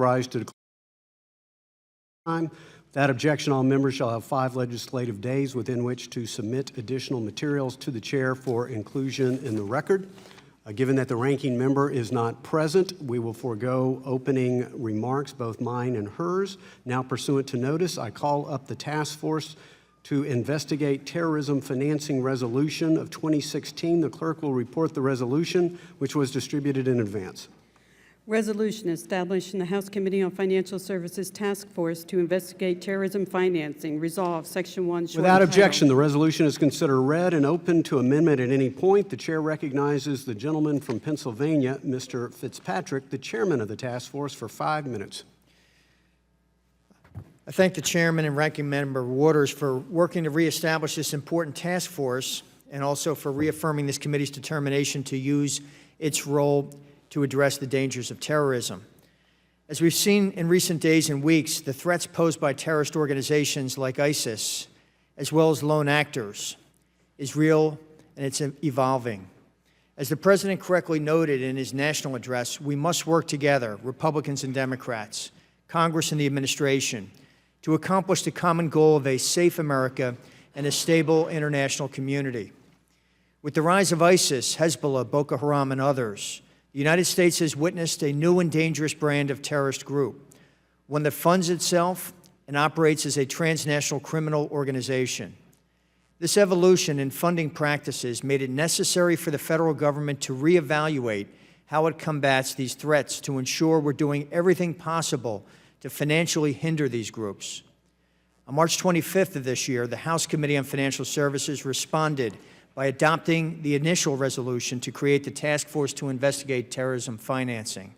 authorized to declare time. Without objection, all members shall have 5 legislative days within which to submit additional materials to the chair for inclusion in the record. Given that the ranking member is not present, we will forego opening remarks, both mine and hers. Now, pursuant to notice, I call up the task force to investigate terrorism financing resolution of 2016. The clerk will report the resolution, which was distributed in advance. Resolution establishing the House Committee on Financial Services Task Force to investigate terrorism financing. Resolved, Section 1. Without objection, the resolution is considered read and open to amendment at any point. The chair recognizes the gentleman from Pennsylvania, Mr. Fitzpatrick, the chairman of the task force, for 5 minutes. I thank the chairman and ranking member Waters for working to reestablish this important task force and also for reaffirming this committee's determination to use its role to address the dangers of terrorism. As we've seen in recent days and weeks, the threats posed by terrorist organizations like ISIS, as well as lone actors, is real and it's evolving. As the President correctly noted in his national address, we must work together, Republicans and Democrats, Congress and the administration, to accomplish the common goal of a safe America and a stable international community. With the rise of ISIS, Hezbollah, Boko Haram, and others, the United States has witnessed a new and dangerous brand of terrorist group, one that funds itself and operates as a transnational criminal organization. This evolution in funding practices made it necessary for the federal government to reevaluate how it combats these threats to ensure we're doing everything possible to financially hinder these groups. On March 25th of this year, the House Committee on Financial Services responded by adopting the initial resolution to create the task force to investigate terrorism financing.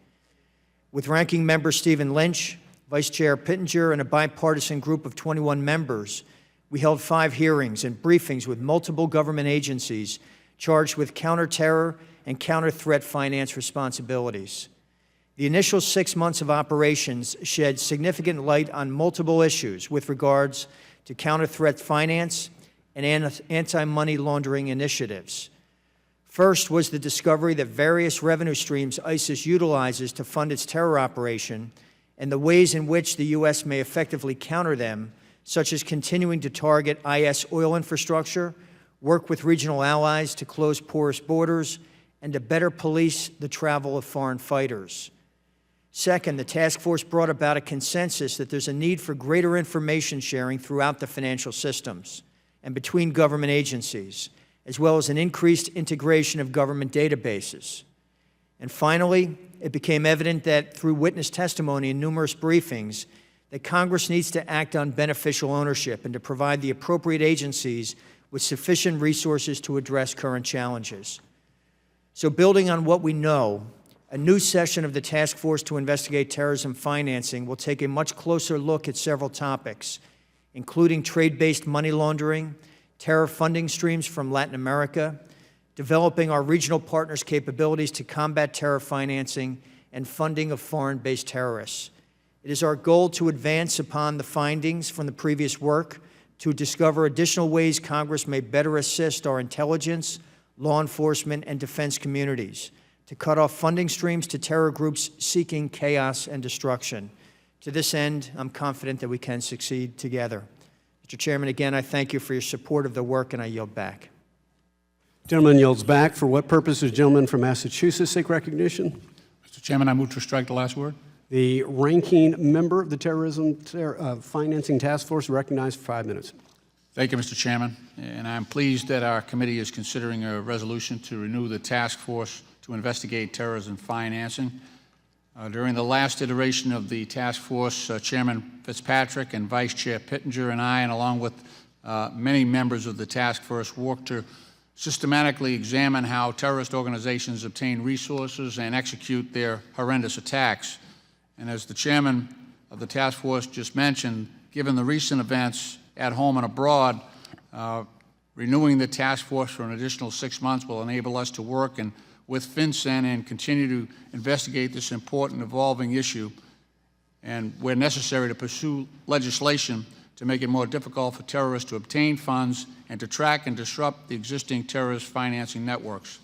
With Ranking Member Stephen Lynch, Vice Chair Pittenger, and a bipartisan group of 21 members, we held 5 hearings and briefings with multiple government agencies charged with counterterror and counter-threat finance responsibilities. The initial 6 months of operations shed significant light on multiple issues with regards to counter-threat finance and anti-money laundering initiatives. First was the discovery that various revenue streams ISIS utilizes to fund its terror operation and the ways in which the U.S. may effectively counter them, such as continuing to target IS oil infrastructure, work with regional allies to close porous borders, and to better police the travel of foreign fighters. Second, the task force brought about a consensus that there's a need for greater information sharing throughout the financial systems and between government agencies, as well as an increased integration of government databases. And finally, it became evident that through witness testimony and numerous briefings, that Congress needs to act on beneficial ownership and to provide the appropriate agencies with sufficient resources to address current challenges. So building on what we know, a new session of the Task Force to investigate terrorism financing will take a much closer look at several topics, including trade-based money laundering, terror funding streams from Latin America, developing our regional partners' capabilities to combat terror financing, and funding of foreign-based terrorists. It is our goal to advance upon the findings from the previous work to discover additional ways Congress may better assist our intelligence, law enforcement, and defense communities to cut off funding streams to terror groups seeking chaos and destruction. To this end, I'm confident that we can succeed together. Mr. Chairman, again, I thank you for your support of the work, and I yield back. Gentleman yields back. For what purpose does the gentleman from Massachusetts seek recognition? Mr. Chairman, I move to strike the last word. The ranking member of the Terrorism Financing Task Force recognized for 5 minutes. Thank you, Mr. Chairman. And I'm pleased that our committee is considering a resolution to renew the task force to investigate terrorism financing. During the last iteration of the task force, Chairman Fitzpatrick and Vice Chair Pittenger and I, and along with many members of the task force, worked to systematically examine how terrorist organizations obtain resources and execute their horrendous attacks. And as the chairman of the task force just mentioned, given the recent events at home and abroad, renewing the task force for an additional 6 months will enable us to work with FinCEN and continue to investigate this important evolving issue, and where necessary to pursue legislation to make it more difficult for terrorists to obtain funds and to track and disrupt the existing terrorist financing networks.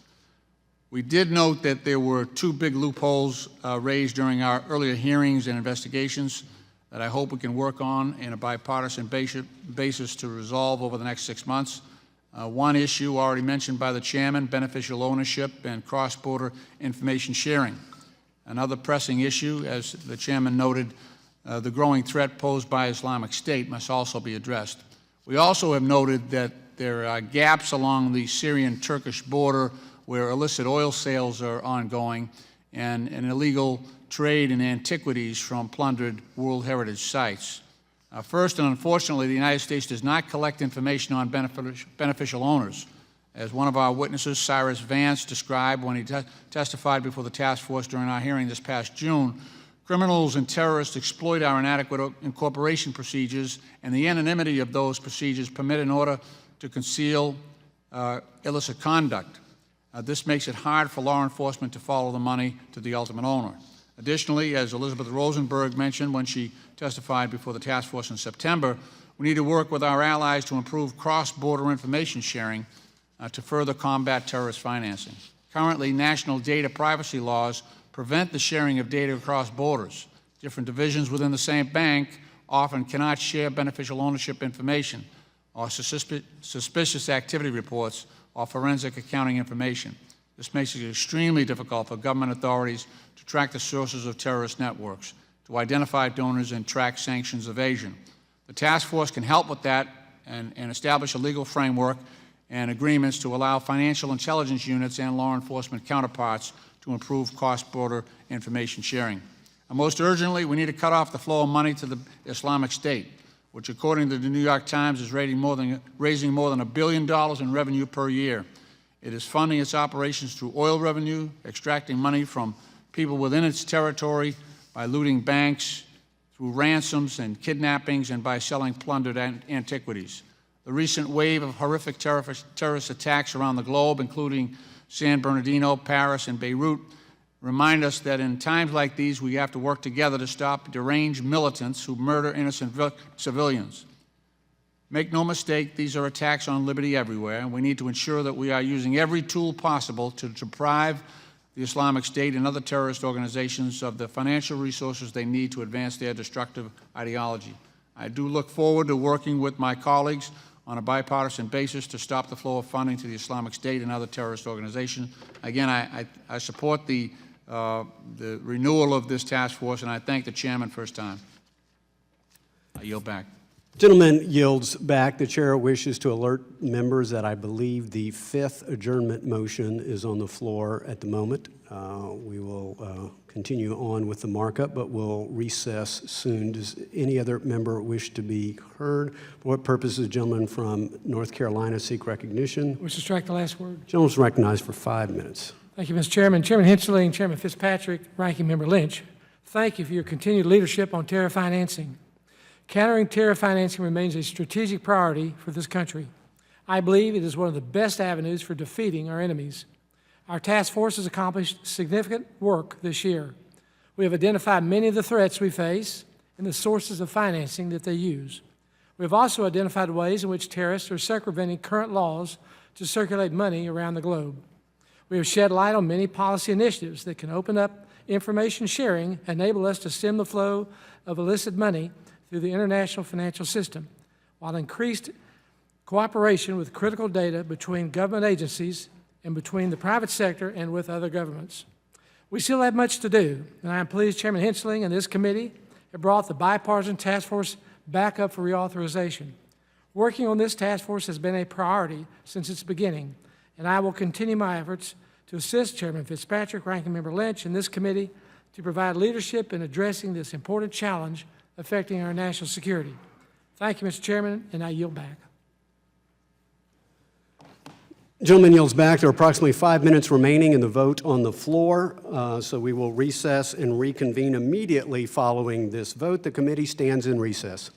We did note that there were two big loopholes raised during our earlier hearings and investigations that I hope we can work on in a bipartisan basis to resolve over the next 6 months. One issue already mentioned by the chairman, beneficial ownership and cross-border information sharing. Another pressing issue, as the chairman noted, the growing threat posed by Islamic State must also be addressed. We also have noted that there are gaps along the Syrian-Turkish border where illicit oil sales are ongoing and an illegal trade in antiquities from plundered World Heritage sites. First, and unfortunately, the United States does not collect information on beneficial owners. As one of our witnesses, Cyrus Vance, described when he testified before the task force during our hearing this past June, criminals and terrorists exploit our inadequate incorporation procedures and the anonymity of those procedures permit in order to conceal illicit conduct. This makes it hard for law enforcement to follow the money to the ultimate owner. Additionally, as Elizabeth Rosenberg mentioned when she testified before the task force in September, we need to work with our allies to improve cross-border information sharing to further combat terrorist financing. Currently, national data privacy laws prevent the sharing of data across borders. Different divisions within the same bank often cannot share beneficial ownership information or suspicious activity reports or forensic accounting information. This makes it extremely difficult for government authorities to track the sources of terrorist networks, to identify donors and track sanctions evasion. The task force can help with that and establish a legal framework and agreements to allow financial intelligence units and law enforcement counterparts to improve cross-border information sharing. And most urgently, we need to cut off the flow of money to the Islamic State, which, according to the New York Times, is raising more than $1 billion in revenue per year. It is funding its operations through oil revenue, extracting money from people within its territory by looting banks, through ransoms and kidnappings, and by selling plundered antiquities. The recent wave of horrific terrorist attacks around the globe, including San Bernardino, Paris, and Beirut, remind us that in times like these, we have to work together to stop deranged militants who murder innocent civilians. Make no mistake, these are attacks on liberty everywhere, and we need to ensure that we are using every tool possible to deprive the Islamic State and other terrorist organizations of the financial resources they need to advance their destructive ideology. I do look forward to working with my colleagues on a bipartisan basis to stop the flow of funding to the Islamic State and other terrorist organizations. Again, I support the renewal of this task force, and I thank the chairman for his time. I yield back. Gentleman yields back. The chair wishes to alert members that I believe the fifth adjournment motion is on the floor at the moment. We will continue on with the markup, but we'll recess soon. Does any other member wish to be heard? For what purpose does the gentleman from North Carolina seek recognition? Wish to strike the last word. Gentleman is recognized for 5 minutes. Thank you, Mr. Chairman. Chairman Henschling, Chairman Fitzpatrick, Ranking Member Lynch, thank you for your continued leadership on terror financing. Countering terror financing remains a strategic priority for this country. I believe it is one of the best avenues for defeating our enemies. Our task force has accomplished significant work this year. We have identified many of the threats we face and the sources of financing that they use. We have also identified ways in which terrorists are circumventing current laws to circulate money around the globe. We have shed light on many policy initiatives that can open up information sharing and enable us to stem the flow of illicit money through the international financial system, while increased cooperation with critical data between government agencies and between the private sector and with other governments. We still have much to do, and I am pleased Chairman Henschling and this committee have brought the bipartisan task force back up for reauthorization. Working on this task force has been a priority since its beginning, and I will continue my efforts to assist Chairman Fitzpatrick, Ranking Member Lynch, and this committee to provide leadership in addressing this important challenge affecting our national security. Thank you, Mr. Chairman, and I yield back. Gentleman yields back. There are approximately 5 minutes remaining in the vote on the floor, so we will recess and reconvene immediately following this vote. The committee stands in recess.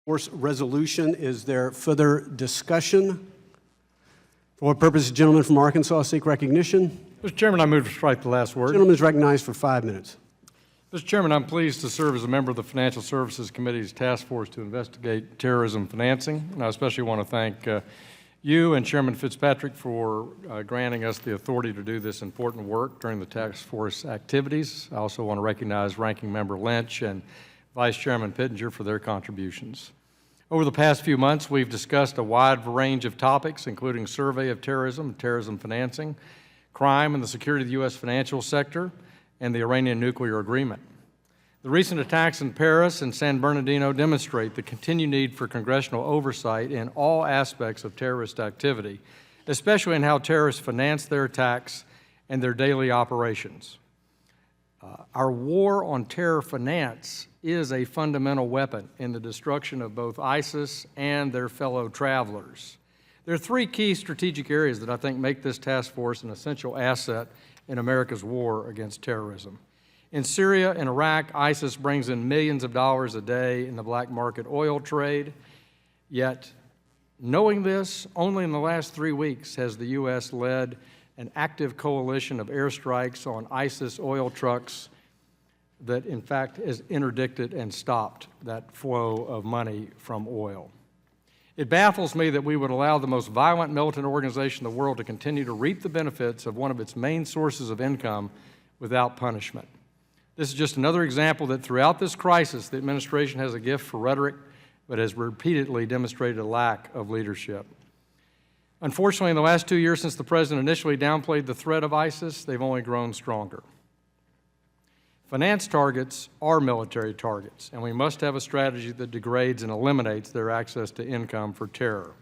Force resolution. Is there further discussion? For what purpose, the gentleman from Arkansas seek recognition? Mr. Chairman, I move to strike the last word. Gentleman is recognized for 5 minutes. Mr. Chairman, I'm pleased to serve as a member of the Financial Services Committee's task force to investigate terrorism financing. And I especially want to thank you and Chairman Fitzpatrick for granting us the authority to do this important work during the task force activities. I also want to recognize Ranking Member Lynch and Vice Chairman Pittenger for their contributions. Over the past few months, we've discussed a wide range of topics, including survey of terrorism and terrorism financing, crime and the security of the U.S. financial sector, and the Iranian nuclear agreement. The recent attacks in Paris and San Bernardino demonstrate the continued need for congressional oversight in all aspects of terrorist activity, especially in how terrorists finance their attacks and their daily operations. Our war on terror finance is a fundamental weapon in the destruction of both ISIS and their fellow travelers. There are three key strategic areas that I think make this task force an essential asset in America's war against terrorism. In Syria and Iraq, ISIS brings in millions of dollars a day in the black market oil trade. Yet, knowing this, only in the last 3 weeks has the U.S. led an active coalition of airstrikes on ISIS oil trucks that, in fact, has interdicted and stopped that flow of money from oil. It baffles me that we would allow the most violent militant organization in the world to continue to reap the benefits of one of its main sources of income without punishment. This is just another example that throughout this crisis, the administration has a gift for rhetoric, but has repeatedly demonstrated a lack of leadership. Unfortunately, in the last 2 years since the president initially downplayed the threat of ISIS, they've only grown stronger. Finance targets are military targets, and we must have a strategy that degrades and eliminates their access to income for terror.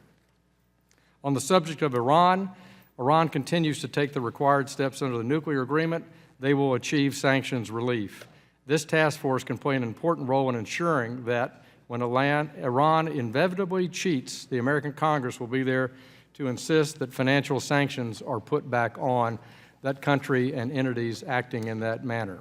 On the subject of Iran, Iran continues to take the required steps under the nuclear agreement. They will achieve sanctions relief. This task force can play an important role in ensuring that when Iran inevitably cheats, the American Congress will be there to insist that financial sanctions are put back on that country and entities acting in that manner.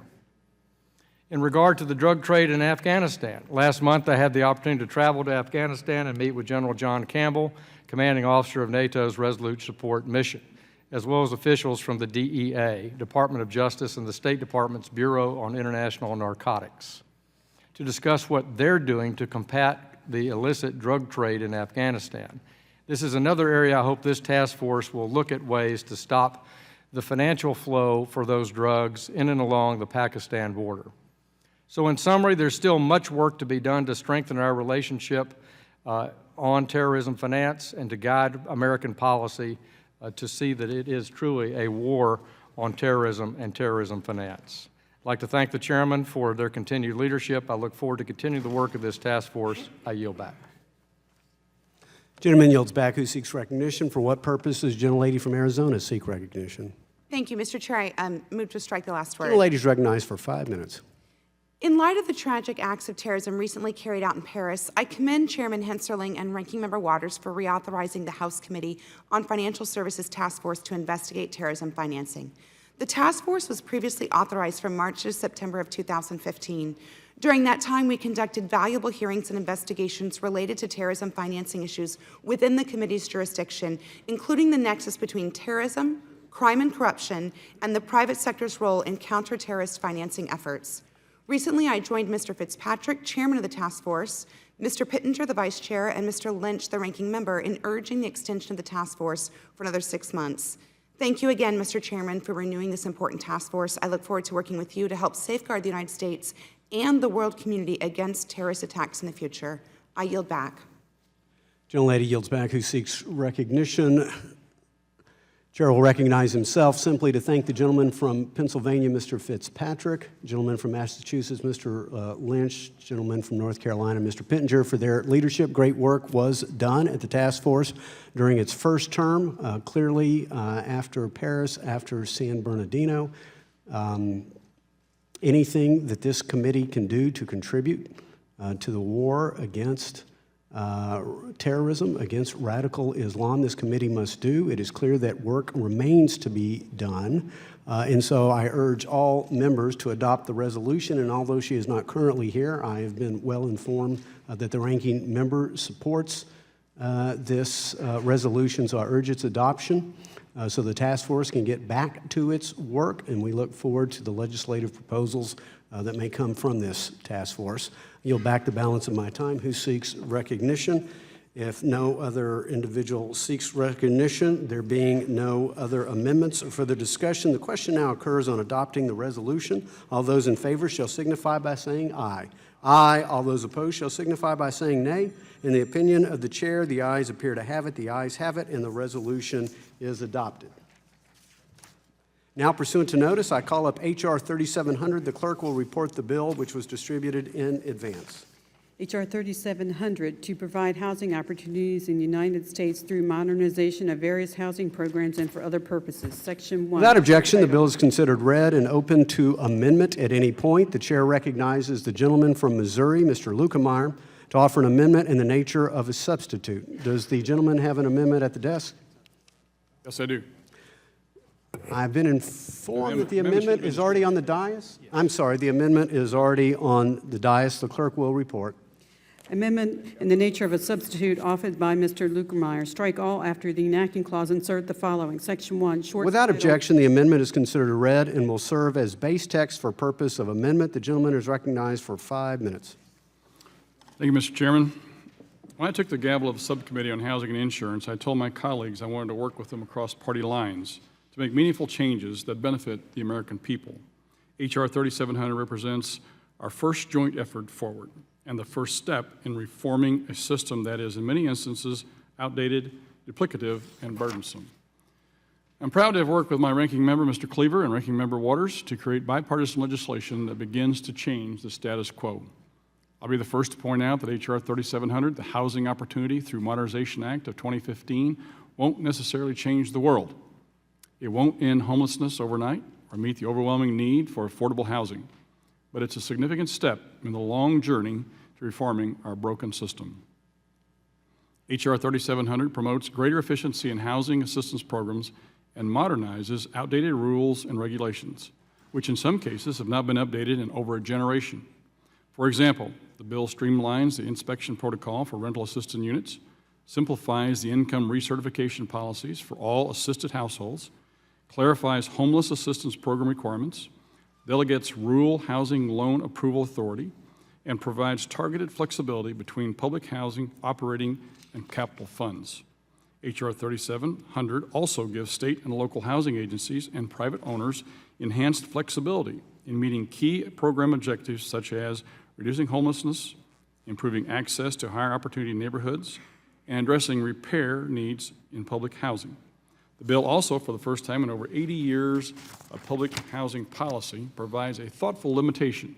In regard to the drug trade in Afghanistan, last month I had the opportunity to travel to Afghanistan and meet with General John Campbell, commanding officer of NATO's Resolute Support Mission, as well as officials from the DEA, Department of Justice, and the State Department's Bureau on International Narcotics, to discuss what they're doing to combat the illicit drug trade in Afghanistan. This is another area I hope this task force will look at ways to stop the financial flow for those drugs in and along the Pakistan border. So in summary, there's still much work to be done to strengthen our relationship on terrorism finance and to guide American policy to see that it is truly a war on terrorism and terrorism finance. I'd like to thank the chairman for their continued leadership. I look forward to continuing the work of this task force. I yield back. Gentleman yields back. Who seeks recognition? For what purpose does the gentlelady from Arizona seek recognition? Thank you, Mr. Chair. I move to strike the last word. Gentlelady is recognized for 5 minutes. In light of the tragic acts of terrorism recently carried out in Paris, I commend Chairman Hensarling and Ranking Member Waters for reauthorizing the House Committee on Financial Services Task Force to investigate terrorism financing. The task force was previously authorized from March to September of 2015. During that time, we conducted valuable hearings and investigations related to terrorism financing issues within the committee's jurisdiction, including the nexus between terrorism, crime and corruption, and the private sector's role in counter-terrorist financing efforts. Recently, I joined Mr. Fitzpatrick, chairman of the task force, Mr. Pittenger, the vice chair, and Mr. Lynch, the ranking member, in urging the extension of the task force for another 6 months. Thank you again, Mr. Chairman, for renewing this important task force. I look forward to working with you to help safeguard the United States and the world community against terrorist attacks in the future. I yield back. Gentlelady yields back. Who seeks recognition? Chair will recognize himself simply to thank the gentleman from Pennsylvania, Mr. Fitzpatrick, gentleman from Massachusetts, Mr. Lynch, gentleman from North Carolina, Mr. Pittenger, for their leadership. Great work was done at the task force during its first term, clearly after Paris, after San Bernardino. Anything that this committee can do to contribute to the war against terrorism, against radical Islam, this committee must do. It is clear that work remains to be done And so I urge all members to adopt the resolution, and although she is not currently here, I have been well informed that the ranking member supports this resolution, so I urge its adoption so the task force can get back to its work, and we look forward to the legislative proposals that may come from this task force. I yield back the balance of my time. Who seeks recognition? If no other individual seeks recognition, there being no other amendments or further discussion, the question now occurs on adopting the resolution. All those in favor shall signify by saying aye. Aye. All those opposed shall signify by saying nay. In the opinion of the chair, the ayes appear to have it. The ayes have it, and the resolution is adopted. Now, pursuant to notice, I call up H.R. 3700. The clerk will report the bill, which was distributed in advance. H.R. 3700, to provide housing opportunities in the United States through modernization of various housing programs and for other purposes. Section 1. Without objection, the bill is considered read and open to amendment at any point. The chair recognizes the gentleman from Missouri, Mr. Lukemeyer, to offer an amendment in the nature of a substitute. Does the gentleman have an amendment at the desk? Yes, I do. I've been informed that the amendment is already on the dais. I'm sorry, the amendment is already on the dais. The clerk will report. Amendment in the nature of a substitute offered by Mr. Lukemeyer. Strike all after the enacting clause. Insert the following. Section 1, short Without title. objection, the amendment is considered read and will serve as base text for purpose of amendment. The gentleman is recognized for 5 minutes. Thank you, Mr. Chairman. When I took the gavel of the Subcommittee on Housing and Insurance, I told my colleagues I wanted to work with them across party lines to make meaningful changes that benefit the American people. H.R. 3700 represents our first joint effort forward and the first step in reforming a system that is, in many instances, outdated, duplicative, and burdensome. I'm proud to have worked with my ranking member, Mr. Cleaver, and ranking member Waters to create bipartisan legislation that begins to change the status quo. I'll be the first to point out that H.R. 3700, the Housing Opportunity through Modernization Act of 2015, won't necessarily change the world. It won't end homelessness overnight or meet the overwhelming need for affordable housing, but it's a significant step in the long journey to reforming our broken system. H.R. 3700 promotes greater efficiency in housing assistance programs and modernizes outdated rules and regulations, which in some cases have not been updated in over a generation. For example, the bill streamlines the inspection protocol for rental assistance units, simplifies the income recertification policies for all assisted households, clarifies homeless assistance program requirements, delegates rural housing loan approval authority, and provides targeted flexibility between public housing, operating, and capital funds. H.R. 3700 also gives state and local housing agencies and private owners enhanced flexibility in meeting key program objectives such as reducing homelessness, improving access to higher opportunity neighborhoods, and addressing repair needs in public housing. The bill also, for the first time in over 80 years of public housing policy, provides a thoughtful limitation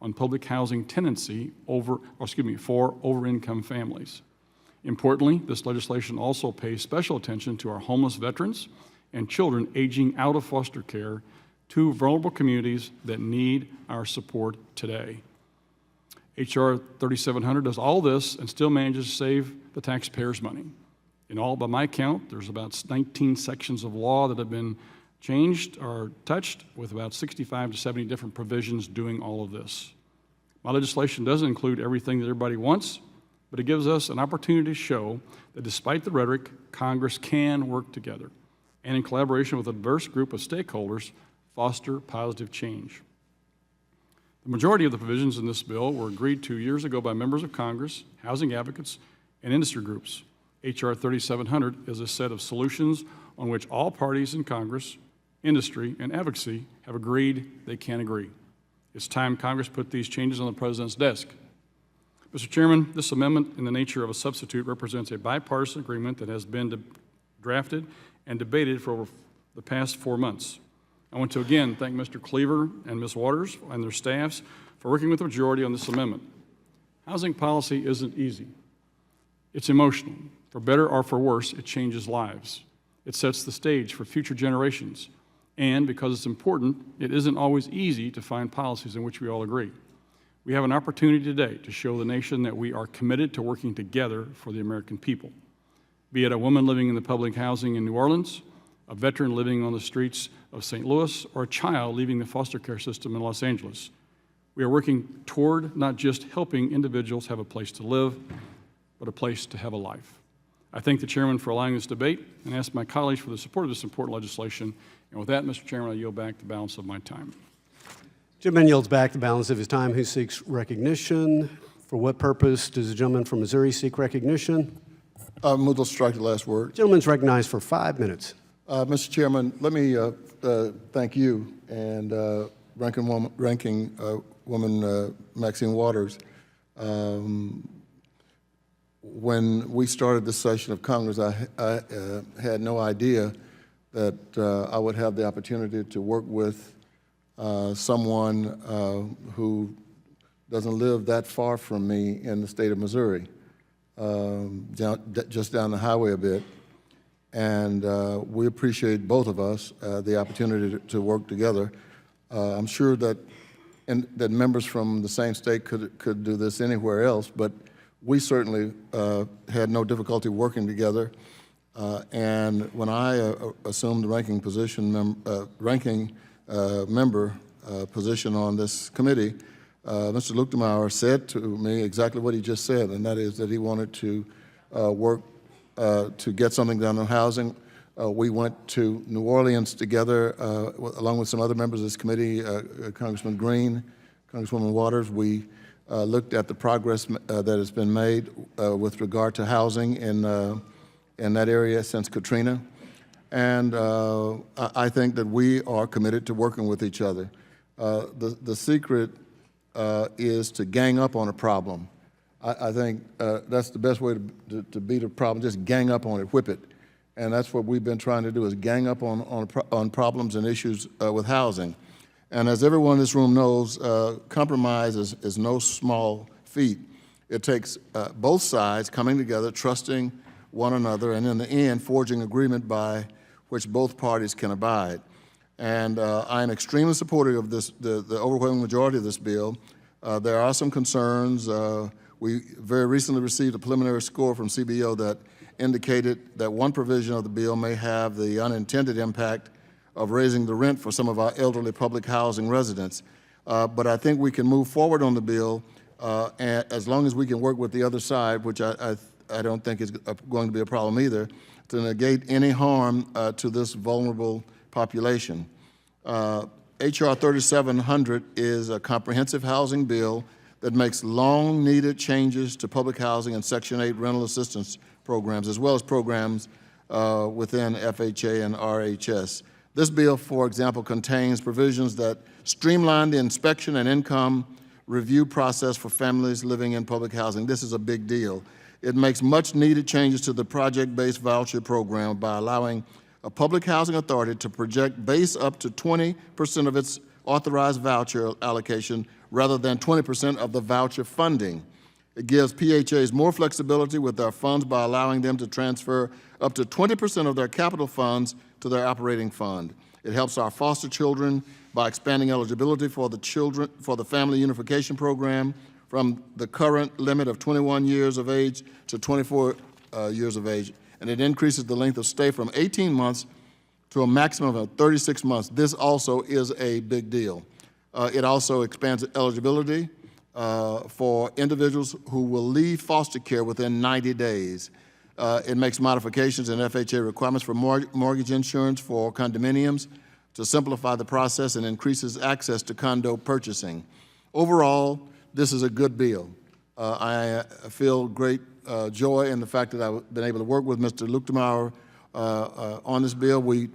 on public housing tenancy for over-income families. Importantly, this legislation also pays special attention to our homeless veterans and children aging out of foster care, two vulnerable communities that need our support today. H.R. 3700 does all this and still manages to save the taxpayers' money. In all, by my count, there's about 19 sections of law that have been changed or touched, with about 65 to 70 different provisions doing all of this. My legislation doesn't include everything that everybody wants, but it gives us an opportunity to show that despite the rhetoric, Congress can work together and in collaboration with a diverse group of stakeholders, foster positive change. The majority of the provisions in this bill were agreed to years ago by members of Congress, housing advocates, and industry groups. H.R. 3700 is a set of solutions on which all parties in Congress, industry, and advocacy have agreed they can agree. It's time Congress put these changes on the President's desk. Mr. Chairman, this amendment in the nature of a substitute represents a bipartisan agreement that has been drafted and debated for over the past 4 months. I want to again thank Mr. Cleaver and Ms. Waters and their staffs for working with the majority on this amendment. Housing policy isn't easy. It's emotional. For better or for worse, it changes lives. It sets the stage for future generations. And because it's important, it isn't always easy to find policies in which we all agree. We have an opportunity today to show the nation that we are committed to working together for the American people. Be it a woman living in the public housing in New Orleans, a veteran living on the streets of St. Louis, or a child leaving the foster care system in Los Angeles. We are working toward not just helping individuals have a place to live, but a place to have a life. I thank the chairman for allowing this debate and ask my colleagues for the support of this important legislation. And with that, Mr. Chairman, I yield back the balance of my time. Gentleman yields back the balance of his time. Who seeks recognition? For what purpose does the gentleman from Missouri seek recognition? Move to strike the last word. Gentleman's recognized for 5 minutes. Mr. Chairman, let me thank you and Ranking Woman Maxine Waters. When we started this session of Congress, I had no idea that I would have the opportunity to work with someone who doesn't live that far from me in the state of Missouri, just down the highway a bit. And we appreciate, both of us, the opportunity to work together. I'm sure that members from the same state could do this anywhere else, but we certainly had no difficulty working together. And when I assumed the ranking member position on this committee, Mr. Luchtenauer said to me exactly what he just said, and that is that he wanted to work to get something done on housing. We went to New Orleans together, along with some other members of this committee, Congressman Green, Congresswoman Waters. We looked at the progress that has been made with regard to housing in that area since Katrina. And I think that we are committed to working with each other. The secret is to gang up on a problem. I think that's the best way to beat a problem, just gang up on it, whip it. And that's what we've been trying to do, is gang up on problems and issues with housing. And as everyone in this room knows, compromise is no small feat. It takes both sides coming together, trusting one another, and in the end, forging agreement by which both parties can abide. And I am extremely supportive of this, the overwhelming majority of this bill. There are some concerns. We very recently received a preliminary score from CBO that indicated that one provision of the bill may have the unintended impact of raising the rent for some of our elderly public housing residents. But I think we can move forward on the bill as long as we can work with the other side, which I don't think is going to be a problem either, to negate any harm to this vulnerable population. H.R. 3700 is a comprehensive housing bill that makes long-needed changes to public housing and Section 8 rental assistance programs, as well as programs within FHA and RHS. This bill, for example, contains provisions that streamline the inspection and income review process for families living in public housing. This is a big deal. It makes much-needed changes to the project-based voucher program by allowing a public housing authority to project base up to 20% of its authorized voucher allocation rather than 20% of the voucher funding. It gives PHAs more flexibility with their funds by allowing them to transfer up to 20% of their capital funds to their operating fund. It helps our foster children by expanding eligibility for the Family Unification Program from the current limit of 21 years of age to 24 years of age. And it increases the length of stay from 18 months to a maximum of 36 months. This also is a big deal. It also expands eligibility for individuals who will leave foster care within 90 days. It makes modifications in FHA requirements for mortgage insurance for condominiums to simplify the process and increases access to condo purchasing. Overall, this is a good bill. I feel great joy in the fact that I've been able to work with Mr. Luchtenauer on this bill. We,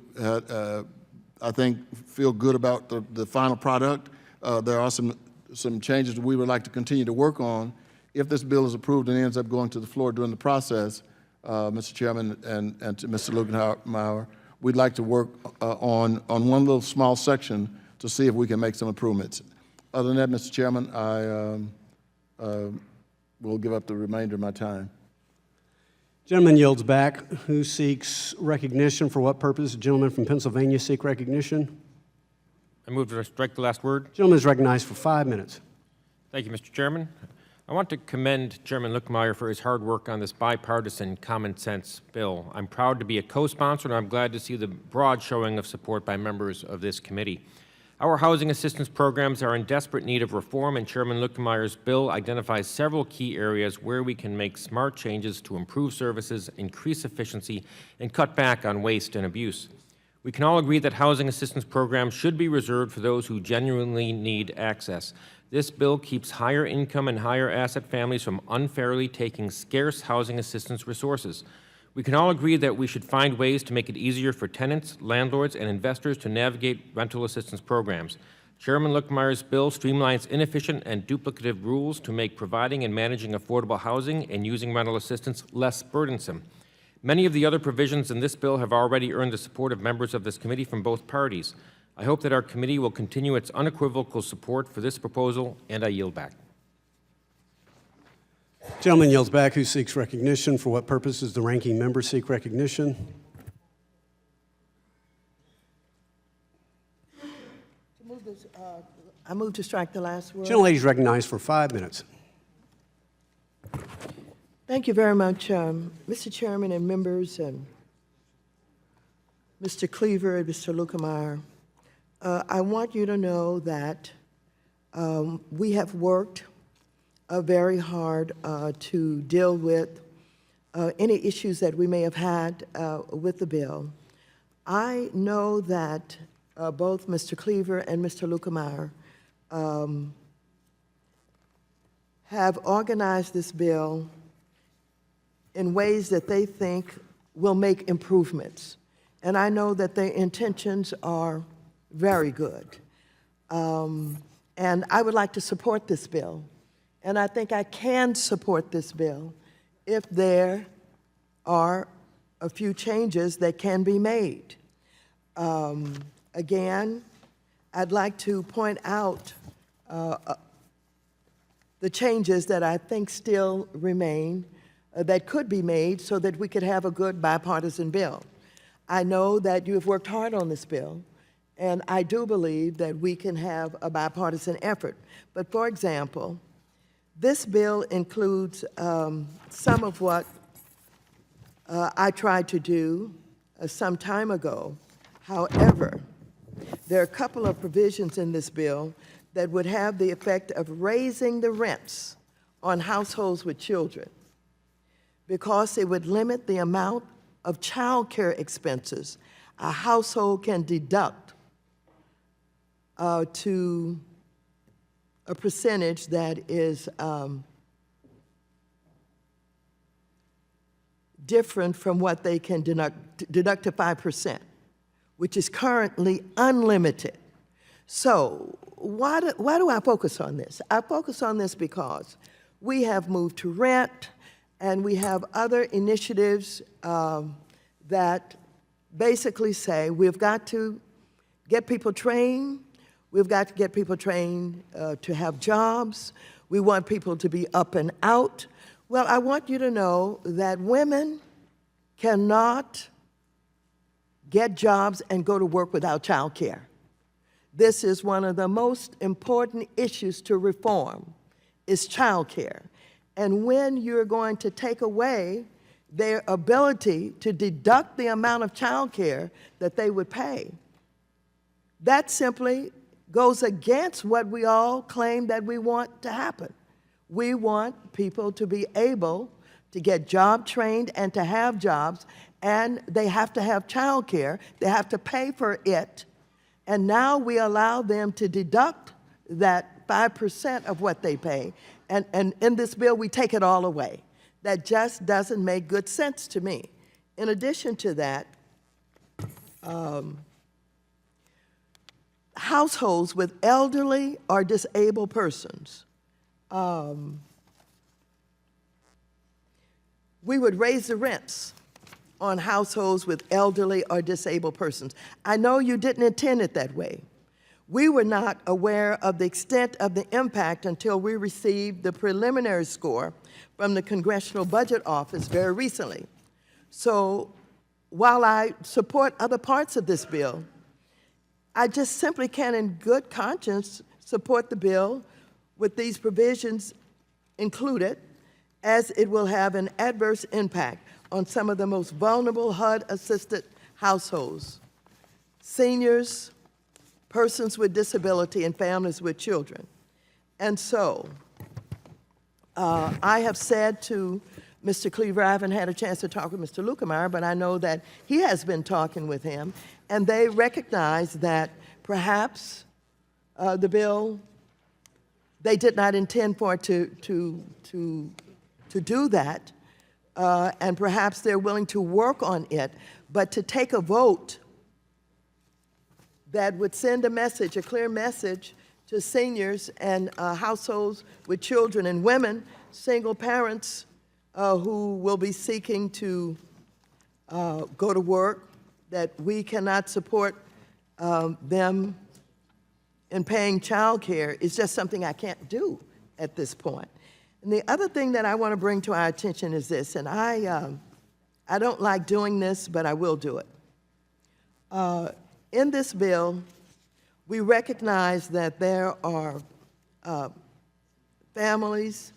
I think, feel good about the final product. There are some changes that we would like to continue to work on. If this bill is approved and ends up going to the floor during the process, Mr. Chairman and to Mr. Luchtenauer, we'd like to work on one little small section to see if we can make some improvements. Other than that, Mr. Chairman, I will give up the remainder of my time. Gentleman yields back. Who seeks recognition? For what purpose? The gentleman from Pennsylvania seek recognition. I move to strike the last word. Gentleman is recognized for 5 minutes. Thank you, Mr. Chairman. I want to commend Chairman Luckmeyer for his hard work on this bipartisan common sense bill. I'm proud to be a co-sponsor, and I'm glad to see the broad showing of support by members of this committee. Our housing assistance programs are in desperate need of reform, and Chairman Luckmeyer's bill identifies several key areas where we can make smart changes to improve services, increase efficiency, and cut back on waste and abuse. We can all agree that housing assistance programs should be reserved for those who genuinely need access. This bill keeps higher income and higher asset families from unfairly taking scarce housing assistance resources. We can all agree that we should find ways to make it easier for tenants, landlords, and investors to navigate rental assistance programs. Chairman Luckmeyer's bill streamlines inefficient and duplicative rules to make providing and managing affordable housing and using rental assistance less burdensome. Many of the other provisions in this bill have already earned the support of members of this committee from both parties. I hope that our committee will continue its unequivocal support for this proposal, and I yield back. Gentleman yields back. Who seeks recognition? For what purpose does the ranking member seek recognition? I move to strike the last word. Gentlelady is recognized for 5 minutes. Thank you very much, Mr. Chairman and members, and Mr. Cleaver and Mr. Luckmeyer. I want you to know that we have worked very hard to deal with any issues that we may have had with the bill. I know that both Mr. Cleaver and Mr. Luckmeyer have organized this bill in ways that they think will make improvements. And I know that their intentions are very good. And I would like to support this bill. And I think I can support this bill if there are a few changes that can be made. Again, I'd like to point out the changes that I think still remain that could be made so that we could have a good bipartisan bill. I know that you have worked hard on this bill, and I do believe that we can have a bipartisan effort. But for example, this bill includes some of what I tried to do some time ago. However, there are a couple of provisions in this bill that would have the effect of raising the rents on households with children, because it would limit the amount of child care expenses a household can deduct to a percentage that is different from what they can deduct to 5%, which is currently unlimited. So why do I focus on this? I focus on this because we have moved to rent, and we have other initiatives that basically say we've got to get people trained, we've got to get people trained to have jobs, we want people to be up and out. Well, I want you to know that women cannot get jobs and go to work without child care. This is one of the most important issues to reform, is child care. And when you're going to take away their ability to deduct the amount of child care that they would pay, that simply goes against what we all claim that we want to happen. We want people to be able to get job trained and to have jobs, and they have to have child care. They have to pay for it. And now we allow them to deduct that 5% of what they pay. And in this bill, we take it all away. That just doesn't make good sense to me. In addition to that, households with elderly or disabled persons, we would raise the rents on households with elderly or disabled persons. I know you didn't intend it that way. We were not aware of the extent of the impact until we received the preliminary score from the Congressional Budget Office very recently. So while I support other parts of this bill, I just simply can't in good conscience support the bill with these provisions included, as it will have an adverse impact on some of the most vulnerable HUD-assisted households, seniors, persons with disability, and families with children. And so, I have said to Mr. Cleaver, I haven't had a chance to talk with Mr. Lukemeyer, but I know that he has been talking with him, and they recognize that perhaps the bill, they did not intend for it to do that, and perhaps they're willing to work on it, but to take a vote that would send a message, a clear message to seniors and households with children and women, single parents who will be seeking to go to work, that we cannot support them in paying child care is just something I can't do at this point. And the other thing that I want to bring to our attention is this, and I don't like doing this, but I will do it. In this bill, we recognize that there are families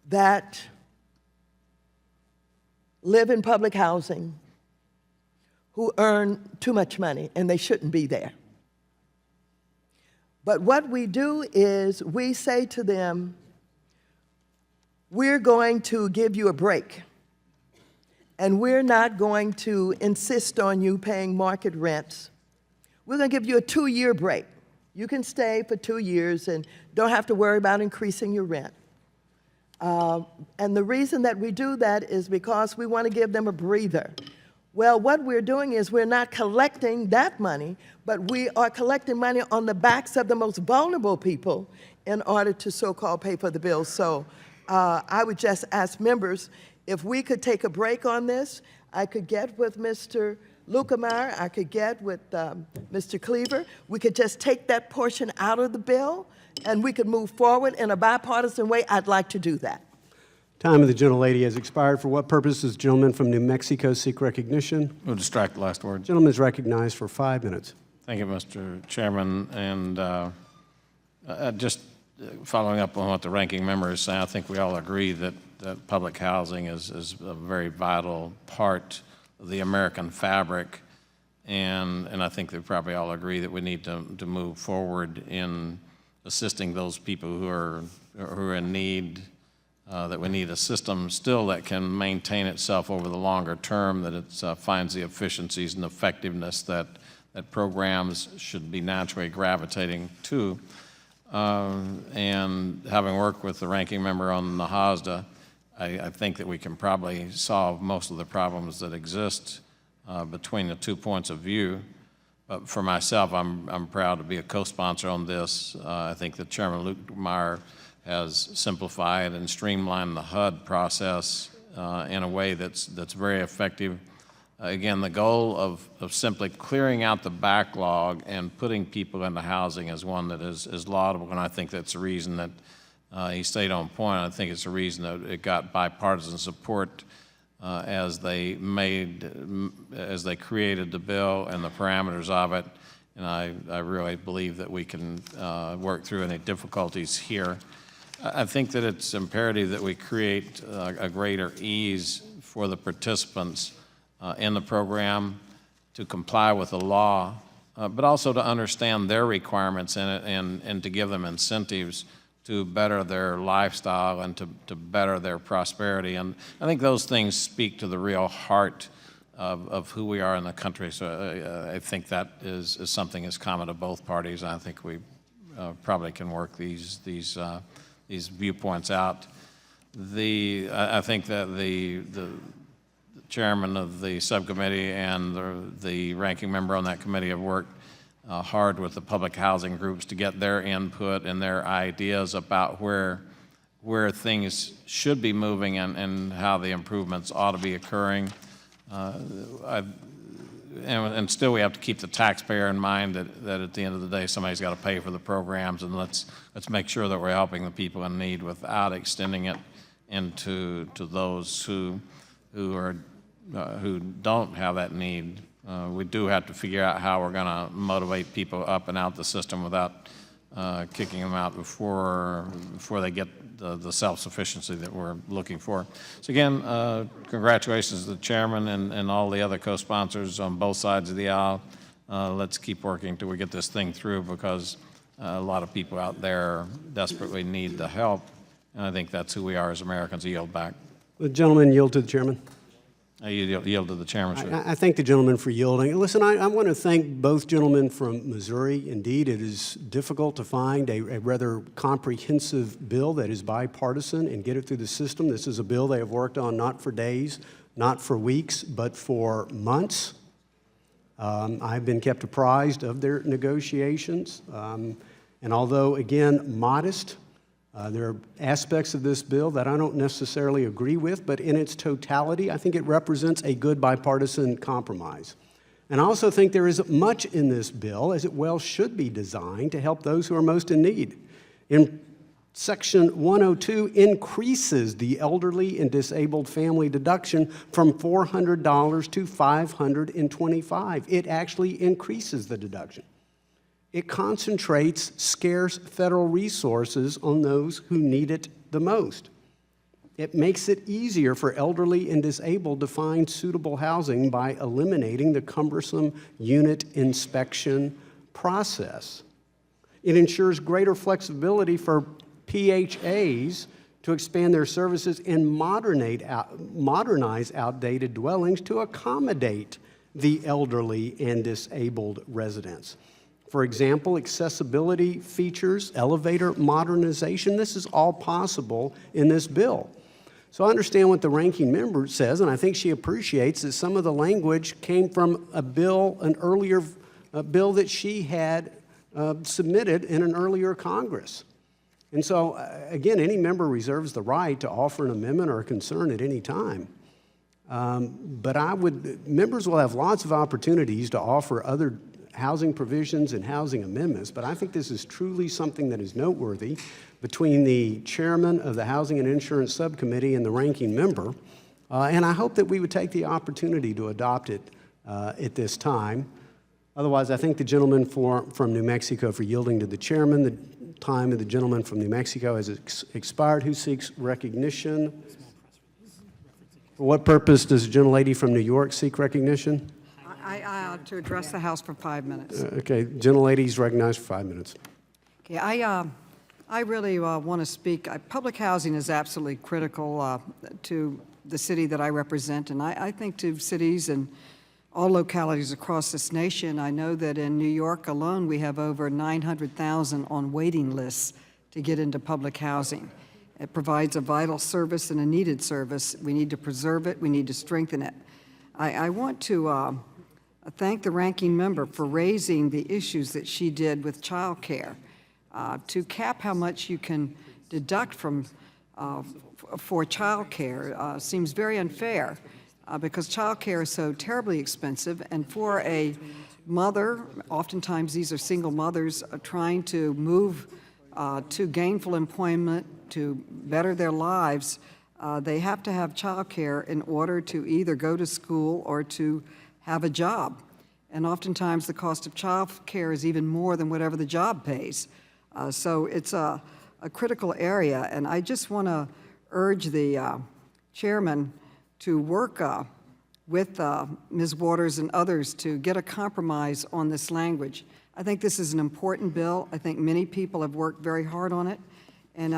that live in public housing who earn too much money, and they shouldn't be there. But what we do is we say to them, we're going to give you a break, and we're not going to insist on you paying market rents. We're going to give you a 2-year break. You can stay for 2 years and don't have to worry about increasing your rent. And the reason that we do that is because we want to give them a breather. Well, what we're doing is we're not collecting that money, but we are collecting money on the backs of the most vulnerable people in order to so-called pay for the bills. So I would just ask members if we could take a break on this. I could get with Mr. Lukemeyer, I could get with Mr. Cleaver. We could just take that portion out of the bill and we could move forward in a bipartisan way. I'd like to do that. Time of the gentlelady has expired. For what purpose does the gentleman from New Mexico seek recognition? We'll distract the last word. Gentleman is recognized for 5 minutes. Thank you, Mr. Chairman. And just following up on what the ranking member is saying, I think we all agree that public housing is a very vital part of the American fabric. And I think they probably all agree that we need to move forward in assisting those people who are in need, that we need a system still that can maintain itself over the longer term, that it finds the efficiencies and effectiveness that programs should be naturally gravitating to. And having worked with the ranking member on the HOSDA, I think that we can probably solve most of the problems that exist between the 2 points of view. But for myself, I'm proud to be a co-sponsor on this. I think that Chairman Lukemeyer has simplified and streamlined the HUD process in a way that's very effective. Again, the goal of simply clearing out the backlog and putting people into housing is one that is laudable, and I think that's the reason that he stayed on point. I think it's the reason that it got bipartisan support as they created the bill and the parameters of it, and I really believe that we can work through any difficulties here. I think that it's imperative that we create a greater ease for the participants in the program to comply with the law, but also to understand their requirements in it and to give them incentives to better their lifestyle and to better their prosperity. And I think those things speak to the real heart of who we are in the country. So I think that is something that's common to both parties. I think we probably can work these viewpoints out. I think that the chairman of the subcommittee and the ranking member on that committee have worked hard with the public housing groups to get their input and their ideas about where things should be moving and how the improvements ought to be occurring. And still we have to keep the taxpayer in mind that at the end of the day somebody's got to pay for the programs, and let's make sure that we're helping the people in need without extending it into those who don't have that need. We do have to figure out how we're going to motivate people up and out the system without kicking them out before they get the self-sufficiency that we're looking for. So again, congratulations to the chairman and all the other co-sponsors on both sides of the aisle. Let's keep working till we get this thing through, because a lot of people out there desperately need the help, and I think that's who we are as Americans. Yield back. The gentleman yield to the chairman. I yield to the chairmanship. I thank the gentleman for yielding. Listen, I want to thank both gentlemen from Missouri. Indeed, it is difficult to find a rather comprehensive bill that is bipartisan and get it through the system. This is a bill they have worked on not for days, not for weeks, but for months. I've been kept apprised of their negotiations. And although, again, modest, there are aspects of this bill that I don't necessarily agree with, but in its totality, I think it represents a good bipartisan compromise. And I also think there is much in this bill, as it well should be designed, to help those who are most in need. In Section 102 increases the elderly and disabled family deduction from $400 to $525. It actually increases the deduction. It concentrates scarce federal resources on those who need it the most. It makes it easier for elderly and disabled to find suitable housing by eliminating the cumbersome unit inspection process. It ensures greater flexibility for PHAs to expand their services and modernize outdated dwellings to accommodate the elderly and disabled residents. For example, accessibility features, elevator modernization, this is all possible in this bill. So I understand what the ranking member says, and I think she appreciates that some of the language came from a bill, an earlier bill that she had submitted in an earlier Congress. And so, again, any member reserves the right to offer an amendment or a concern at any time. But members will have lots of opportunities to offer other housing provisions and housing amendments, but I think this is truly something that is noteworthy between the chairman of the Housing and Insurance Subcommittee and the ranking member, and I hope that we would take the opportunity to adopt it at this time. Otherwise, I thank the gentleman from New Mexico for yielding to the chairman. The time of the gentleman from New Mexico has expired. Who seeks recognition? For what purpose does the gentlelady from New York seek recognition? To address the House for 5 minutes. Okay, gentlelady is recognized for 5 minutes. Okay, I really want to speak. Public housing is absolutely critical to the city that I represent, and I think to cities and all localities across this nation. I know that in New York alone, we have over 900,000 on waiting lists to get into public housing. It provides a vital service and a needed service. We need to preserve it. We need to strengthen it. I want to thank the ranking member for raising the issues that she did with child care. To cap how much you can deduct from for child care seems very unfair because child care is so terribly expensive, and for a mother, oftentimes these are single mothers trying to move to gainful employment to better their lives, they have to have child care in order to either go to school or to have a job. And oftentimes the cost of child care is even more than whatever the job pays. So it's a critical area, and I just want to urge the chairman to work with Ms. Waters and others to get a compromise on this language. I think this is an important bill. I think many people have worked very hard on it, and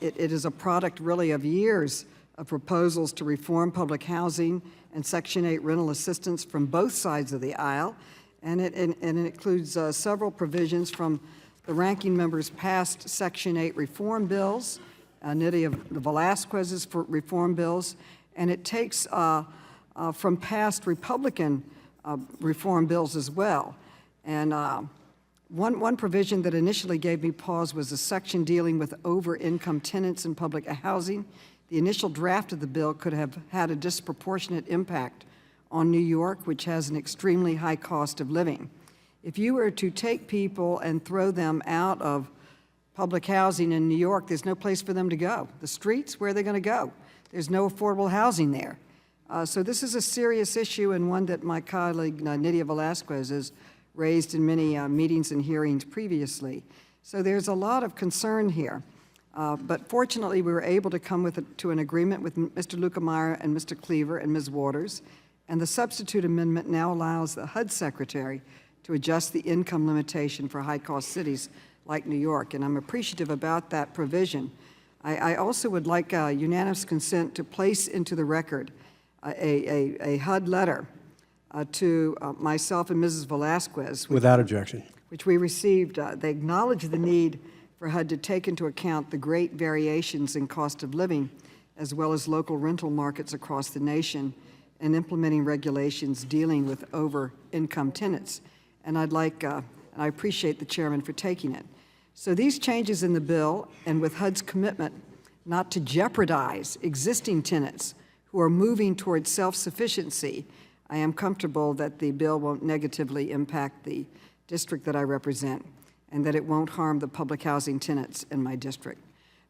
it is a product really of years of proposals to reform public housing and Section 8 rental assistance from both sides of the aisle, and it includes several provisions from the ranking member's past Section 8 reform bills, Nydia Velazquez's reform bills, and it takes from past Republican reform bills as well. And one provision that initially gave me pause was a section dealing with over-income tenants in public housing. The initial draft of the bill could have had a disproportionate impact on New York, which has an extremely high cost of living. If you were to take people and throw them out of public housing in New York, there's no place for them to go. The streets, where are they going to go? There's no affordable housing there. So this is a serious issue, and one that my colleague Nydia Velazquez has raised in many meetings and hearings previously. So there's a lot of concern here. But fortunately, we were able to come to an agreement with Mr. Lukemeyer and Mr. Cleaver and Ms. Waters, and the substitute amendment now allows the HUD Secretary to adjust the income limitation for high-cost cities like New York, and I'm appreciative about that provision. I also would like unanimous consent to place into the record a HUD letter to myself and Mrs. Velasquez. Without objection. Which we received. They acknowledge the need for HUD to take into account the great variations in cost of living, as well as local rental markets across the nation, and implementing regulations dealing with over-income tenants. And and I appreciate the chairman for taking it. So these changes in the bill, and with HUD's commitment not to jeopardize existing tenants who are moving towards self-sufficiency, I am comfortable that the bill won't negatively impact the district that I represent, and that it won't harm the public housing tenants in my district.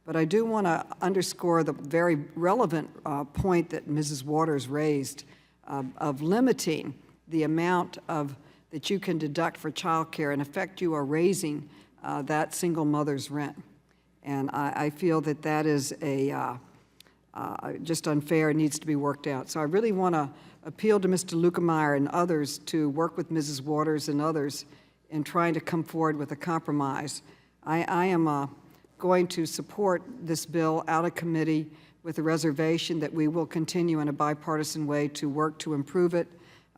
But I do want to underscore the very relevant point that Mrs. Waters raised of limiting the amount that you can deduct for child care. In effect, you are raising that single mother's rent. And I feel that that is just unfair and needs to be worked out. So I really want to appeal to Mr. Lukemeyer and others to work with Mrs. Waters and others in trying to come forward with a compromise. I am going to support this bill out of committee with a reservation that we will continue in a bipartisan way to work to improve it.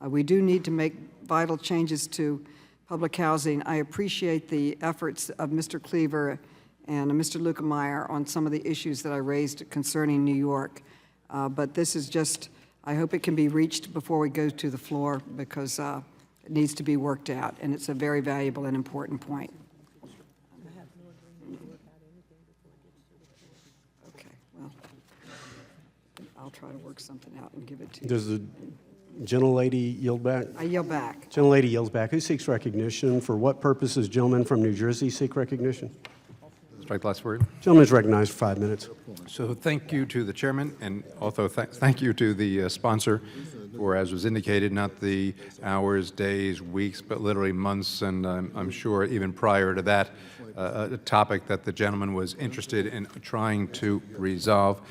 We do need to make vital changes to public housing. I appreciate the efforts of Mr. Cleaver and Mr. Lukemeyer on some of the issues that I raised concerning New York. But this is just, I hope it can be reached before we go to the floor, because it needs to be worked out, and it's a very valuable and important point. Okay, well, I'll try to work something out and give it to you. Does the gentlelady yield back? I yield back. Gentlelady yields back. Who seeks recognition? For what purposes gentlemen from New Jersey seek recognition? Strike last word. Gentleman is recognized for 5 minutes. So thank you to the chairman, and also thank you to the sponsor for, as was indicated, not the hours, days, weeks, but literally months, and I'm sure even prior to that, a topic that the gentleman was interested in trying to resolve.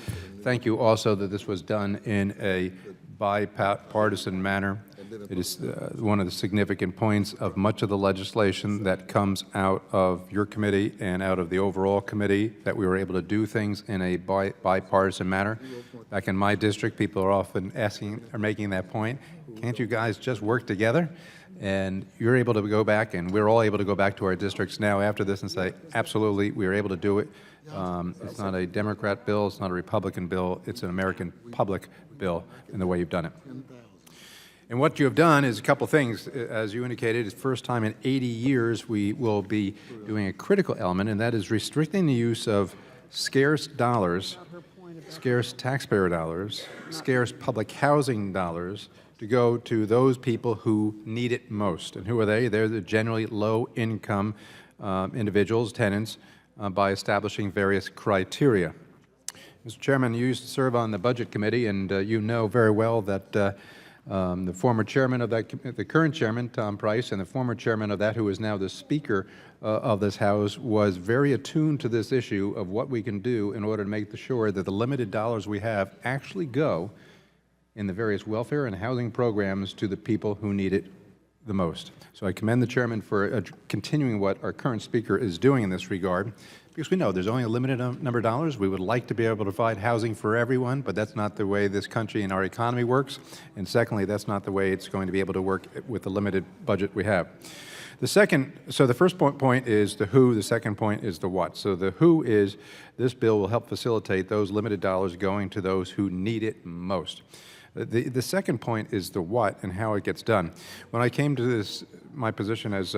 Thank you also that this was done in a bipartisan manner. It is one of the significant points of much of the legislation that comes out of your committee and out of the overall committee, that we were able to do things in a bipartisan manner. Back in my district, people are often asking or making that point, can't you guys just work together? And you're able to go back, and we're all able to go back to our districts now after this and say, absolutely, we were able to do it. It's not a Democrat bill, it's not a Republican bill, it's an American public bill in the way you've done it. And what you have done is a couple things. As you indicated, it's the first time in 80 years we will be doing a critical element, and that is restricting the use of scarce dollars, scarce taxpayer dollars, scarce public housing dollars to go to those people who need it most. And who are they? They're the generally low-income individuals, tenants, by establishing various criteria. Mr. Chairman, you used to serve on the Budget Committee, and you know very well that the former chairman of that, the current chairman, Tom Price, and the former chairman of that, who is now the Speaker of this House, was very attuned to this issue of what we can do in order to make sure that the limited dollars we have actually go in the various welfare and housing programs to the people who need it the most. So I commend the chairman for continuing what our current Speaker is doing in this regard, because we know there's only a limited number of dollars. We would like to be able to provide housing for everyone, but that's not the way this country and our economy works. And secondly, that's not the way it's going to be able to work with the limited budget we have. The second, so the first point is the who, the second point is the what. So the who is this bill will help facilitate those limited dollars going to those who need it most. The second point is the what and how it gets done. When I came to this, my position as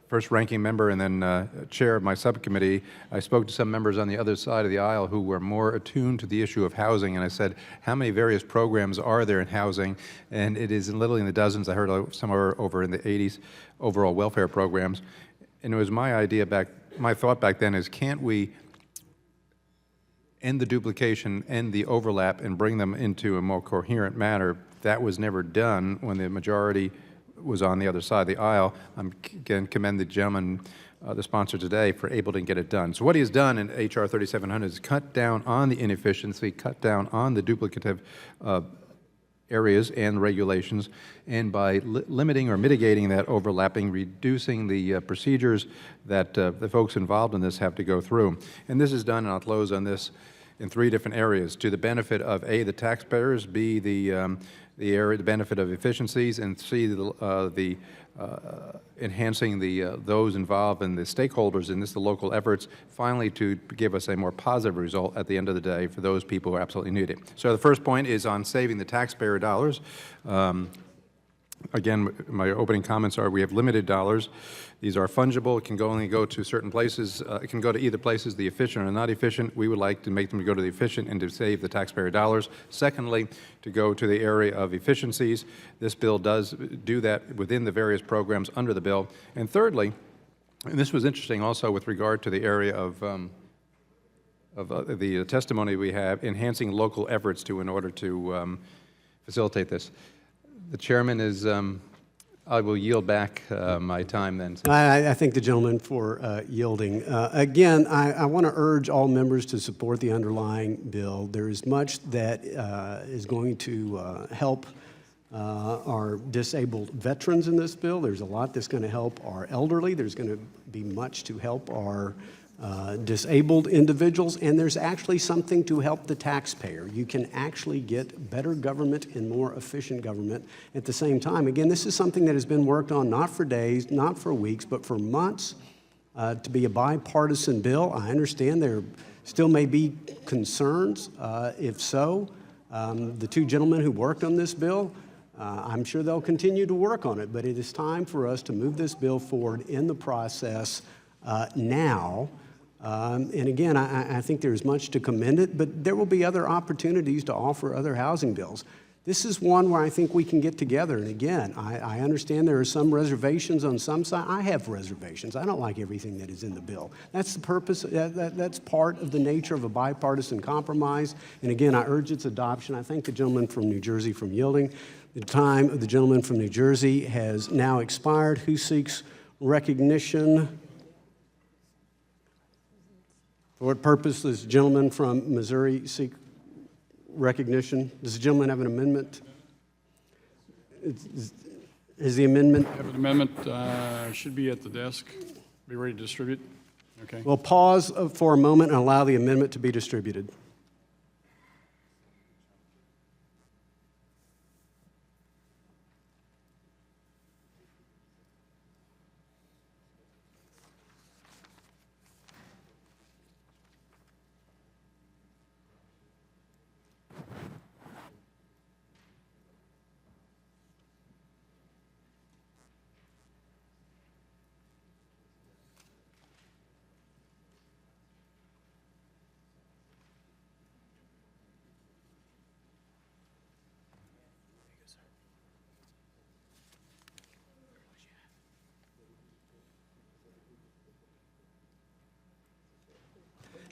first ranking member and then chair of my subcommittee, I spoke to some members on the other side of the aisle who were more attuned to the issue of housing, and I said, how many various programs are there in housing? And it is literally in the dozens. I heard somewhere over in the 80s overall welfare programs. And it was my idea my thought back then is, can't we end the duplication, end the overlap, and bring them into a more coherent manner? That was never done when the majority was on the other side of the aisle. I again commend the gentleman the sponsor today for able to get it done. So what he has done in H.R. 3700 is cut down on the inefficiency, cut down on the duplicative areas and regulations, and by limiting or mitigating that overlapping, reducing the procedures that the folks involved in this have to go through. And this is done, and I'll close on this, in 3 different areas: to the benefit of A, the taxpayers; B, the benefit of efficiencies; and C, the enhancing those involved and the stakeholders in this, the local efforts, finally to give us a more positive result at the end of the day for those people who absolutely need it. So the first point is on saving the taxpayer dollars. Again, my opening comments are we have limited dollars. These are fungible. It can only go to certain places. It can go to either places, the efficient or not efficient. We would like to make them go to the efficient and to save the taxpayer dollars. Secondly, to go to the area of efficiencies. This bill does do that within the various programs under the bill. And thirdly, and this was interesting also with regard to the area of the testimony we have, enhancing local efforts in order to facilitate this. The chairman is, I will yield back my time then. I thank the gentleman for yielding. Again, I want to urge all members to support the underlying bill. There is much that is going to help our disabled veterans in this bill. There's a lot that's going to help our elderly. There's going to be much to help our disabled individuals, and there's actually something to help the taxpayer. You can actually get better government and more efficient government at the same time. Again, this is something that has been worked on not for days, not for weeks, but for months to be a bipartisan bill. I understand there still may be concerns. If so, the 2 gentlemen who worked on this bill, I'm sure they'll continue to work on it, but it is time for us to move this bill forward in the process now. And again, I think there's much to commend it, but there will be other opportunities to offer other housing bills. This is one where I think we can get together. And again, I understand there are some reservations on some side. I have reservations. I don't like everything that is in the bill. That's the purpose. That's part of the nature of a bipartisan compromise. And again, I urge its adoption. I thank the gentleman from New Jersey for yielding. The time of the gentleman from New Jersey has now expired. Who seeks recognition? For what purpose does the gentleman from Missouri seek recognition? Does the gentleman have an amendment? Is the amendment? I have an amendment, should be at the desk, be ready to distribute. Okay. We'll pause for a moment and allow the amendment to be distributed.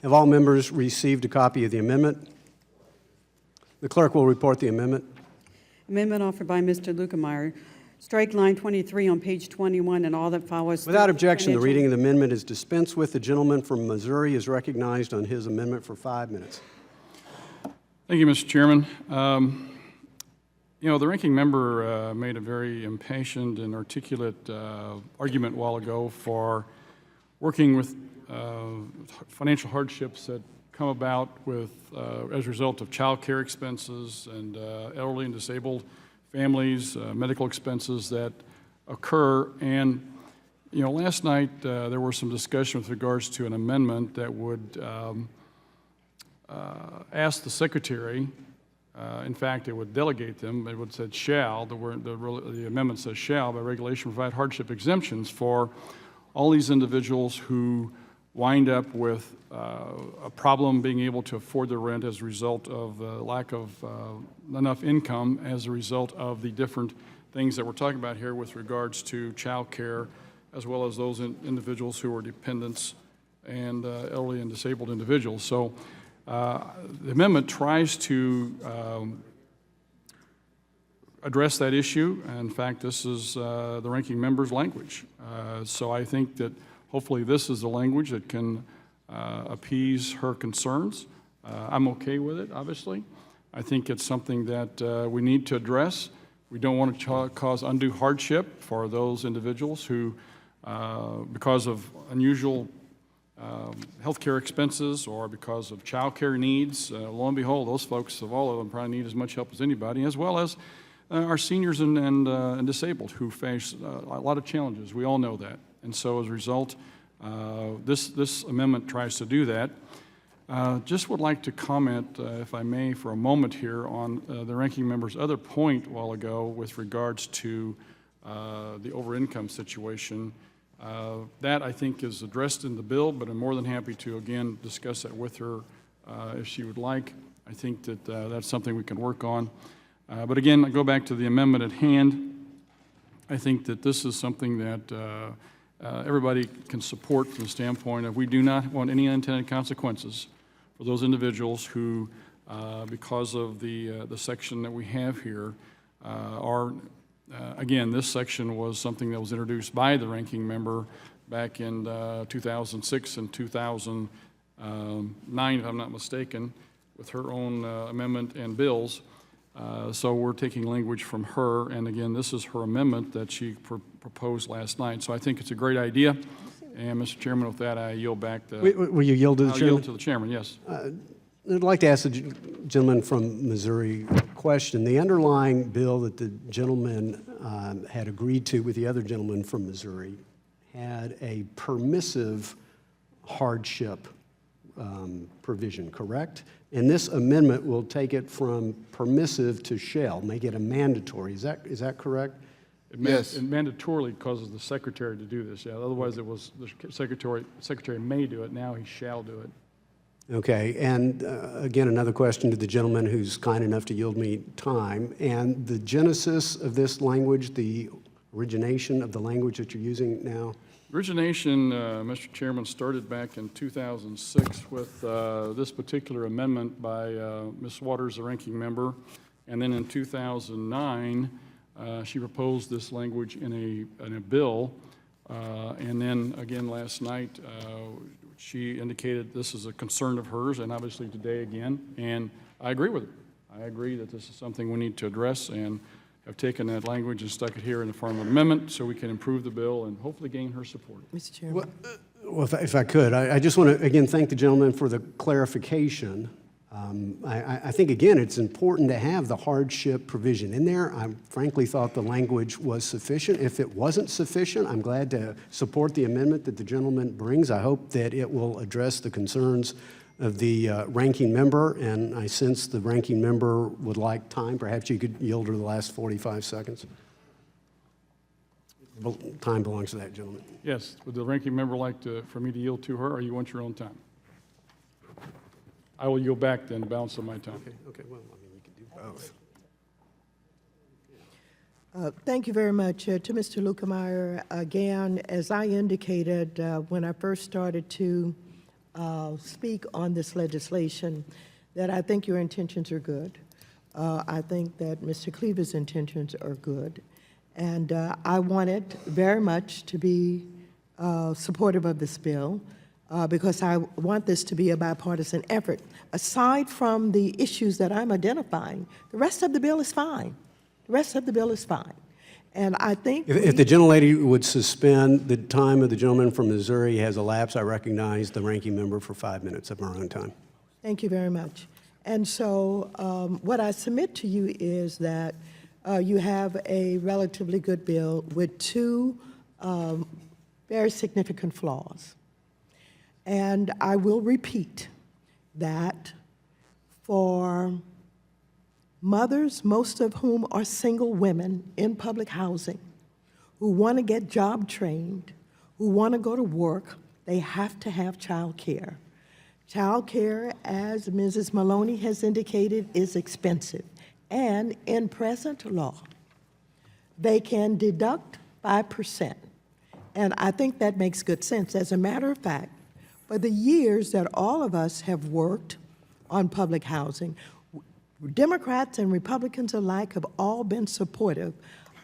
Have all members received a copy of the amendment? The clerk will report the amendment. Amendment offered by Mr. Lukemeyer. Strike line 23 on page 21 and all that follows. Without objection, the reading of the amendment is dispensed with. The gentleman from Missouri is recognized on his amendment for 5 minutes. Thank you, Mr. Chairman. You know, the ranking member made a very impassioned and articulate argument a while ago for working with financial hardships that come about with as a result of child care expenses and elderly and disabled families, medical expenses that occur. And, you know, last night there was some discussion with regards to an amendment that would ask the secretary, in fact, it would delegate them, it would say shall, the amendment says shall, by regulation provide hardship exemptions for all these individuals who wind up with a problem being able to afford their rent as a result of the lack of enough income as a result of the different things that we're talking about here with regards to child care, as well as those individuals who are dependents and elderly and disabled individuals. So the amendment tries to address that issue. In fact, this is the ranking member's language. So I think that hopefully this is the language that can appease her concerns. I'm okay with it, obviously. I think it's something that we need to address. We don't want to cause undue hardship for those individuals who, because of unusual healthcare expenses or because of child care needs, lo and behold, those folks, all of them, probably need as much help as anybody, as well as our seniors and disabled who face a lot of challenges. We all know that. And so as a result, this amendment tries to do that. Just would like to comment, if I may, for a moment here on the ranking member's other point a while ago with regards to the over-income situation. That, I think, is addressed in the bill, but I'm more than happy to, again, discuss that with her if she would like. I think that that's something we can work on. But again, I go back to the amendment at hand. I think that this is something that everybody can support from the standpoint of we do not want any unintended consequences for those individuals who, because of the section that we have here, are, again, this section was something that was introduced by the ranking member back in 2006 and 2009, if I'm not mistaken, with her own amendment and bills. So we're taking language from her, and again, this is her amendment that she proposed last night. So I think it's a great idea. And Mr. Chairman, with that, I yield back the... Will you yield to the I'll chairman? yield to the chairman, yes. I'd like to ask the gentleman from Missouri a question. The underlying bill that the gentleman had agreed to with the other gentleman from Missouri had a permissive hardship provision, correct? And this amendment will take it from permissive to shall, make it a mandatory. Is that correct? Yes. It mandatorily causes the secretary to do this, yeah. Otherwise, it was the secretary may do it. Now he shall do it. Okay, and again, another question to the gentleman who's kind enough to yield me time. And the genesis of this language, the origination of the language that you're using now? Origination, Mr. Chairman, started back in 2006 with this particular amendment by Ms. Waters, the ranking member. And then in 2009, she proposed this language in a bill. And then again last night, she indicated this is a concern of hers, and obviously today again. And I agree with her. I agree that this is something we need to address, and have taken that language and stuck it here in the form of an amendment so we can improve the bill and hopefully gain her support. Mr. Chairman. Well, if I could, I just want to, again, thank the gentleman for the clarification. I think, again, it's important to have the hardship provision in there. I frankly thought the language was sufficient. If it wasn't sufficient, I'm glad to support the amendment that the gentleman brings. I hope that it will address the concerns of the ranking member, and I sense the ranking member would like time. Perhaps you could yield her the last 45 seconds. Time belongs to that gentleman. Yes, would the ranking member like for me to yield to her, or you want your own time? I will yield back then, the balance of my time. Okay, well, I mean, you can do both. Thank you very much. To Mr. Lukemeyer, again, as I indicated when I first started to speak on this legislation, that I think your intentions are good. I think that Mr. Cleaver's intentions are good. And I want it very much to be supportive of this bill because I want this to be a bipartisan effort. Aside from the issues that I'm identifying, the rest of the bill is fine. The rest of the bill is fine. And I think if the gentlelady would suspend the time of the gentleman from Missouri has elapsed, I recognize the ranking member for 5 minutes of our own time. Thank you very much. And so what I submit to you is that you have a relatively good bill with two very significant flaws. And I will repeat that for mothers, most of whom are single women in public housing, who want to get job trained, who want to go to work, they have to have child care. Child care, as Mrs. Maloney has indicated, is expensive. And in present law, they can deduct 5%. And I think that makes good sense. As a matter of fact, for the years that all of us have worked on public housing, Democrats and Republicans alike have all been supportive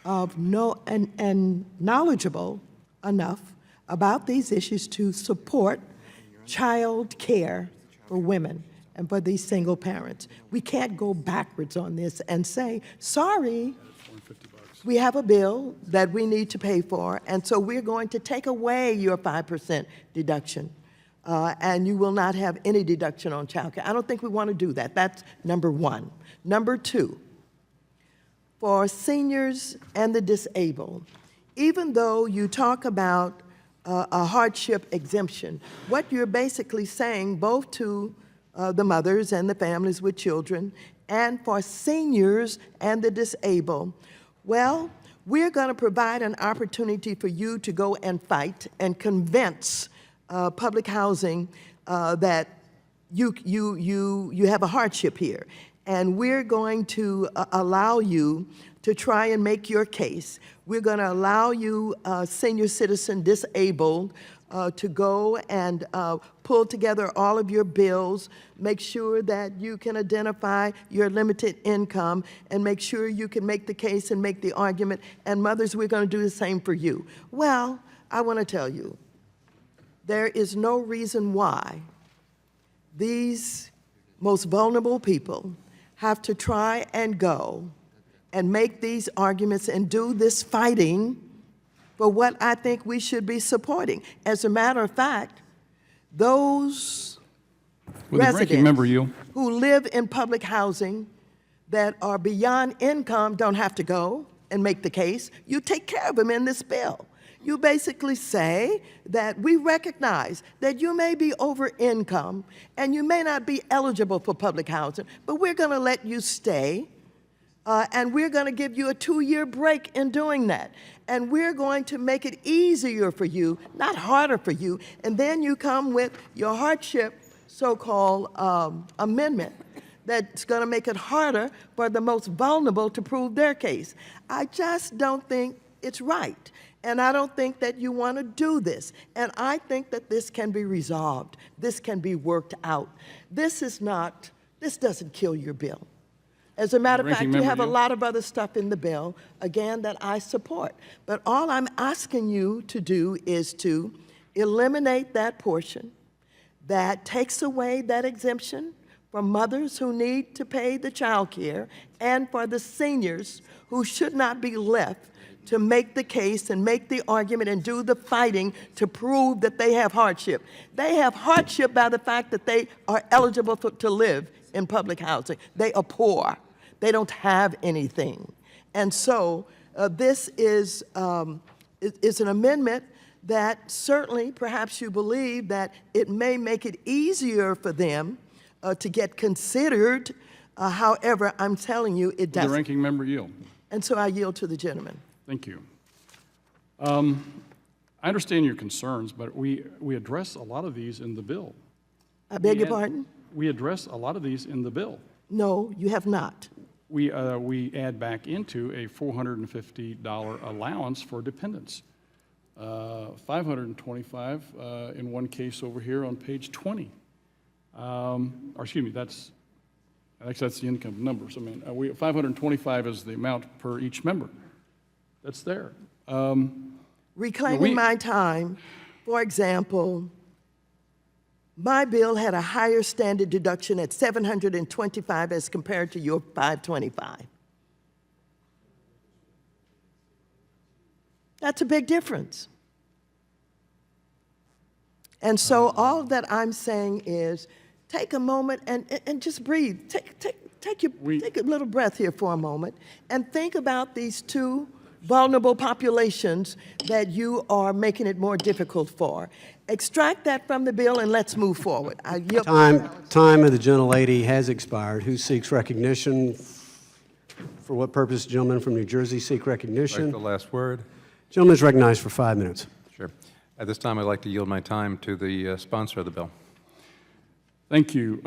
of and knowledgeable enough about these issues to support child care for women and for these single parents. We can't go backwards on this and say, sorry, we have a bill that we need to pay for, and so we're going to take away your 5% deduction, and you will not have any deduction on child care. I don't think we want to do that. That's number one. Number two, for seniors and the disabled, even though you talk about a hardship exemption, what you're basically saying, both to the mothers and the families with children, and for seniors and the disabled, well, we're going to provide an opportunity for you to go and fight and convince public housing that you have a hardship here. And we're going to allow you to try and make your case. We're going to allow you, senior citizen disabled, to go and pull together all of your bills, make sure that you can identify your limited income, and make sure you can make the case and make the argument. And mothers, we're going to do the same for you. Well, I want to tell you, there is no reason why these most vulnerable people have to try and go and make these arguments and do this fighting for what I think we should be supporting. As a matter of fact, those residents who live in public housing that are beyond income don't have to go and make the case. You take care of them in this bill. You basically say that we recognize that you may be over income and you may not be eligible for public housing, but we're going to let you stay, and we're going to give you a 2-year break in doing that. And we're going to make it easier for you, not harder for you. And then you come with your hardship so-called amendment that's going to make it harder for the most vulnerable to prove their case. I just don't think it's right. And I don't think that you want to do this. And I think that this can be resolved. This can be worked out. This doesn't kill your bill. As a matter of fact, you have a lot of other stuff in the bill, again, that I support. But all I'm asking you to do is to eliminate that portion that takes away that exemption for mothers who need to pay the child care and for the seniors who should not be left to make the case and make the argument and do the fighting to prove that they have hardship. They have hardship by the fact that they are eligible to live in public housing. They are poor. They don't have anything. And so this is an amendment that certainly perhaps you believe that it may make it easier for them to get considered. However, I'm telling you, it doesn't. The ranking member yield. And so I yield to the gentleman. Thank you. I understand your concerns, but we address a lot of these in the bill. I beg your pardon? We address a lot of these in the bill. No, you have not. We add back into a $450 allowance for dependents. $525 in one case over here on page 20. Or excuse me, that's the income numbers. I mean, 525 is the amount per each member. That's there. Reclaiming my time, for example, my bill had a higher standard deduction at $725 as compared to your $525. That's a big difference. And so all that I'm saying is take a moment and just breathe. Take a little breath here for a moment and think about these two vulnerable populations that you are making it more difficult for. Extract that from the bill and let's move forward. Time of the gentlelady has expired. Who seeks recognition? For what purpose, gentleman from New Jersey seek recognition? Like the last word. Gentleman is recognized for 5 minutes. Sure. At this time, I'd like to yield my time to the sponsor of the bill. Thank you.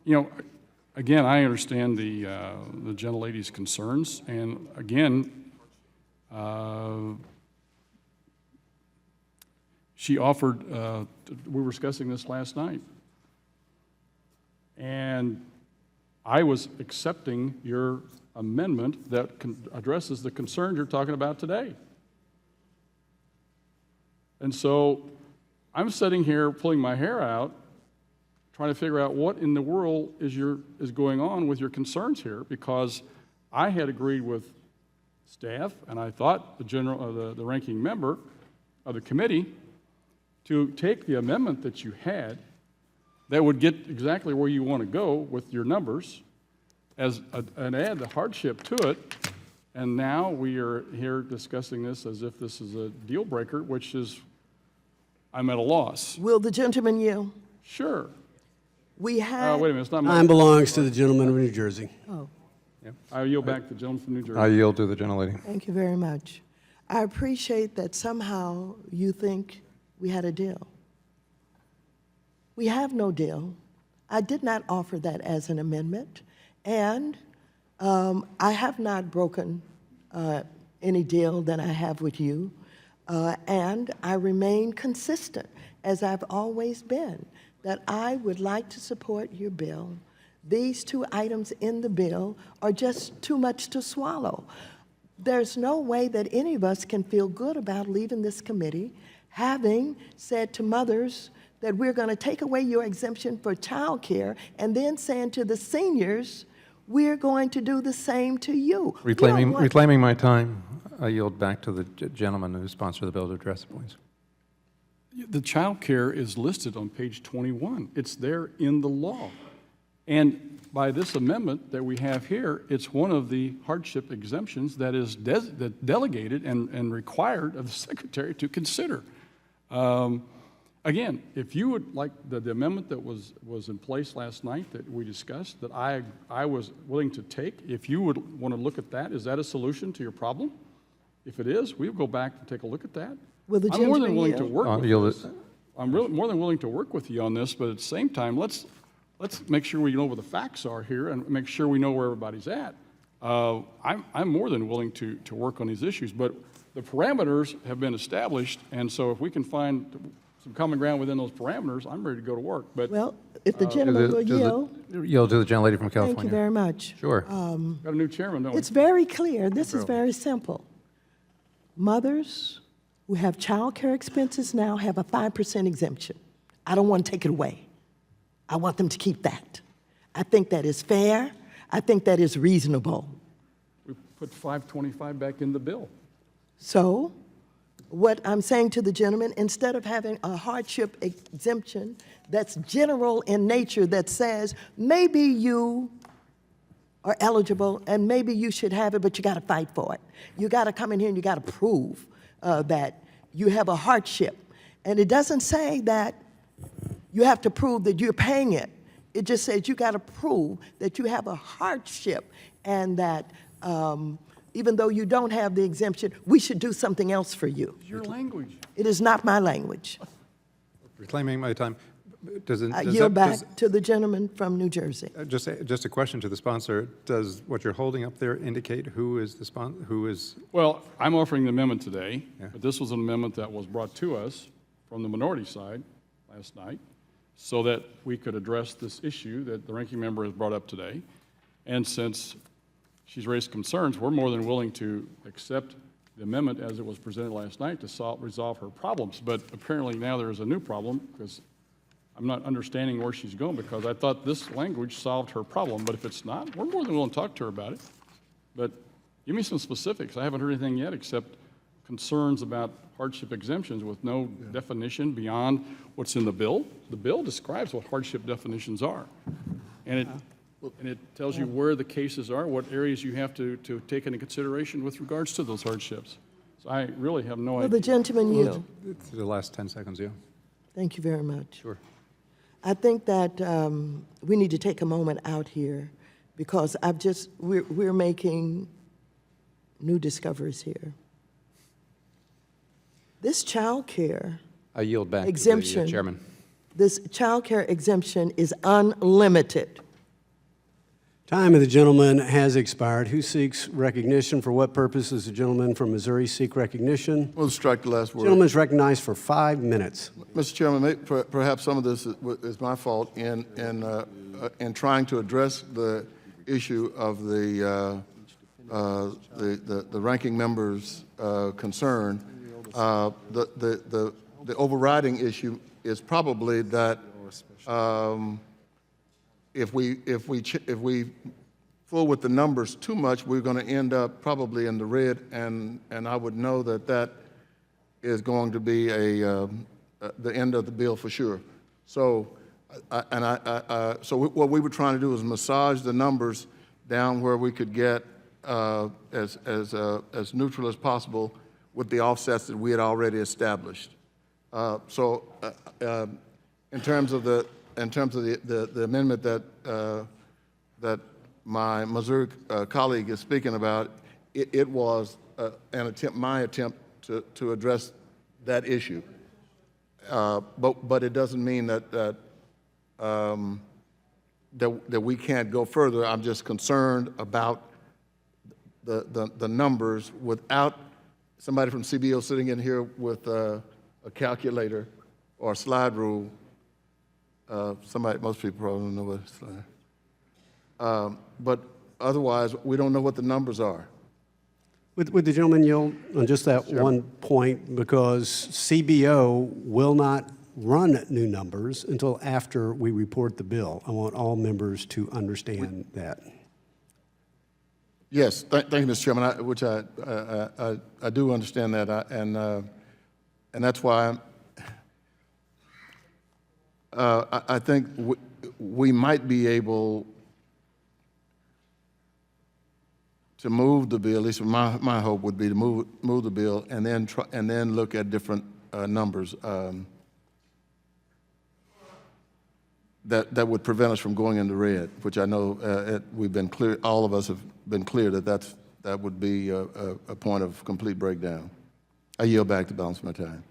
You know, again, I understand the gentlelady's concerns, and again, she offered, we were discussing this last night, and I was accepting your amendment that addresses the concerns you're talking about today. And so I'm sitting here pulling my hair out, trying to figure out what in the world is going on with your concerns here, because I had agreed with staff, and I thought the ranking member of the committee, to take the amendment that you had that would get exactly where you want to go with your numbers and add the hardship to it. And now we are here discussing this as if this is a deal breaker, which is, I'm at a loss. Will the gentleman yield? Sure. We have. Wait a minute, it's not Time my, belongs to the gentleman of New Jersey. Oh, I yield back to the gentleman from New Jersey. I yield to the gentlelady. thank you very much. I appreciate that somehow you think we had a deal. We have no deal. I did not offer that as an amendment, and I have not broken any deal that I have with you, and I remain consistent, as I've always been, that I would like to support your bill. These two items in the bill are just too much to swallow. There's no way that any of us can feel good about leaving this committee having said to mothers that we're going to take away your exemption for child care, and then saying to the seniors, we're going to do the same to you. Reclaiming my time, I yield back to the gentleman who sponsored the bill to address the points. The child care is listed on page 21. It's there in the law. And by this amendment that we have here, it's one of the hardship exemptions that is delegated and required of the secretary to consider. Again, if you would like the amendment that was in place last night that we discussed, that I was willing to take, if you would want to look at that, is that a solution to your problem? If it is, we'll go back and take a look at that. Will the I'm more than gentleman willing to yield? work with Yield this. I'm really more than willing to work with you on this, but at the same time, let's make sure we know what the facts are here and make sure we know where everybody's at. I'm more than willing to work on these issues, but the parameters have been established, and so if we can find some common ground within those parameters, I'm ready to go to work. But Well, if the gentleman will yield, Yield to the gentlelady from California. thank you very much. Sure. got a new chairman, don't we? It's very clear. This is very simple. Mothers who have child care expenses now have a 5% exemption. I don't want to take it away. I want them to keep that. I think that is fair. I think that is reasonable. We put 525 back in the bill. So what I'm saying to the gentleman, instead of having a hardship exemption that's general in nature that says maybe you are eligible and maybe you should have it, but you got to fight for it. You got to come in here and you got to prove that you have a hardship. And it doesn't say that you have to prove that you're paying it. It just says you got to prove that you have a hardship and that even though you don't have the exemption, we should do something else for you. It's your language. It is not my language. Reclaiming my time. Does I yield back to the gentleman from New Jersey. Just a question to the sponsor. Does what you're holding up there indicate who is the sponsor? Who is? Well, I'm offering the amendment today, Yeah. but this was an amendment that was brought to us from the minority side last night so that we could address this issue that the ranking member has brought up today. And since she's raised concerns, we're more than willing to accept the amendment as it was presented last night to resolve her problems. But apparently now there is a new problem because I'm not understanding where she's going, because I thought this language solved her problem, but if it's not, we're more than willing to talk to her about it. But give me some specifics. I haven't heard anything yet except concerns about hardship exemptions with no definition beyond what's in the bill. The bill describes what hardship definitions are. And it tells you where the cases are, what areas you have to take into consideration with regards to those hardships. So I really have no Will idea. the gentleman yield? The last 10 seconds, yeah. Thank you very much. Sure. I think that we need to take a moment out here because we're making new discoveries here. This child care I yield back to exemption, the chairman. this child care exemption is unlimited. Time of the gentleman has expired. Who seeks recognition? For what purpose does the gentleman from Missouri seek recognition? We'll strike the last word. Gentleman is recognized for 5 minutes. Mr. Chairman, perhaps some of this is my fault in trying to address the issue of the ranking member's concern. The the overriding issue is probably that if we fool with the numbers too much, we're going to end up probably in the red, and I would know that that is going to be the end of the bill for sure. So, so what we were trying to do is massage the numbers down where we could get as neutral as possible with the offsets that we had already established. So, in terms of the amendment that my Missouri colleague is speaking about, it was my attempt to address that issue. But it doesn't mean that we can't go further. I'm just concerned about the numbers without somebody from CBO sitting in here with a calculator or a slide rule. Most people probably don't know what a slide. But otherwise, we don't know what the numbers are. Would the gentleman yield on just that one point, because CBO will not run new numbers until after we report the bill. I want all members to understand that. Yes, thank you, Mr. Chairman, which I do understand that, and that's why I think we might be able to move the bill. At least my hope would be to move the bill and then look at different numbers that would prevent us from going into red, which I know we've been clear. All of us have been clear that would be a point of complete breakdown. I yield back the balance of my time.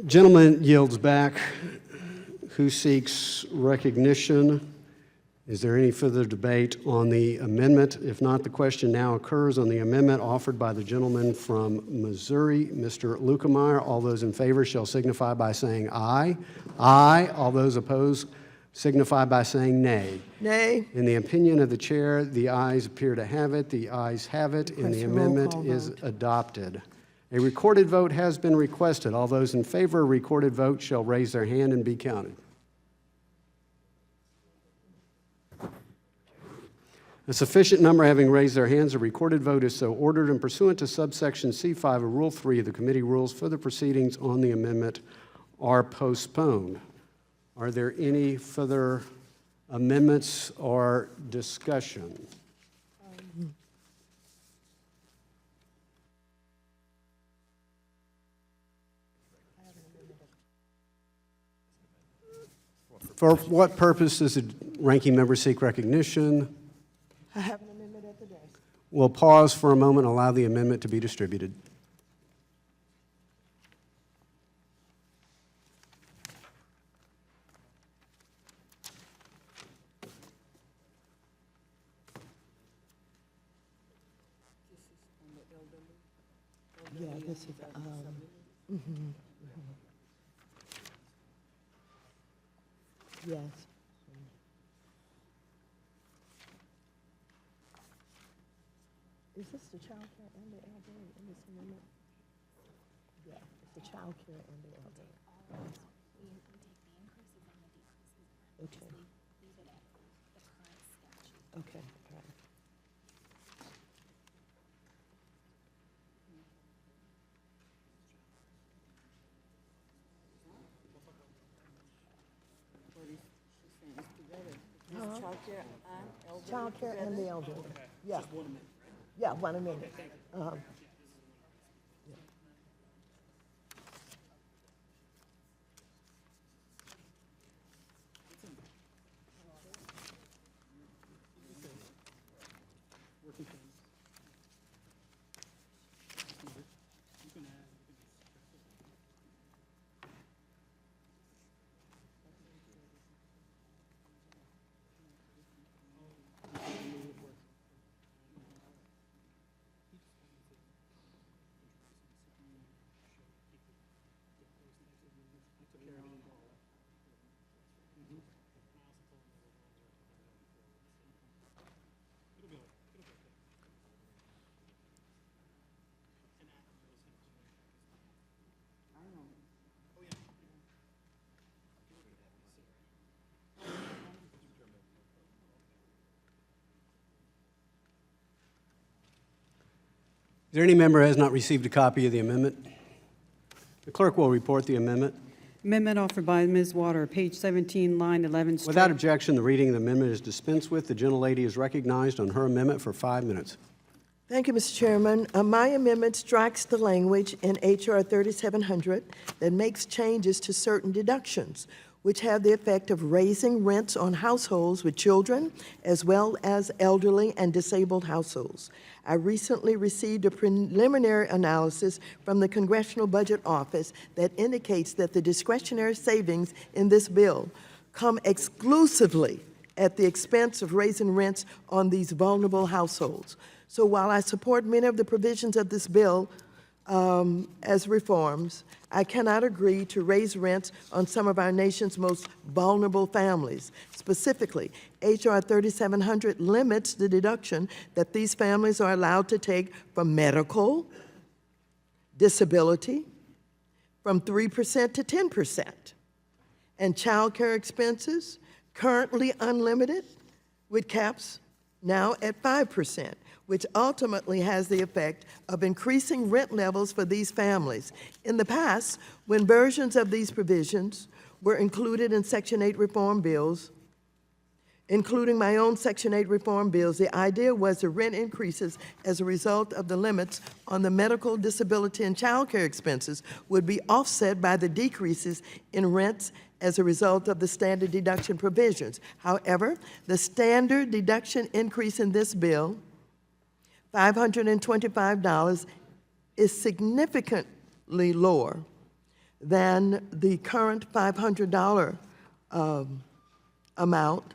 Gentleman yields back. Who seeks recognition? Is there any further debate on the amendment? If not, the question now occurs on the amendment offered by the gentleman from Missouri, Mr. Lukemeyer. All those in favor shall signify by saying aye. Aye. All those opposed signify by saying nay. Nay. In the opinion of the chair, the ayes appear to have it. The ayes have it, and the amendment is adopted. A recorded vote has been requested. All those in favor of a recorded vote shall raise their hand and be counted. A sufficient number having raised their hands, a recorded vote is so ordered, and pursuant to subsection C5 of Rule 3 of the committee rules, further proceedings on the amendment are postponed. Are there any further amendments or discussion? For what purpose does the ranking member seek recognition? I have an amendment at the desk. We'll pause for a moment and allow the amendment to be distributed. Yeah, this is, yes. Is this the child care and the elderly in this amendment? Yeah, it's the child care and the elderly. Okay. Okay, all right. Child care and the elderly. Yeah. Yeah, 1 amendment. Is there any member who has not received a copy of the amendment? The clerk will report the amendment. Amendment offered by Ms. Water, page 17, line 11. Without objection, the reading of the amendment is dispensed with. The gentlelady is recognized on her amendment for 5 minutes. Thank you, Mr. Chairman. My amendment strikes the language in H.R. 3700 that makes changes to certain deductions, which have the effect of raising rents on households with children, as well as elderly and disabled households. I recently received a preliminary analysis from the Congressional Budget Office that indicates that the discretionary savings in this bill come exclusively at the expense of raising rents on these vulnerable households. So while I support many of the provisions of this bill as reforms, I cannot agree to raise rents on some of our nation's most vulnerable families. Specifically, H.R. 3700 limits the deduction that these families are allowed to take from medical, disability, from 3% to 10%, and child care expenses, currently unlimited, with caps now at 5%. Which ultimately has the effect of increasing rent levels for these families. In the past, when versions of these provisions were included in Section 8 reform bills, including my own Section 8 reform bills, the idea was the rent increases as a result of the limits on the medical, disability, and child care expenses would be offset by the decreases in rents as a result of the standard deduction provisions. However, the standard deduction increase in this bill, $525, is significantly lower than the current $500 amount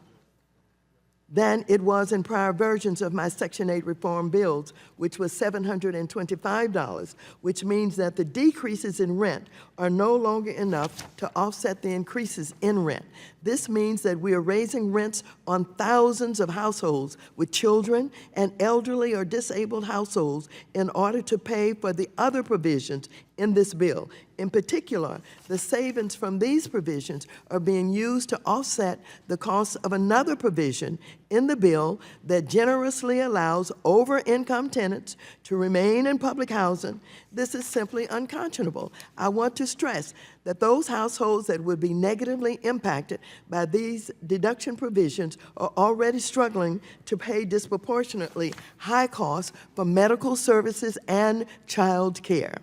than it was in prior versions of my Section 8 reform bills, which was $725, which means that the decreases in rent are no longer enough to offset the increases in rent. This means that we are raising rents on thousands of households with children and elderly or disabled households in order to pay for the other provisions in this bill. In particular, the savings from these provisions are being used to offset the cost of another provision in the bill that generously allows over-income tenants to remain in public housing. This is simply unconscionable. I want to stress that those households that would be negatively impacted by these deduction provisions are already struggling to pay disproportionately high costs for medical services and child care.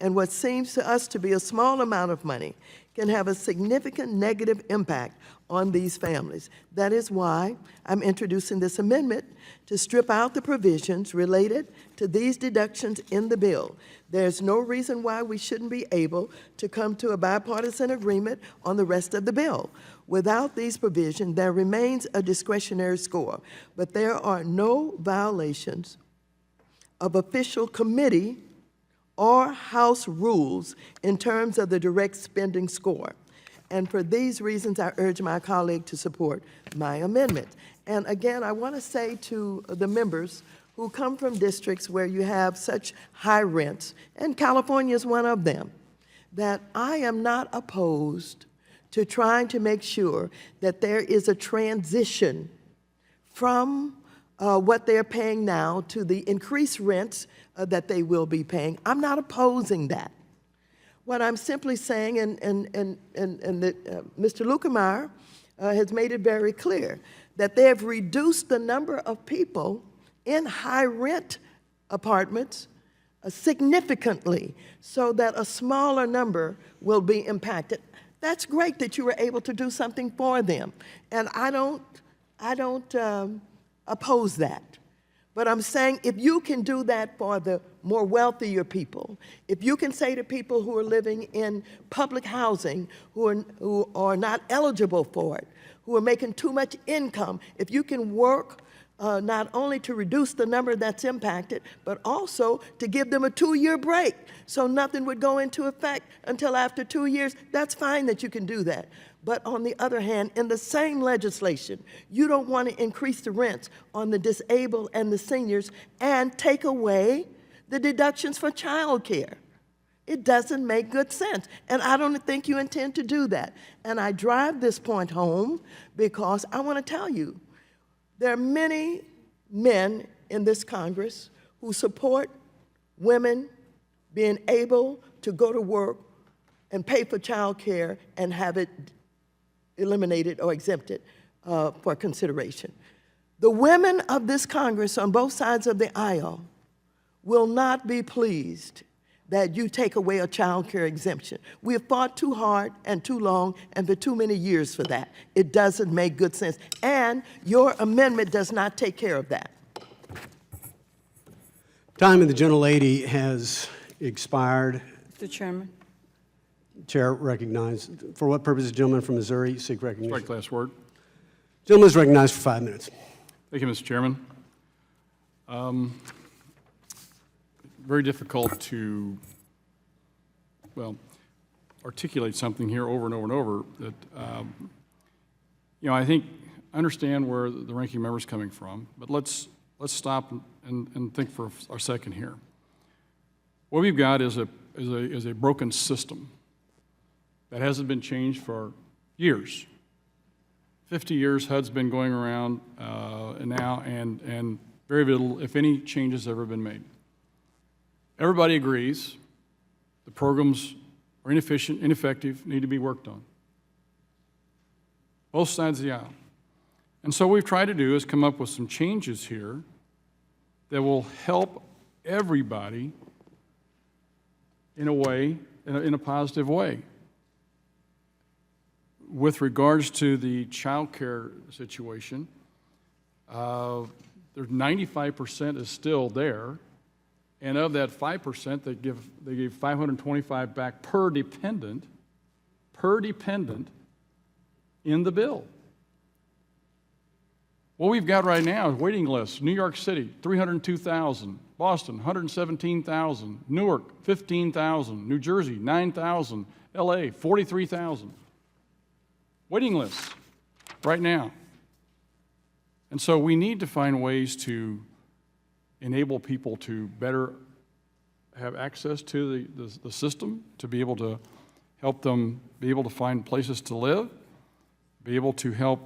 And what seems to us to be a small amount of money can have a significant negative impact on these families. That is why I'm introducing this amendment to strip out the provisions related to these deductions in the bill. There's no reason why we shouldn't be able to come to a bipartisan agreement on the rest of the bill. Without these provisions, there remains a discretionary score, but there are no violations of official committee or House rules in terms of the direct spending score. And for these reasons, I urge my colleague to support my amendment. And again, I want to say to the members who come from districts where you have such high rents, and California is one of them, that I am not opposed to trying to make sure that there is a transition from what they're paying now to the increased rents that they will be paying. I'm not opposing that. What I'm simply saying, and Mr. Lukemeyer has made it very clear, that they have reduced the number of people in high rent apartments significantly so that a smaller number will be impacted. That's great that you were able to do something for them, and I don't oppose that. But I'm saying if you can do that for the more wealthier people, if you can say to people who are living in public housing, who are not eligible for it, who are making too much income, if you can work not only to reduce the number that's impacted, but also to give them a 2-year break so nothing would go into effect until after 2 years, that's fine that you can do that. But on the other hand, in the same legislation, you don't want to increase the rents on the disabled and the seniors and take away the deductions for child care. It doesn't make good sense, and I don't think you intend to do that. And I drive this point home because I want to tell you, there are many men in this Congress who support women being able to go to work and pay for child care and have it eliminated or exempted for consideration. The women of this Congress on both sides of the aisle will not be pleased that you take away a child care exemption. We have fought too hard and too long and for too many years for that. It doesn't make good sense. And your amendment does not take care of that. Time of the gentlelady has expired. Mr. Chairman. Chair recognized. For what purpose is the gentleman from Missouri seek recognition? Strike last word. Gentleman is recognized for 5 minutes. Thank you, Mr. Chairman. Very difficult to, well, articulate something here over and over and over that, I think, understand where the ranking member is coming from, but let's stop and think for a second here. What we've got is a broken system that hasn't been changed for years. 50 years HUD's been going around and very little, if any, change has ever been made. Everybody agrees the programs are inefficient, ineffective, need to be worked on. Both sides of the aisle. And so what we've tried to do is come up with some changes here that will help everybody in a way, in a positive way. With regards to the child care situation, there's 95% is still there, and of that 5%, they gave $525 back per dependent in the bill. What we've got right now is waiting lists. New York City, 302,000. Boston, 117,000. Newark, 15,000. New Jersey, 9,000. LA, 43,000. Waiting lists right now. And so we need to find ways to enable people to better have access to the system, to be able to help them be able to find places to live, be able to help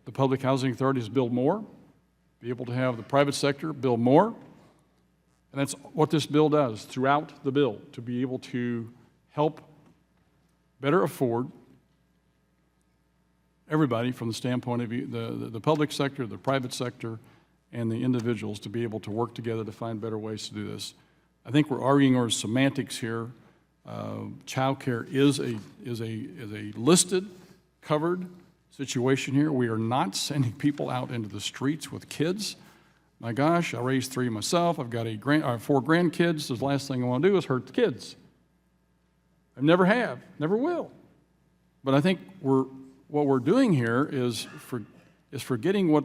the public housing authorities build more, be able to have the private sector build more. And that's what this bill does throughout the bill, to be able to help better afford everybody from the standpoint of the public sector, the private sector, and the individuals to be able to work together to find better ways to do this. I think we're arguing over semantics here. Child care is a listed, covered situation here. We are not sending people out into the streets with kids. My gosh, I raised 3 myself. I've got 4 grandkids. The last thing I want to do is hurt the kids. I never have, never will. But I think what we're doing here is forgetting what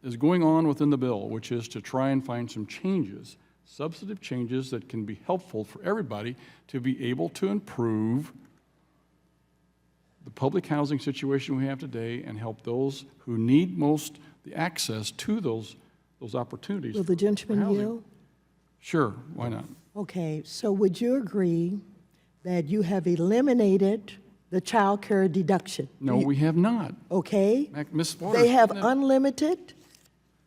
is going on within the bill, which is to try and find some changes, substantive changes that can be helpful for everybody to be able to improve the public housing situation we have today and help those who need most the access to those opportunities. Will the gentleman yield? Sure, why not? Okay, so would you agree that you have eliminated the child care deduction? No, we have not. Okay. Ms. Waters, They have isn't it- unlimited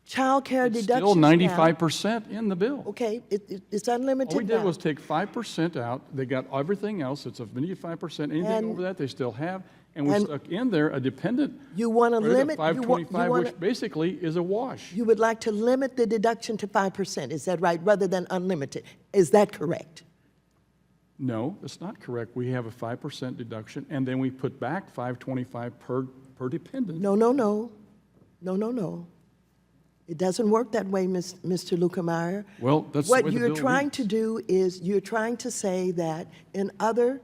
child care It's deductions still now. 95% in the bill. Okay, it's unlimited All we did now. was take 5% out. They got everything else. It's a 95%. Anything And- over that, they still have. And we and stuck in there a dependent You want to rate of limit, 525, wanna- which basically is a wash. you would like to limit the deduction to 5%, is that right, rather than unlimited? Is that correct? No, that's not correct. We have a 5% deduction, and then we put back 525 per dependent. No, no, no. No, no, no. It doesn't work that way, Mr. Lukemeyer. Well, that's the What way the you're bill trying reads. to do is you're trying to say that in other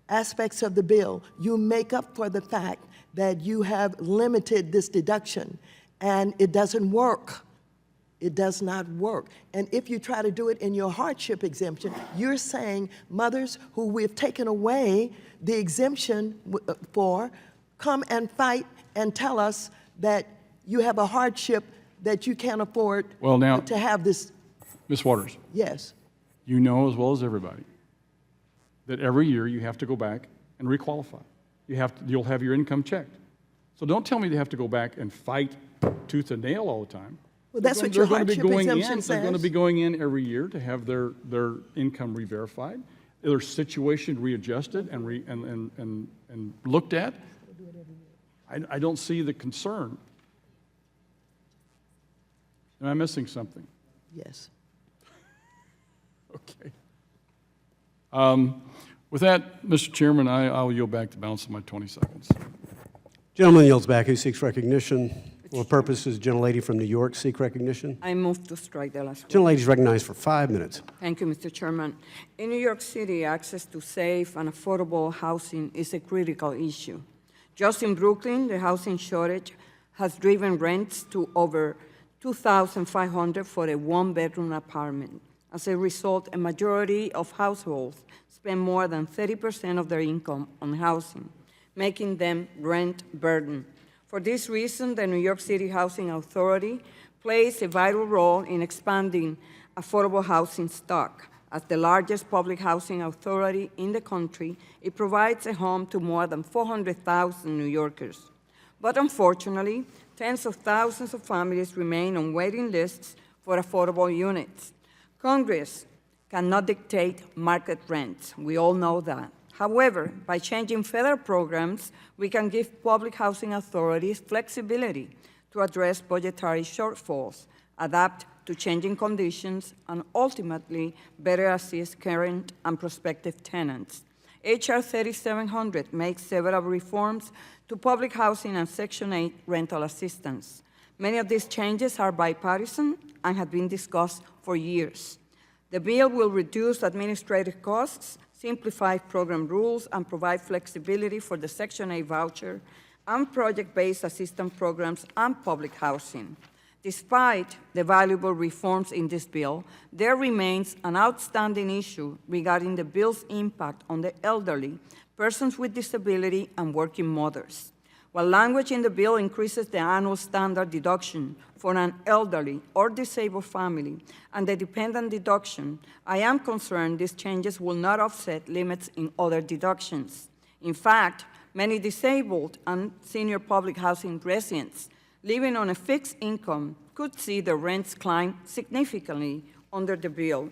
aspects of the bill, you make up for the fact that you have limited this deduction, and it doesn't work. It does not work. And if you try to do it in your hardship exemption, you're saying mothers who we've taken away the exemption for, come and fight and tell us that you have a hardship that you can't afford Well, now- to have this. Ms. Waters, Yes. you know as well as everybody that every year you have to go back and requalify. You'll have your income checked. So don't tell me you have to go back and fight tooth and nail all the time. Well, that's what your hardship exemption They're going to says. be going in every year to have their income re-verified, their situation readjusted and looked at. I don't see the concern. Am I missing something? Yes. Okay. With that, Mr. Chairman, I'll yield back the balance of my 20 seconds. Gentleman yields back. Who seeks recognition? For what purpose does the gentlelady from New York seek recognition? I move to strike the last one. Gentlelady is recognized for 5 minutes. Thank you, Mr. Chairman. In New York City, access to safe and affordable housing is a critical issue. Just in Brooklyn, the housing shortage has driven rents to over $2,500 for a one-bedroom apartment. As a result, a majority of households spend more than 30% of their income on housing, making them rent burden. For this reason, the New York City Housing Authority plays a vital role in expanding affordable housing stock. As the largest public housing authority in the country, it provides a home to more than 400,000 New Yorkers. But unfortunately, tens of thousands of families remain on waiting lists for affordable units. Congress cannot dictate market rents. We all know that. However, by changing federal programs, we can give public housing authorities flexibility to address budgetary shortfalls, adapt to changing conditions, and ultimately better assist current and prospective tenants. H.R. 3700 makes several reforms to public housing and Section 8 rental assistance. Many of these changes are bipartisan and have been discussed for years. The bill will reduce administrative costs, simplify program rules, and provide flexibility for the Section 8 voucher and project-based assistance programs and public housing. Despite the valuable reforms in this bill, there remains an outstanding issue regarding the bill's impact on the elderly, persons with disability, and working mothers. While language in the bill increases the annual standard deduction for an elderly or disabled family and the dependent deduction, I am concerned these changes will not offset limits in other deductions. In fact, many disabled and senior public housing residents living on a fixed income could see their rents climb significantly under the bill.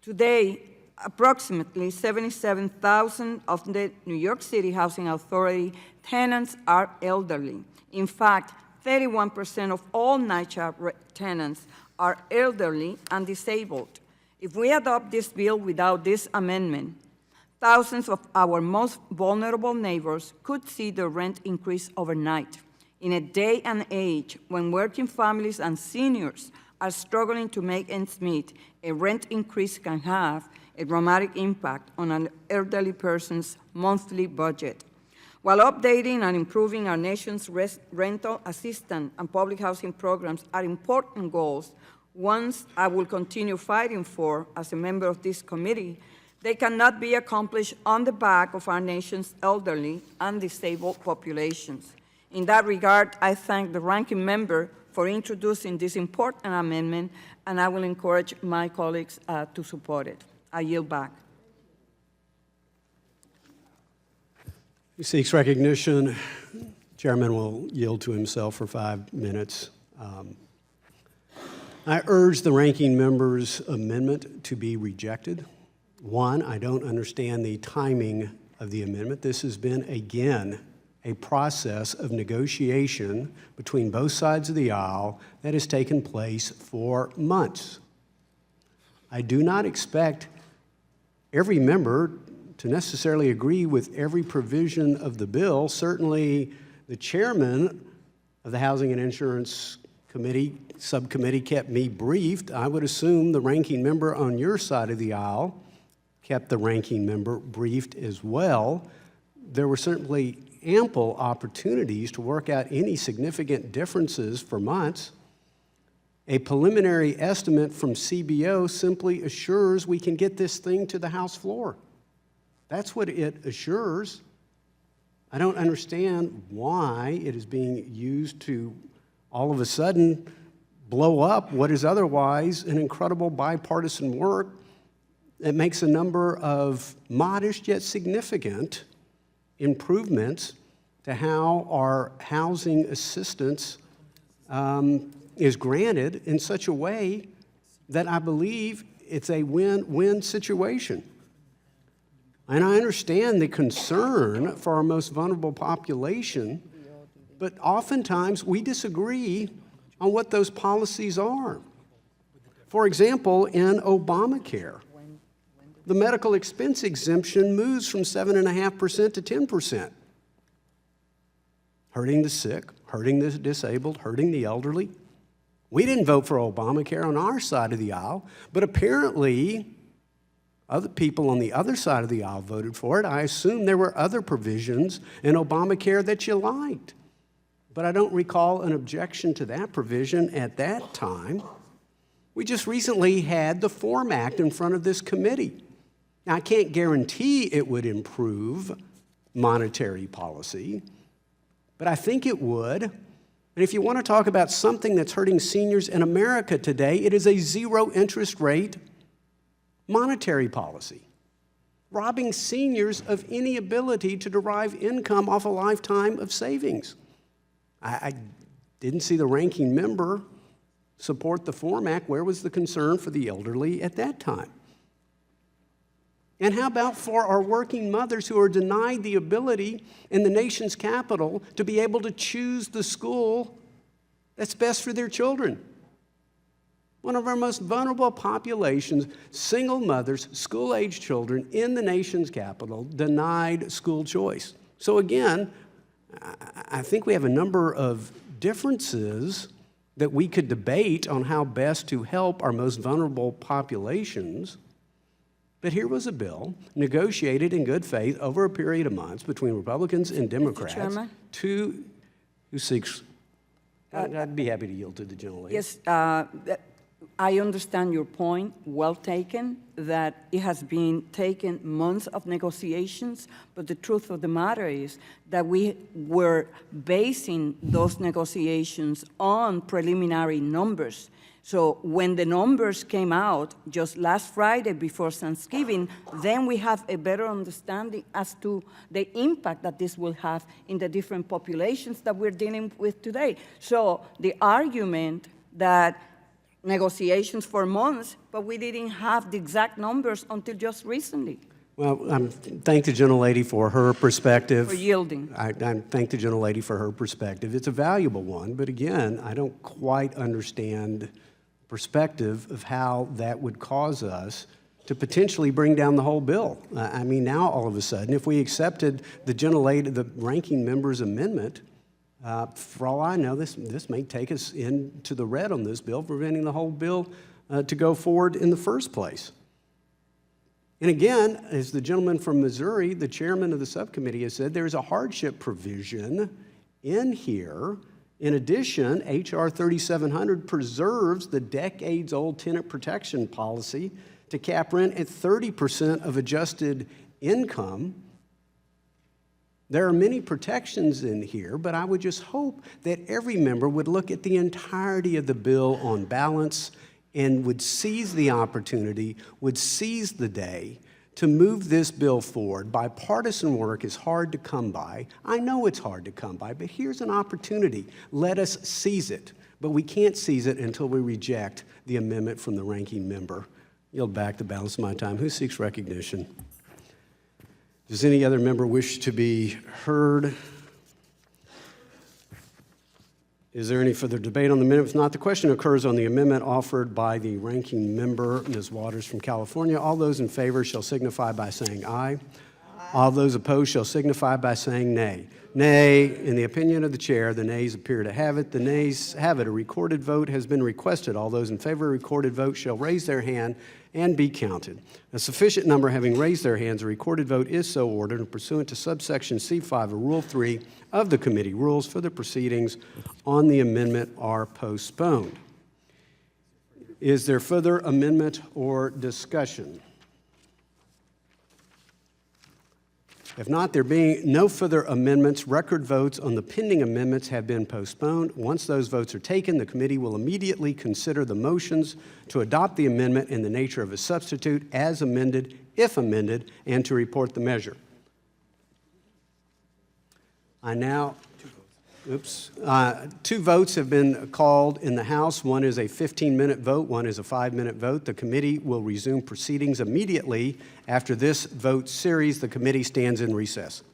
Today, approximately 77,000 of the New York City Housing Authority tenants are elderly. In fact, 31% of all NYCHA tenants are elderly and disabled. If we adopt this bill without this amendment, thousands of our most vulnerable neighbors could see their rent increase overnight. In a day and age when working families and seniors are struggling to make ends meet, a rent increase can have a dramatic impact on an elderly person's monthly budget. While updating and improving our nation's rental assistance and public housing programs are important goals, ones I will continue fighting for as a member of this committee, they cannot be accomplished on the back of our nation's elderly and disabled populations. In that regard, I thank the ranking member for introducing this important amendment, and I will encourage my colleagues to support it. I yield back. Who seeks recognition? Chairman will yield to himself for 5 minutes. I urge the ranking member's amendment to be rejected. One, I don't understand the timing of the amendment. This has been, again, a process of negotiation between both sides of the aisle that has taken place for months. I do not expect every member to necessarily agree with every provision of the bill. Certainly, the chairman of the Housing and Insurance Committee subcommittee kept me briefed. I would assume the ranking member on your side of the aisle kept the ranking member briefed as well. There were certainly ample opportunities to work out any significant differences for months. A preliminary estimate from CBO simply assures we can get this thing to the House floor. That's what it assures. I don't understand why it is being used to all of a sudden blow up what is otherwise an incredible bipartisan work that makes a number of modest yet significant improvements to how our housing assistance is granted in such a way that I believe it's a win-win situation. And I understand the concern for our most vulnerable population, but oftentimes we disagree on what those policies are. For example, in Obamacare, the medical expense exemption moves from 7.5% to 10%, hurting the sick, hurting the disabled, hurting the elderly. We didn't vote for Obamacare on our side of the aisle, but apparently other people on the other side of the aisle voted for it. I assume there were other provisions in Obamacare that you liked, but I don't recall an objection to that provision at that time. We just recently had the FORM Act in front of this committee. Now, I can't guarantee it would improve monetary policy, but I think it would. And if you want to talk about something that's hurting seniors in America today, it is a zero interest rate monetary policy, robbing seniors of any ability to derive income off a lifetime of savings. I didn't see the ranking member support the FORM Act. Where was the concern for the elderly at that time? And how about for our working mothers who are denied the ability in the nation's capital to be able to choose the school that's best for their children? One of our most vulnerable populations, single mothers, school-age children in the nation's capital, denied school choice. So again, I think we have a number of differences that we could debate on how best to help our most vulnerable populations. But here was a bill negotiated in good faith over a period of months between Republicans and Democrats. Chairman? Who seeks? I'd be happy to yield to the gentlelady. Yes, I understand your point, well taken, that it has been taken months of negotiations, but the truth of the matter is that we were basing those negotiations on preliminary numbers. So when the numbers came out just last Friday before Thanksgiving, then we have a better understanding as to the impact that this will have in the different populations that we're dealing with today. So the argument that negotiations for months, but we didn't have the exact numbers until just recently. Well, I thank the gentlelady for her perspective. For yielding. I thank the gentlelady for her perspective. It's a valuable one, but again, I don't quite understand the perspective of how that would cause us to potentially bring down the whole bill. I mean, now all of a sudden, if we accepted the gentlelady, the ranking member's amendment, for all I know, this may take us into the red on this bill, preventing the whole bill to go forward in the first place. And again, as the gentleman from Missouri, the chairman of the subcommittee, has said, there's a hardship provision in here. In addition, H.R. 3700 preserves the decades-old tenant protection policy to cap rent at 30% of adjusted income. There are many protections in here, but I would just hope that every member would look at the entirety of the bill on balance and would seize the opportunity, would seize the day to move this bill forward. Bipartisan work is hard to come by. I know it's hard to come by, but here's an opportunity. Let us seize it. But we can't seize it until we reject the amendment from the ranking member. Yield back the balance of my time. Who seeks recognition? Does any other member wish to be heard? Is there any further debate on the amendment? If not, the question occurs on the amendment offered by the ranking member, Ms. Waters from California. All those in favor shall signify by saying aye. All those opposed shall signify by saying nay. Nay, in the opinion of the chair, the nays appear to have it. The nays have it. A recorded vote has been requested. All those in favor of a recorded vote shall raise their hand and be counted. A sufficient number having raised their hands, a recorded vote is so ordered, and pursuant to subsection C5 of Rule 3 of the committee rules, for the proceedings on the amendment are postponed. Is there further amendment or discussion? If not, there being no further amendments, record votes on the pending amendments have been postponed. Once those votes are taken, the committee will immediately consider the motions to adopt the amendment in the nature of a substitute as amended, if amended, and to report the measure. Oops. Two votes have been called in the House. One is a 15-minute vote, one is a 5-minute vote. The committee will resume proceedings immediately after this vote series. The committee stands in recess.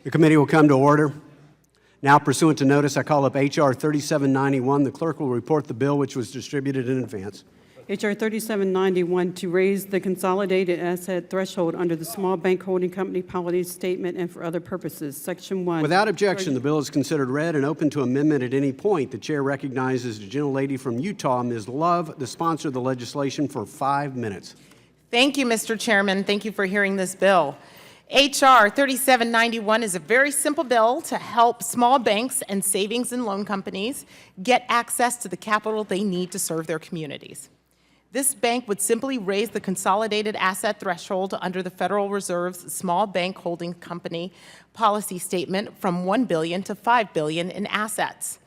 The committee will come to order. Now pursuant to notice, I call up H.R. 3791. The clerk will report the bill which was distributed in advance. H.R. 3791 to raise the consolidated asset threshold under the Small Bank Holding Company Policy Statement and for other purposes. Section 1. Without objection, the bill is considered read and open to amendment at any point. The chair recognizes the gentlelady from Utah, Ms. Love, the sponsor of the legislation, for 5 minutes. Thank you, Mr. Chairman. Thank you for hearing this bill. H.R. 3791 is a very simple bill to help small banks and savings and loan companies get access to the capital they need to serve their communities. This bank would simply raise the consolidated asset threshold under the Federal Reserve's Small Bank Holding Company Policy Statement from $1 billion to $5 billion in assets.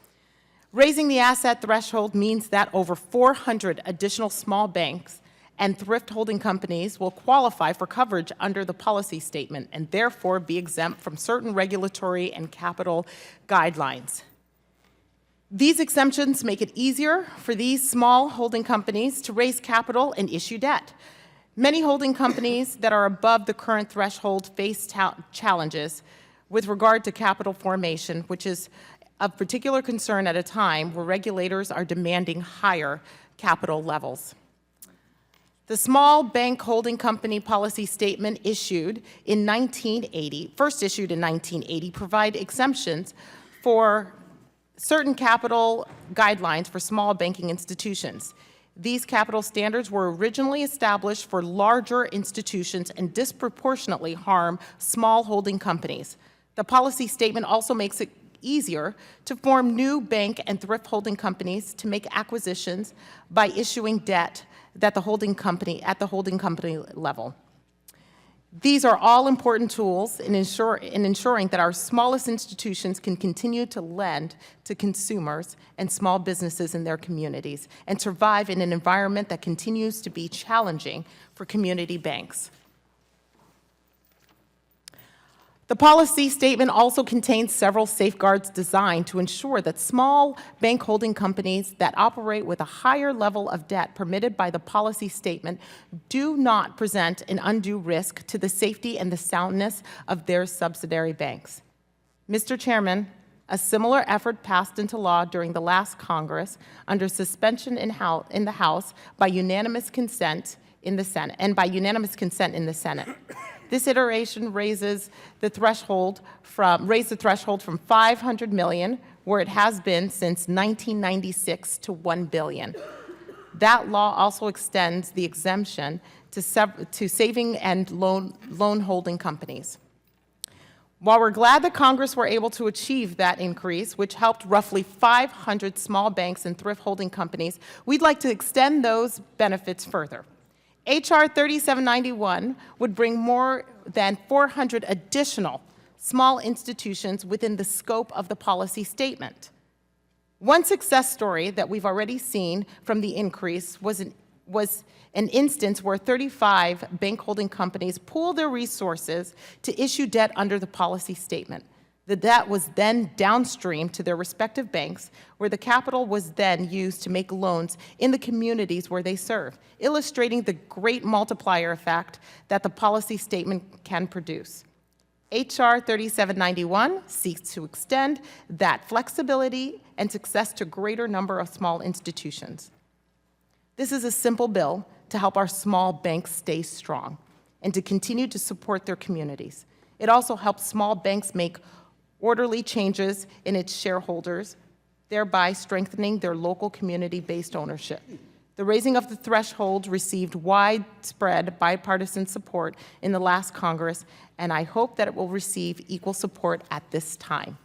Raising the asset threshold means that over 400 additional small banks and thrift holding companies will qualify for coverage under the policy statement and therefore be exempt from certain regulatory and capital guidelines. These exemptions make it easier for these small holding companies to raise capital and issue debt. Many holding companies that are above the current threshold face challenges with regard to capital formation, which is of particular concern at a time where regulators are demanding higher capital levels. The Small Bank Holding Company Policy Statement first issued in 1980, provide exemptions for certain capital guidelines for small banking institutions. These capital standards were originally established for larger institutions and disproportionately harm small holding companies. The policy statement also makes it easier to form new bank and thrift holding companies to make acquisitions by issuing debt at the holding company level. These are all important tools in ensuring that our smallest institutions can continue to lend to consumers and small businesses in their communities and survive in an environment that continues to be challenging for community banks. The policy statement also contains several safeguards designed to ensure that small bank holding companies that operate with a higher level of debt permitted by the policy statement do not present an undue risk to the safety and the soundness of their subsidiary banks. Mr. Chairman, a similar effort passed into law during the last Congress under suspension in the House by unanimous consent in the Senate, This iteration raised the threshold from $500 million, where it has been since 1996, to $1 billion. That law also extends the exemption to saving and loan holding companies. While we're glad that Congress were able to achieve that increase, which helped roughly 500 small banks and thrift holding companies, we'd like to extend those benefits further. H.R. 3791 would bring more than 400 additional small institutions within the scope of the policy statement. One success story that we've already seen from the increase was an instance where 35 bank holding companies pooled their resources to issue debt under the policy statement. The debt was then downstreamed to their respective banks, where the capital was then used to make loans in the communities where they serve, illustrating the great multiplier effect that the policy statement can produce. H.R. 3791 seeks to extend that flexibility and success to a greater number of small institutions. This is a simple bill to help our small banks stay strong and to continue to support their communities. It also helps small banks make orderly changes in its shareholders, thereby strengthening their local community-based ownership. The raising of the threshold received widespread bipartisan support in the last Congress, and I hope that it will receive equal support at this time.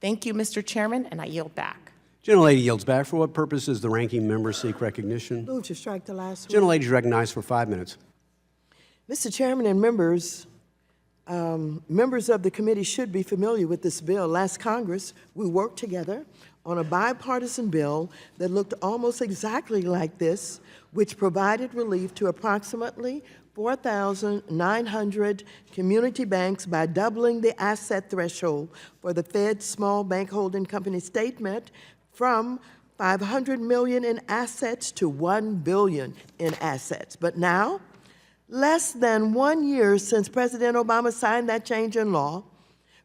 Thank you, Mr. Chairman, and I yield back. Gentlelady yields back. For what purpose does the ranking member seek recognition? Move to strike the last one. Gentlelady is recognized for 5 minutes. Mr. Chairman and members, members of the committee should be familiar with this bill. Last Congress, we worked together on a bipartisan bill that looked almost exactly like this, which provided relief to approximately 4,900 community banks by doubling the asset threshold for the Fed Small Bank Holding Company Statement from $500 million in assets to $1 billion in assets. But now, less than 1 year since President Obama signed that change in law,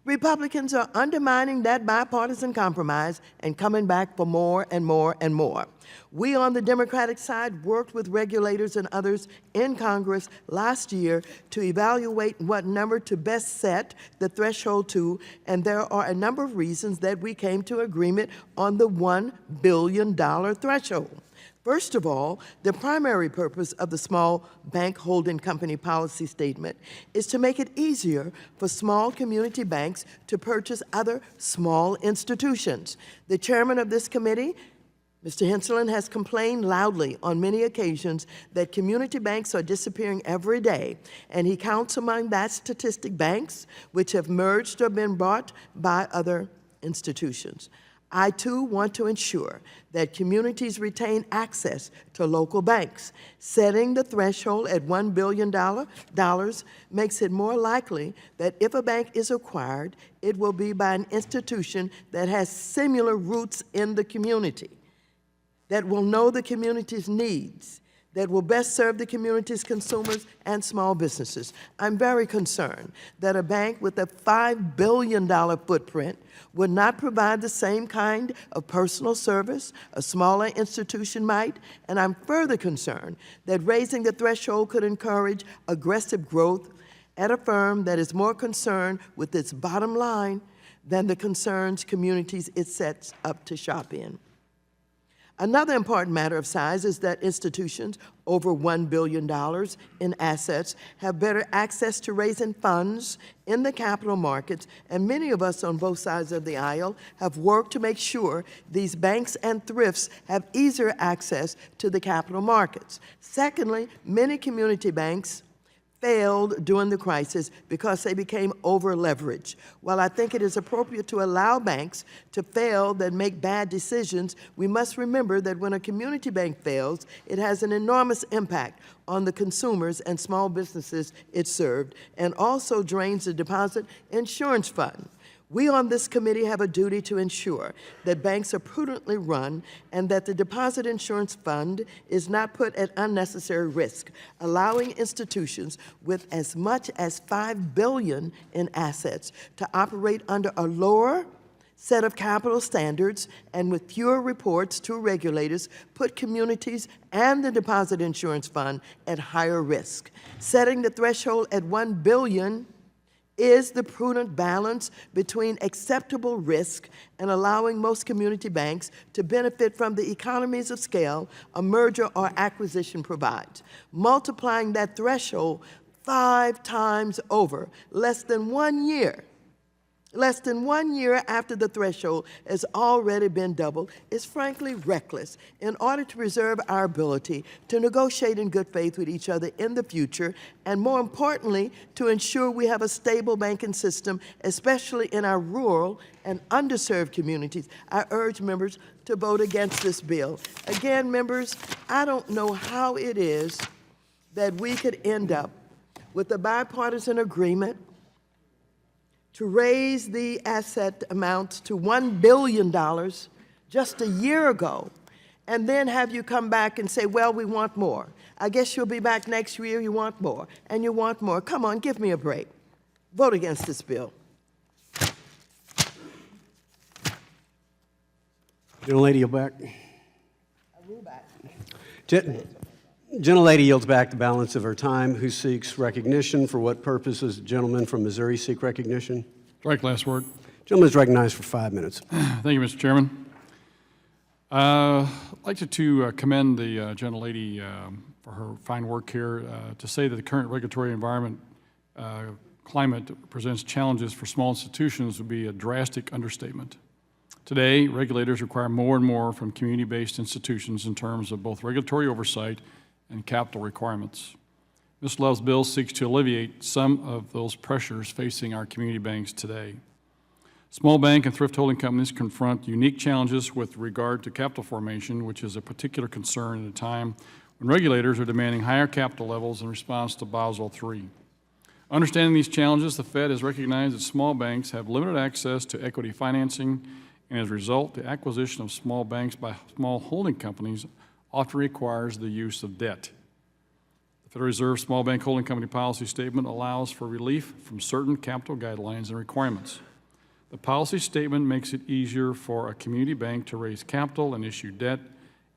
Republicans are undermining that bipartisan compromise and coming back for more and more and more. We on the Democratic side worked with regulators and others in Congress last year to evaluate what number to best set the threshold to, and there are a number of reasons that we came to agreement on the $1 billion threshold. First of all, the primary purpose of the Small Bank Holding Company Policy Statement is to make it easier for small community banks to purchase other small institutions. The chairman of this committee, Mr. Henselin, has complained loudly on many occasions that community banks are disappearing every day, and he counts among that statistic banks which have merged or been bought by other institutions. I, too, want to ensure that communities retain access to local banks. Setting the threshold at $1 billion makes it more likely that if a bank is acquired, it will be by an institution that has similar roots in the community, that will know the community's needs, that will best serve the community's consumers and small businesses. I'm very concerned that a bank with a $5 billion footprint would not provide the same kind of personal service a smaller institution might, and I'm further concerned that raising the threshold could encourage aggressive growth at a firm that is more concerned with its bottom line than the concerns communities it sets up to shop in. Another important matter of size is that institutions over $1 billion in assets have better access to raising funds in the capital markets, and many of us on both sides of the aisle have worked to make sure these banks and thrifts have easier access to the capital markets. Secondly, many community banks failed during the crisis because they became over-leveraged. While I think it is appropriate to allow banks to fail that make bad decisions, we must remember that when a community bank fails, it has an enormous impact on the consumers and small businesses it served, and also drains the deposit insurance fund. We on this committee have a duty to ensure that banks are prudently run and that the deposit insurance fund is not put at unnecessary risk, allowing institutions with as much as $5 billion in assets to operate under a lower set of capital standards and with fewer reports to regulators put communities and the deposit insurance fund at higher risk. Setting the threshold at $1 billion is the prudent balance between acceptable risk and allowing most community banks to benefit from the economies of scale a merger or acquisition provides. Multiplying that threshold 5 times over, less than 1 year after the threshold has already been doubled, is frankly reckless. In order to preserve our ability to negotiate in good faith with each other in the future, and more importantly, to ensure we have a stable banking system, especially in our rural and underserved communities, I urge members to vote against this bill. Again, members, I don't know how it is that we could end up with a bipartisan agreement to raise the asset amount to $1 billion just a year ago, and then have you come back and say, well, we want more. I guess you'll be back next year, you want more, and you want more. Come on, give me a break. Vote against this bill. Gentlelady, yield back. Gentlelady yields back the balance of her time. Who seeks recognition? For what purposes? The gentleman from Missouri seek recognition. Strike last word. Gentleman is recognized for 5 minutes. Thank you, Mr. Chairman. I'd like to commend the gentlelady for her fine work here. To say that the current regulatory environment climate presents challenges for small institutions would be a drastic understatement. Today, regulators require more and more from community-based institutions in terms of both regulatory oversight and capital requirements. Ms. Love's bill seeks to alleviate some of those pressures facing our community banks today. Small bank and thrift holding companies confront unique challenges with regard to capital formation, which is a particular concern at a time when regulators are demanding higher capital levels in response to Basel III. Understanding these challenges, the Fed has recognized that small banks have limited access to equity financing, and as a result, the acquisition of small banks by small holding companies often requires the use of debt. The Federal Reserve Small Bank Holding Company Policy Statement allows for relief from certain capital guidelines and requirements. The policy statement makes it easier for a community bank to raise capital and issue debt,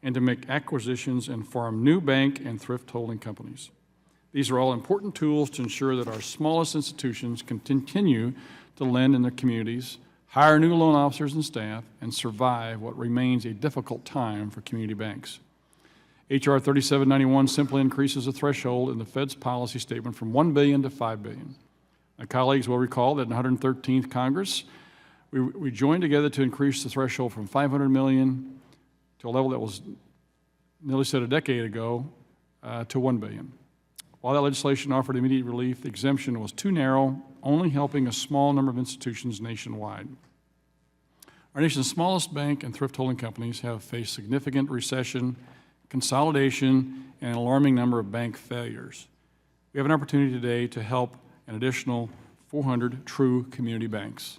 and to make acquisitions and form new bank and thrift holding companies. These are all important tools to ensure that our smallest institutions can continue to lend in their communities, hire new loan officers and staff, and survive what remains a difficult time for community banks. H.R. 3791 simply increases the threshold in the Fed's policy statement from $1 billion to $5 billion. My colleagues will recall that in the 113th Congress, we joined together to increase the threshold from $500 million to a level that was nearly said a decade ago to $1 billion. While that legislation offered immediate relief, the exemption was too narrow, only helping a small number of institutions nationwide. Our nation's smallest bank and thrift holding companies have faced significant recession, consolidation, and an alarming number of bank failures. We have an opportunity today to help an additional 400 true community banks.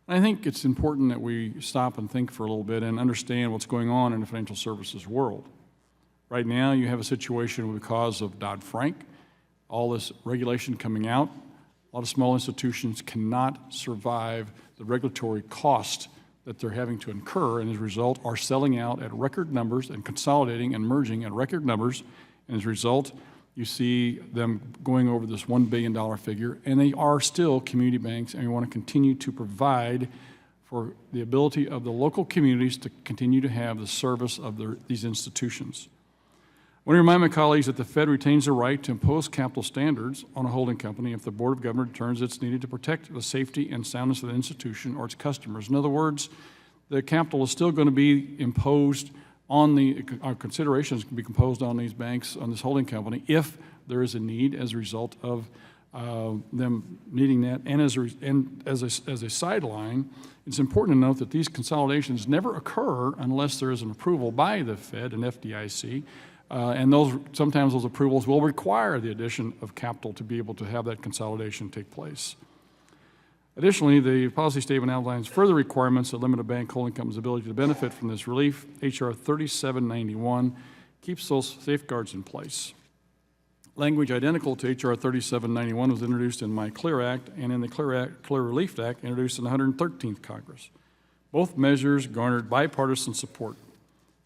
And I think it's important that we stop and think for a little bit and understand what's going on in the financial services world. Right now, you have a situation because of Dodd-Frank, all this regulation coming out. A lot of small institutions cannot survive the regulatory cost that they're having to incur, and as a result are selling out at record numbers and consolidating and merging at record numbers. And as a result, you see them going over this $1 billion figure, and they are still community banks, and we want to continue to provide for the ability of the local communities to continue to have the service of these institutions. I want to remind my colleagues that the Fed retains the right to impose capital standards on a holding company if the Board of Governors determines it's needed to protect the safety and soundness of the institution or its customers. In other words, the capital is still going to be imposed on our considerations can be imposed on these banks, on this holding company, if there is a need as a result of them needing that. And as a sideline, it's important to note that these consolidations never occur unless there is an approval by the Fed and FDIC. And sometimes those approvals will require the addition of capital to be able to have that consolidation take place. Additionally, the policy statement outlines further requirements that limit a bank holding company's ability to benefit from this relief. H.R. 3791 keeps those safeguards in place. Language identical to H.R. 3791 was introduced in my CLEAR Act and in the CLEAR Relief Act introduced in the 113th Congress. Both measures garnered bipartisan support.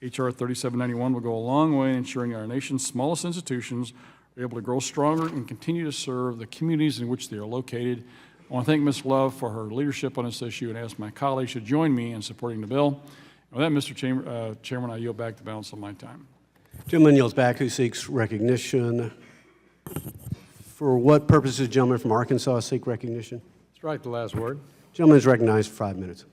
H.R. 3791 will go a long way in ensuring our nation's smallest institutions are able to grow stronger and continue to serve the communities in which they are located. I want to thank Ms. Love for her leadership on this issue and ask my colleagues to join me in supporting the bill. And with that, Mr. Chairman, I yield back the balance of my time. Gentleman yields back who seeks recognition. For what purposes, gentleman from Arkansas seek recognition? That's right, the last word. Gentleman is recognized for 5 minutes.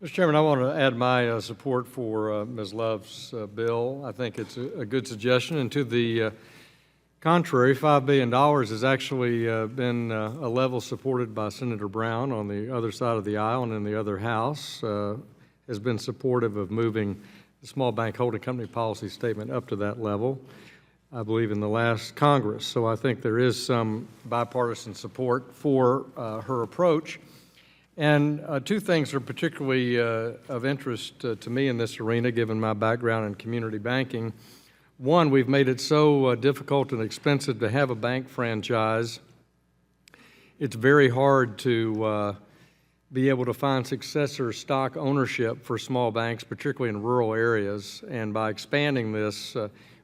Mr. Chairman, I want to add my support for Ms. Love's bill. I think it's a good suggestion, and to the contrary, $5 billion has actually been a level supported by Senator Brown on the other side of the aisle and in the other House, has been supportive of moving the small bank holding company policy statement up to that level, I believe, in the last Congress. So I think there is some bipartisan support for her approach. And two things are particularly of interest to me in this arena, given my background in community banking. One, we've made it so difficult and expensive to have a bank franchise. It's very hard to be able to find successor stock ownership for small banks, particularly in rural areas. And by expanding this,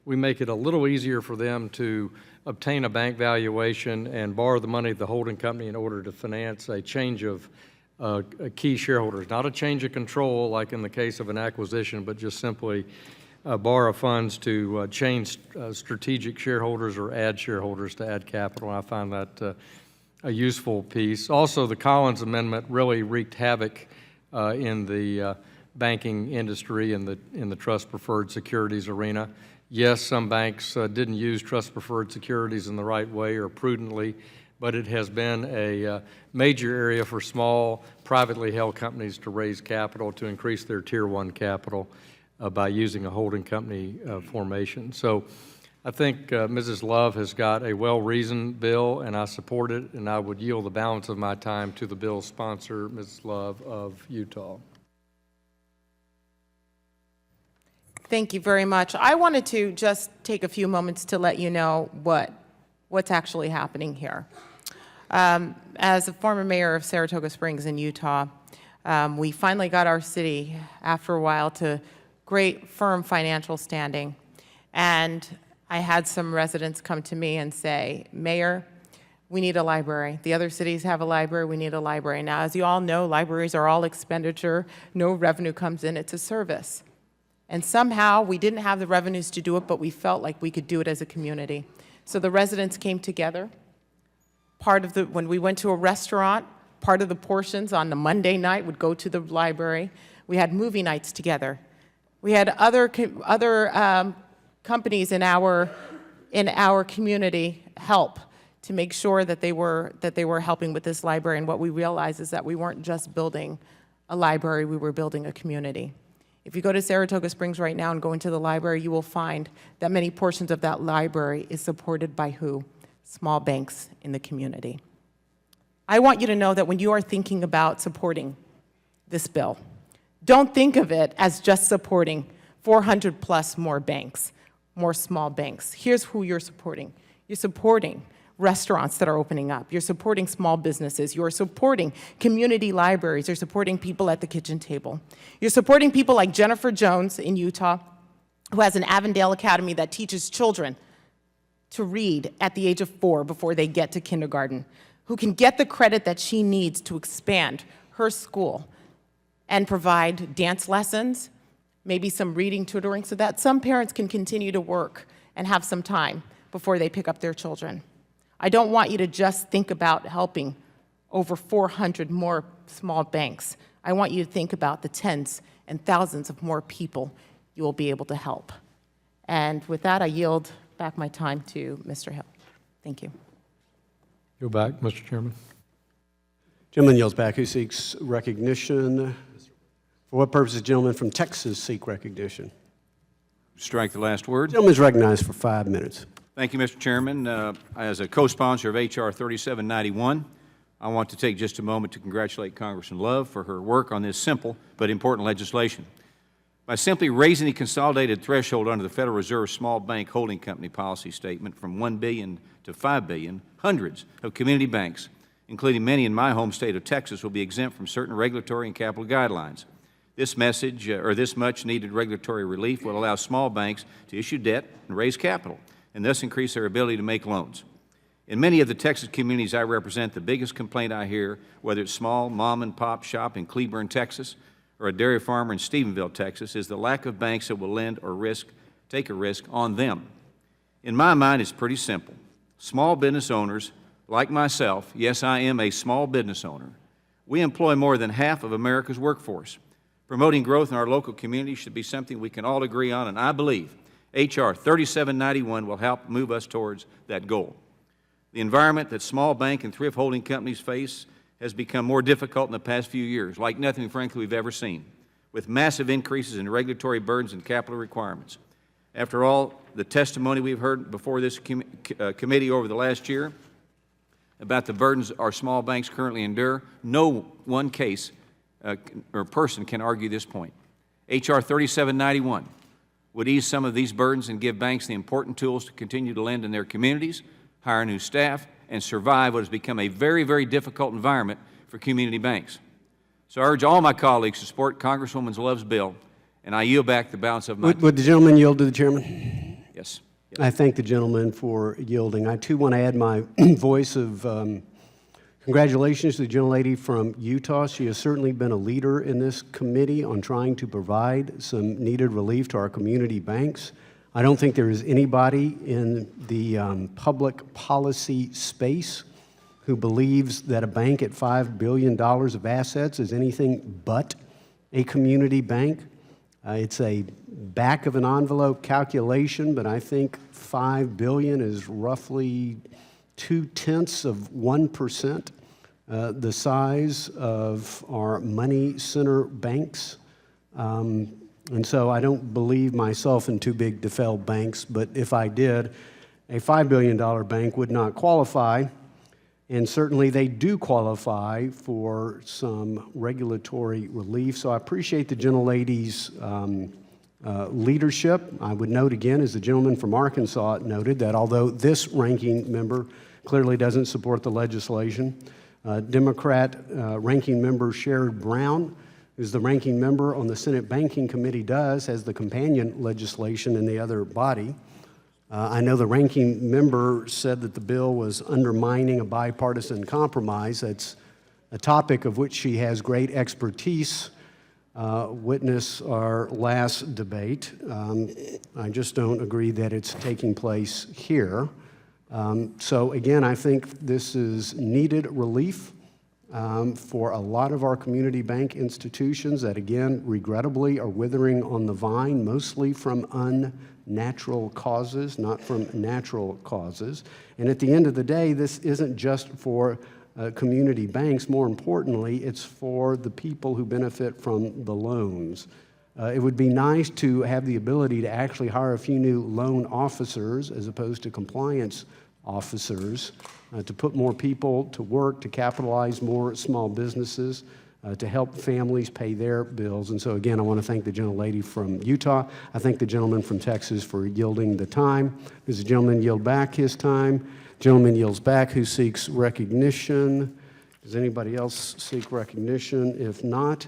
we make it a little easier for them to obtain a bank valuation and borrow the money of the holding company in order to finance a change of key shareholders. Not a change of control like in the case of an acquisition, but just simply borrow funds to change strategic shareholders or add shareholders to add capital. I find that a useful piece. Also, the Collins Amendment really wreaked havoc in the banking industry and in the trust preferred securities arena. Yes, some banks didn't use trust preferred securities in the right way or prudently, but it has been a major area for small privately held companies to raise capital, to increase their Tier 1 capital by using a holding company formation. So I think Mrs. Love has got a well-reasoned bill, and I support it, and I would yield the balance of my time to the bill's sponsor, Mrs. Love of Utah. Thank you very much. I wanted to just take a few moments to let you know what's actually happening here. As a former mayor of Saratoga Springs in Utah, We finally got our city, after a while, to great, firm financial standing. And I had some residents come to me and say, Mayor, we need a library. The other cities have a library, we need a library. Now, as you all know, libraries are all expenditure, no revenue comes in, it's a service. And somehow, we didn't have the revenues to do it, but we felt like we could do it as a community. So the residents came together. When we went to a restaurant, part of the portions on the Monday night would go to the library. We had movie nights together. We had other companies in our community help to make sure that they were helping with this library. And what we realized is that we weren't just building a library, we were building a community. If you go to Saratoga Springs right now and go into the library, you will find that many portions of that library is supported by who? Small banks in the community. I want you to know that when you are thinking about supporting this bill, don't think of it as just supporting 400 plus more banks, more small banks. Here's who you're supporting. You're supporting restaurants that are opening up. You're supporting small businesses. You're supporting community libraries. You're supporting people at the kitchen table. You're supporting people like Jennifer Jones in Utah, who has an Avondale Academy that teaches children to read at the age of 4 before they get to kindergarten, who can get the credit that she needs to expand her school and provide dance lessons, maybe some reading tutoring, so that some parents can continue to work and have some time before they pick up their children. I don't want you to just think about helping over 400 more small banks. I want you to think about the tens and thousands of more people you will be able to help. And with that, I yield back my time to Mr. Hill. Thank you. Go back, Mr. Chairman. Gentleman yields back. Who seeks recognition? For what purpose does the gentleman from Texas seek recognition? Strike the last word. Gentleman is recognized for 5 minutes. Thank you, Mr. Chairman. As a co-sponsor of H.R. 3791, I want to take just a moment to congratulate Congressman Love for her work on this simple but important legislation. By simply raising the consolidated threshold under the Federal Reserve Small Bank Holding Company policy statement from $1 billion to $5 billion, hundreds of community banks, including many in my home state of Texas, will be exempt from certain regulatory and capital guidelines. This much needed regulatory relief will allow small banks to issue debt and raise capital, and thus increase their ability to make loans. In many of the Texas communities I represent, the biggest complaint I hear, whether it's small mom-and-pop shop in Cleburne, Texas, or a dairy farmer in Stephenville, Texas, is the lack of banks that will lend or take a risk on them. In my mind, it's pretty simple. Small business owners, like myself, yes, I am a small business owner, we employ more than half of America's workforce. Promoting growth in our local community should be something we can all agree on, and I believe H.R. 3791 will help move us towards that goal. The environment that small bank and thrift holding companies face has become more difficult in the past few years, like nothing, frankly, we've ever seen, with massive increases in regulatory burdens and capital requirements. After all, the testimony we've heard before this committee over the last year about the burdens our small banks currently endure, no one case or person can argue this point. H.R. 3791 would ease some of these burdens and give banks the important tools to continue to lend in their communities, hire new staff, and survive what has become a very, very difficult environment for community banks. So I urge all my colleagues to support Congresswoman Love's bill, and I yield back the balance of my time. Would the gentleman yield to the chairman? Yes. I thank the gentleman for yielding. I, too, want to add my voice of congratulations to the gentlelady from Utah. She has certainly been a leader in this committee on trying to provide some needed relief to our community banks. I don't think there is anybody in the public policy space who believes that a bank at $5 billion of assets is anything but a community bank. It's a back of an envelope calculation, but I think $5 billion is roughly 0.2%, the size of our money center banks. And so I don't believe myself in too big to fail banks, but if I did, a $5 billion bank would not qualify, and certainly they do qualify for some regulatory relief. So I appreciate the gentlelady's leadership. I would note again, as the gentleman from Arkansas noted, that although this ranking member clearly doesn't support the legislation, Democrat Ranking Member Sherrod Brown, who's the ranking member on the Senate Banking Committee, does as the companion legislation in the other body. I know the ranking member said that the bill was undermining a bipartisan compromise. That's a topic of which she has great expertise. Witness our last debate. I just don't agree that it's taking place here. So again, I think this is needed relief for a lot of our community bank institutions that, again, regrettably are withering on the vine, mostly from unnatural causes, not from natural causes. And at the end of the day, this isn't just for community banks. More importantly, it's for the people who benefit from the loans. It would be nice to have the ability to actually hire a few new loan officers as opposed to compliance officers, to put more people to work, to capitalize more small businesses, to help families pay their bills. And so again, I want to thank the gentlelady from Utah. I thank the gentleman from Texas for yielding the time. Does the gentleman yield back his time? Gentleman yields back who seeks recognition. Does anybody else seek recognition? If not,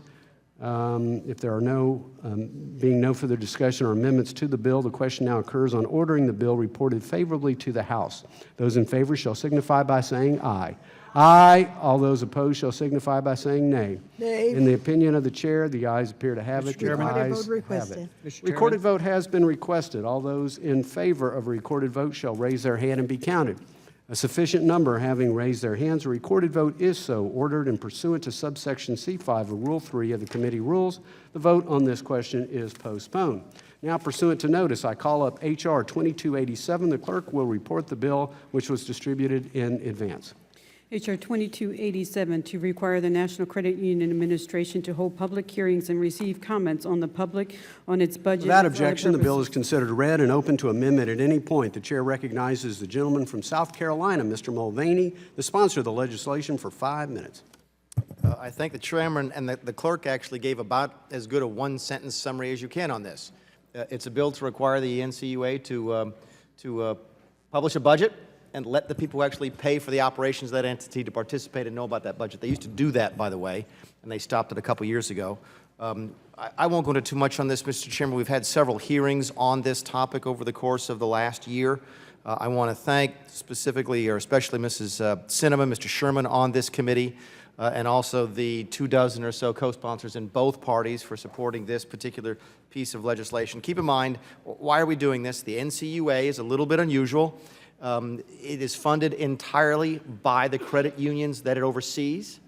if there are being no further discussion or amendments to the bill, the question now occurs on ordering the bill reported favorably to the House. Those in favor shall signify by saying aye. Aye. All those opposed shall signify by saying nay. Nay. In the opinion of the chair, the ayes appear to have it. The Recorded ayes vote requested. have it. Recorded vote has been requested. All those in favor of a recorded vote shall raise their hand and be counted. A sufficient number having raised their hands, a recorded vote is so ordered, and pursuant to subsection C5 of Rule 3 of the committee rules, the vote on this question is postponed. Now, pursuant to notice, I call up H.R. 2287. The clerk will report the bill which was distributed in advance. H.R. 2287, to require the National Credit Union Administration to hold public hearings and receive comments on the public on its budget. Without objection, the bill is considered read and open to amendment at any point. The chair recognizes the gentleman from South Carolina, Mr. Mulvaney, the sponsor of the legislation, for 5 minutes. I think the chairman and the clerk actually gave about as good a one-sentence summary as you can on this. It's a bill to require the NCUA to publish a budget and let the people who actually pay for the operations of that entity to participate and know about that budget. They used to do that, by the way, and they stopped it a couple years ago. I won't go into too much on this, Mr. Chairman. We've had several hearings on this topic over the course of the last year. I want to thank specifically or especially Mrs. Sinema, Mr. Sherman on this committee, and also the 24 or so co-sponsors in both parties for supporting this particular piece of legislation. Keep in mind, why are we doing this? The NCUA is a little bit unusual. It is funded entirely by the credit unions that it oversees,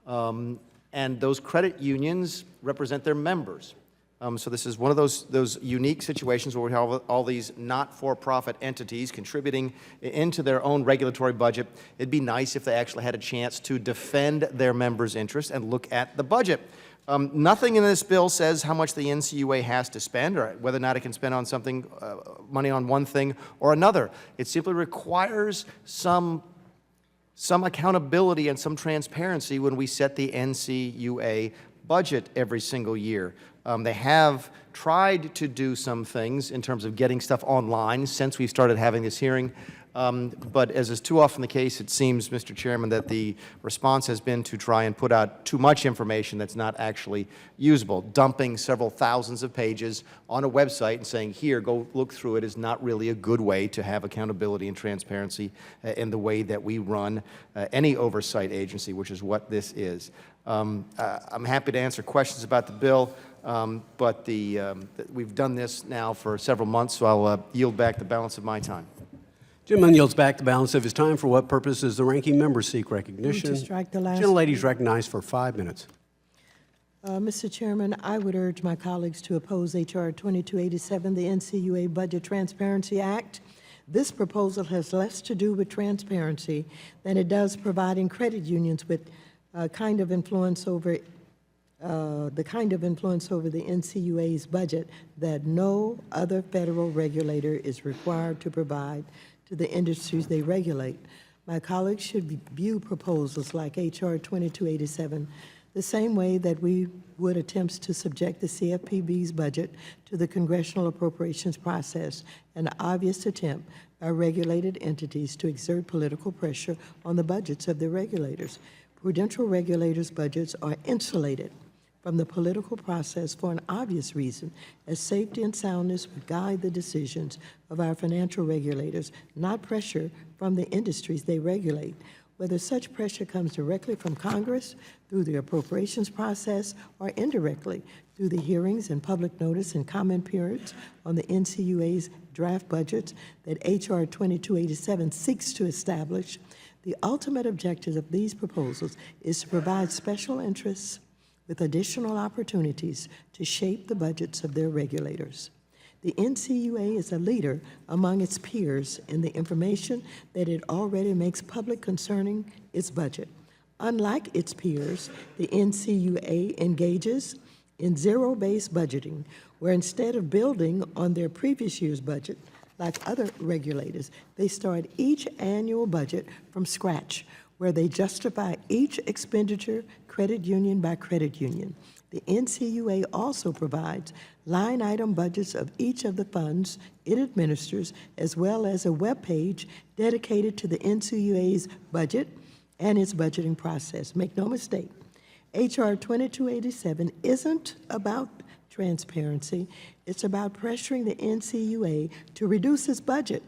and those credit unions represent their members. So this is one of those unique situations where we have all these not-for-profit entities contributing into their own regulatory budget. It'd be nice if they actually had a chance to defend their members' interests and look at the budget. Nothing in this bill says how much the NCUA has to spend or whether or not it can spend on something, money on one thing or another. It simply requires some accountability and some transparency when we set the NCUA budget every single year. They have tried to do some things in terms of getting stuff online since we started having this hearing. But as is too often the case, it seems, Mr. Chairman, that the response has been to try and put out too much information that's not actually usable. Dumping several thousands of pages on a website and saying, here, go look through it, is not really a good way to have accountability and transparency in the way that we run any oversight agency, which is what this is. I'm happy to answer questions about the bill, but we've done this now for several months, so I'll yield back the balance of my time. Gentleman yields back the balance of his time. For what purpose does the ranking member seek recognition? Move to strike the last Gentlelady is recognized for 5 minutes. Mr. Chairman, I would urge my colleagues to oppose H.R. 2287, the NCUA Budget Transparency Act. This proposal has less to do with transparency than it does providing credit unions with the kind of influence over the NCUA's budget that no other federal regulator is required to provide to the industries they regulate. My colleagues should view proposals like H.R. 2287 the same way that we would attempts to subject the CFPB's budget to the congressional appropriations process, an obvious attempt by regulated entities to exert political pressure on the budgets of their regulators. Prudential regulators' budgets are insulated from the political process for an obvious reason, as safety and soundness would guide the decisions of our financial regulators, not pressure from the industries they regulate. Whether such pressure comes directly from Congress through the appropriations process or indirectly through the hearings and public notice and comment periods on the NCUA's draft budgets that H.R. 2287 seeks to establish, the ultimate objective of these proposals is to provide special interests with additional opportunities to shape the budgets of their regulators. The NCUA is a leader among its peers in the information that it already makes public concerning its budget. Unlike its peers, the NCUA engages in zero-based budgeting, where instead of building on their previous year's budget, like other regulators, they start each annual budget from scratch, where they justify each expenditure credit union by credit union. The NCUA also provides line item budgets of each of the funds it administers, as well as a web page dedicated to the NCUA's budget and its budgeting process. Make no mistake, H.R. 2287 isn't about transparency. It's about pressuring the NCUA to reduce its budget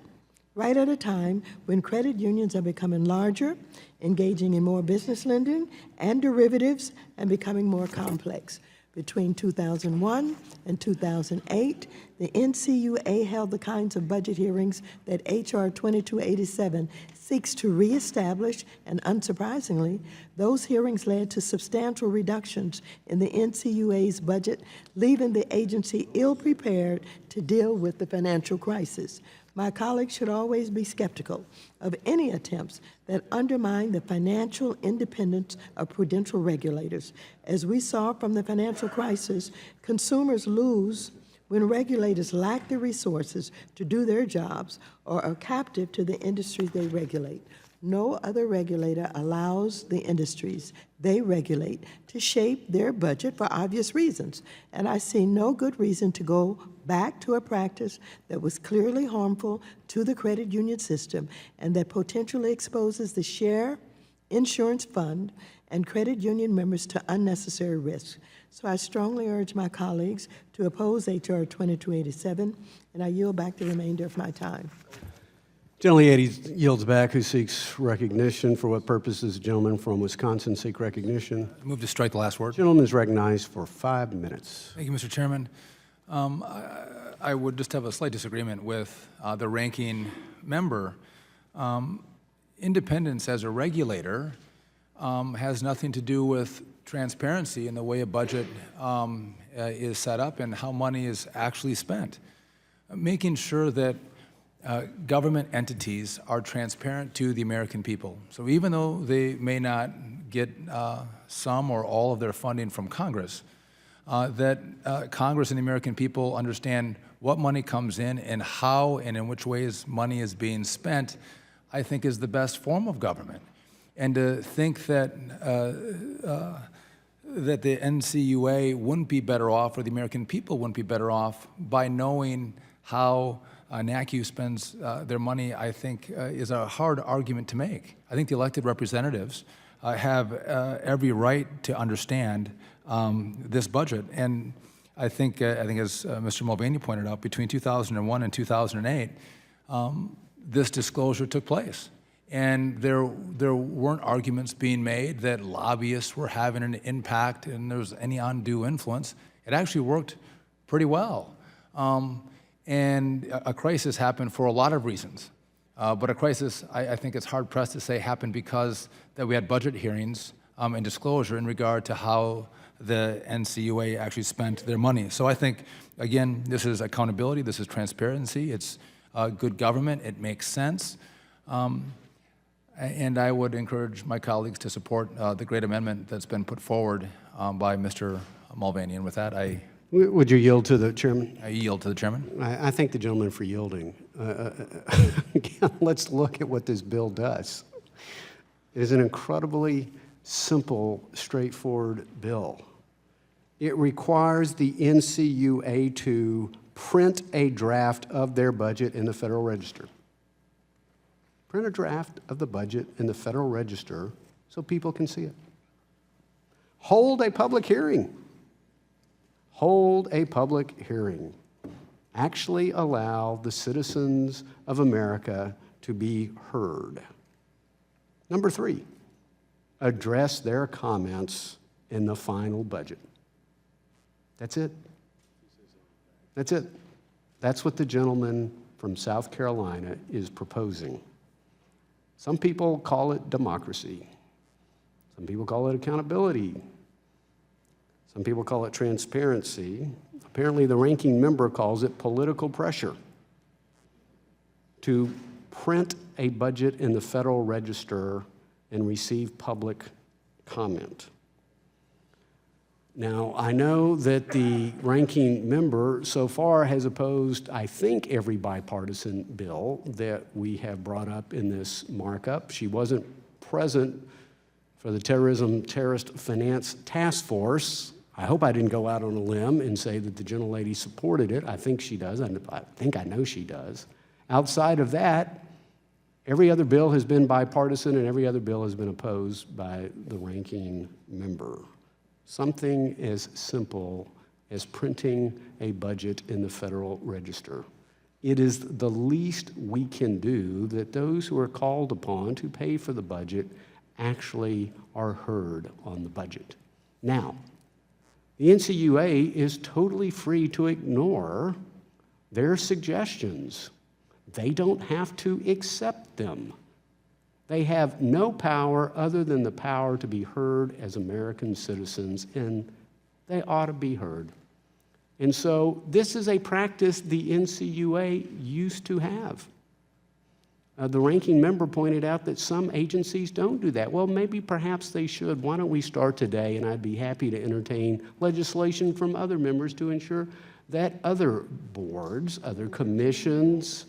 right at a time when credit unions are becoming larger, engaging in more business lending and derivatives, and becoming more complex. Between 2001 and 2008, the NCUA held the kinds of budget hearings that H.R. 2287 seeks to reestablish, and unsurprisingly, those hearings led to substantial reductions in the NCUA's budget, leaving the agency ill-prepared to deal with the financial crisis. My colleagues should always be skeptical of any attempts that undermine the financial independence of prudential regulators. As we saw from the financial crisis, consumers lose when regulators lack the resources to do their jobs or are captive to the industries they regulate. No other regulator allows the industries they regulate to shape their budget for obvious reasons, and I see no good reason to go back to a practice that was clearly harmful to the credit union system and that potentially exposes the share insurance fund and credit union members to unnecessary risks. So I strongly urge my colleagues to oppose H.R. 2287, and I yield back the remainder of my time. Generally, yields back. Who seeks recognition? For what purposes? The gentleman from Wisconsin seek recognition. I move to strike the last word. Gentleman is recognized for 5 minutes. Thank you, Mr. Chairman. I would just have a slight disagreement with the ranking member. Independence as a regulator has nothing to do with transparency in the way a budget is set up and how money is actually spent. Making sure that government entities are transparent to the American people. So even though they may not get some or all of their funding from Congress, that Congress and the American people understand what money comes in and how and in which ways money is being spent, I think is the best form of government. And to think that that the NCUA wouldn't be better off, or the American people wouldn't be better off by knowing how NACU spends their money, I think is a hard argument to make. I think the elected representatives have every right to understand this budget. And I think as Mr. Mulvaney pointed out, between 2001 and 2008, this disclosure took place. And there weren't arguments being made that lobbyists were having an impact and there was any undue influence. It actually worked pretty well. And a crisis happened for a lot of reasons. But a crisis, I think it's hard-pressed to say happened because that we had budget hearings and disclosure in regard to how the NCUA actually spent their money. So I think, again, this is accountability, this is transparency, it's good government, it makes sense. And I would encourage my colleagues to support the great amendment that's been put forward by Mr. Mulvaney. And with that, Would you yield to the chairman? I yield to the chairman. I thank the gentleman for yielding. Again, let's look at what this bill does. It is an incredibly simple, straightforward bill. It requires the NCUA to print a draft of their budget in the Federal Register. Print a draft of the budget in the Federal Register so people can see it. Hold a public hearing. Hold a public hearing. Actually allow the citizens of America to be heard. Number 3, address their comments in the final budget. That's it. That's it. That's what the gentleman from South Carolina is proposing. Some people call it democracy. Some people call it accountability. Some people call it transparency. Apparently, the ranking member calls it political pressure to print a budget in the Federal Register and receive public comment. Now, I know that the ranking member so far has opposed, I think, every bipartisan bill that we have brought up in this markup. She wasn't present for the Terrorist Finance Task Force. I hope I didn't go out on a limb and say that the gentlelady supported it. I think she does. I think I know she does. Outside of that, every other bill has been bipartisan and every other bill has been opposed by the ranking member. Something as simple as printing a budget in the Federal Register. It is the least we can do that those who are called upon to pay for the budget actually are heard on the budget. Now, the NCUA is totally free to ignore their suggestions. They don't have to accept them. They have no power other than the power to be heard as American citizens, and they ought to be heard. And so this is a practice the NCUA used to have. The ranking member pointed out that some agencies don't do that. Well, maybe perhaps they should. Why don't we start today? And I'd be happy to entertain legislation from other members to ensure that other boards, other commissions,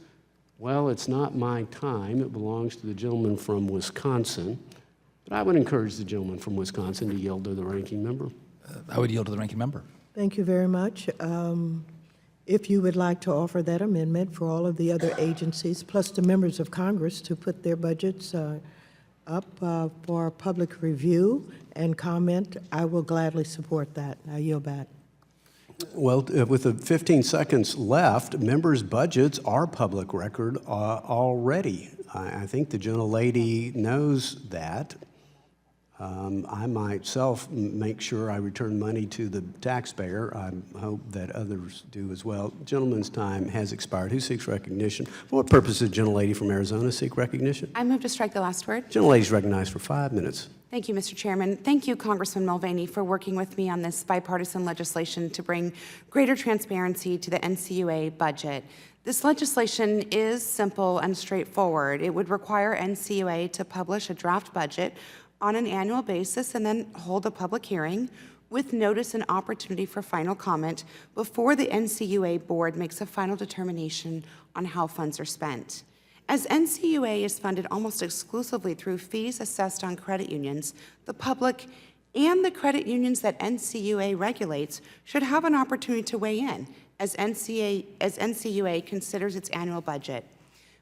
well, it's not my time. It belongs to the gentleman from Wisconsin. But I would encourage the gentleman from Wisconsin to yield to the ranking member. I would yield to the ranking member. Thank you very much. If you would like to offer that amendment for all of the other agencies, plus the members of Congress to put their budgets up for public review and comment, I will gladly support that. I yield back. Well, with the 15 seconds left, members' budgets are public record already. I think the gentlelady knows that. I myself make sure I return money to the taxpayer. I hope that others do as well. Gentleman's time has expired. Who seeks recognition? For what purpose does the gentlelady from Arizona seek recognition? I move to strike the last word. Gentlelady is recognized for 5 minutes. Thank you, Mr. Chairman. Thank you, Congressman Mulvaney, for working with me on this bipartisan legislation to bring greater transparency to the NCUA budget. This legislation is simple and straightforward. It would require NCUA to publish a draft budget on an annual basis and then hold a public hearing with notice and opportunity for final comment before the NCUA board makes a final determination on how funds are spent. As NCUA is funded almost exclusively through fees assessed on credit unions, the public and the credit unions that NCUA regulates should have an opportunity to weigh in as NCUA considers its annual budget.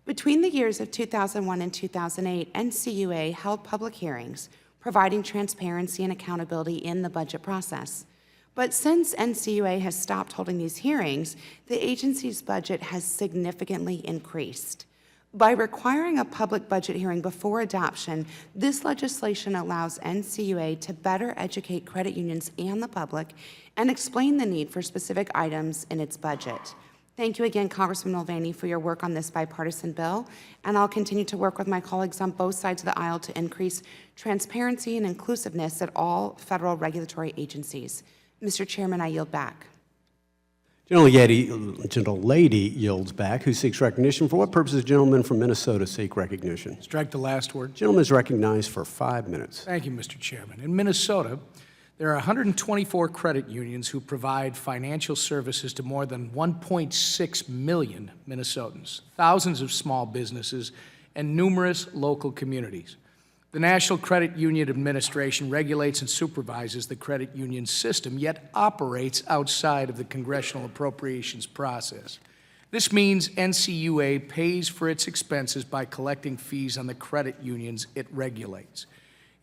Between the years of 2001 and 2008, NCUA held public hearings, providing transparency and accountability in the budget process. But since NCUA has stopped holding these hearings, the agency's budget has significantly increased. By requiring a public budget hearing before adoption, this legislation allows NCUA to better educate credit unions and the public and explain the need for specific items in its budget. Thank you again, Congressman Mulvaney, for your work on this bipartisan bill, and I'll continue to work with my colleagues on both sides of the aisle to increase transparency and inclusiveness at all federal regulatory agencies. Mr. Chairman, I yield back. Gentlelady yields back. Who seeks recognition? For what purpose does the gentleman from Minnesota seek recognition? Strike the last word. Gentleman is recognized for 5 minutes. Thank you, Mr. Chairman. In Minnesota, there are 124 credit unions who provide financial services to more than 1.6 million Minnesotans, thousands of small businesses, and numerous local communities. The National Credit Union Administration regulates and supervises the credit union system, yet operates outside of the congressional appropriations process. This means NCUA pays for its expenses by collecting fees on the credit unions it regulates.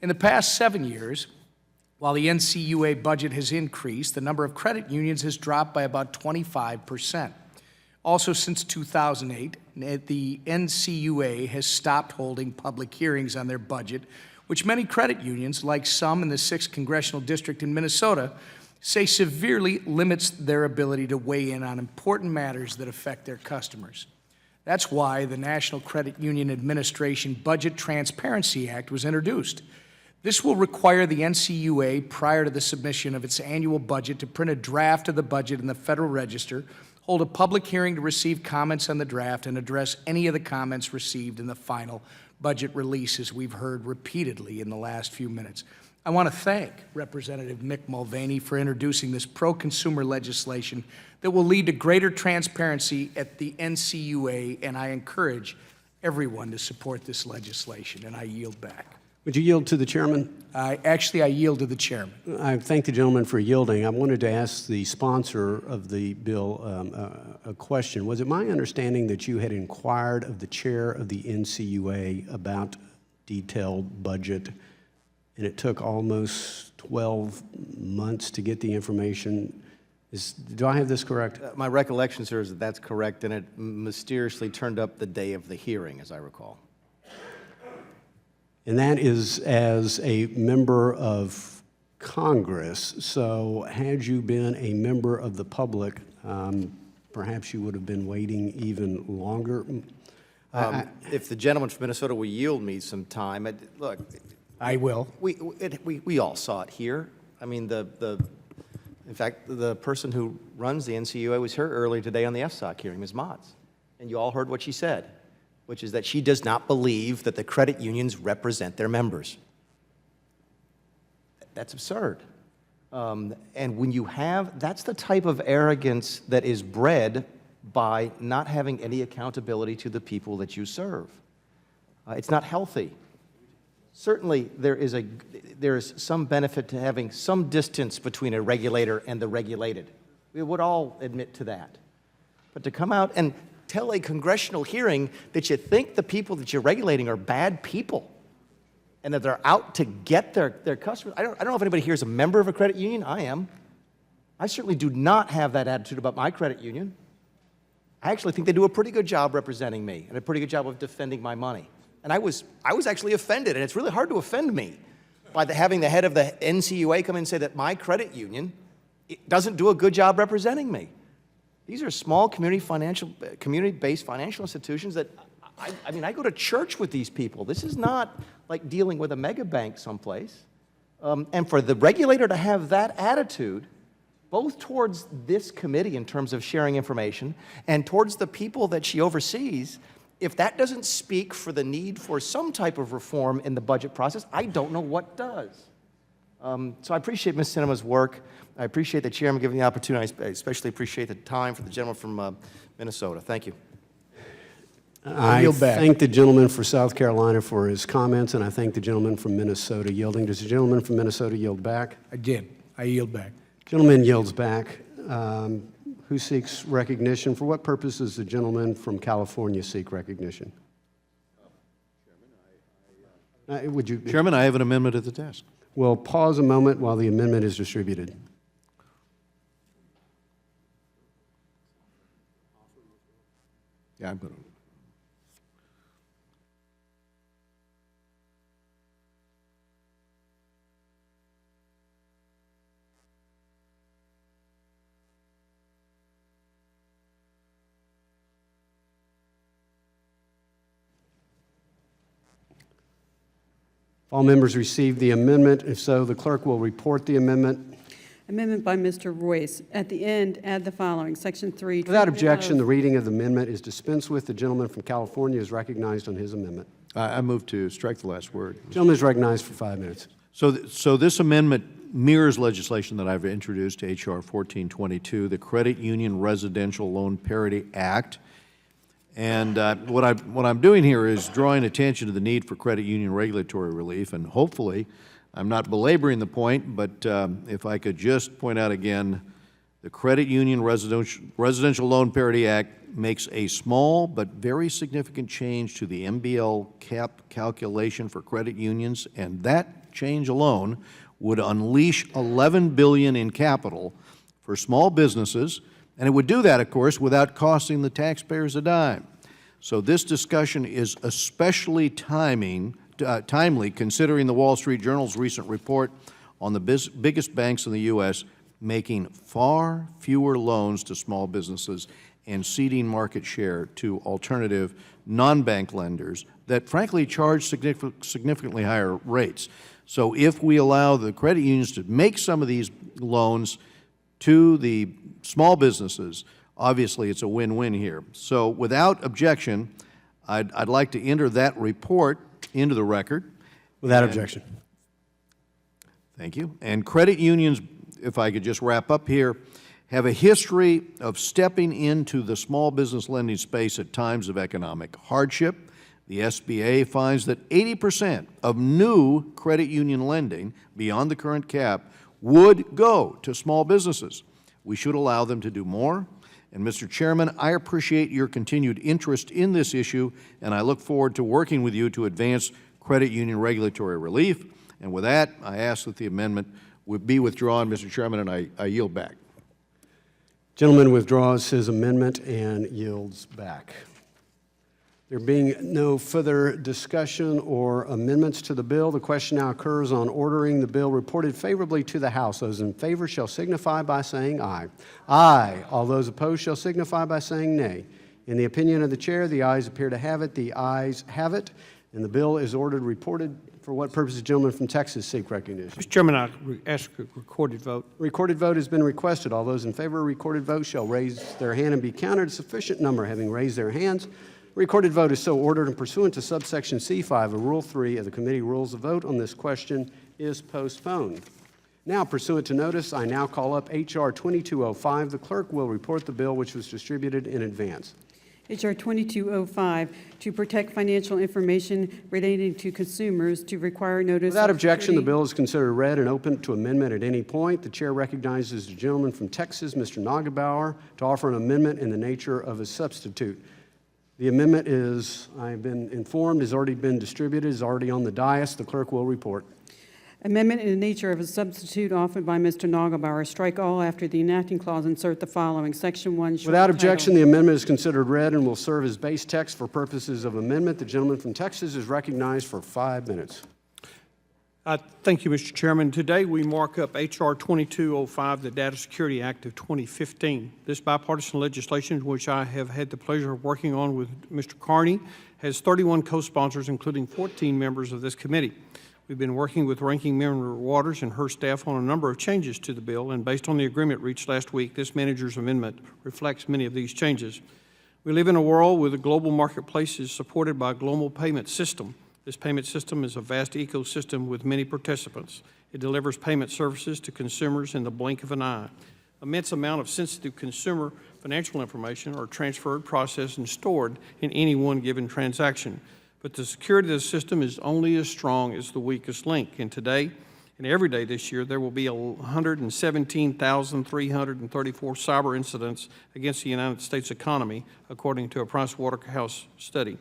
In the past 7 years, while the NCUA budget has increased, the number of credit unions has dropped by about 25%. Also, since 2008, the NCUA has stopped holding public hearings on their budget, which many credit unions, like some in the 6th Congressional District in Minnesota, say severely limits their ability to weigh in on important matters that affect their customers. That's why the National Credit Union Administration Budget Transparency Act was introduced. This will require the NCUA, prior to the submission of its annual budget, to print a draft of the budget in the Federal Register, hold a public hearing to receive comments on the draft, and address any of the comments received in the final budget release, as we've heard repeatedly in the last few minutes. I want to thank Representative Mick Mulvaney for introducing this pro-consumer legislation that will lead to greater transparency at the NCUA, and I encourage everyone to support this legislation, and I yield back. Would you yield to the chairman? I yield to the chairman. I thank the gentleman for yielding. I wanted to ask the sponsor of the bill a question. Was it my understanding that you had inquired of the chair of the NCUA about detailed budget, and it took almost 12 months to get the information? Do I have this correct? My recollection, sir, is that that's correct, and it mysteriously turned up the day of the hearing, as I recall. And that is as a member of Congress. So had you been a member of the public, perhaps you would have been waiting even longer. If the gentleman from Minnesota will yield me some time, look. I will. We all saw it here. I mean, in fact, the person who runs the NCUA was here earlier today on the FSOC hearing, Ms. Motz, and you all heard what she said, which is that she does not believe that the credit unions represent their members. That's absurd. And when you have, that's the type of arrogance that is bred by not having any accountability to the people that you serve. It's not healthy. Certainly, there is some benefit to having some distance between a regulator and the regulated. We would all admit to that. But to come out and tell a congressional hearing that you think the people that you're regulating are bad people and that they're out to get their customers. I don't know if anybody here is a member of a credit union. I am. I certainly do not have that attitude about my credit union. I actually think they do a pretty good job representing me and a pretty good job of defending my money. And I was actually offended, and it's really hard to offend me by having the head of the NCUA come in and say that my credit union doesn't do a good job representing me. These are small community-based financial institutions that, I mean, I go to church with these people. This is not like dealing with a mega bank someplace. And for the regulator to have that attitude, both towards this committee in terms of sharing information and towards the people that she oversees, if that doesn't speak for the need for some type of reform in the budget process, I don't know what does. So I appreciate Ms. Sinema's work. I appreciate the chairman giving the opportunity. I especially appreciate the time for the gentleman from Minnesota. Thank you. I thank the gentleman for South Carolina for his comments, and I thank the gentleman from Minnesota yielding. Does the gentleman from Minnesota yield back? I did. I yield back. Gentleman yields back. Who seeks recognition? For what purpose does the gentleman from California seek recognition? Would you? Chairman, I have an amendment at the desk. We'll pause a moment while the amendment is distributed. Yeah, I'm going to. All members received the amendment. If so, the clerk will report the amendment. Amendment by Mr. Royce. At the end, add the following. Section 3. Without objection, the reading of the amendment is dispensed with. The gentleman from California is recognized on his amendment. I move to strike the last word. The gentleman is recognized for 5 minutes. So this amendment mirrors legislation that I've introduced, H.R. 1422, the Credit Union Residential Loan Parity Act. And what I'm doing here is drawing attention to the need for credit union regulatory relief, and hopefully, I'm not belaboring the point, but if I could just point out again The Credit Union Residential Loan Parity Act makes a small but very significant change to the MBL cap calculation for credit unions, and that change alone would unleash $11 billion in capital for small businesses, and it would do that, of course, without costing the taxpayers a dime. So this discussion is especially timely considering the Wall Street Journal's recent report on the biggest banks in the U.S. making far fewer loans to small businesses and ceding market share to alternative non-bank lenders that frankly charge significantly higher rates. So if we allow the credit unions to make some of these loans to the small businesses, obviously it's a win-win here. So without objection, I'd like to enter that report into the record. Without objection. Thank you. And credit unions, if I could just wrap up here, have a history of stepping into the small business lending space at times of economic hardship. The SBA finds that 80% of new credit union lending beyond the current cap would go to small businesses. We should allow them to do more. And Mr. Chairman, I appreciate your continued interest in this issue, and I look forward to working with you to advance credit union regulatory relief. And with that, I ask that the amendment would be withdrawn, Mr. Chairman, and I yield back. Gentleman withdraws his amendment and yields back. There being no further discussion or amendments to the bill, the question now occurs on ordering the bill reported favorably to the House. Those in favor shall signify by saying aye. Aye. All those opposed shall signify by saying nay. In the opinion of the chair, the ayes appear to have it. The ayes have it, and the bill is ordered reported. For what purpose does the gentleman from Texas seek recognition? Mr. Chairman, I ask a recorded vote. Recorded vote has been requested. All those in favor of recorded vote shall raise their hand and be counted. A sufficient number having raised their hands. Recorded vote is so ordered, and pursuant to subsection C5 of Rule 3 of the committee rules, the vote on this question is postponed. Now, pursuant to notice, I now call up H.R. 2205. The clerk will report the bill which was distributed in advance. H.R. 2205, to protect financial information relating to consumers, to require notice. Without objection, the bill is considered read and open to amendment at any point. The chair recognizes the gentleman from Texas, Mr. Nagelbauer, to offer an amendment in the nature of a substitute. The amendment is, I've been informed, has already been distributed, is already on the dais. The clerk will report. Amendment in the nature of a substitute offered by Mr. Nagelbauer. Strike all after the enacting clause. Insert the following. Section 1. Without objection, the amendment is considered read and will serve as base text for purposes of amendment. The gentleman from Texas is recognized for 5 minutes. Thank you, Mr. Chairman. Today we mark up H.R. 2205, the Data Security Act of 2015. This bipartisan legislation, which I have had the pleasure of working on with Mr. Carney, has 31 co-sponsors, including 14 members of this committee. We've been working with Ranking Member Waters and her staff on a number of changes to the bill, and based on the agreement reached last week, this manager's amendment reflects many of these changes. We live in a world where the global marketplace is supported by a global payment system. This payment system is a vast ecosystem with many participants. It delivers payment services to consumers in the blink of an eye. Immense amount of sensitive consumer financial information are transferred, processed, and stored in any one given transaction. But the security of the system is only as strong as the weakest link. And today, and every day this year, there will be 117,334 cyber incidents against the United States economy, according to a Pricewaterhouse study.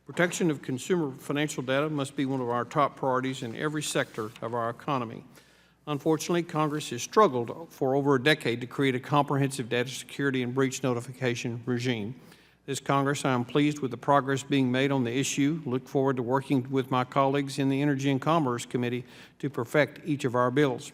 Protection of consumer financial data must be one of our top priorities in every sector of our economy. Unfortunately, Congress has struggled for over a decade to create a comprehensive data security and breach notification regime. This Congress, I am pleased with the progress being made on the issue. Look forward to working with my colleagues in the Energy and Commerce Committee to perfect each of our bills.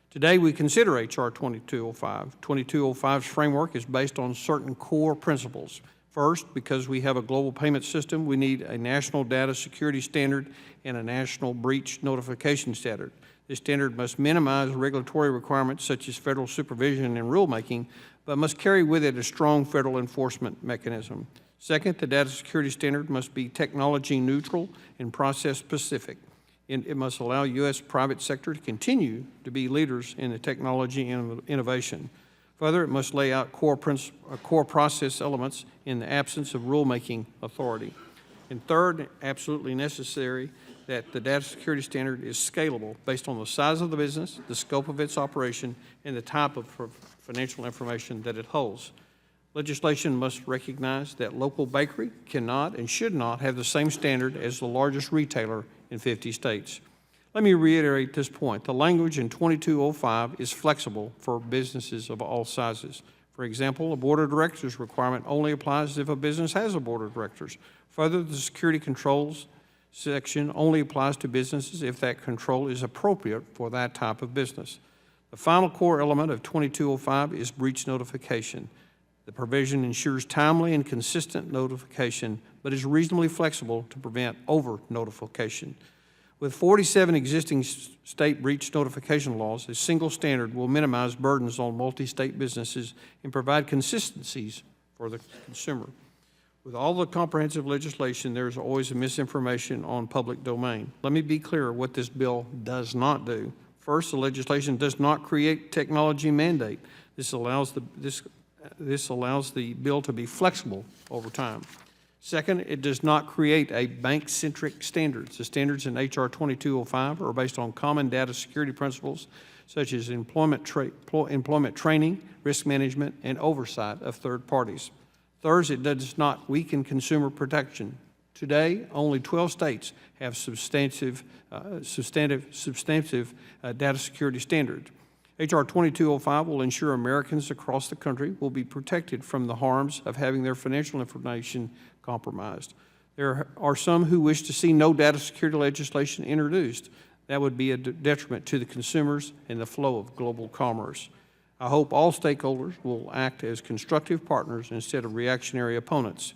Today, we consider H.R. 2205. 2205's framework is based on certain core principles. First, because we have a global payment system, we need a national data security standard and a national breach notification standard. This standard must minimize regulatory requirements such as federal supervision and rulemaking, but must carry with it a strong federal enforcement mechanism. Second, the data security standard must be technology neutral and process specific. It must allow U.S. private sector to continue to be leaders in the technology and innovation. Further, it must lay out core process elements in the absence of rulemaking authority. And third, absolutely necessary, that the data security standard is scalable based on the size of the business, the scope of its operation, and the type of financial information that it holds. Legislation must recognize that local bakery cannot and should not have the same standard as the largest retailer in 50 states. Let me reiterate this point. The language in 2205 is flexible for businesses of all sizes. For example, a board of directors requirement only applies if a business has a board of directors. Further, the security controls section only applies to businesses if that control is appropriate for that type of business. The final core element of 2205 is breach notification. The provision ensures timely and consistent notification, but is reasonably flexible to prevent over-notification. With 47 existing state breach notification laws, a single standard will minimize burdens on multi-state businesses and provide consistencies for the consumer. With all the comprehensive legislation, there is always a misinformation on public domain. Let me be clear what this bill does not do. First, the legislation does not create technology mandate. This allows the bill to be flexible over time. Second, it does not create a bank-centric standards. The standards in H.R. 2205 are based on common data security principles such as employment training, risk management, and oversight of third parties. Third, it does not weaken consumer protection. Today, only 12 states have substantive data security standards. H.R. 2205 will ensure Americans across the country will be protected from the harms of having their financial information compromised. There are some who wish to see no data security legislation introduced. That would be a detriment to the consumers and the flow of global commerce. I hope all stakeholders will act as constructive partners instead of reactionary opponents.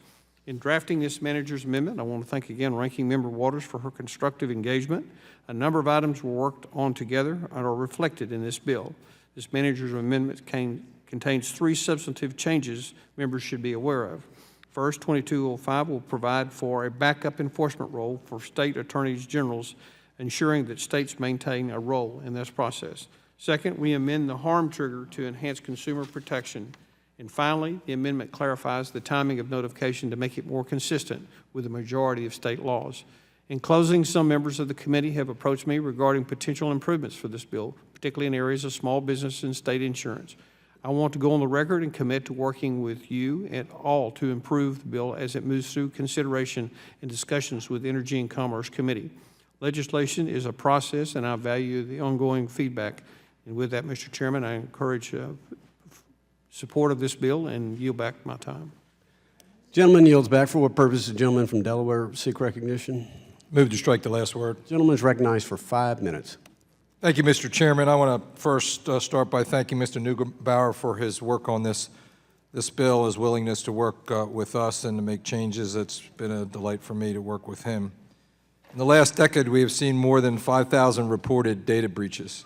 In drafting this manager's amendment, I want to thank again Ranking Member Waters for her constructive engagement. A number of items were worked on together and are reflected in this bill. This manager's amendment contains 3 substantive changes members should be aware of. First, 2205 will provide for a backup enforcement role for state attorneys generals, ensuring that states maintain a role in this process. Second, we amend the harm trigger to enhance consumer protection. And finally, the amendment clarifies the timing of notification to make it more consistent with the majority of state laws. In closing, some members of the committee have approached me regarding potential improvements for this bill, particularly in areas of small business and state insurance. I want to go on the record and commit to working with you and all to improve the bill as it moves through consideration and discussions with Energy and Commerce Committee. Legislation is a process, and I value the ongoing feedback. And with that, Mr. Chairman, I encourage support of this bill and yield back my time. Gentleman yields back. For what purpose does the gentleman from Delaware seek recognition? Move to strike the last word. Gentleman is recognized for 5 minutes. Thank you, Mr. Chairman. I want to first start by thanking Mr. Neugebauer for his work on this bill, his willingness to work with us and to make changes. It's been a delight for me to work with him. In the last decade, we have seen more than 5,000 reported data breaches.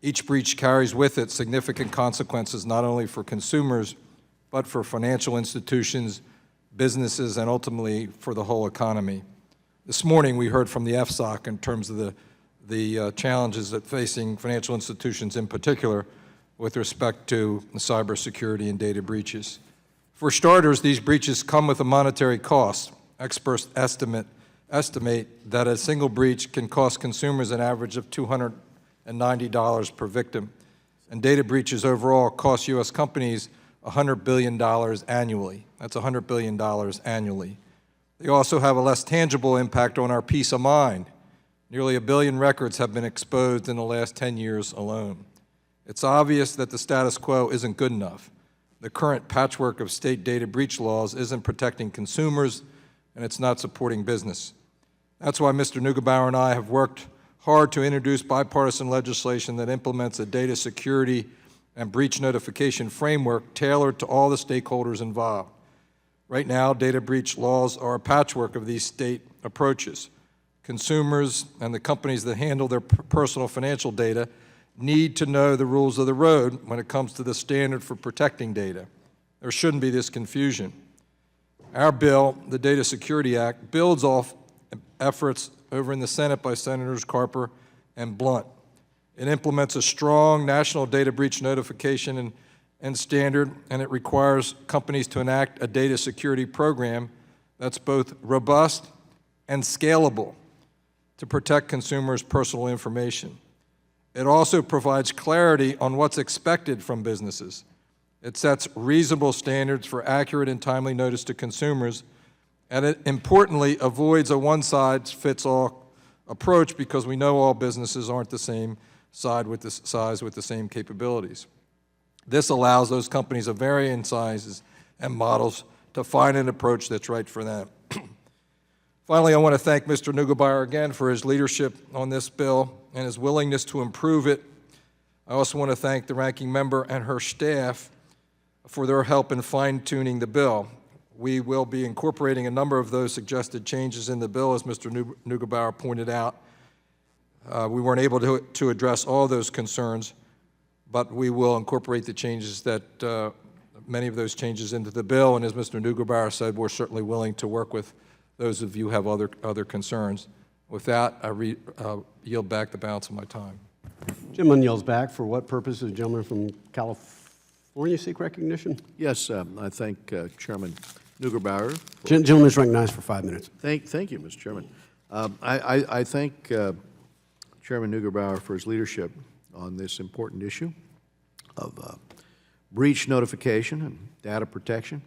Each breach carries with it significant consequences not only for consumers, but for financial institutions, businesses, and ultimately for the whole economy. This morning, we heard from the FSOC in terms of the challenges that facing financial institutions in particular with respect to cybersecurity and data breaches. For starters, these breaches come with a monetary cost. Experts estimate that a single breach can cost consumers an average of $290 per victim, and data breaches overall cost U.S. companies $100 billion annually. That's $100 billion annually. They also have a less tangible impact on our peace of mind. Nearly 1 billion records have been exposed in the last 10 years alone. It's obvious that the status quo isn't good enough. The current patchwork of state data breach laws isn't protecting consumers, and it's not supporting business. That's why Mr. Neugebauer and I have worked hard to introduce bipartisan legislation that implements a data security and breach notification framework tailored to all the stakeholders involved. Right now, data breach laws are a patchwork of these state approaches. Consumers and the companies that handle their personal financial data need to know the rules of the road when it comes to the standard for protecting data. There shouldn't be this confusion. Our bill, the Data Security Act, builds off efforts over in the Senate by Senators Carper and Blunt. It implements a strong national data breach notification and standard, and it requires companies to enact a data security program that's both robust and scalable. to protect consumers' personal information. It also provides clarity on what's expected from businesses. It sets reasonable standards for accurate and timely notice to consumers, and it importantly avoids a one-size-fits-all approach because we know all businesses aren't the same size with the same capabilities. This allows those companies of varying sizes and models to find an approach that's right for them. Finally, I want to thank Mr. Neugebauer again for his leadership on this bill and his willingness to improve it. I also want to thank the ranking member and her staff for their help in fine-tuning the bill. We will be incorporating a number of those suggested changes in the bill, as Mr. Neugebauer pointed out. We weren't able to address all those concerns, but we will incorporate the changes that, many of those changes into the bill, and as Mr. Neugebauer said, we're certainly willing to work with those of you who have other concerns. With that, I yield back the balance of my time. Gentleman yields back. For what purpose does the gentleman from California seek recognition? Yes, I thank Chairman Neugebauer. Gentleman is recognized for 5 minutes. Thank you, Mr. Chairman. I thank Chairman Neugebauer for his leadership on this important issue of breach notification and data protection.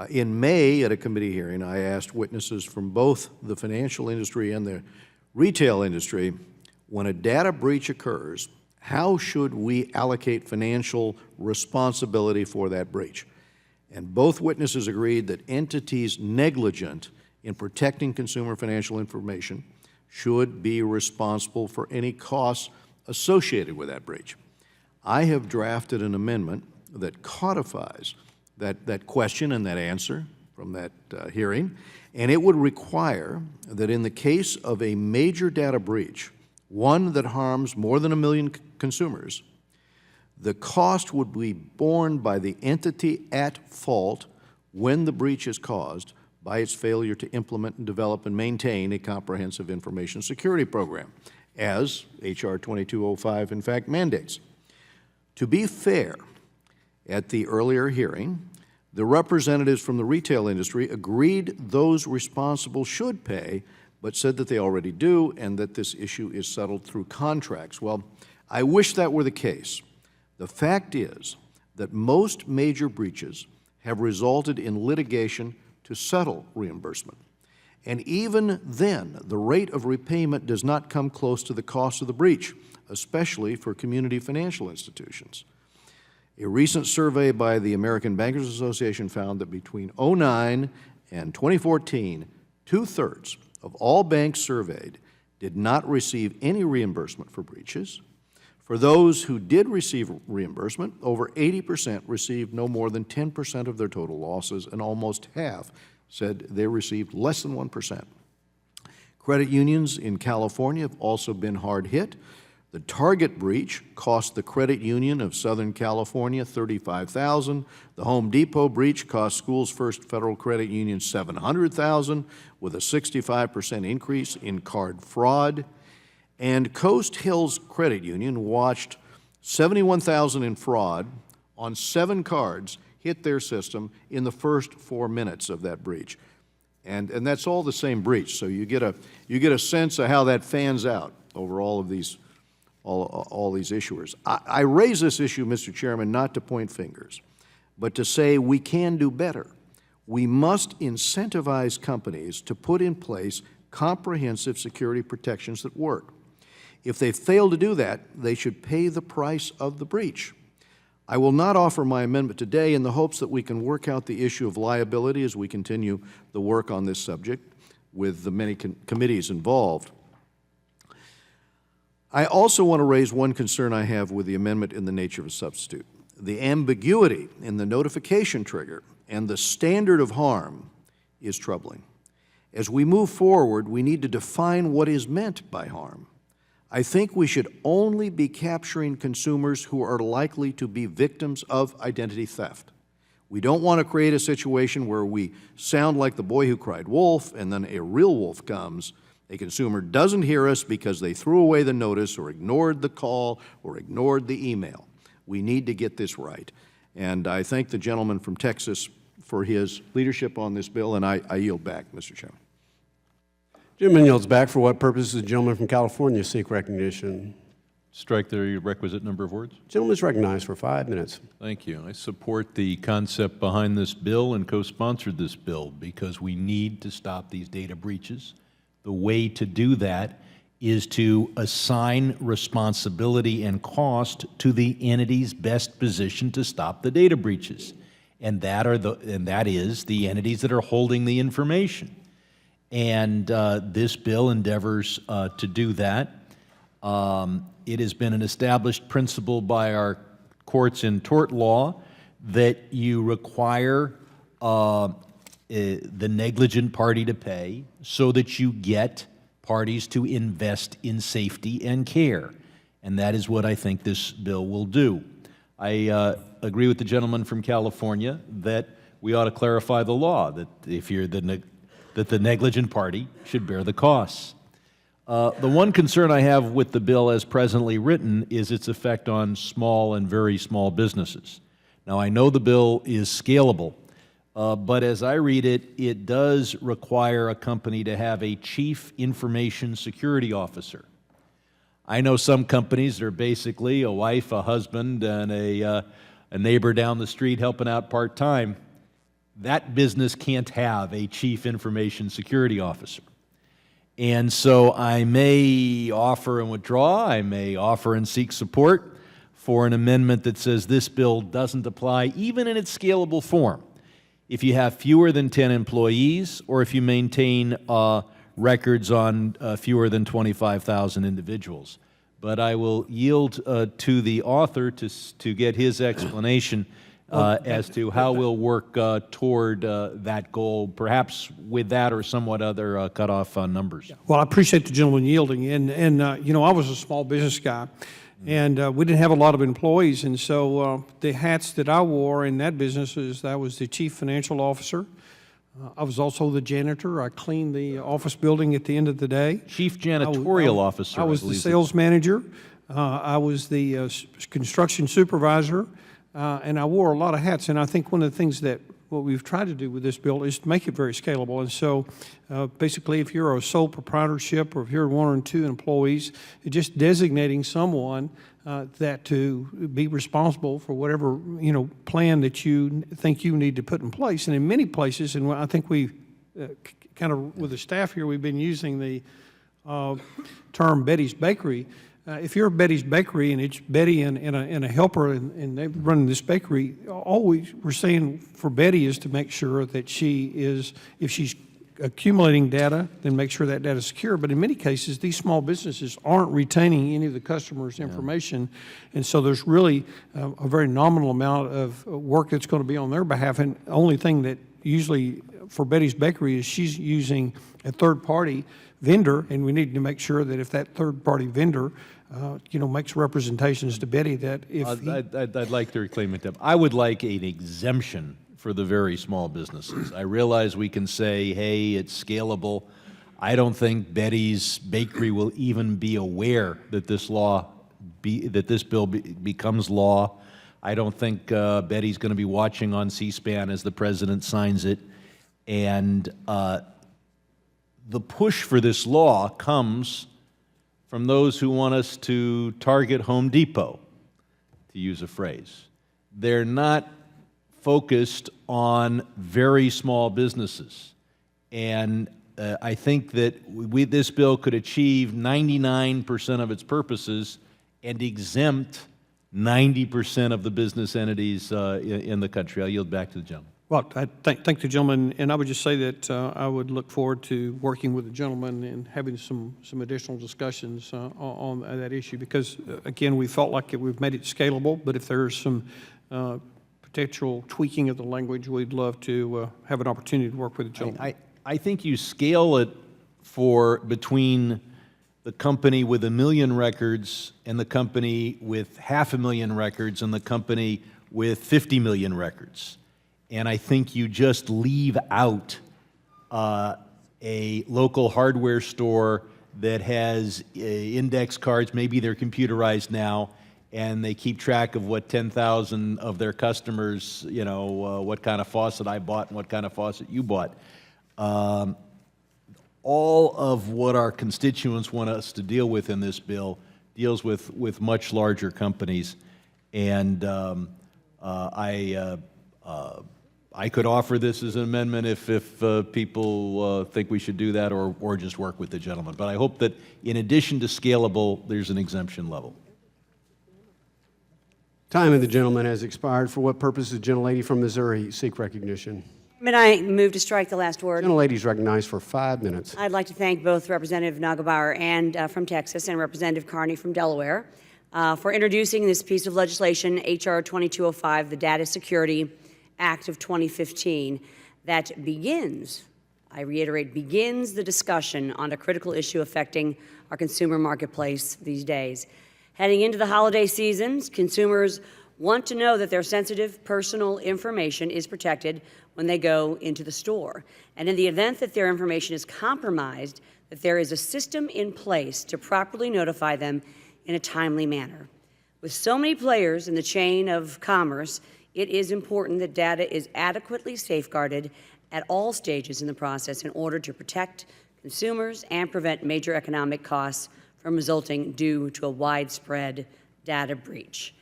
In May, at a committee hearing, I asked witnesses from both the financial industry and the retail industry, when a data breach occurs, how should we allocate financial responsibility for that breach? And both witnesses agreed that entities negligent in protecting consumer financial information should be responsible for any costs associated with that breach. I have drafted an amendment that codifies that question and that answer from that hearing, and it would require that in the case of a major data breach, one that harms more than 1 million consumers, the cost would be borne by the entity at fault when the breach is caused by its failure to implement and develop and maintain a comprehensive information security program, as H.R. 2205 in fact mandates. To be fair, at the earlier hearing, the representatives from the retail industry agreed those responsible should pay, but said that they already do and that this issue is settled through contracts. Well, I wish that were the case. The fact is that most major breaches have resulted in litigation to settle reimbursement. And even then, the rate of repayment does not come close to the cost of the breach, especially for community financial institutions. A recent survey by the American Bankers Association found that between 2009 and 2014, 2/3 of all banks surveyed did not receive any reimbursement for breaches. For those who did receive reimbursement, over 80% received no more than 10% of their total losses, and almost half said they received less than 1%. Credit unions in California have also been hard hit. The Target breach cost the Credit Union of Southern California $35,000. The Home Depot breach cost Schools First Federal Credit Union $700,000, with a 65% increase in card fraud. And Coast Hills Credit Union watched $71,000 in fraud on 7 cards hit their system in the first 4 minutes of that breach. And that's all the same breach, so you get a sense of how that fans out over all of these all these issuers. I raise this issue, Mr. Chairman, not to point fingers, but to say we can do better. We must incentivize companies to put in place comprehensive security protections that work. If they fail to do that, they should pay the price of the breach. I will not offer my amendment today in the hopes that we can work out the issue of liability as we continue the work on this subject with the many committees involved. I also want to raise one concern I have with the amendment in the nature of a substitute. The ambiguity in the notification trigger and the standard of harm is troubling. As we move forward, we need to define what is meant by harm. I think we should only be capturing consumers who are likely to be victims of identity theft. We don't want to create a situation where we sound like the boy who cried wolf and then a real wolf comes. A consumer doesn't hear us because they threw away the notice or ignored the call or ignored the email. We need to get this right. And I thank the gentleman from Texas for his leadership on this bill, and I yield back, Mr. Chairman. Gentleman yields back. For what purpose does the gentleman from California seek recognition? Strike the requisite number of words. Gentleman is recognized for 5 minutes. Thank you. I support the concept behind this bill and co-sponsored this bill because we need to stop these data breaches. The way to do that is to assign responsibility and cost to the entities best positioned to stop the data breaches. And that is the entities that are holding the information. And this bill endeavors to do that. It has been an established principle by our courts in tort law that you require the negligent party to pay so that you get parties to invest in safety and care. And that is what I think this bill will do. I agree with the gentleman from California that we ought to clarify the law, that if you're that the negligent party should bear the costs. The one concern I have with the bill as presently written is its effect on small and very small businesses. Now, I know the bill is scalable, but as I read it, it does require a company to have a chief information security officer. I know some companies that are basically a wife, a husband, and a neighbor down the street helping out part-time. That business can't have a chief information security officer. And so I may offer and withdraw, I may offer and seek support for an amendment that says this bill doesn't apply even in its scalable form if you have fewer than 10 employees or if you maintain records on fewer than 25,000 individuals. But I will yield to the author to get his explanation as to how we'll work toward that goal, perhaps with that or somewhat other cutoff numbers. Well, I appreciate the gentleman yielding, and you know, I was a small business guy, and we didn't have a lot of employees, and so the hats that I wore in that business is I was the chief financial officer. I was also the janitor. I cleaned the office building at the end of the day. Chief janitorial officer. I was the sales manager. I was the construction supervisor. And I wore a lot of hats, and I think one of the things that what we've tried to do with this bill is to make it very scalable. And so basically, if you're a sole proprietorship or if you're 1 or 2 employees, just designating someone that to be responsible for whatever, you know, plan that you think you need to put in place. And in many places, and I think we kind of, with the staff here, we've been using the term Betty's Bakery. If you're Betty's Bakery and it's Betty and a helper and they're running this bakery, always we're saying for Betty is to make sure that she is, if she's accumulating data, then make sure that data is secure. But in many cases, these small businesses aren't retaining any of the customer's information. And so there's really a very nominal amount of work that's going to be on their behalf. And the only thing that usually for Betty's Bakery is she's using a third-party vendor, and we need to make sure that if that third-party vendor, you know, makes representations to Betty that if I'd like to reclaim it. I would like an exemption for the very small businesses. I realize we can say, hey, it's scalable. I don't think Betty's Bakery will even be aware that this bill becomes law. I don't think Betty's going to be watching on C-SPAN as the president signs it. And the push for this law comes from those who want us to target Home Depot, to use a phrase. They're not focused on very small businesses. And I think that this bill could achieve 99% of its purposes and exempt 90% of the business entities in the country. I'll yield back to the gentleman. Well, I thank the gentleman, and I would just say that I would look forward to working with the gentleman and having some additional discussions on that issue because, again, we felt like we've made it scalable, but if there's some potential tweaking of the language, we'd love to have an opportunity to work with the gentleman. I think you scale it for between the company with 1 million records and the company with 500,000 records and the company with 50 million records. And I think you just leave out a local hardware store that has index cards, maybe they're computerized now, and they keep track of what 10,000 of their customers, you know, what kind of faucet I bought and what kind of faucet you bought. all of what our constituents want us to deal with in this bill deals with much larger companies. And I could offer this as an amendment if people think we should do that, or just work with the gentleman. But I hope that in addition to scalable, there's an exemption level. Time of the gentleman has expired. For what purpose does the gentlelady from Missouri seek recognition? I move to strike the last word. Gentlelady is recognized for 5 minutes. I'd like to thank both Representative Nagelbauer and from Texas and Representative Carney from Delaware for introducing this piece of legislation, H.R. 2205, the Data Security Act of 2015, that begins, I reiterate, begins the discussion on a critical issue affecting our consumer marketplace these days. Heading into the holiday seasons, consumers want to know that their sensitive personal information is protected when they go into the store. And in the event that their information is compromised, that there is a system in place to properly notify them in a timely manner. With so many players in the chain of commerce, it is important that data is adequately safeguarded at all stages in the process in order to protect consumers and prevent major economic costs from resulting due to a widespread data breach.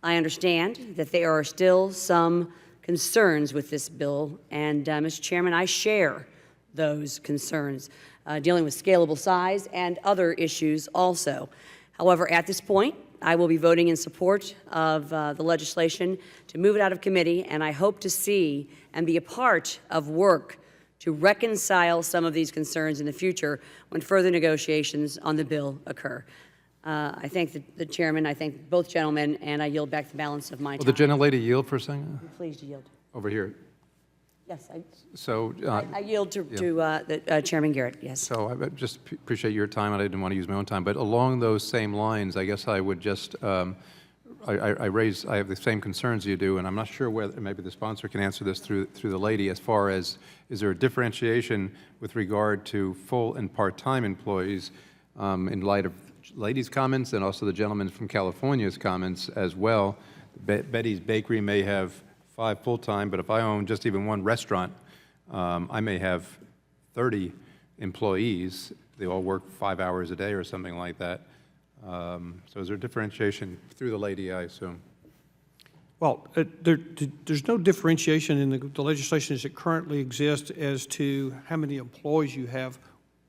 I understand that there are still some concerns with this bill, and Mr. Chairman, I share those concerns, dealing with scalable size and other issues also. However, at this point, I will be voting in support of the legislation to move it out of committee, and I hope to see and be a part of work to reconcile some of these concerns in the future when further negotiations on the bill occur. I thank the chairman, I thank both gentlemen, and I yield back the balance of my time. Will the gentlelady yield for a second? I'm pleased to yield. Over here. Yes, So I yield to Chairman Garrett, yes. So I just appreciate your time, and I didn't want to use my own time. But along those same lines, I guess I would just, I have the same concerns you do, and I'm not sure whether maybe the sponsor can answer this through the lady as far as, is there a differentiation with regard to full and part-time employees in light of ladies' comments and also the gentleman from California's comments as well? Betty's Bakery may have 5 full-time, but if I own just even one restaurant, I may have 30 employees. They all work 5 hours a day or something like that. So is there differentiation through the lady, I assume? Well, there's no differentiation in the legislation as it currently exists as to how many employees you have.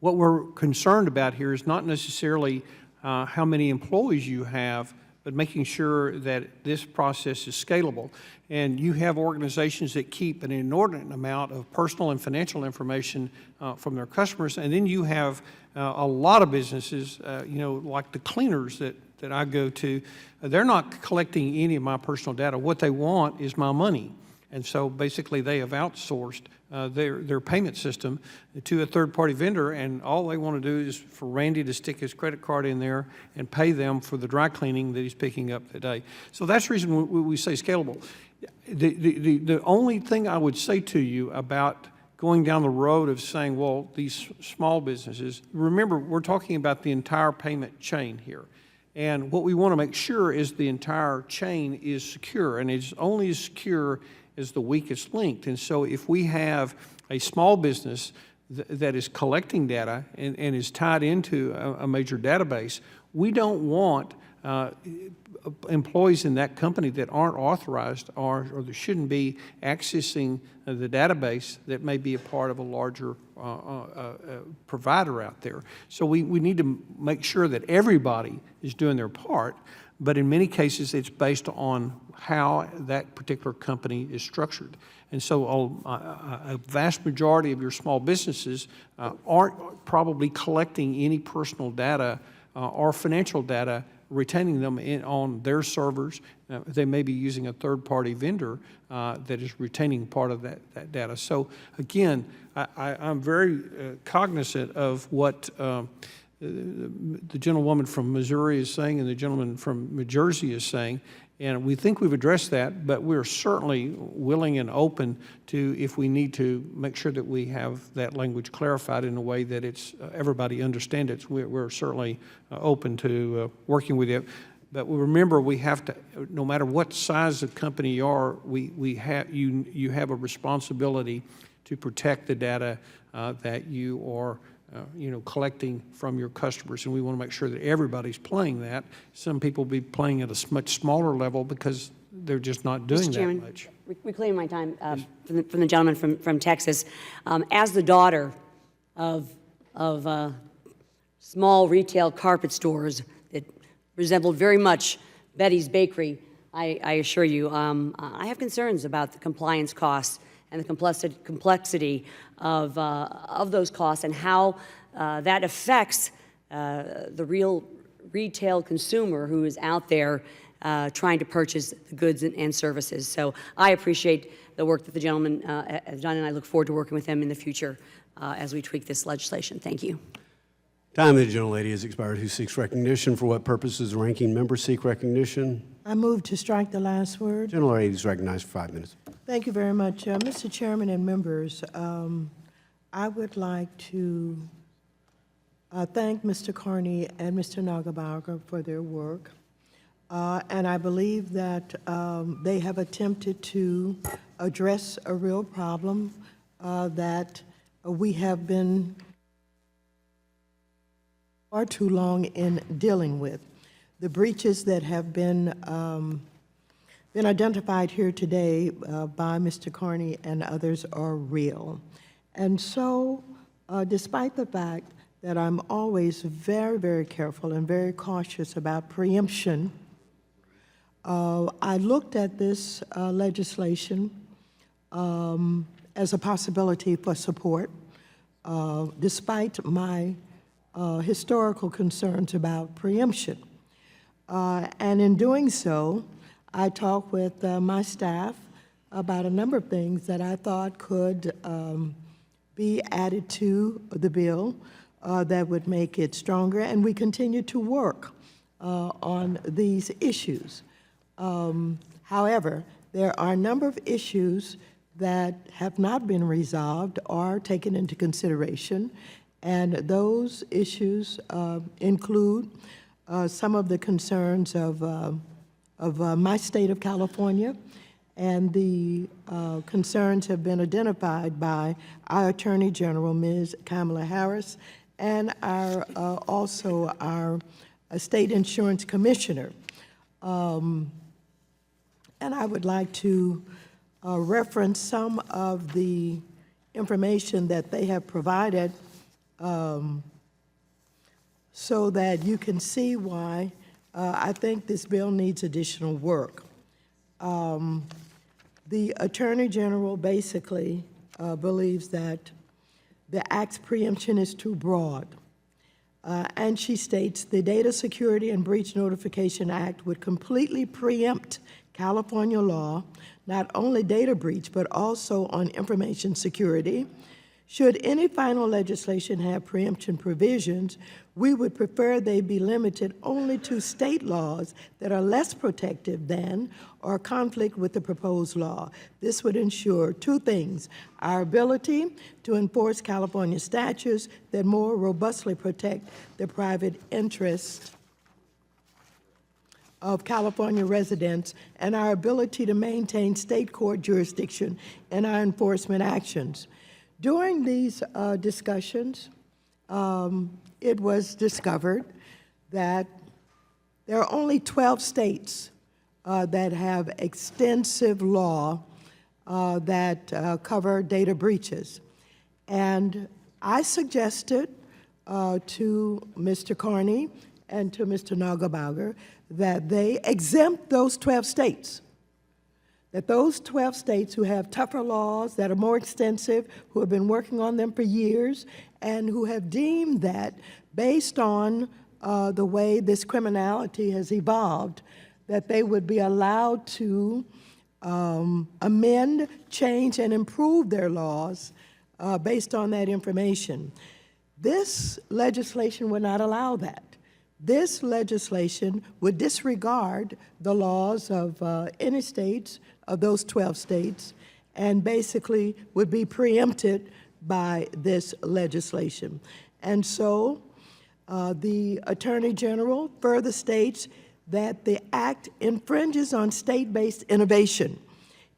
What we're concerned about here is not necessarily how many employees you have, but making sure that this process is scalable. And you have organizations that keep an inordinate amount of personal and financial information from their customers, and then you have a lot of businesses, like the cleaners that I go to. They're not collecting any of my personal data. What they want is my money. And so basically they have outsourced their payment system to a third-party vendor, and all they want to do is for Randy to stick his credit card in there and pay them for the dry cleaning that he's picking up that day. So that's the reason we say scalable. The only thing I would say to you about going down the road of saying, well, these small businesses, remember, we're talking about the entire payment chain here. And what we want to make sure is the entire chain is secure, and it's only as secure as the weakest linked. And so if we have a small business that is collecting data and is tied into a major database, we don't want employees in that company that aren't authorized or that shouldn't be accessing the database that may be a part of a larger provider out there. So we need to make sure that everybody is doing their part, but in many cases it's based on how that particular company is structured. And so a vast majority of your small businesses aren't probably collecting any personal data or financial data, retaining them on their servers. They may be using a third-party vendor that is retaining part of that data. So again, I'm very cognizant of what the gentlewoman from Missouri is saying and the gentleman from New Jersey is saying, and we think we've addressed that, but we're certainly willing and open to, if we need to, make sure that we have that language clarified in a way that it's everybody understands it. We're certainly open to working with you. But remember, we have to, no matter what size of company you are, you have a responsibility to protect the data that you are collecting from your customers, and we want to make sure that everybody's playing that. Some people be playing at a much smaller level because they're just not doing Mr. that Chairman, much. reclaim my time from the gentleman from Texas. As the daughter of small retail carpet stores that resembled very much Betty's Bakery, I assure you, I have concerns about the compliance costs and the complexity of those costs and how that affects the real retail consumer who is out there trying to purchase the goods and services. So I appreciate the work that the gentleman has done, and I look forward to working with him in the future as we tweak this legislation. Thank you. Time of the gentlelady has expired. Who seeks recognition? For what purposes? Ranking members seek recognition. I move to strike the last word. Gentlelady is recognized for 5 minutes. Thank you very much. Mr. Chairman and members, I would like to thank Mr. Carney and Mr. Nagelbauer for their work. And I believe that they have attempted to address a real problem that we have been far too long in dealing with. The breaches that have been identified here today by Mr. Carney and others are real. And so, despite the fact that I'm always very, very careful and very cautious about preemption, I looked at this legislation as a possibility for support, despite my historical concerns about preemption. And in doing so, I talked with my staff about a number of things that I thought could be added to the bill that would make it stronger, and we continue to work on these issues. However, there are a number of issues that have not been resolved or taken into consideration, and those issues include some of the concerns of my state of California, and the concerns have been identified by our Attorney General, Ms. Kamala Harris, and also our State Insurance Commissioner. And I would like to reference some of the information that they have provided so that you can see why I think this bill needs additional work. The Attorney General basically believes that the Act's preemption is too broad. And she states, the Data Security and Breach Notification Act would completely preempt California law, not only data breach, but also on information security. Should any final legislation have preemption provisions, we would prefer they be limited only to state laws that are less protective than or conflict with the proposed law. This would ensure two things: our ability to enforce California statutes that more robustly protect the private interest of California residents, and our ability to maintain state court jurisdiction in our enforcement actions. During these discussions, it was discovered that there are only 12 states that have extensive law that cover data breaches. And I suggested to Mr. Carney and to Mr. Nagelbauer that they exempt those 12 states. That those 12 states who have tougher laws, that are more extensive, who have been working on them for years, and who have deemed that, based on the way this criminality has evolved, that they would be allowed to amend, change, and improve their laws based on that information. This legislation would not allow that. This legislation would disregard the laws of any states, of those 12 states, and basically would be preempted by this legislation. And so the Attorney General further states that the Act infringes on state-based innovation.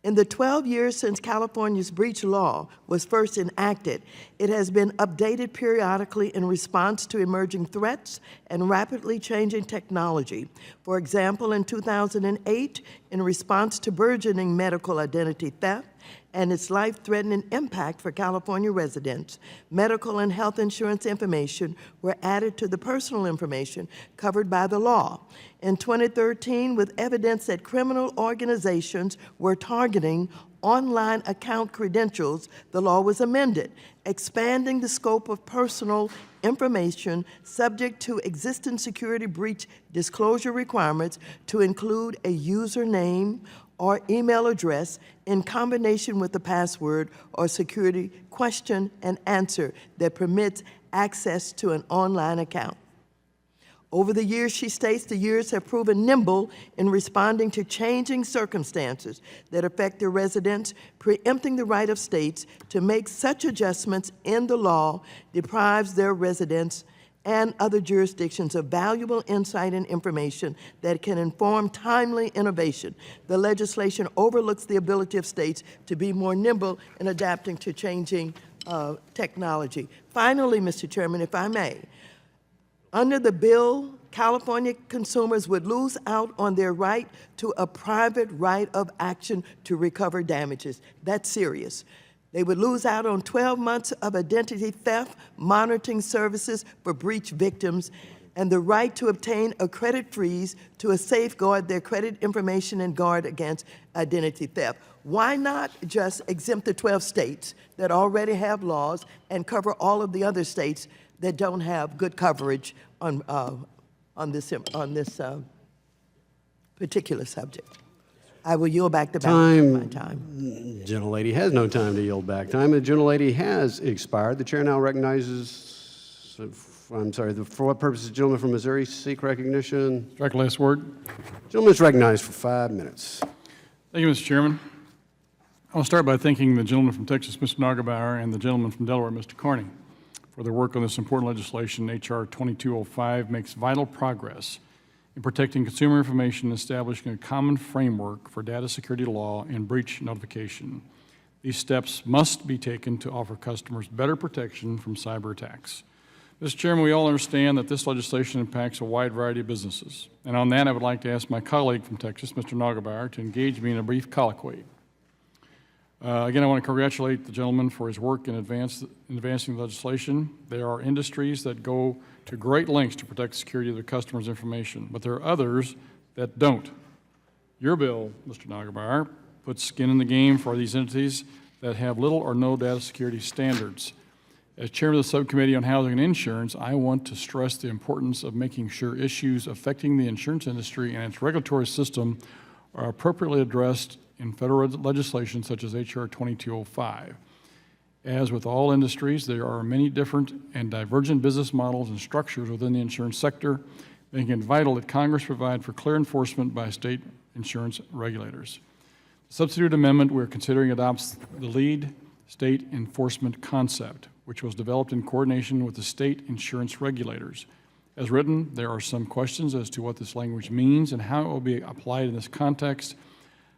In the 12 years since California's breach law was first enacted, it has been updated periodically in response to emerging threats and rapidly changing technology. For example, in 2008, in response to burgeoning medical identity theft and its life-threatening impact for California residents, medical and health insurance information were added to the personal information covered by the law. In 2013, with evidence that criminal organizations were targeting online account credentials, the law was amended, expanding the scope of personal information subject to existing security breach disclosure requirements to include a username or email address in combination with a password or security question and answer that permits access to an online account. Over the years, she states, the years have proven nimble in responding to changing circumstances that affect their residents, preempting the right of states to make such adjustments in the law deprives their residents and other jurisdictions of valuable insight and information that can inform timely innovation. The legislation overlooks the ability of states to be more nimble in adapting to changing technology. Finally, Mr. Chairman, if I may, under the bill, California consumers would lose out on their right to a private right of action to recover damages. That's serious. They would lose out on 12 months of identity theft monitoring services for breach victims and the right to obtain a credit freeze to safeguard their credit information and guard against identity theft. Why not just exempt the 12 states that already have laws and cover all of the other states that don't have good coverage on this particular subject? I will yield back the balance of my time. Gentlelady has no time to yield back time. The gentlelady has expired. The chair now recognizes, for what purpose does the gentleman from Missouri seek recognition? Strike last word. Gentleman is recognized for 5 minutes. Thank you, Mr. Chairman. I'll start by thanking the gentleman from Texas, Mr. Nagelbauer, and the gentleman from Delaware, Mr. Carney, for their work on this important legislation. H.R. 2205 makes vital progress in protecting consumer information and establishing a common framework for data security law and breach notification. These steps must be taken to offer customers better protection from cyber attacks. Mr. Chairman, we all understand that this legislation impacts a wide variety of businesses. And on that, I would like to ask my colleague from Texas, Mr. Nagelbauer, to engage me in a brief colloquy. Again, I want to congratulate the gentleman for his work in advancing the legislation. There are industries that go to great lengths to protect the security of their customers' information, but there are others that don't. Your bill, Mr. Nagelbauer, puts skin in the game for these entities that have little or no data security standards. As chairman of the Subcommittee on Housing and Insurance, I want to stress the importance of making sure issues affecting the insurance industry and its regulatory system are appropriately addressed in federal legislation such as H.R. 2205. As with all industries, there are many different and divergent business models and structures within the insurance sector, making it vital that Congress provide for clear enforcement by state insurance regulators. The substitute amendment we're considering adopts the lead state enforcement concept, which was developed in coordination with the state insurance regulators. As written, there are some questions as to what this language means and how it will be applied in this context.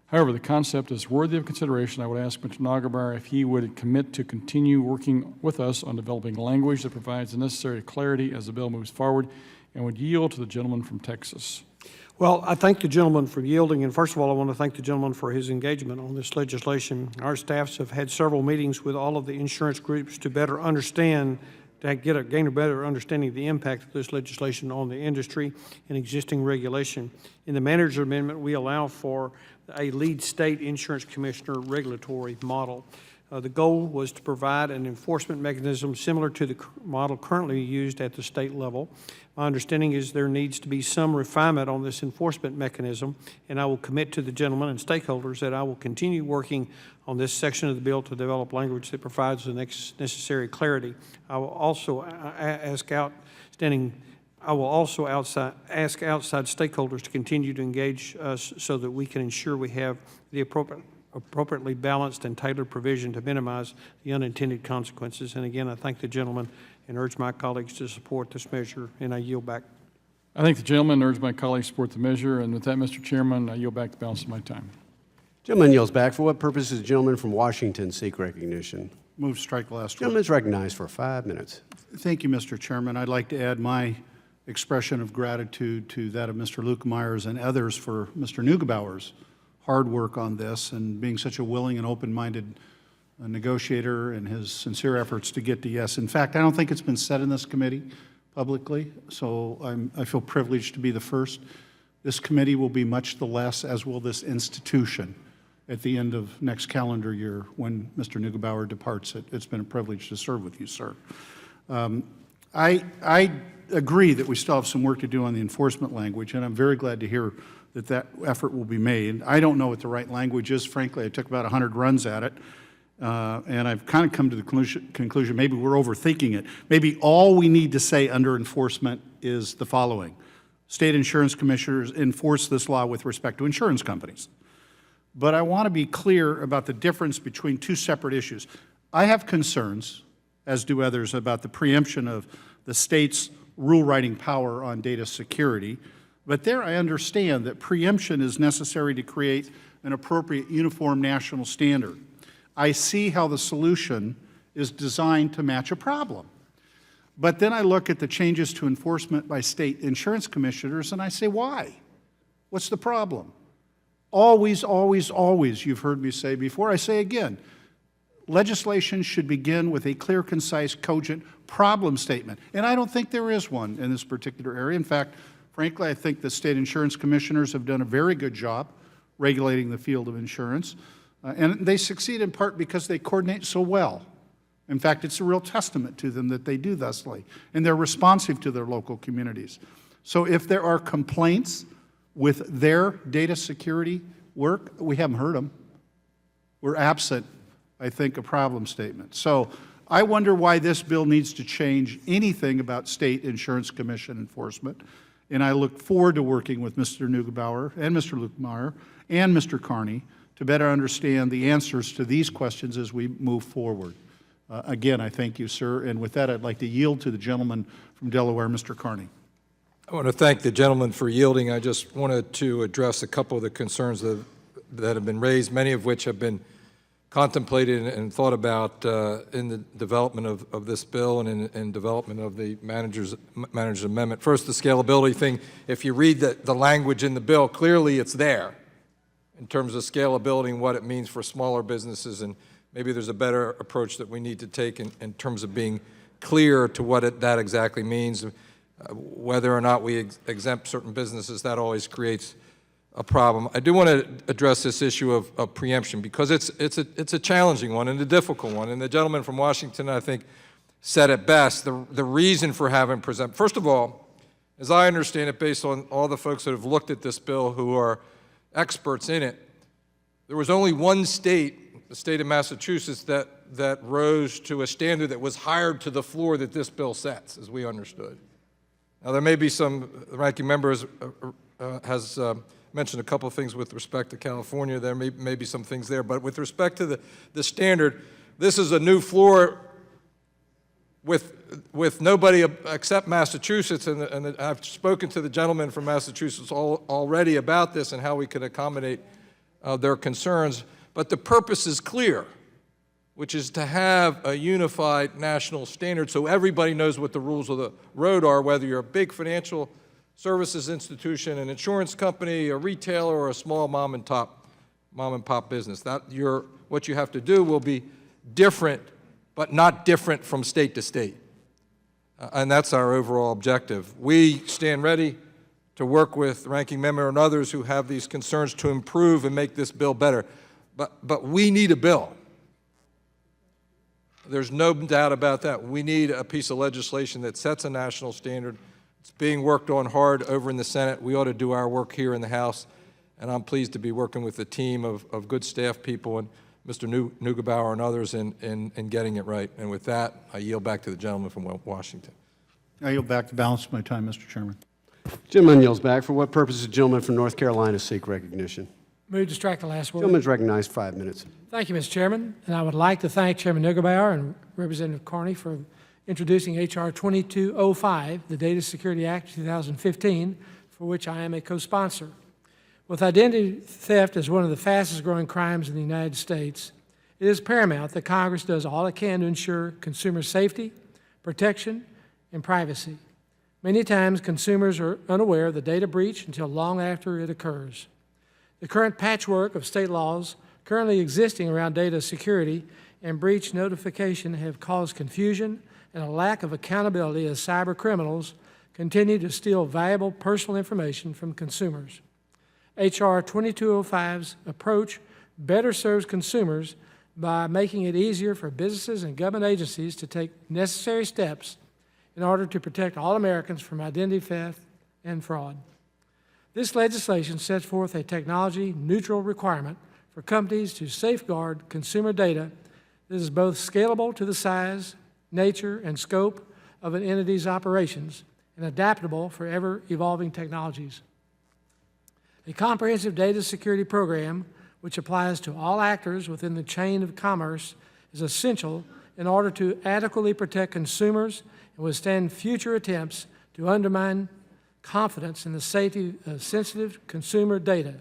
However, the concept is worthy of consideration. I would ask Mr. Nagelbauer if he would commit to continue working with us on developing language that provides the necessary clarity as the bill moves forward, and would yield to the gentleman from Texas. Well, I thank the gentleman for yielding, and first of all, I want to thank the gentleman for his engagement on this legislation. Our staffs have had several meetings with all of the insurance groups to better understand, to gain a better understanding of the impact of this legislation on the industry and existing regulation. In the manager amendment, we allow for a lead state insurance commissioner regulatory model. The goal was to provide an enforcement mechanism similar to the model currently used at the state level. My understanding is there needs to be some refinement on this enforcement mechanism, and I will commit to the gentleman and stakeholders that I will continue working on this section of the bill to develop language that provides the necessary clarity. I will also ask outside stakeholders to continue to engage us so that we can ensure we have the appropriately balanced and tailored provision to minimize the unintended consequences. And again, I thank the gentleman and urge my colleagues to support this measure, and I yield back. I thank the gentleman and urge my colleagues to support the measure. And with that, Mr. Chairman, I yield back the balance of my time. Gentleman yields back. For what purpose does the gentleman from Washington seek recognition? Move strike last word. Gentleman is recognized for 5 minutes. Thank you, Mr. Chairman. I'd like to add my expression of gratitude to that of Mr. Lukemeyer's and others for Mr. Neugebauer's hard work on this and being such a willing and open-minded negotiator and his sincere efforts to get to yes. In fact, I don't think it's been said in this committee publicly, so I feel privileged to be the first. This committee will be much the less, as will this institution, at the end of next calendar year when Mr. Neugebauer departs. It's been a privilege to serve with you, sir. I agree that we still have some work to do on the enforcement language, and I'm very glad to hear that that effort will be made. I don't know what the right language is. Frankly, I took about 100 runs at it, and I've kind of come to the conclusion maybe we're overthinking it. Maybe all we need to say under enforcement is the following. State insurance commissioners enforce this law with respect to insurance companies. But I want to be clear about the difference between two separate issues. I have concerns, as do others, about the preemption of the state's rule-writing power on data security. But there I understand that preemption is necessary to create an appropriate uniform national standard. I see how the solution is designed to match a problem. But then I look at the changes to enforcement by state insurance commissioners and I say, why? What's the problem? Always, always, always, you've heard me say before, I say again, legislation should begin with a clear, concise, cogent problem statement. And I don't think there is one in this particular area. In fact, frankly, I think the state insurance commissioners have done a very good job regulating the field of insurance. And they succeed in part because they coordinate so well. In fact, it's a real testament to them that they do thusly. And they're responsive to their local communities. So if there are complaints with their data security work, we haven't heard them. We're absent, I think, a problem statement. So I wonder why this bill needs to change anything about state insurance commission enforcement. And I look forward to working with Mr. Neugebauer and Mr. Lukemeier and Mr. Carney to better understand the answers to these questions as we move forward. Again, I thank you, sir. And with that, I'd like to yield to the gentleman from Delaware, Mr. Carney. I want to thank the gentleman for yielding. I just wanted to address a couple of the concerns that have been raised, many of which have been contemplated and thought about in the development of this bill and in development of the manager's amendment. First, the scalability thing. If you read the language in the bill, clearly it's there in terms of scalability and what it means for smaller businesses, and maybe there's a better approach that we need to take in terms of being clear to what that exactly means. Whether or not we exempt certain businesses, that always creates a problem. I do want to address this issue of preemption because it's a challenging one and a difficult one. And the gentleman from Washington, I think, said it best. The reason for having preemption, first of all, as I understand it, based on all the folks that have looked at this bill who are experts in it, there was only one state, the state of Massachusetts, that rose to a standard that was higher to the floor that this bill sets, as we understood. Now, there may be some, the ranking member has mentioned a couple of things with respect to California. There may be some things there. But with respect to the standard, this is a new floor with nobody except Massachusetts. And I've spoken to the gentleman from Massachusetts already about this and how we can accommodate their concerns. But the purpose is clear, which is to have a unified national standard so everybody knows what the rules of the road are, whether you're a big financial services institution, an insurance company, a retailer, or a small mom and pop business. What you have to do will be different, but not different from state to state. And that's our overall objective. We stand ready to work with the ranking member and others who have these concerns to improve and make this bill better. But we need a bill. There's no doubt about that. We need a piece of legislation that sets a national standard. It's being worked on hard over in the Senate. We ought to do our work here in the House, and I'm pleased to be working with a team of good staff people and Mr. Neugebauer and others in getting it right. And with that, I yield back to the gentleman from Washington. I yield back the balance of my time, Mr. Chairman. Gentleman yields back. For what purpose does the gentleman from North Carolina seek recognition? Move to strike the last word. Gentleman's recognized 5 minutes. Thank you, Mr. Chairman. And I would like to thank Chairman Neugebauer and Representative Carney for introducing H.R. 2205, the Data Security Act of 2015, for which I am a co-sponsor. With identity theft as one of the fastest-growing crimes in the United States, it is paramount that Congress does all it can to ensure consumer safety, protection, and privacy. Many times, consumers are unaware of the data breach until long after it occurs. The current patchwork of state laws currently existing around data security and breach notification have caused confusion and a lack of accountability as cyber criminals continue to steal valuable personal information from consumers. H.R. 2205's approach better serves consumers by making it easier for businesses and government agencies to take necessary steps in order to protect all Americans from identity theft and fraud. This legislation sets forth a technology-neutral requirement for companies to safeguard consumer data that is both scalable to the size, nature, and scope of an entity's operations and adaptable for ever-evolving technologies. A comprehensive data security program which applies to all actors within the chain of commerce is essential in order to adequately protect consumers and withstand future attempts to undermine confidence in the safety of sensitive consumer data.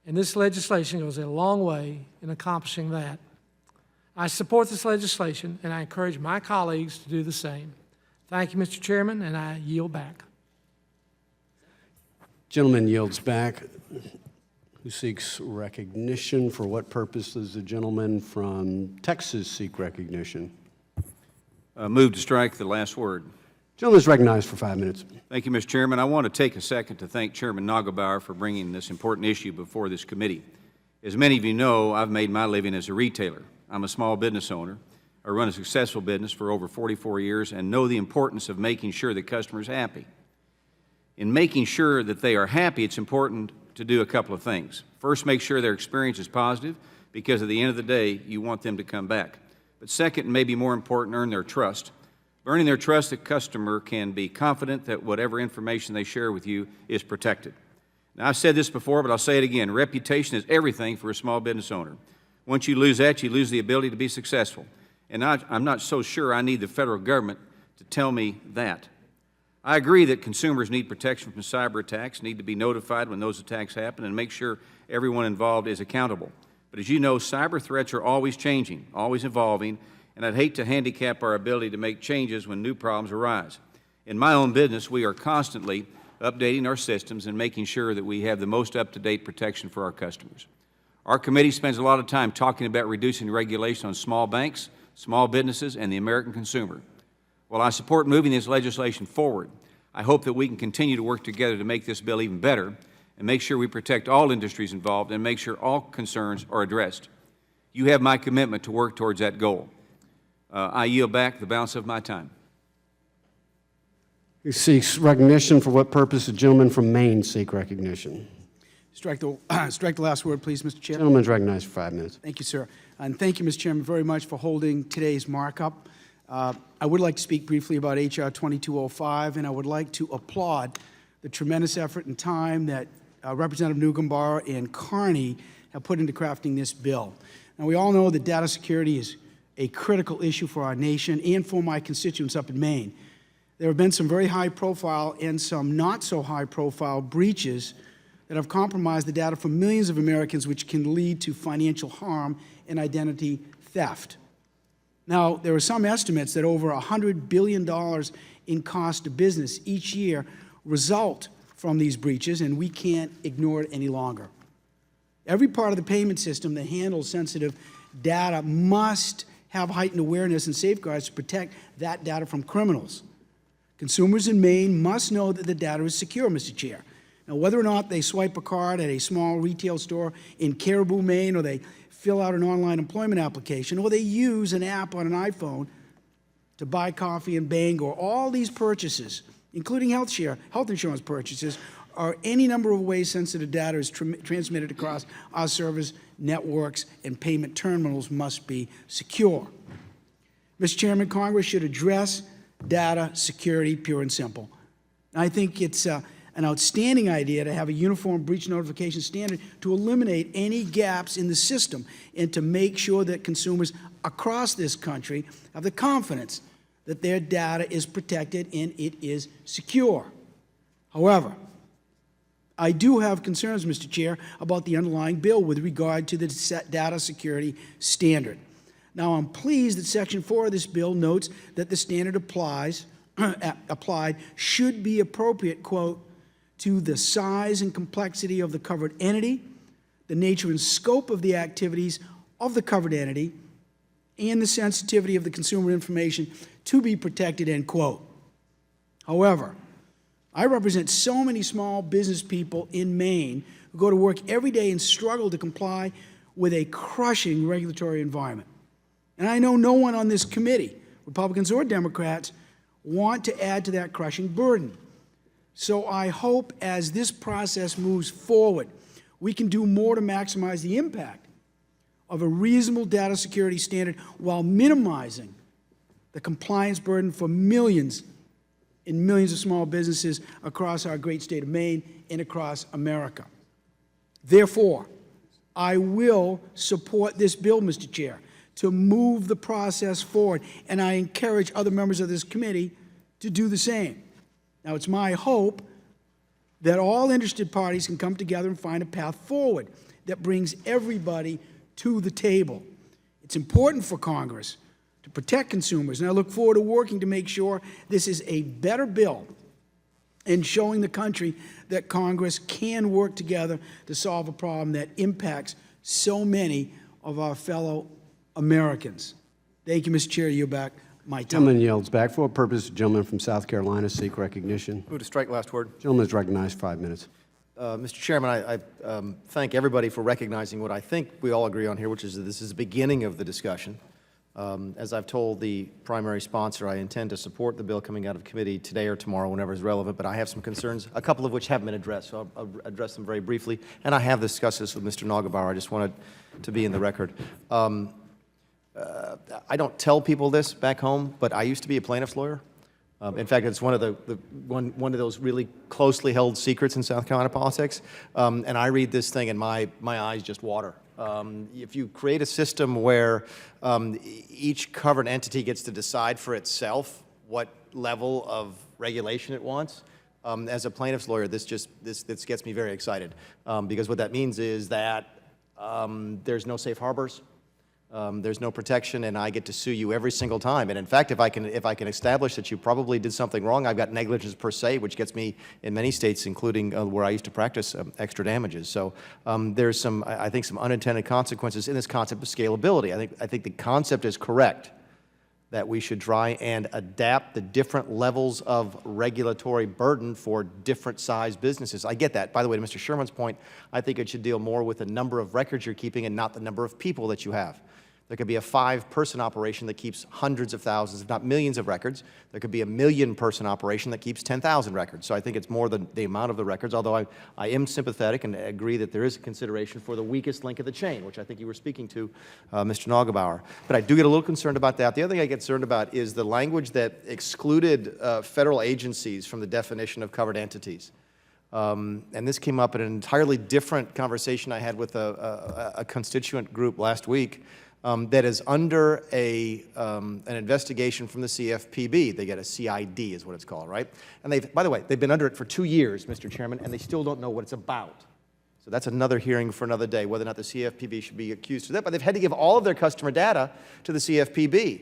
And this legislation goes a long way in accomplishing that. I support this legislation, and I encourage my colleagues to do the same. Thank you, Mr. Chairman, and I yield back. Gentleman yields back. Who seeks recognition? For what purpose does the gentleman from Texas seek recognition? Move to strike the last word. Gentleman is recognized for 5 minutes. Thank you, Mr. Chairman. I want to take a second to thank Chairman Nagelbauer for bringing this important issue before this committee. As many of you know, I've made my living as a retailer. I'm a small business owner. I run a successful business for over 44 years and know the importance of making sure the customer is happy. In making sure that they are happy, it's important to do a couple of things. First, make sure their experience is positive, because at the end of the day, you want them to come back. But second, and maybe more important, earn their trust. Earning their trust, the customer can be confident that whatever information they share with you is protected. Now, I've said this before, but I'll say it again. Reputation is everything for a small business owner. Once you lose that, you lose the ability to be successful. And I'm not so sure I need the federal government to tell me that. I agree that consumers need protection from cyber attacks, need to be notified when those attacks happen, and make sure everyone involved is accountable. But as you know, cyber threats are always changing, always evolving, and I'd hate to handicap our ability to make changes when new problems arise. In my own business, we are constantly updating our systems and making sure that we have the most up-to-date protection for our customers. Our committee spends a lot of time talking about reducing regulation on small banks, small businesses, and the American consumer. While I support moving this legislation forward, I hope that we can continue to work together to make this bill even better and make sure we protect all industries involved and make sure all concerns are addressed. You have my commitment to work towards that goal. I yield back the balance of my time. Who seeks recognition? For what purpose? The gentleman from Maine seek recognition. Strike the last word, please, Mr. Chair. Gentleman is recognized for 5 minutes. Thank you, sir. And thank you, Mr. Chairman, very much for holding today's markup. I would like to speak briefly about H.R. 2205, and I would like to applaud the tremendous effort and time that Representative Neugebauer and Carney have put into crafting this bill. Now, we all know that data security is a critical issue for our nation and for my constituents up in Maine. There have been some very high-profile and some not-so-high-profile breaches that have compromised the data for millions of Americans, which can lead to financial harm and identity theft. Now, there are some estimates that over $100 billion in cost to business each year result from these breaches, and we can't ignore it any longer. Every part of the payment system that handles sensitive data must have heightened awareness and safeguards to protect that data from criminals. Consumers in Maine must know that the data is secure, Mr. Chair. Now, whether or not they swipe a card at a small retail store in Caribou, Maine, or they fill out an online employment application, or they use an app on an iPhone to buy coffee in Bangor, all these purchases, including health insurance purchases, or any number of ways sensitive data is transmitted across our servers, networks, and payment terminals must be secure. Mr. Chairman, Congress should address data security, pure and simple. I think it's an outstanding idea to have a uniform breach notification standard to eliminate any gaps in the system and to make sure that consumers across this country have the confidence that their data is protected and it is secure. However, I do have concerns, Mr. Chair, about the underlying bill with regard to the data security standard. Now, I'm pleased that Section 4 of this bill notes that the standard applied should be appropriate, quote, to the size and complexity of the covered entity, the nature and scope of the activities of the covered entity, and the sensitivity of the consumer information to be protected, end quote. However, I represent so many small business people in Maine who go to work every day and struggle to comply with a crushing regulatory environment. And I know no one on this committee, Republicans or Democrats, want to add to that crushing burden. So I hope as this process moves forward, we can do more to maximize the impact of a reasonable data security standard while minimizing the compliance burden for millions and millions of small businesses across our great state of Maine and across America. Therefore, I will support this bill, Mr. Chair, to move the process forward, and I encourage other members of this committee to do the same. Now, it's my hope that all interested parties can come together and find a path forward that brings everybody to the table. It's important for Congress to protect consumers, and I look forward to working to make sure this is a better bill and showing the country that Congress can work together to solve a problem that impacts so many of our fellow Americans. Thank you, Mr. Chair. You're back. My time. Gentleman yields back. For what purpose? Gentleman from South Carolina seek recognition. Move to strike last word. Gentleman is recognized 5 minutes. Mr. Chairman, I thank everybody for recognizing what I think we all agree on here, which is that this is the beginning of the discussion. As I've told the primary sponsor, I intend to support the bill coming out of committee today or tomorrow, whenever is relevant, but I have some concerns, a couple of which haven't been addressed, so I'll address them very briefly. And I have discussed this with Mr. Nagelbauer. I just wanted to be in the record. I don't tell people this back home, but I used to be a plaintiff's lawyer. In fact, it's one of one of those really closely held secrets in South Carolina politics. And I read this thing and my eyes just water. If you create a system where each covered entity gets to decide for itself what level of regulation it wants, as a plaintiff's lawyer, this gets me very excited, because what that means is that there's no safe harbors. There's no protection, and I get to sue you every single time. And in fact, if I can establish that you probably did something wrong, I've got negligence per se, which gets me in many states, including where I used to practice, extra damages. So there's I think some unintended consequences in this concept of scalability. I think the concept is correct that we should try and adapt the different levels of regulatory burden for different size businesses. I get that. By the way, to Mr. Sherman's point, I think it should deal more with the number of records you're keeping and not the number of people that you have. There could be a 5-person operation that keeps hundreds of thousands, if not millions of records. There could be a 1,000,000-person operation that keeps 10,000 records. So I think it's more than the amount of the records, although I am sympathetic and agree that there is a consideration for the weakest link of the chain, which I think you were speaking to, Mr. Nagelbauer. But I do get a little concerned about that. The other thing I get concerned about is the language that excluded federal agencies from the definition of covered entities. And this came up in an entirely different conversation I had with a constituent group last week. That is under an investigation from the CFPB. They get a CID is what it's called, right? And by the way, they've been under it for 2 years, Mr. Chairman, and they still don't know what it's about. So that's another hearing for another day, whether or not the CFPB should be accused of that. But they've had to give all of their customer data to the CFPB.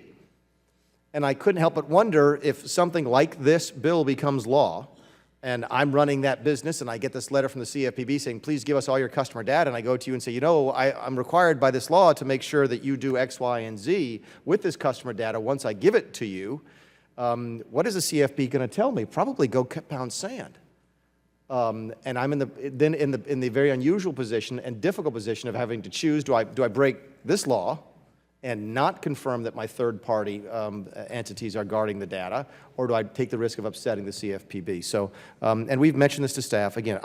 And I couldn't help but wonder if something like this bill becomes law, and I'm running that business, and I get this letter from the CFPB saying, please give us all your customer data, and I go to you and say, you know, I'm required by this law to make sure that you do X, Y, and Z with this customer data once I give it to you. What is the CFPB going to tell me? Probably go pound sand. And I'm in the very unusual position and difficult position of having to choose, do I break this law and not confirm that my third-party entities are guarding the data, or do I take the risk of upsetting the CFPB? So, and we've mentioned this to staff. Again,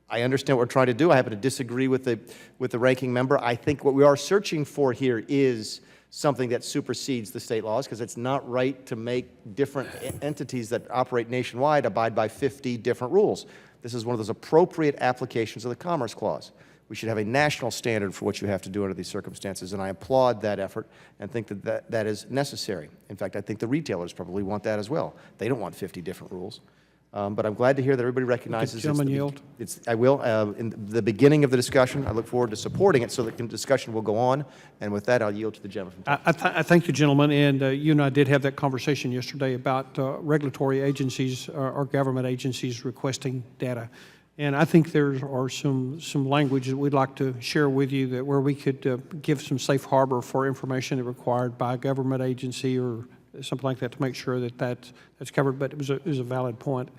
I understand what we're trying to do. I happen to disagree with the ranking member. I think what we are searching for here is something that supersedes the state laws, because it's not right to make different entities that operate nationwide abide by 50 different rules. This is one of those appropriate applications of the Commerce Clause. We should have a national standard for what you have to do under these circumstances, and I applaud that effort and think that is necessary. In fact, I think the retailers probably want that as well. They don't want 50 different rules. But I'm glad to hear that everybody recognizes it's gentleman the, yield? I will. In the beginning of the discussion, I look forward to supporting it so that the discussion will go on. And with that, I'll yield to the gentleman from Texas. I thank the gentleman, and you and I did have that conversation yesterday about regulatory agencies or government agencies requesting data. And I think there are some language that we'd like to share with you that where we could give some safe harbor for information that required by a government agency or something like that to make sure that that's covered. But it was a valid point.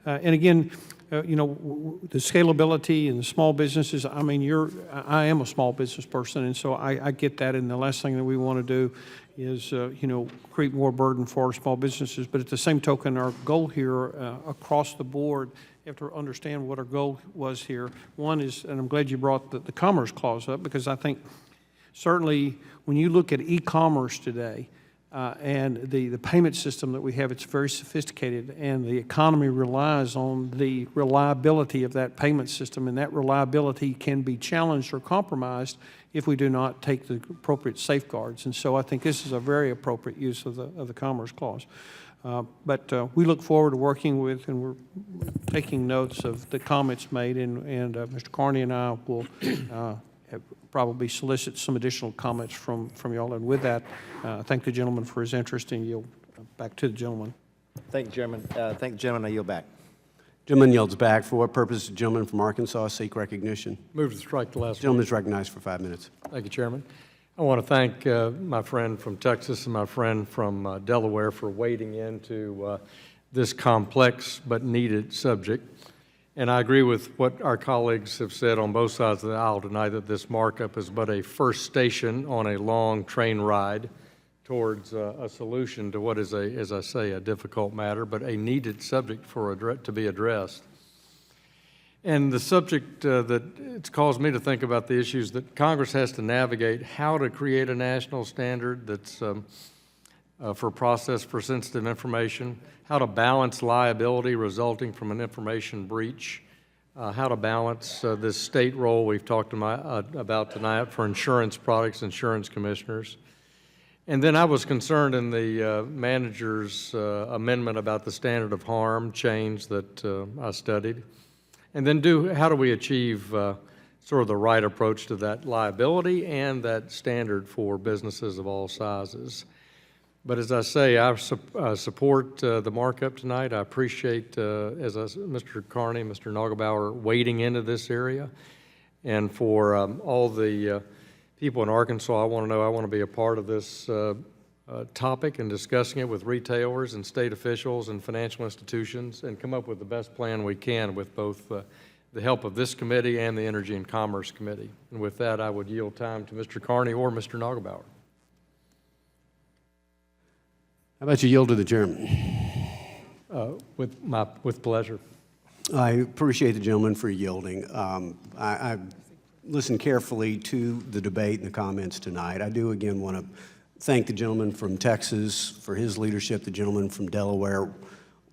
And again, you know, the scalability and the small businesses. I mean, I am a small business person, and so I get that. And the last thing that we want to do is, you know, create more burden for our small businesses. But at the same token, our goal here across the board, you have to understand what our goal was here. One is, and I'm glad you brought the Commerce Clause up, because I think certainly when you look at e-commerce today, and the payment system that we have, it's very sophisticated, and the economy relies on the reliability of that payment system, and that reliability can be challenged or compromised if we do not take the appropriate safeguards. And so I think this is a very appropriate use of the Commerce Clause. But we look forward to working with, and we're taking notes of the comments made, and Mr. Carney and I will probably solicit some additional comments from y'all. And with that, thank the gentleman for his interest, and yield back to the gentleman. Thank you, Chairman. Thank the gentleman. I yield back. Gentleman yields back. For what purpose does the gentleman from Arkansas seek recognition? Move to strike the last one. Gentleman is recognized for 5 minutes. Thank you, Chairman. I want to thank my friend from Texas and my friend from Delaware for wading into this complex but needed subject. And I agree with what our colleagues have said on both sides of the aisle tonight, that this markup is but a first station on a long train ride towards a solution to what is, as I say, a difficult matter, but a needed subject to be addressed. And the subject that it's caused me to think about the issues that Congress has to navigate, how to create a national standard that's for process for sensitive information, how to balance liability resulting from an information breach, how to balance this state role we've talked about tonight for insurance products, insurance commissioners. And then I was concerned in the manager's amendment about the standard of harm change that I studied. And then how do we achieve sort of the right approach to that liability and that standard for businesses of all sizes? But as I say, I support the markup tonight. I appreciate, Mr. Carney, Mr. Nagelbauer wading into this area. And for all the people in Arkansas, I want to be a part of this topic and discussing it with retailers and state officials and financial institutions and come up with the best plan we can with both the help of this committee and the Energy and Commerce Committee. And with that, I would yield time to Mr. Carney or Mr. Nagelbauer. How about you yield to the chairman? With pleasure. I appreciate the gentleman for yielding. I listened carefully to the debate and the comments tonight. I do again want to thank the gentleman from Texas for his leadership, the gentleman from Delaware,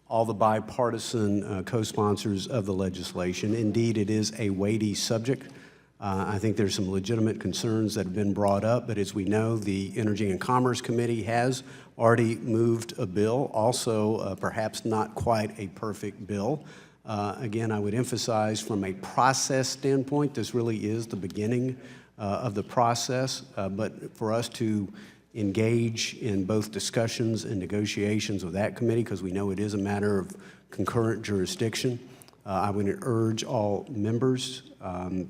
all the bipartisan co-sponsors of the legislation. Indeed, it is a weighty subject. I think there's some legitimate concerns that have been brought up, but as we know, the Energy and Commerce Committee has already moved a bill, also perhaps not quite a perfect bill. Again, I would emphasize from a process standpoint, this really is the beginning of the process, but for us to engage in both discussions and negotiations with that committee, because we know it is a matter of concurrent jurisdiction, I would urge all members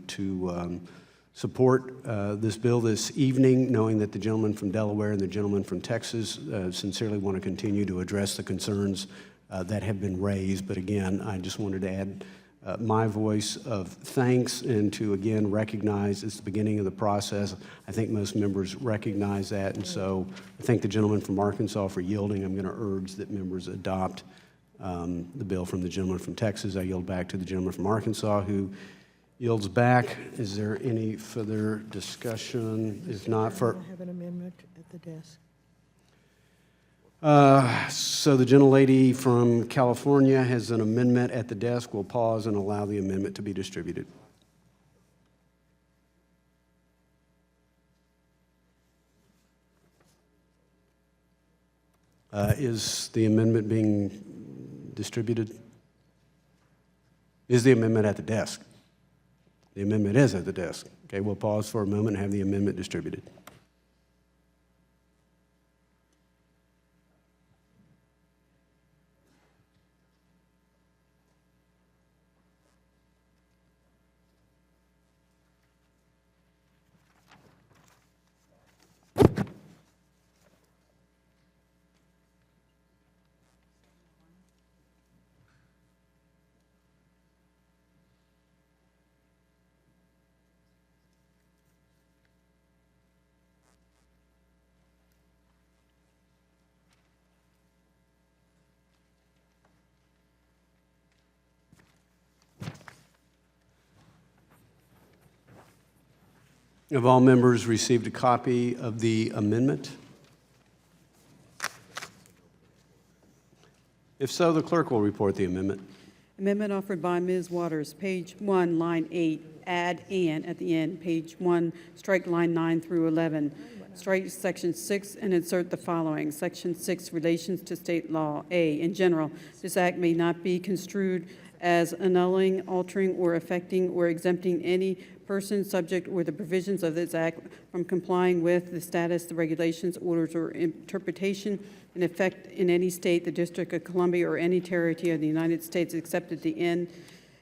to support this bill this evening, knowing that the gentleman from Delaware and the gentleman from Texas sincerely want to continue to address the concerns that have been raised. But again, I just wanted to add my voice of thanks and to again recognize it's the beginning of the process. I think most members recognize that, and so I thank the gentleman from Arkansas for yielding. I'm going to urge that members adopt the bill from the gentleman from Texas. I yield back to the gentleman from Arkansas who yields back. Is there any further discussion? If not, for I have an amendment at the desk. So the gentlelady from California has an amendment at the desk. We'll pause and allow the amendment to be distributed. Is the amendment being distributed? Is the amendment at the desk? The amendment is at the desk. Okay, we'll pause for a moment and have the amendment distributed. Have all members received a copy of the amendment? If so, the clerk will report the amendment. Amendment offered by Ms. Waters, page 1, line 8, add "and" at the end, page 1, strike line 9 through 11. Strike section 6 and insert the following. Section 6, relations to state law. A, in general, this act may not be construed as annulling, altering, or affecting or exempting any person, subject, or the provisions of this act from complying with the status, the regulations, orders, or interpretation in effect in any state, the District of Columbia, or any territory of the United States, except at the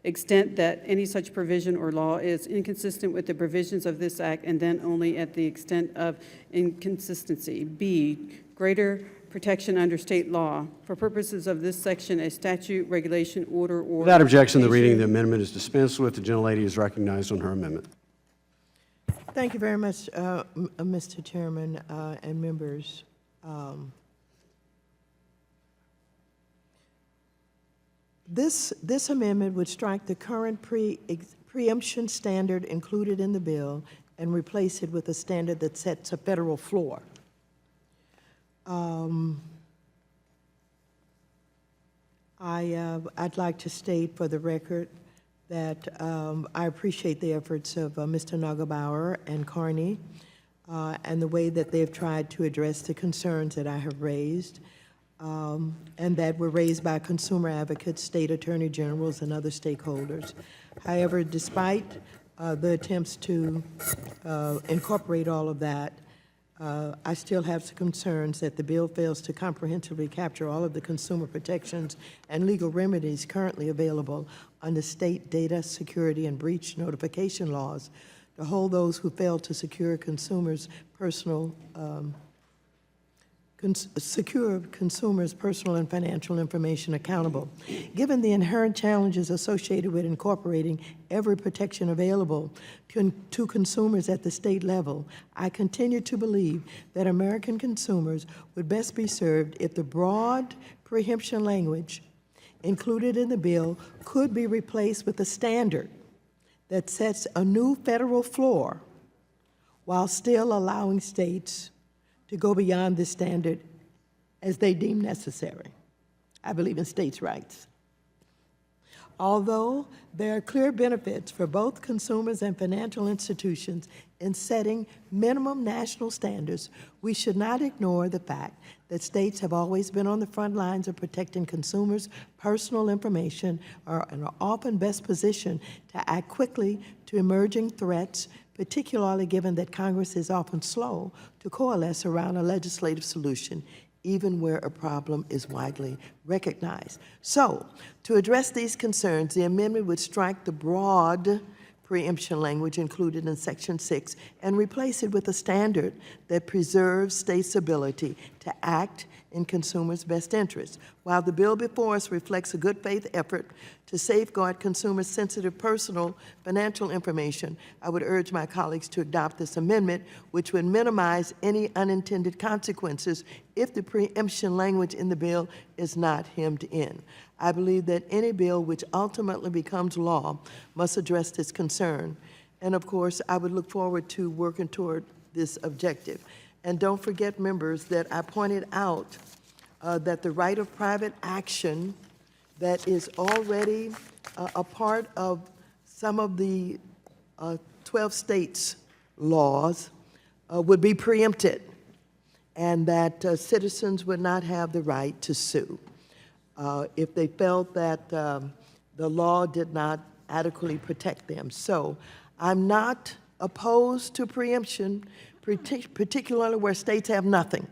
extent that any such provision or law is inconsistent with the provisions of this act, and then only at the extent of inconsistency. B, greater protection under state law. For purposes of this section, a statute, regulation, order, or... Without objection, the reading of the amendment is dispensed with. The gentlelady is recognized on her amendment. Thank you very much, Mr. Chairman and members. This amendment would strike the current preemption standard included in the bill and replace it with a standard that sets a federal floor. I'd like to state for the record that I appreciate the efforts of Mr. Nagelbauer and Carney and the way that they've tried to address the concerns that I have raised and that were raised by consumer advocates, state attorney generals, and other stakeholders. However, despite the attempts to incorporate all of that, I still have some concerns that the bill fails to comprehensively capture all of the consumer protections and legal remedies currently available under state data security and breach notification laws to hold those who fail to secure consumers' personal and financial information accountable. Given the inherent challenges associated with incorporating every protection available to consumers at the state level, I continue to believe that American consumers would best be served if the broad preemption language included in the bill could be replaced with a standard that sets a new federal floor while still allowing states to go beyond the standard as they deem necessary. I believe in states' rights. Although there are clear benefits for both consumers and financial institutions in setting minimum national standards, we should not ignore the fact that states have always been on the front lines of protecting consumers' personal information and are often best positioned to act quickly to emerging threats, particularly given that Congress is often slow to coalesce around a legislative solution, even where a problem is widely recognized. So, to address these concerns, the amendment would strike the broad preemption language included in Section 6 and replace it with a standard that preserves states' ability to act in consumers' best interests. While the bill before us reflects a good faith effort to safeguard consumers' sensitive personal financial information, I would urge my colleagues to adopt this amendment, which would minimize any unintended consequences if the preemption language in the bill is not hemmed in. I believe that any bill which ultimately becomes law must address this concern. And of course, I would look forward to working toward this objective. And don't forget, members, that I pointed out that the right of private action that is already a part of some of the 12 states' laws would be preempted, and that citizens would not have the right to sue if they felt that the law did not adequately protect them. So I'm not opposed to preemption, particularly where states have nothing.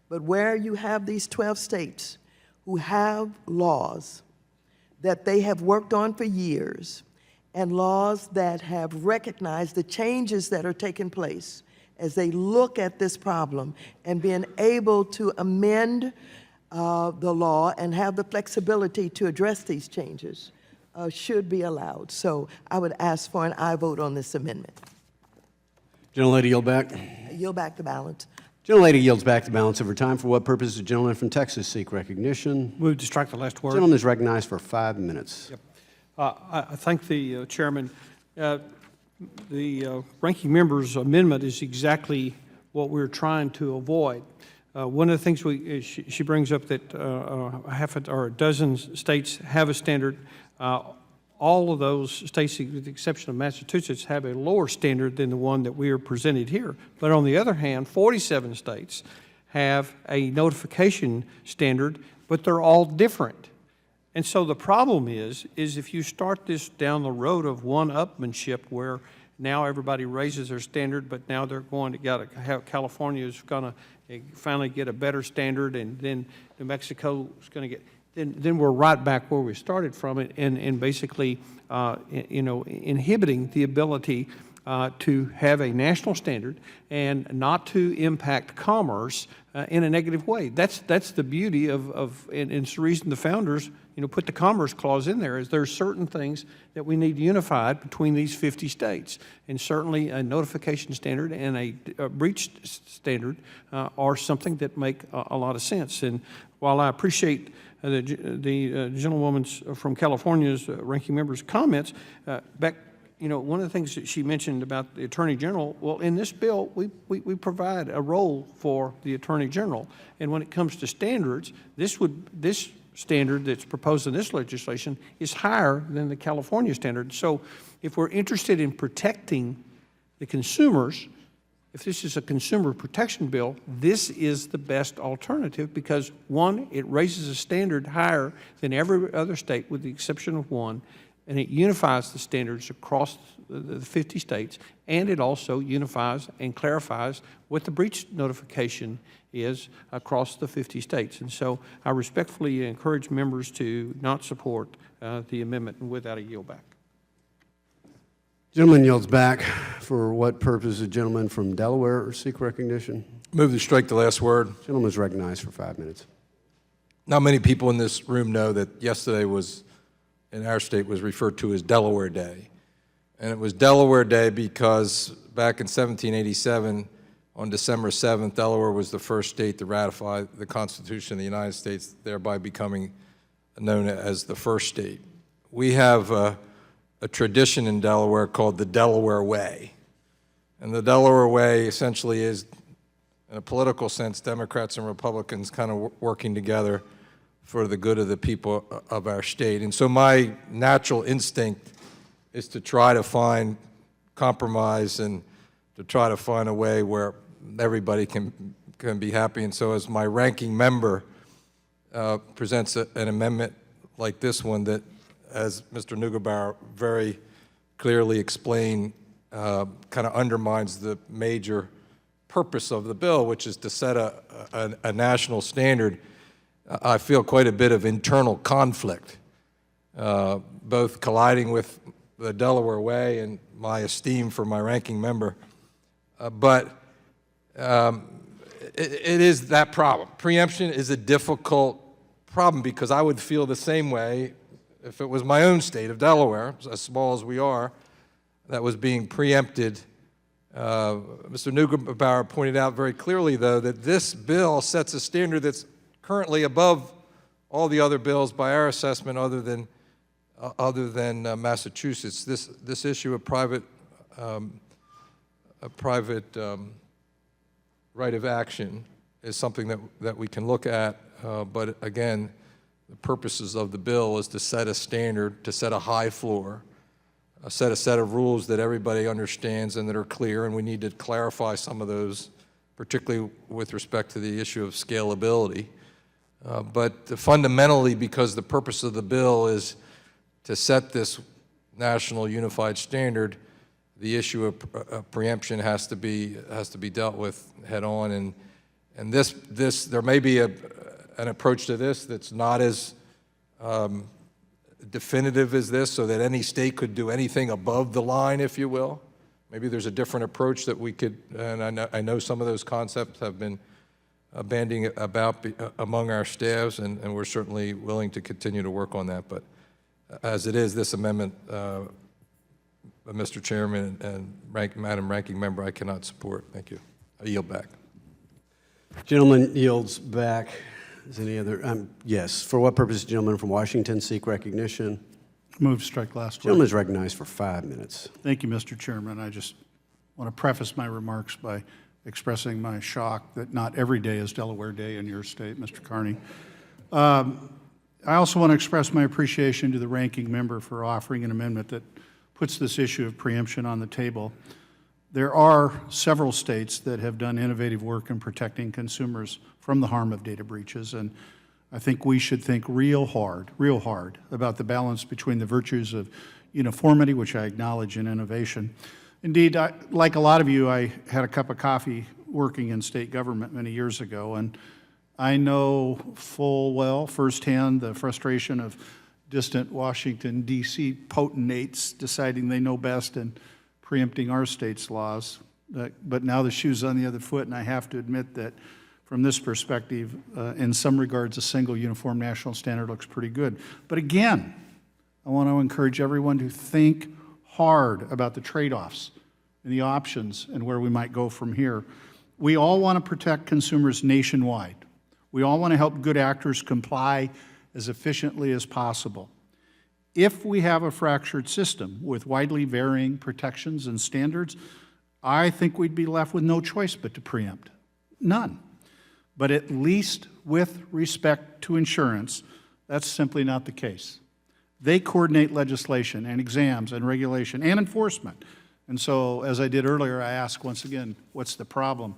But where you have these 12 states who have laws that they have worked on for years, and laws that have recognized the changes that are taking place as they look at this problem, and being able to amend the law and have the flexibility to address these changes should be allowed. So I would ask for an aye vote on this amendment. Gentlelady yield back. I yield back the balance. Gentlelady yields back the balance of her time. For what purpose does the gentleman from Texas seek recognition? Move to strike the last word. Gentleman is recognized for 5 minutes. Yep. I thank the chairman. The ranking member's amendment is exactly what we're trying to avoid. One of the things she brings up that a dozen states have a standard. All of those states, with the exception of Massachusetts, have a lower standard than the one that we are presented here. But on the other hand, 47 states have a notification standard, but they're all different. And so the problem is if you start this down the road of one-upmanship where now everybody raises their standard, but now they're going to have California is going to finally get a better standard, and then New Mexico is going to get, then we're right back where we started from it, and basically, inhibiting the ability to have a national standard and not to impact commerce in a negative way. That's the beauty of and it's the reason the founders, put the Commerce Clause in there, is there are certain things that we need unified between these 50 states. And certainly a notification standard and a breach standard are something that make a lot of sense. And while I appreciate the gentlewoman's from California's ranking member's comments, Beck, one of the things that she mentioned about the Attorney General, well, in this bill, we provide a role for the Attorney General. And when it comes to standards, this standard that's proposed in this legislation is higher than the California standard. So if we're interested in protecting the consumers, if this is a consumer protection bill, this is the best alternative because, one, it raises a standard higher than every other state with the exception of one, and it unifies the standards across the 50 states, and it also unifies and clarifies what the breach notification is across the 50 states. And so I respectfully encourage members to not support the amendment, and with that, I yield back. Gentleman yields back. For what purpose the gentleman from Delaware seek recognition? Move to strike the last word. Gentleman is recognized for 5 minutes. Not many people in this room know that yesterday in our state was referred to as Delaware Day. And it was Delaware Day because back in 1787, on December 7th, Delaware was the first state to ratify the Constitution of the United States, thereby becoming known as the first state. We have a tradition in Delaware called the Delaware Way. And the Delaware Way essentially is, in a political sense, Democrats and Republicans kind of working together for the good of the people of our state. And so my natural instinct is to try to find compromise and to try to find a way where everybody can be happy. And so as my ranking member presents an amendment like this one that, as Mr. Neugebauer very clearly explained, kind of undermines the major purpose of the bill, which is to set a national standard, I feel quite a bit of internal conflict, both colliding with the Delaware Way and my esteem for my ranking member. But it is that problem. Preemption is a difficult problem because I would feel the same way if it was my own state of Delaware, as small as we are, that was being preempted. Mr. Neugebauer pointed out very clearly, though, that this bill sets a standard that's currently above all the other bills by our assessment other than Massachusetts. This issue of private right of action is something that we can look at, but again, the purposes of the bill is to set a standard, to set a high floor, set a set of rules that everybody understands and that are clear, and we need to clarify some of those, particularly with respect to the issue of scalability. But fundamentally, because the purpose of the bill is to set this national unified standard, the issue of preemption has to be dealt with head on, and this there may be an approach to this that's not as definitive as this, so that any state could do anything above the line, if you will. Maybe there's a different approach that we could, and I know some of those concepts have been bandying about among our staffs, and we're certainly willing to continue to work on that. But as it is, this amendment, Mr. Chairman and Madam Ranking Member, I cannot support. Thank you. I yield back. Gentleman yields back. Is any other? Yes. For what purpose, gentleman from Washington seek recognition? Move to strike last word. Gentleman is recognized for 5 minutes. Thank you, Mr. Chairman. I just want to preface my remarks by expressing my shock that not every day is Delaware Day in your state, Mr. Carney. I also want to express my appreciation to the ranking member for offering an amendment that puts this issue of preemption on the table. There are several states that have done innovative work in protecting consumers from the harm of data breaches, and I think we should think real hard about the balance between the virtues of uniformity, which I acknowledge, and innovation. Indeed, like a lot of you, I had a cup of coffee working in state government many years ago, and I know full well firsthand the frustration of distant Washington, D.C. potentates deciding they know best and preempting our state's laws. But now the shoe's on the other foot, and I have to admit that from this perspective, in some regards, a single uniform national standard looks pretty good. But again, I want to encourage everyone to think hard about the trade-offs and the options and where we might go from here. We all want to protect consumers nationwide. We all want to help good actors comply as efficiently as possible. If we have a fractured system with widely varying protections and standards, I think we'd be left with no choice but to preempt. None. But at least with respect to insurance, that's simply not the case. They coordinate legislation and exams and regulation and enforcement. And so, as I did earlier, I ask once again, what's the problem?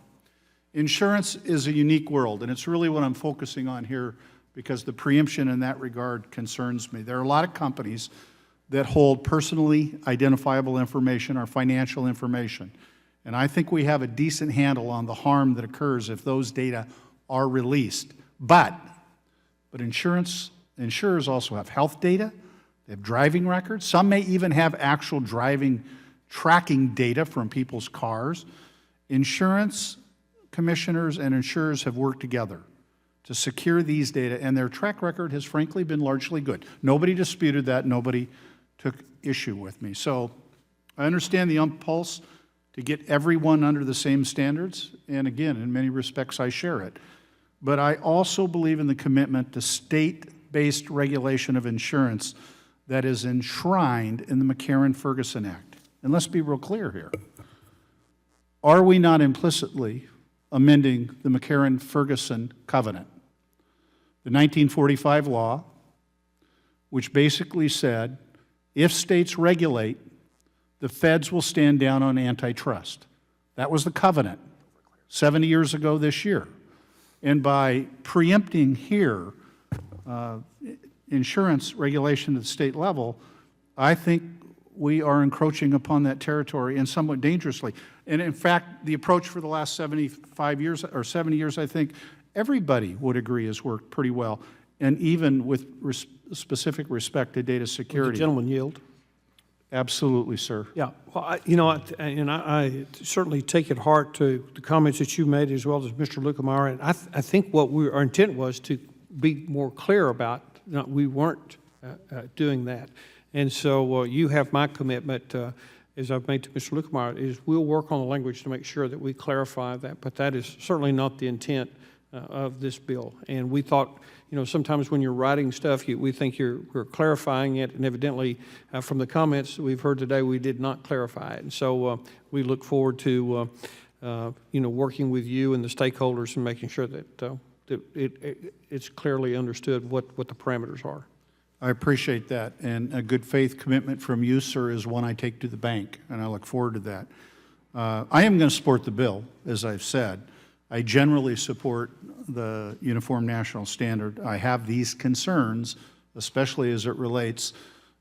Insurance is a unique world, and it's really what I'm focusing on here because the preemption in that regard concerns me. There are a lot of companies that hold personally identifiable information or financial information, and I think we have a decent handle on the harm that occurs if those data are released. But insurers also have health data, they have driving records, some may even have actual driving tracking data from people's cars. Insurance commissioners and insurers have worked together to secure these data, and their track record has frankly been largely good. Nobody disputed that, nobody took issue with me. So I understand the impulse to get everyone under the same standards, and again, in many respects, I share it. But I also believe in the commitment to state-based regulation of insurance that is enshrined in the McCarran-Ferguson Act. And let's be real clear here. Are we not implicitly amending the McCarran-Ferguson covenant? The 1945 law, which basically said, if states regulate, the feds will stand down on antitrust. That was the covenant 70 years ago this year. And by preempting here insurance regulation at the state level, I think we are encroaching upon that territory and somewhat dangerously. And in fact, the approach for the last 75 years, or 70 years, I think, everybody would agree has worked pretty well, and even with specific respect to data security. Would the gentleman yield? Absolutely, sir. Yeah, well, I certainly take at heart to the comments that you made as well as Mr. Lukemeyer, and I think what our intent was to be more clear about, we weren't doing that. And so you have my commitment, as I've made to Mr. Lukemeyer, is we'll work on the language to make sure that we clarify that, but that is certainly not the intent of this bill. And we thought, sometimes when you're writing stuff, we think we're clarifying it, and evidently from the comments that we've heard today, we did not clarify it. And so we look forward to, working with you and the stakeholders and making sure that it's clearly understood what the parameters are. I appreciate that, and a good faith commitment from you, sir, is one I take to the bank, and I look forward to that. I am going to support the bill, as I've said. I generally support the Uniform National Standard. I have these concerns, especially as it relates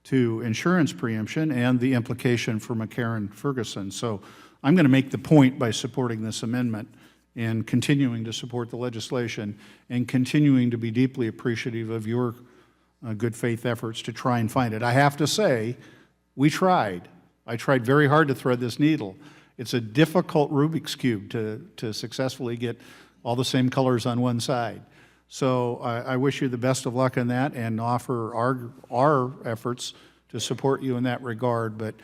to insurance preemption and the implication for McCarran-Ferguson. So I'm going to make the point by supporting this amendment and continuing to support the legislation and continuing to be deeply appreciative of your good faith efforts to try and find it. I have to say, we tried. I tried very hard to thread this needle. It's a difficult Rubik's Cube to successfully get all the same colors on one side. So I wish you the best of luck in that and offer our efforts to support you in that regard. But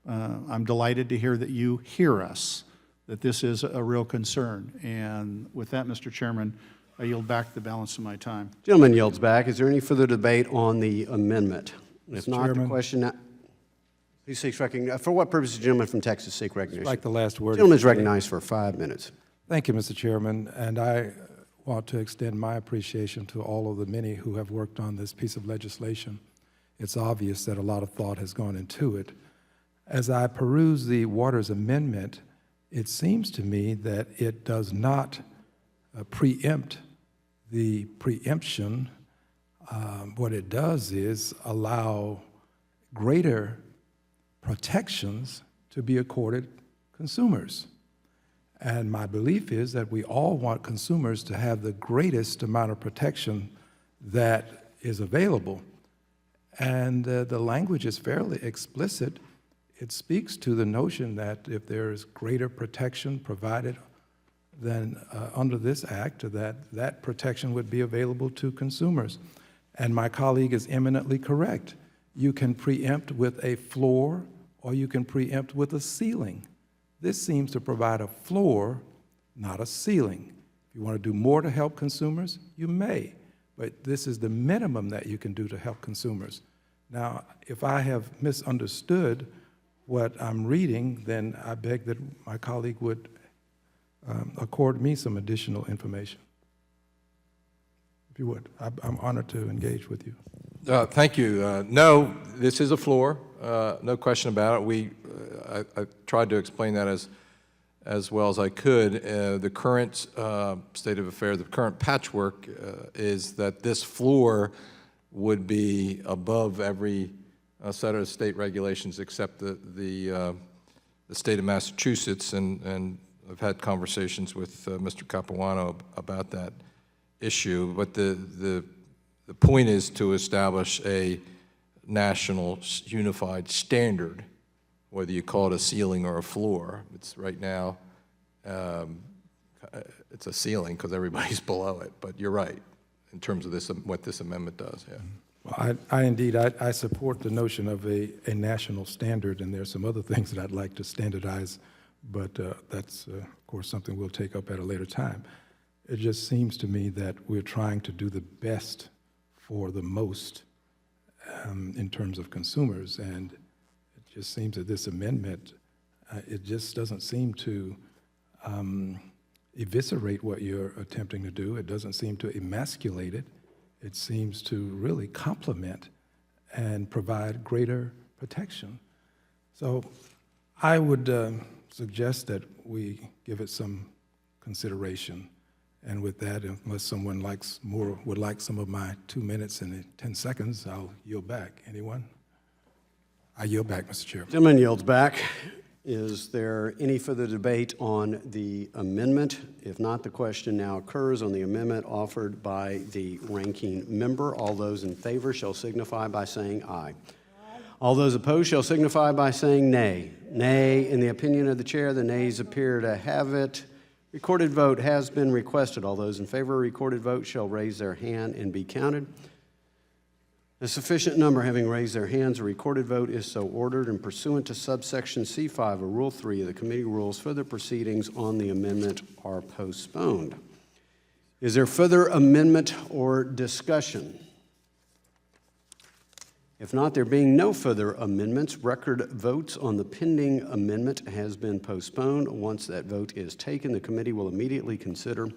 I'm delighted to hear that you hear us, that this is a real concern. And with that, Mr. Chairman, I yield back the balance of my time. Gentleman yields back. Is there any further debate on the amendment? If not, the Chairman. question, he seeks recognition. For what purpose does the gentleman from Texas seek recognition? Like the last word. Gentleman is recognized for 5 minutes. Thank you, Mr. Chairman, and I want to extend my appreciation to all of the many who have worked on this piece of legislation. It's obvious that a lot of thought has gone into it. As I peruse the Waters Amendment, it seems to me that it does not preempt the preemption. What it does is allow greater protections to be accorded consumers. And my belief is that we all want consumers to have the greatest amount of protection that is available. And the language is fairly explicit. It speaks to the notion that if there is greater protection provided than under this act, that protection would be available to consumers. And my colleague is eminently correct. You can preempt with a floor or you can preempt with a ceiling. This seems to provide a floor, not a ceiling. If you want to do more to help consumers, you may, but this is the minimum that you can do to help consumers. Now, if I have misunderstood what I'm reading, then I beg that my colleague would accord me some additional information. If you would, I'm honored to engage with you. Thank you. No, this is a floor, no question about it. I tried to explain that as well as I could. The current state of affairs, the current patchwork is that this floor would be above every set of state regulations except the state of Massachusetts, and I've had conversations with Mr. Capuano about that issue. But the point is to establish a national unified standard, whether you call it a ceiling or a floor. It's right now, it's a ceiling because everybody's below it, but you're right in terms of this, what this amendment does, yeah. Well, I support the notion of a national standard, and there are some other things that I'd like to standardize, but that's, of course, something we'll take up at a later time. It just seems to me that we're trying to do the best for the most in terms of consumers, and it just seems that this amendment, it just doesn't seem to eviscerate what you're attempting to do. It doesn't seem to emasculate it. It seems to really complement and provide greater protection. So I would suggest that we give it some consideration. And with that, unless someone would like some of my 2 minutes and 10 seconds, I'll yield back. Anyone? I yield back, Mr. Chairman. Gentleman yields back. Is there any further debate on the amendment? If not, the question now occurs on the amendment offered by the ranking member. All those in favor shall signify by saying aye. All those opposed shall signify by saying nay. Nay, in the opinion of the chair, the nays appear to have it. Recorded vote has been requested. All those in favor of recorded vote shall raise their hand and be counted. A sufficient number having raised their hands, a recorded vote is so ordered, and pursuant to subsection C5 of Rule 3 of the committee rules, further proceedings on the amendment are postponed. Is there further amendment or discussion? If not, there being no further amendments, record votes on the pending amendment has been postponed. Once that vote is taken, the committee will immediately consider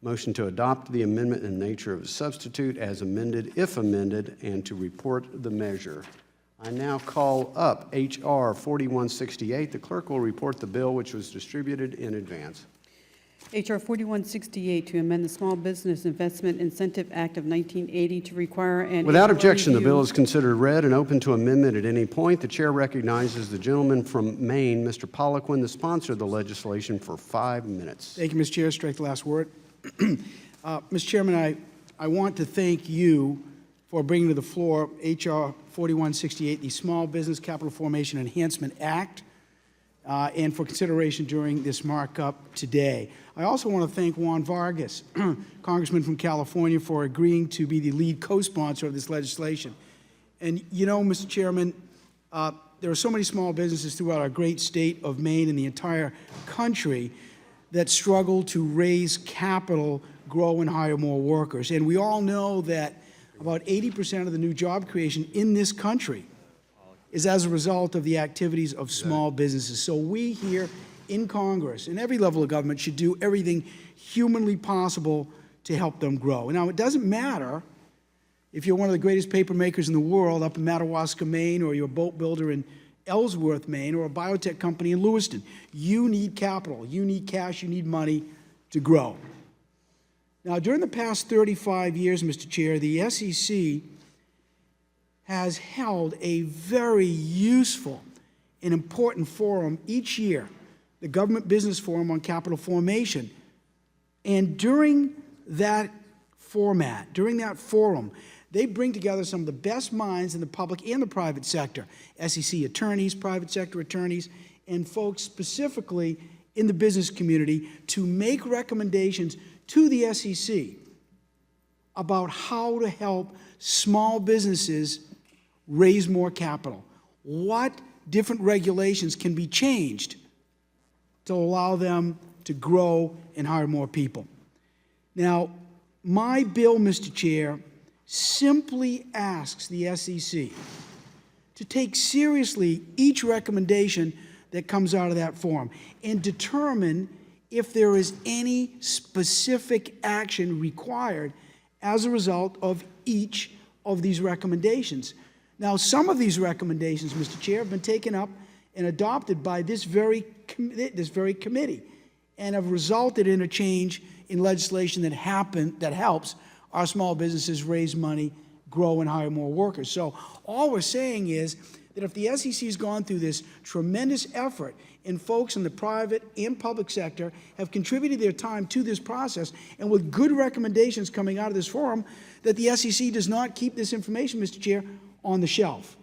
motion to adopt the amendment in the nature of a substitute as amended, if amended, and to report the measure. I now call up H.R. 4168. The clerk will report the bill which was distributed in advance. H.R. 4168 to amend the Small Business Investment Incentive Act of 1980 to require an Without HR objection, the review. bill is considered read and open to amendment at any point. The chair recognizes the gentleman from Maine, Mr. Poliquin, the sponsor of the legislation, for 5 minutes. Thank you, Mr. Chair. Strike the last word. Mr. Chairman, I want to thank you for bringing to the floor H.R. 4168, the Small Business Capital Formation Enhancement Act, and for consideration during this markup today. I also want to thank Juan Vargas, Congressman from California, for agreeing to be the lead co-sponsor of this legislation. And you know, Mr. Chairman, there are so many small businesses throughout our great state of Maine and the entire country that struggle to raise capital, grow, and hire more workers. And we all know that about 80% of the new job creation in this country is as a result of the activities of small businesses. So we here in Congress and every level of government should do everything humanly possible to help them grow. Now, it doesn't matter if you're one of the greatest paper makers in the world up in Madawaska, Maine, or you're a boat builder in Ellsworth, Maine, or a biotech company in Lewiston. You need capital, you need cash, you need money to grow. Now, during the past 35 years, Mr. Chair, the SEC has held a very useful and important forum each year, the Government Business Forum on Capital Formation. And during that format, during that forum, they bring together some of the best minds in the public and the private sector, SEC attorneys, private sector attorneys, and folks specifically in the business community to make recommendations to the SEC about how to help small businesses raise more capital. What different regulations can be changed to allow them to grow and hire more people? Now, my bill, Mr. Chair, simply asks the SEC to take seriously each recommendation that comes out of that forum and determine if there is any specific action required as a result of each of these recommendations. Now, some of these recommendations, Mr. Chair, have been taken up and adopted by this very committee and have resulted in a change in legislation that helps our small businesses raise money, grow, and hire more workers. So all we're saying is that if the SEC has gone through this tremendous effort and folks in the private and public sector have contributed their time to this process, and with good recommendations coming out of this forum, that the SEC does not keep this information, Mr. Chair, on the shelf.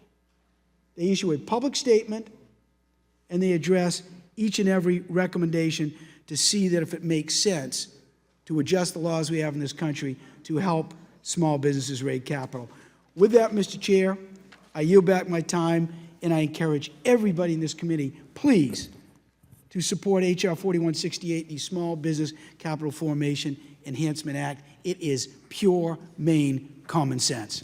They issue a public statement, and they address each and every recommendation to see that if it makes sense to adjust the laws we have in this country to help small businesses raise capital. With that, Mr. Chair, I yield back my time, and I encourage everybody in this committee, please, to support H.R. 4168, the Small Business Capital Formation Enhancement Act. It is pure Maine common sense.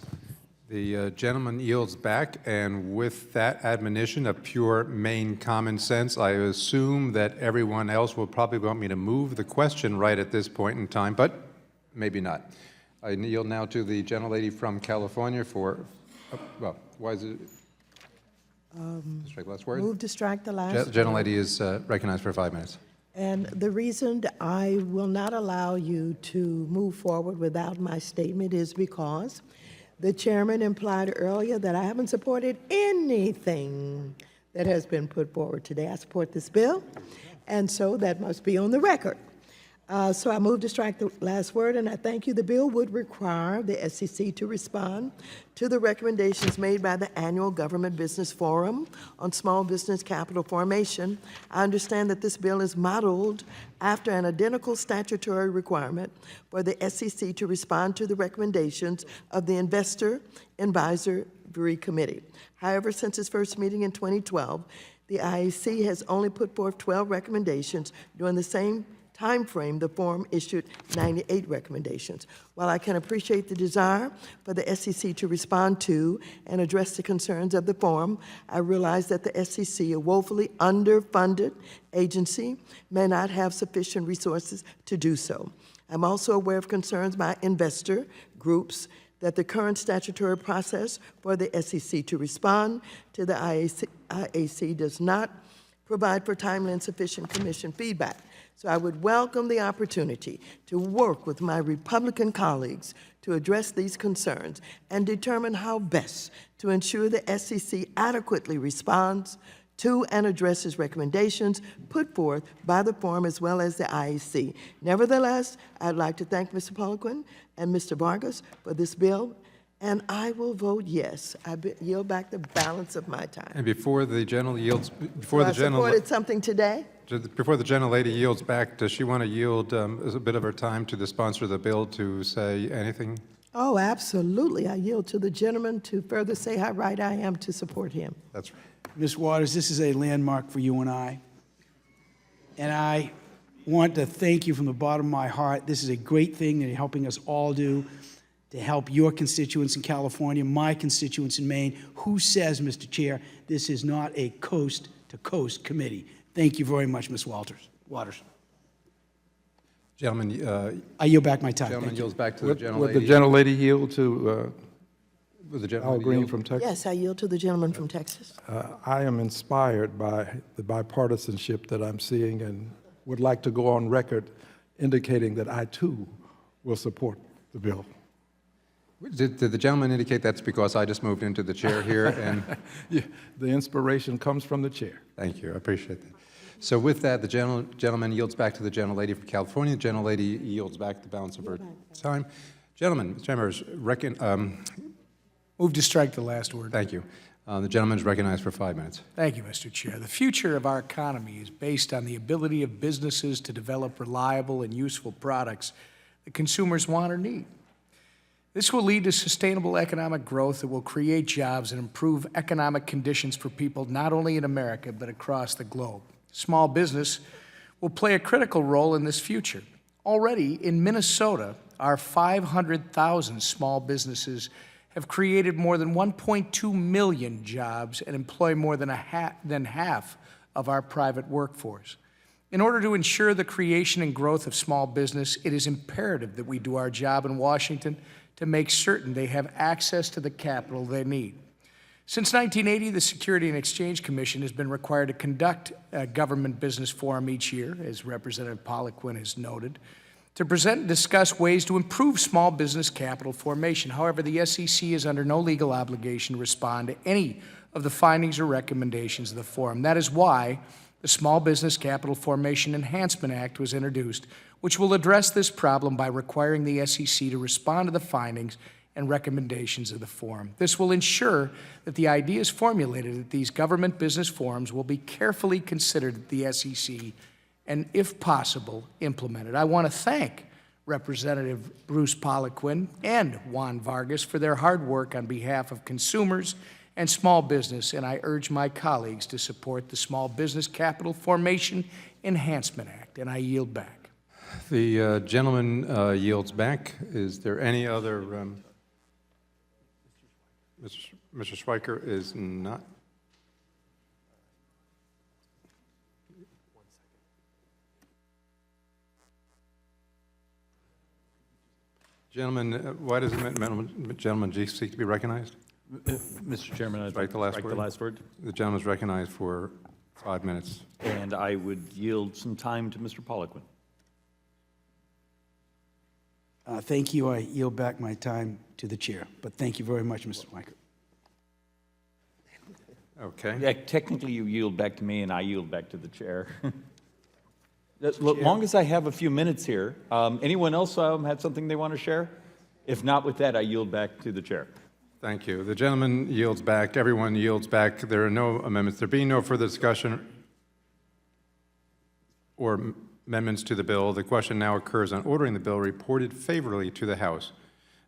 The gentleman yields back, and with that admonition of pure Maine common sense, I assume that everyone else will probably want me to move the question right at this point in time, but maybe not. I yield now to the gentlelady from California for, well, why is it? Strike last word? Move to strike the last word. Gentlelady is recognized for 5 minutes. And the reason I will not allow you to move forward without my statement is because the chairman implied earlier that I haven't supported anything that has been put forward today. I support this bill, and so that must be on the record. So I move to strike the last word, and I thank you. The bill would require the SEC to respond to the recommendations made by the annual Government Business Forum on Small Business Capital Formation. I understand that this bill is modeled after an identical statutory requirement for the SEC to respond to the recommendations of the Investor Advisory Committee. However, since its first meeting in 2012, the IAC has only put forth 12 recommendations. During the same time frame, the forum issued 98 recommendations. While I can appreciate the desire for the SEC to respond to and address the concerns of the forum, I realize that the SEC, a woefully underfunded agency, may not have sufficient resources to do so. I'm also aware of concerns by investor groups that the current statutory process for the SEC to respond to the IAC does not provide for timely and sufficient commission feedback. So I would welcome the opportunity to work with my Republican colleagues to address these concerns and determine how best to ensure the SEC adequately responds to and addresses recommendations put forth by the forum as well as the IEC. Nevertheless, I'd like to thank Mr. Poliquin and Mr. Vargas for this bill, and I will vote yes. I yield back the balance of my time. And before the general yields, So I supported something today? before the gentlelady yields back, does she want to yield a bit of her time to the sponsor of the bill to say anything? Oh, absolutely. I yield to the gentleman to further say how right I am to support him. That's right. Ms. Waters, this is a landmark for you and I. And I want to thank you from the bottom of my heart. This is a great thing that you're helping us all do to help your constituents in California, my constituents in Maine. Who says, Mr. Chair, this is not a coast-to-coast committee? Thank you very much, Ms. Waters. Gentleman, I yield back my time. gentleman Thank you. yields back to the Would gentlelady. the gentlelady yield to Would the Al gentlelady Green yield? from Texas? Yes, I yield to the gentleman from Texas. I am inspired by the bipartisanship that I'm seeing and would like to go on record indicating that I, too, will support the bill. Did the gentleman indicate that's because I just moved into the chair here? And Yeah, the inspiration comes from the chair. thank you, I appreciate that. So with that, the gentleman yields back to the gentlelady from California. The gentlelady yields back the balance of her time. Gentlemen, members, Move to strike the last word. thank you. The gentleman is recognized for 5 minutes. Thank you, Mr. Chair. The future of our economy is based on the ability of businesses to develop reliable and useful products that consumers want or need. This will lead to sustainable economic growth that will create jobs and improve economic conditions for people not only in America but across the globe. Small business will play a critical role in this future. Already in Minnesota, our 500,000 small businesses have created more than 1.2 million jobs and employ more than half of our private workforce. In order to ensure the creation and growth of small business, it is imperative that we do our job in Washington to make certain they have access to the capital they need. Since 1980, the Security and Exchange Commission has been required to conduct a government business forum each year, as Representative Poliquin has noted, to present and discuss ways to improve small business capital formation. However, the SEC is under no legal obligation to respond to any of the findings or recommendations of the forum. That is why the Small Business Capital Formation Enhancement Act was introduced, which will address this problem by requiring the SEC to respond to the findings and recommendations of the forum. This will ensure that the ideas formulated at these government business forums will be carefully considered at the SEC and, if possible, implemented. I want to thank Representative Bruce Poliquin and Juan Vargas for their hard work on behalf of consumers and small business, and I urge my colleagues to support the Small Business Capital Formation Enhancement Act, and I yield back. The gentleman yields back. Is there any other? Mr. Schweiker is not. Gentlemen, why does the gentleman seek to be recognized? Mr. Chairman, I'd Strike the last strike word. the last word. The gentleman is recognized for 5 minutes. And I would yield some time to Mr. Poliquin. Thank you. I yield back my time to the chair. But thank you very much, Mr. Schweiker. Okay. Yeah, technically you yield back to me and I yield back to the chair. As long as I have a few minutes here. Anyone else had something they want to share? If not, with that, I yield back to the chair. Thank you. The gentleman yields back. Everyone yields back. There are no amendments. There being no further discussion or amendments to the bill, the question now occurs on ordering the bill reported favorably to the House.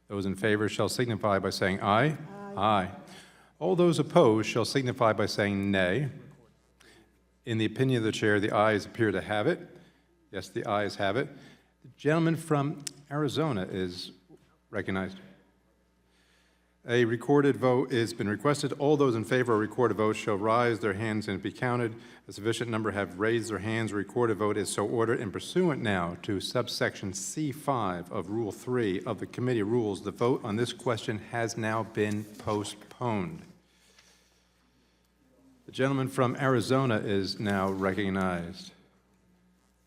Those in favor shall signify by saying aye. Aye. All those opposed shall signify by saying nay. In the opinion of the chair, the ayes appear to have it. Yes, the ayes have it. The gentleman from Arizona is recognized. A recorded vote has been requested. All those in favor of a recorded vote shall rise their hands and be counted. A sufficient number have raised their hands. A recorded vote is so ordered. And pursuant now to subsection C5 of Rule 3 of the committee rules, the vote on this question has now been postponed. The gentleman from Arizona is now recognized.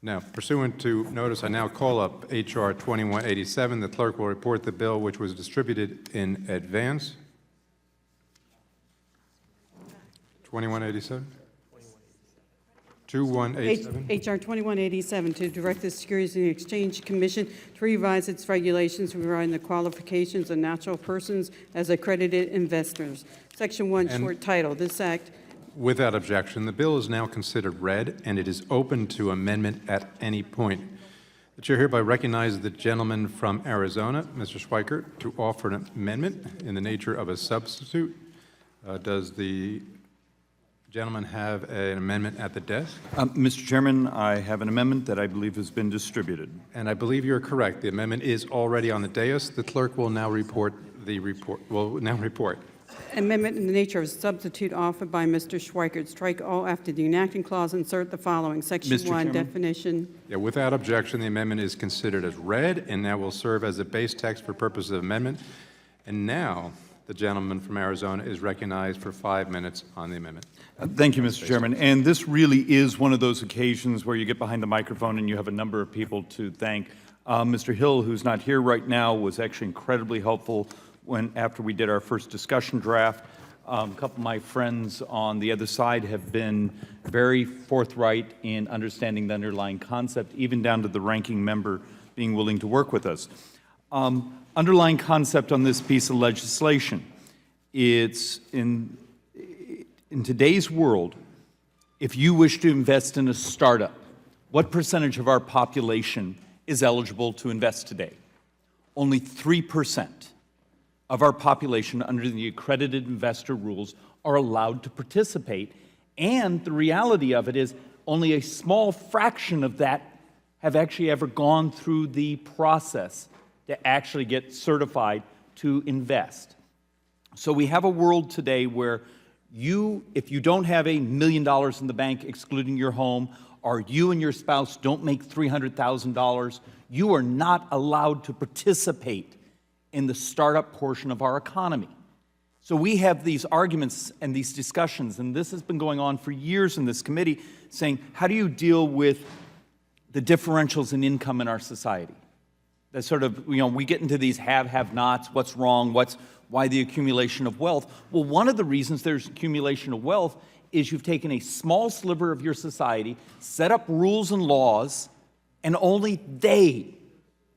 Now, pursuant to notice, I now call up H.R. 2187. The clerk will report the bill which was distributed in advance. 2187? 2187? H.R. 2187, to direct the Securities and Exchange Commission to revise its regulations regarding the qualifications of natural persons as accredited investors. Section 1, short title. This act. Without objection, the bill is now considered read, and it is open to amendment at any point. The chair hereby recognizes the gentleman from Arizona, Mr. Schweikert, to offer an amendment in the nature of a substitute. Does the gentleman have an amendment at the desk? Mr. Chairman, I have an amendment that I believe has been distributed. And I believe you're correct. The amendment is already on the dais. The clerk will now report Amendment in the nature of a substitute offered by Mr. Schweikert. Strike all after the enacting clause. Insert the following. Section Mr. 1, Chairman? definition. Yeah, without objection, the amendment is considered as read and now will serve as a base text for purposes of amendment. And now, the gentleman from Arizona is recognized for 5 minutes on the amendment. Thank you, Mr. Chairman. And this really is one of those occasions where you get behind the microphone and you have a number of people to thank. Mr. Hill, who's not here right now, was actually incredibly helpful after we did our first discussion draft. A couple of my friends on the other side have been very forthright in understanding the underlying concept, even down to the ranking member being willing to work with us. Underlying concept on this piece of legislation, it's in today's world, if you wish to invest in a startup, what percentage of our population is eligible to invest today? Only 3% of our population under the accredited investor rules are allowed to participate. And the reality of it is only a small fraction of that have actually ever gone through the process to actually get certified to invest. So we have a world today where if you don't have $1 million in the bank, excluding your home, or you and your spouse don't make $300,000, you are not allowed to participate in the startup portion of our economy. So we have these arguments and these discussions, and this has been going on for years in this committee, saying, how do you deal with the differentials in income in our society? That sort of, we get into these have-nots, what's wrong, why the accumulation of wealth? Well, one of the reasons there's accumulation of wealth is you've taken a small sliver of your society, set up rules and laws, and only they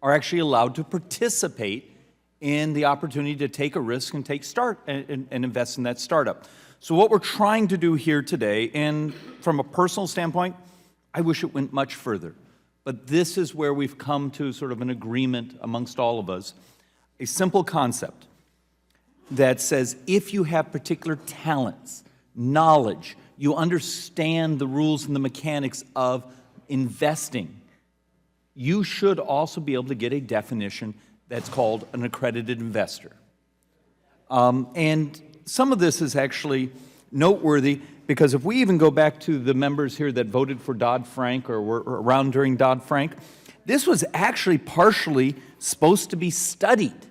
are actually allowed to participate in the opportunity to take a risk and and invest in that startup. So what we're trying to do here today, and from a personal standpoint, I wish it went much further. But this is where we've come to sort of an agreement amongst all of us, a simple concept that says if you have particular talents, knowledge, you understand the rules and the mechanics of investing, you should also be able to get a definition that's called an accredited investor. And some of this is actually noteworthy because if we even go back to the members here that voted for Dodd-Frank or were around during Dodd-Frank, this was actually partially supposed to be studied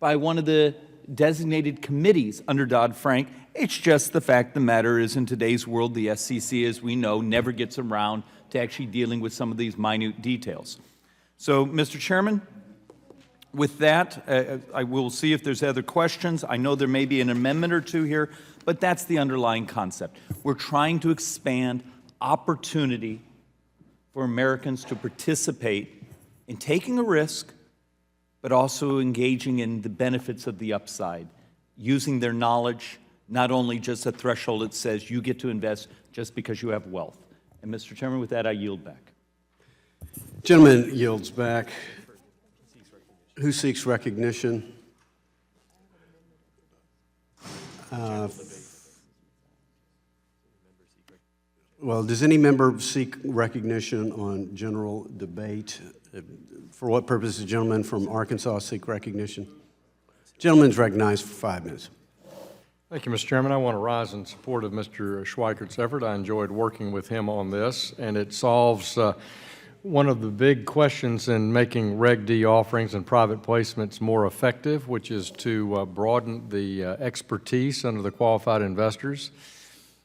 by one of the designated committees under Dodd-Frank. It's just the fact of the matter is in today's world, the SEC, as we know, never gets around to actually dealing with some of these minute details. So, Mr. Chairman, with that, I will see if there's other questions. I know there may be an amendment or two here, but that's the underlying concept. We're trying to expand opportunity for Americans to participate in taking a risk, but also engaging in the benefits of the upside, using their knowledge, not only just a threshold that says you get to invest just because you have wealth. And Mr. Chairman, with that, I yield back. Gentleman yields back. Who seeks recognition? Well, does any member seek recognition on general debate? For what purpose does the gentleman from Arkansas seek recognition? Gentleman's recognized for 5 minutes. Thank you, Mr. Chairman. I want to rise in support of Mr. Schweikert's effort. I enjoyed working with him on this, and it solves one of the big questions in making Reg D offerings and private placements more effective, which is to broaden the expertise under the qualified investors.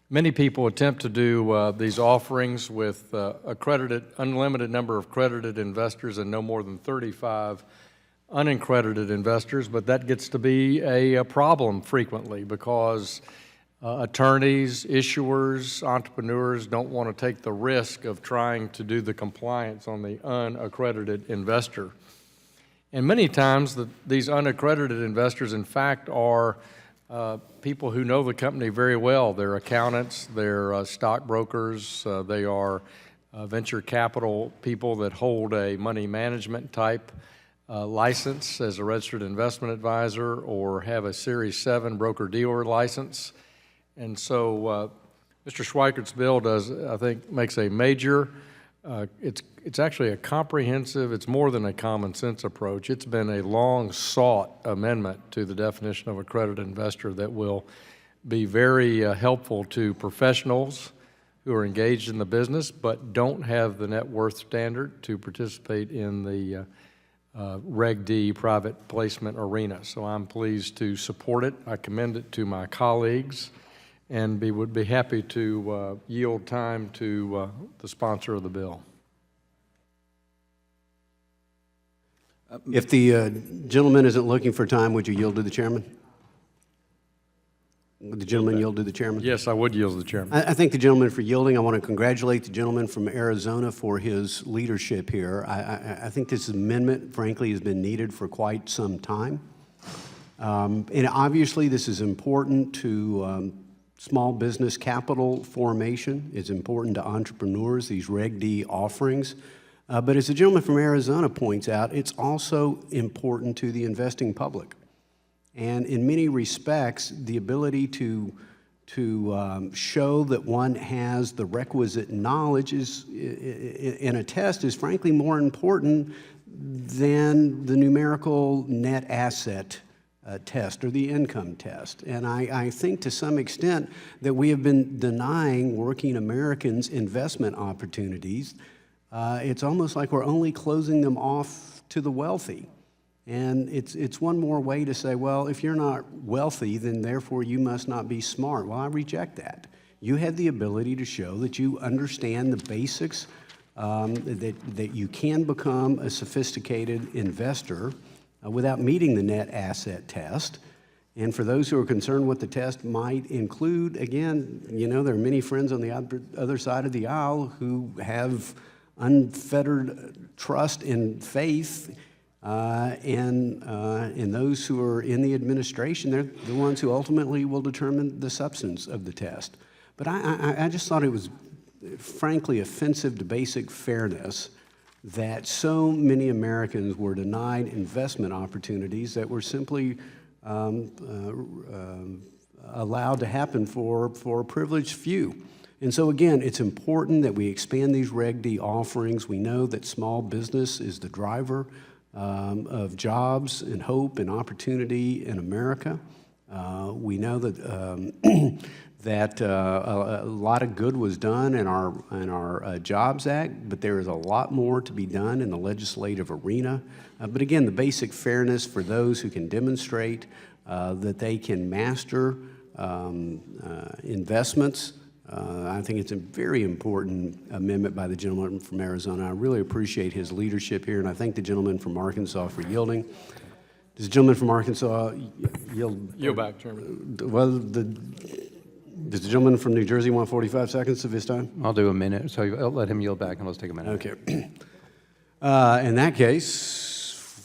Many people attempt to do these offerings with unlimited number of accredited investors and no more than 35 unaccredited investors, but that gets to be a problem frequently because attorneys, issuers, entrepreneurs don't want to take the risk of trying to do the compliance on the unaccredited investor. And many times these unaccredited investors, in fact, are people who know the company very well. They're accountants, they're stockbrokers, they are venture capital people that hold a money management type license as a registered investment advisor or have a Series 7 broker-dealer license. And so Mr. Schweikert's bill makes a major, it's actually a comprehensive, it's more than a common sense approach. It's been a long sought amendment to the definition of accredited investor that will be very helpful to professionals who are engaged in the business but don't have the net worth standard to participate in the Reg D private placement arena. So I'm pleased to support it. I commend it to my colleagues and would be happy to yield time to the sponsor of the bill. If the gentleman isn't looking for time, would you yield to the chairman? Would the gentleman yield to the chairman? Yes, I would yield to the chairman. I thank the gentleman for yielding. I want to congratulate the gentleman from Arizona for his leadership here. I think this amendment, frankly, has been needed for quite some time. And obviously, this is important to small business capital formation. It's important to entrepreneurs, these Reg D offerings. But as the gentleman from Arizona points out, it's also important to the investing public. And in many respects, the ability to show that one has the requisite knowledge in a test is frankly more important than the numerical net asset test or the income test. And I think to some extent that we have been denying working Americans investment opportunities. It's almost like we're only closing them off to the wealthy. And it's one more way to say, well, if you're not wealthy, then therefore you must not be smart. Well, I reject that. You have the ability to show that you understand the basics, that you can become a sophisticated investor without meeting the net asset test. And for those who are concerned what the test might include, again, you know, there are many friends on the other side of the aisle who have unfettered trust and faith in those who are in the administration. They're the ones who ultimately will determine the substance of the test. But I just thought it was frankly offensive to basic fairness that so many Americans were denied investment opportunities that were simply allowed to happen for a privileged few. And so again, it's important that we expand these Reg D offerings. We know that small business is the driver of jobs and hope and opportunity in America. We know that that a lot of good was done in our Jobs Act, but there is a lot more to be done in the legislative arena. But again, the basic fairness for those who can demonstrate that they can master investments. I think it's a very important amendment by the gentleman from Arizona. I really appreciate his leadership here, and I thank the gentleman from Arkansas for yielding. Does the gentleman from Arkansas yield? Yield back, Chairman. Well, does the gentleman from New Jersey want 45 seconds of his time? I'll do a minute, so I'll let him yield back, and let's take a minute. Okay. In that case,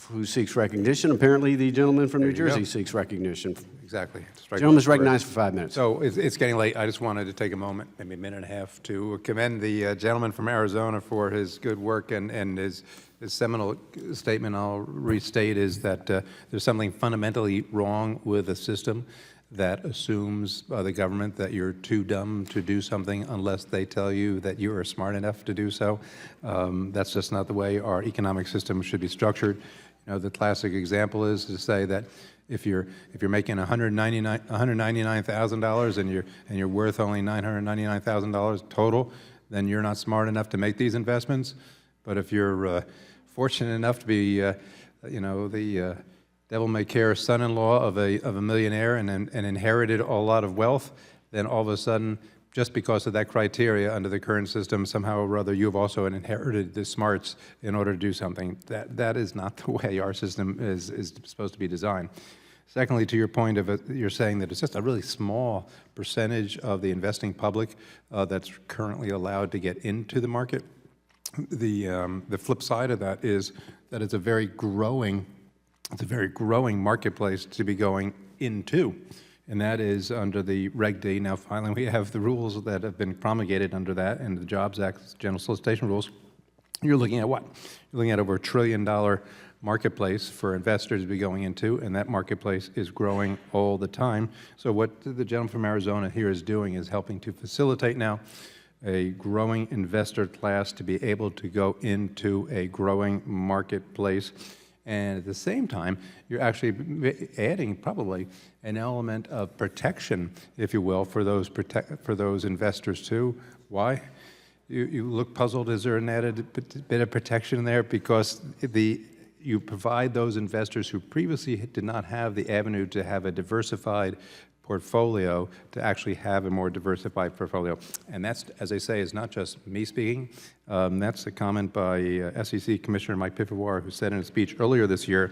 who seeks recognition? Apparently, the gentleman from New Jersey seeks recognition. Exactly. Gentleman's recognized for 5 minutes. So it's getting late. I just wanted to take a moment, maybe a minute and a half, to commend the gentleman from Arizona for his good work and his seminal statement. I'll restate is that there's something fundamentally wrong with a system that assumes by the government that you're too dumb to do something unless they tell you that you are smart enough to do so. That's just not the way our economic system should be structured. You know, the classic example is to say that if you're making $199,000 and you're worth only $999,000 total, then you're not smart enough to make these investments. But if you're fortunate enough to be, the devil-may-care son-in-law of a millionaire and inherited a lot of wealth, then all of a sudden just because of that criteria under the current system, somehow or other, you've also inherited the smarts in order to do something. That is not the way our system is supposed to be designed. Secondly, to your point of you're saying that it's just a really small percentage of the investing public that's currently allowed to get into the market. The flip side of that is that it's a very growing marketplace to be going into. And that is under the Reg D. Now, finally, we have the rules that have been promulgated under that and the Jobs Act general solicitation rules. You're looking at what? You're looking at over $1 trillion marketplace for investors to be going into, and that marketplace is growing all the time. So what the gentleman from Arizona here is doing is helping to facilitate now a growing investor class to be able to go into a growing marketplace. And at the same time, you're actually adding probably an element of protection, if you will, for those investors too. Why? You look puzzled. Is there an added bit of protection there? Because you provide those investors who previously did not have the avenue to have a diversified portfolio to actually have a more diversified portfolio. And that's, as I say, is not just me speaking. That's a comment by SEC Commissioner Mike Pifawar, who said in a speech earlier this year,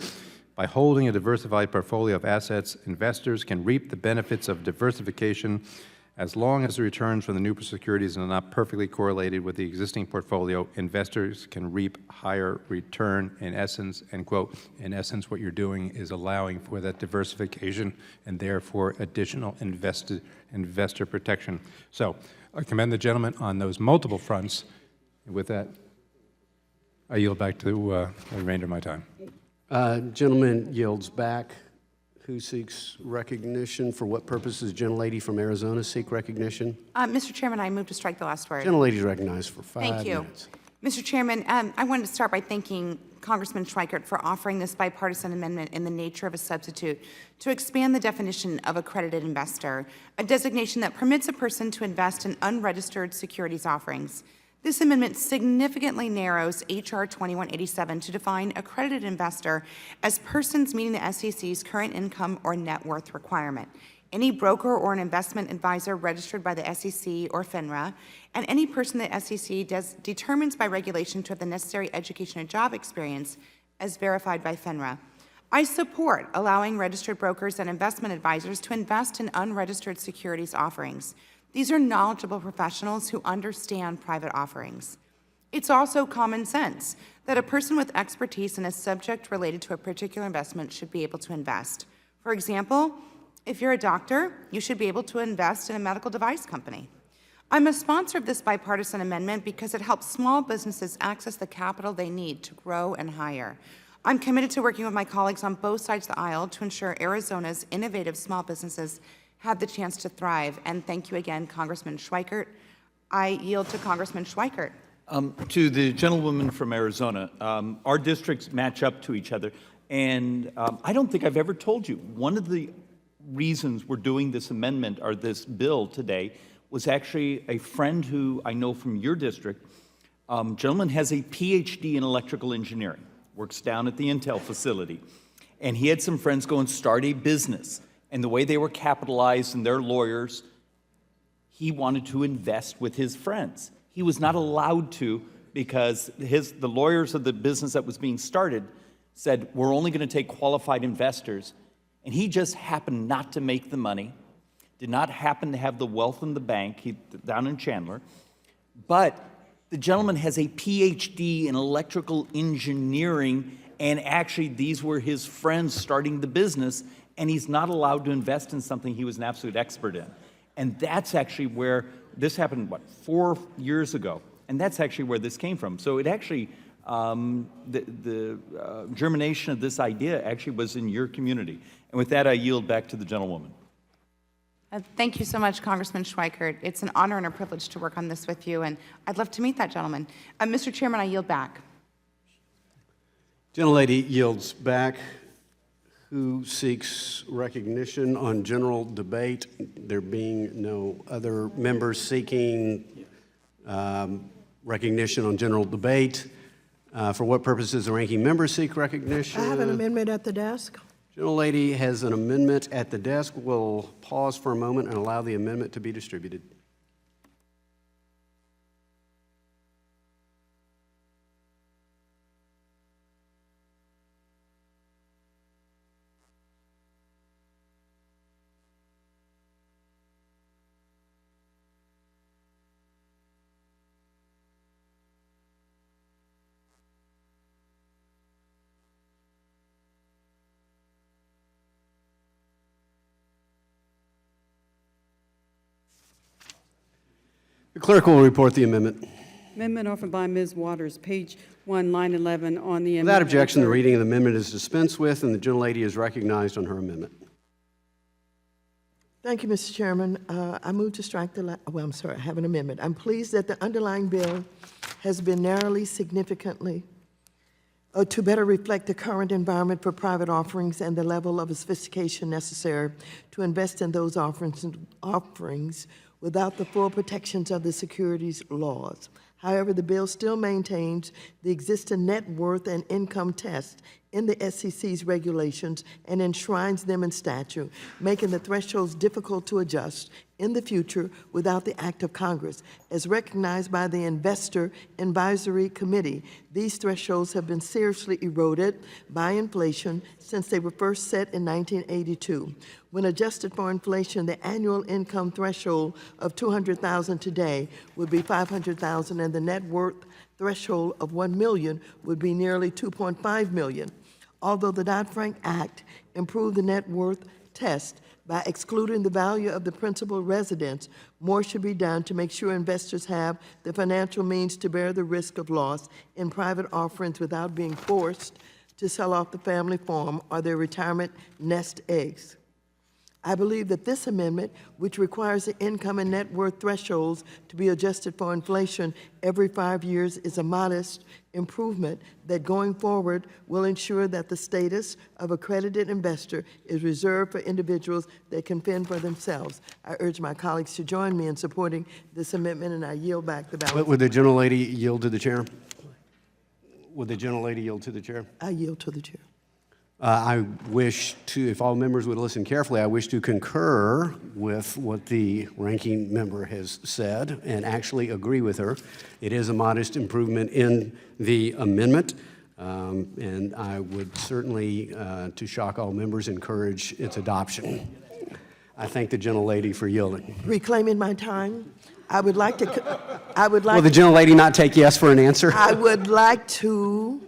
by holding a diversified portfolio of assets, investors can reap the benefits of diversification as long as the returns from the new securities are not perfectly correlated with the existing portfolio. Investors can reap higher return in essence, end quote. In essence, what you're doing is allowing for that diversification and therefore additional investor protection. So I commend the gentleman on those multiple fronts. And with that, I yield back to the remainder of my time. Gentleman yields back. Who seeks recognition? For what purpose does the gentlelady from Arizona seek recognition? Mr. Chairman, I move to strike the last word. Gentlelady is recognized for 5 Thank you. minutes. Mr. Chairman, I wanted to start by thanking Congressman Schweikert for offering this bipartisan amendment in the nature of a substitute to expand the definition of accredited investor, a designation that permits a person to invest in unregistered securities offerings. This amendment significantly narrows H.R. 2187 to define accredited investor as persons meeting the SEC's current income or net worth requirement. Any broker or an investment advisor registered by the SEC or FINRA, and any person the SEC determines by regulation to have the necessary education and job experience as verified by FINRA. I support allowing registered brokers and investment advisors to invest in unregistered securities offerings. These are knowledgeable professionals who understand private offerings. It's also common sense that a person with expertise in a subject related to a particular investment should be able to invest. For example, if you're a doctor, you should be able to invest in a medical device company. I'm a sponsor of this bipartisan amendment because it helps small businesses access the capital they need to grow and hire. I'm committed to working with my colleagues on both sides of the aisle to ensure Arizona's innovative small businesses have the chance to thrive. And thank you again, Congressman Schweikert. I yield to Congressman Schweikert. To the gentlewoman from Arizona, our districts match up to each other. And I don't think I've ever told you, one of the reasons we're doing this amendment or this bill today was actually a friend who I know from your district. Gentleman has a PhD in electrical engineering, works down at the Intel facility. And he had some friends go and start a business. And the way they were capitalized and their lawyers, he wanted to invest with his friends. He was not allowed to because the lawyers of the business that was being started said, we're only going to take qualified investors. And he just happened not to make the money, did not happen to have the wealth in the bank down in Chandler. But the gentleman has a PhD in electrical engineering, and actually these were his friends starting the business, and he's not allowed to invest in something he was an absolute expert in. And that's actually where this happened, 4 years ago? And that's actually where this came from. So it actually, the germination of this idea actually was in your community. And with that, I yield back to the gentlewoman. Thank you so much, Congressman Schweikert. It's an honor and a privilege to work on this with you, and I'd love to meet that gentleman. Mr. Chairman, I yield back. Gentlelady yields back. Who seeks recognition on general debate? There being no other members seeking recognition on general debate. For what purpose does the ranking member seek recognition? I have an amendment at the desk. Gentlelady has an amendment at the desk. We'll pause for a moment and allow the amendment to be distributed. The clerk will report the amendment. Amendment offered by Ms. Waters, page 1, line 11 on the amendment. Without objection, the reading of the amendment is dispensed with, and the gentlelady is recognized on her amendment. Thank you, Mr. Chairman. I move to strike the, well, I'm sorry, I have an amendment. I'm pleased that the underlying bill has been narrowly significantly to better reflect the current environment for private offerings and the level of sophistication necessary to invest in those offerings without the full protections of the securities laws. However, the bill still maintains the existing net worth and income test in the SEC's regulations and enshrines them in statute, making the thresholds difficult to adjust in the future without the act of Congress. As recognized by the Investor Advisory Committee, these thresholds have been seriously eroded by inflation since they were first set in 1982. When adjusted for inflation, the annual income threshold of $200,000 today would be $500,000, and the net worth threshold of $1 million would be nearly $2.5 million. Although the Dodd-Frank Act improved the net worth test by excluding the value of the principal residence, more should be done to make sure investors have the financial means to bear the risk of loss in private offerings without being forced to sell off the family farm or their retirement nest eggs. I believe that this amendment, which requires the income and net worth thresholds to be adjusted for inflation every 5 years, is a modest improvement that going forward will ensure that the status of accredited investor is reserved for individuals that can fend for themselves. I urge my colleagues to join me in supporting this amendment, and I yield back the balance. Would the gentlelady yield to the chair? Would the gentlelady yield to the chair? I yield to the chair. I wish to, if all members would listen carefully, I wish to concur with what the ranking member has said and actually agree with her. It is a modest improvement in the amendment, and I would certainly, to shock all members, encourage its adoption. I thank the gentlelady for yielding. Reclaiming my time, I would like to, Will the gentlelady not take yes for an answer? I would like to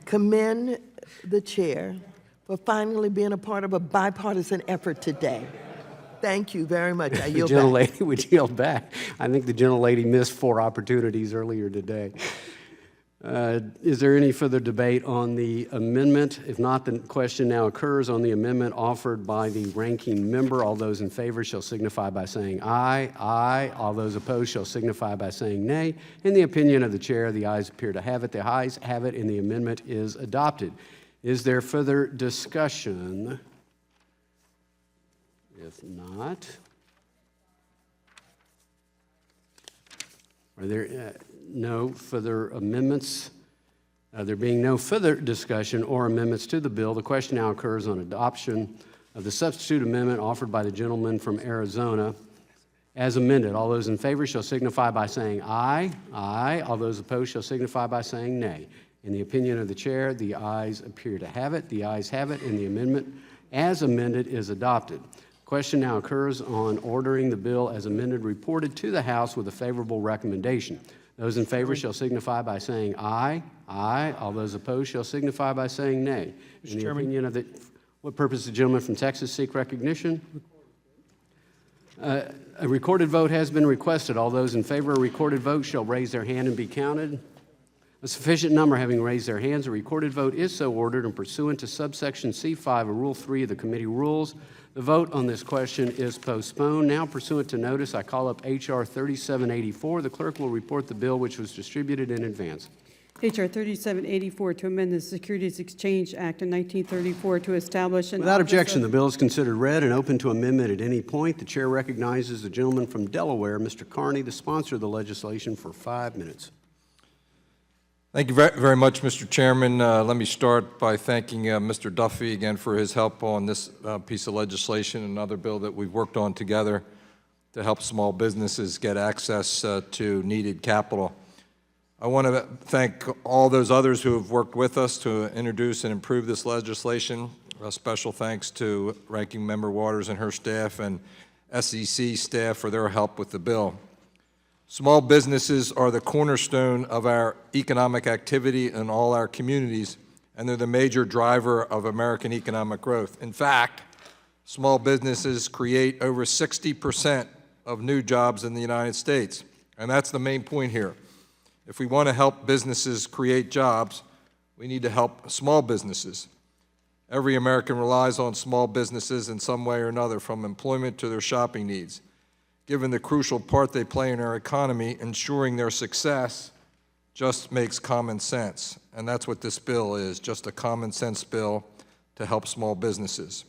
commend the chair for finally being a part of a bipartisan effort today. Thank you very much. I yield The back. gentlelady would yield back. I think the gentlelady missed 4 opportunities earlier today. Is there any further debate on the amendment? If not, the question now occurs on the amendment offered by the ranking member. All those in favor shall signify by saying aye. Aye. All those opposed shall signify by saying nay. In the opinion of the chair, the ayes appear to have it. The ayes have it, and the amendment is adopted. Is there further discussion? If not, are there no further amendments? There being no further discussion or amendments to the bill, the question now occurs on adoption of the substitute amendment offered by the gentleman from Arizona as amended. All those in favor shall signify by saying aye. Aye. All those opposed shall signify by saying nay. In the opinion of the chair, the ayes appear to have it. The ayes have it, and the amendment as amended is adopted. Question now occurs on ordering the bill as amended reported to the House with a favorable recommendation. Those in favor shall signify by saying aye. Aye. All those opposed shall signify by saying nay. In the opinion of the, what purpose does the gentleman from Texas seek recognition? A recorded vote has been requested. All those in favor of a recorded vote shall raise their hand and be counted. A sufficient number having raised their hands, a recorded vote is so ordered, and pursuant to subsection C5 of Rule 3 of the committee rules, the vote on this question is postponed. Now, pursuant to notice, I call up H.R. 3784. The clerk will report the bill which was distributed in advance. H.R. 3784 to amend the Securities Exchange Act of 1934 to establish an Without office objection, of- the bill is considered read and open to amendment at any point. The chair recognizes the gentleman from Delaware, Mr. Carney, the sponsor of the legislation, for 5 minutes. Thank you very much, Mr. Chairman. Let me start by thanking Mr. Duffy again for his help on this piece of legislation, another bill that we've worked on together to help small businesses get access to needed capital. I want to thank all those others who have worked with us to introduce and improve this legislation. A special thanks to Ranking Member Waters and her staff and SEC staff for their help with the bill. Small businesses are the cornerstone of our economic activity in all our communities, and they're the major driver of American economic growth. In fact, small businesses create over 60% of new jobs in the United States. And that's the main point here. If we want to help businesses create jobs, we need to help small businesses. Every American relies on small businesses in some way or another, from employment to their shopping needs. Given the crucial part they play in our economy, ensuring their success just makes common sense. And that's what this bill is, just a common sense bill to help small businesses.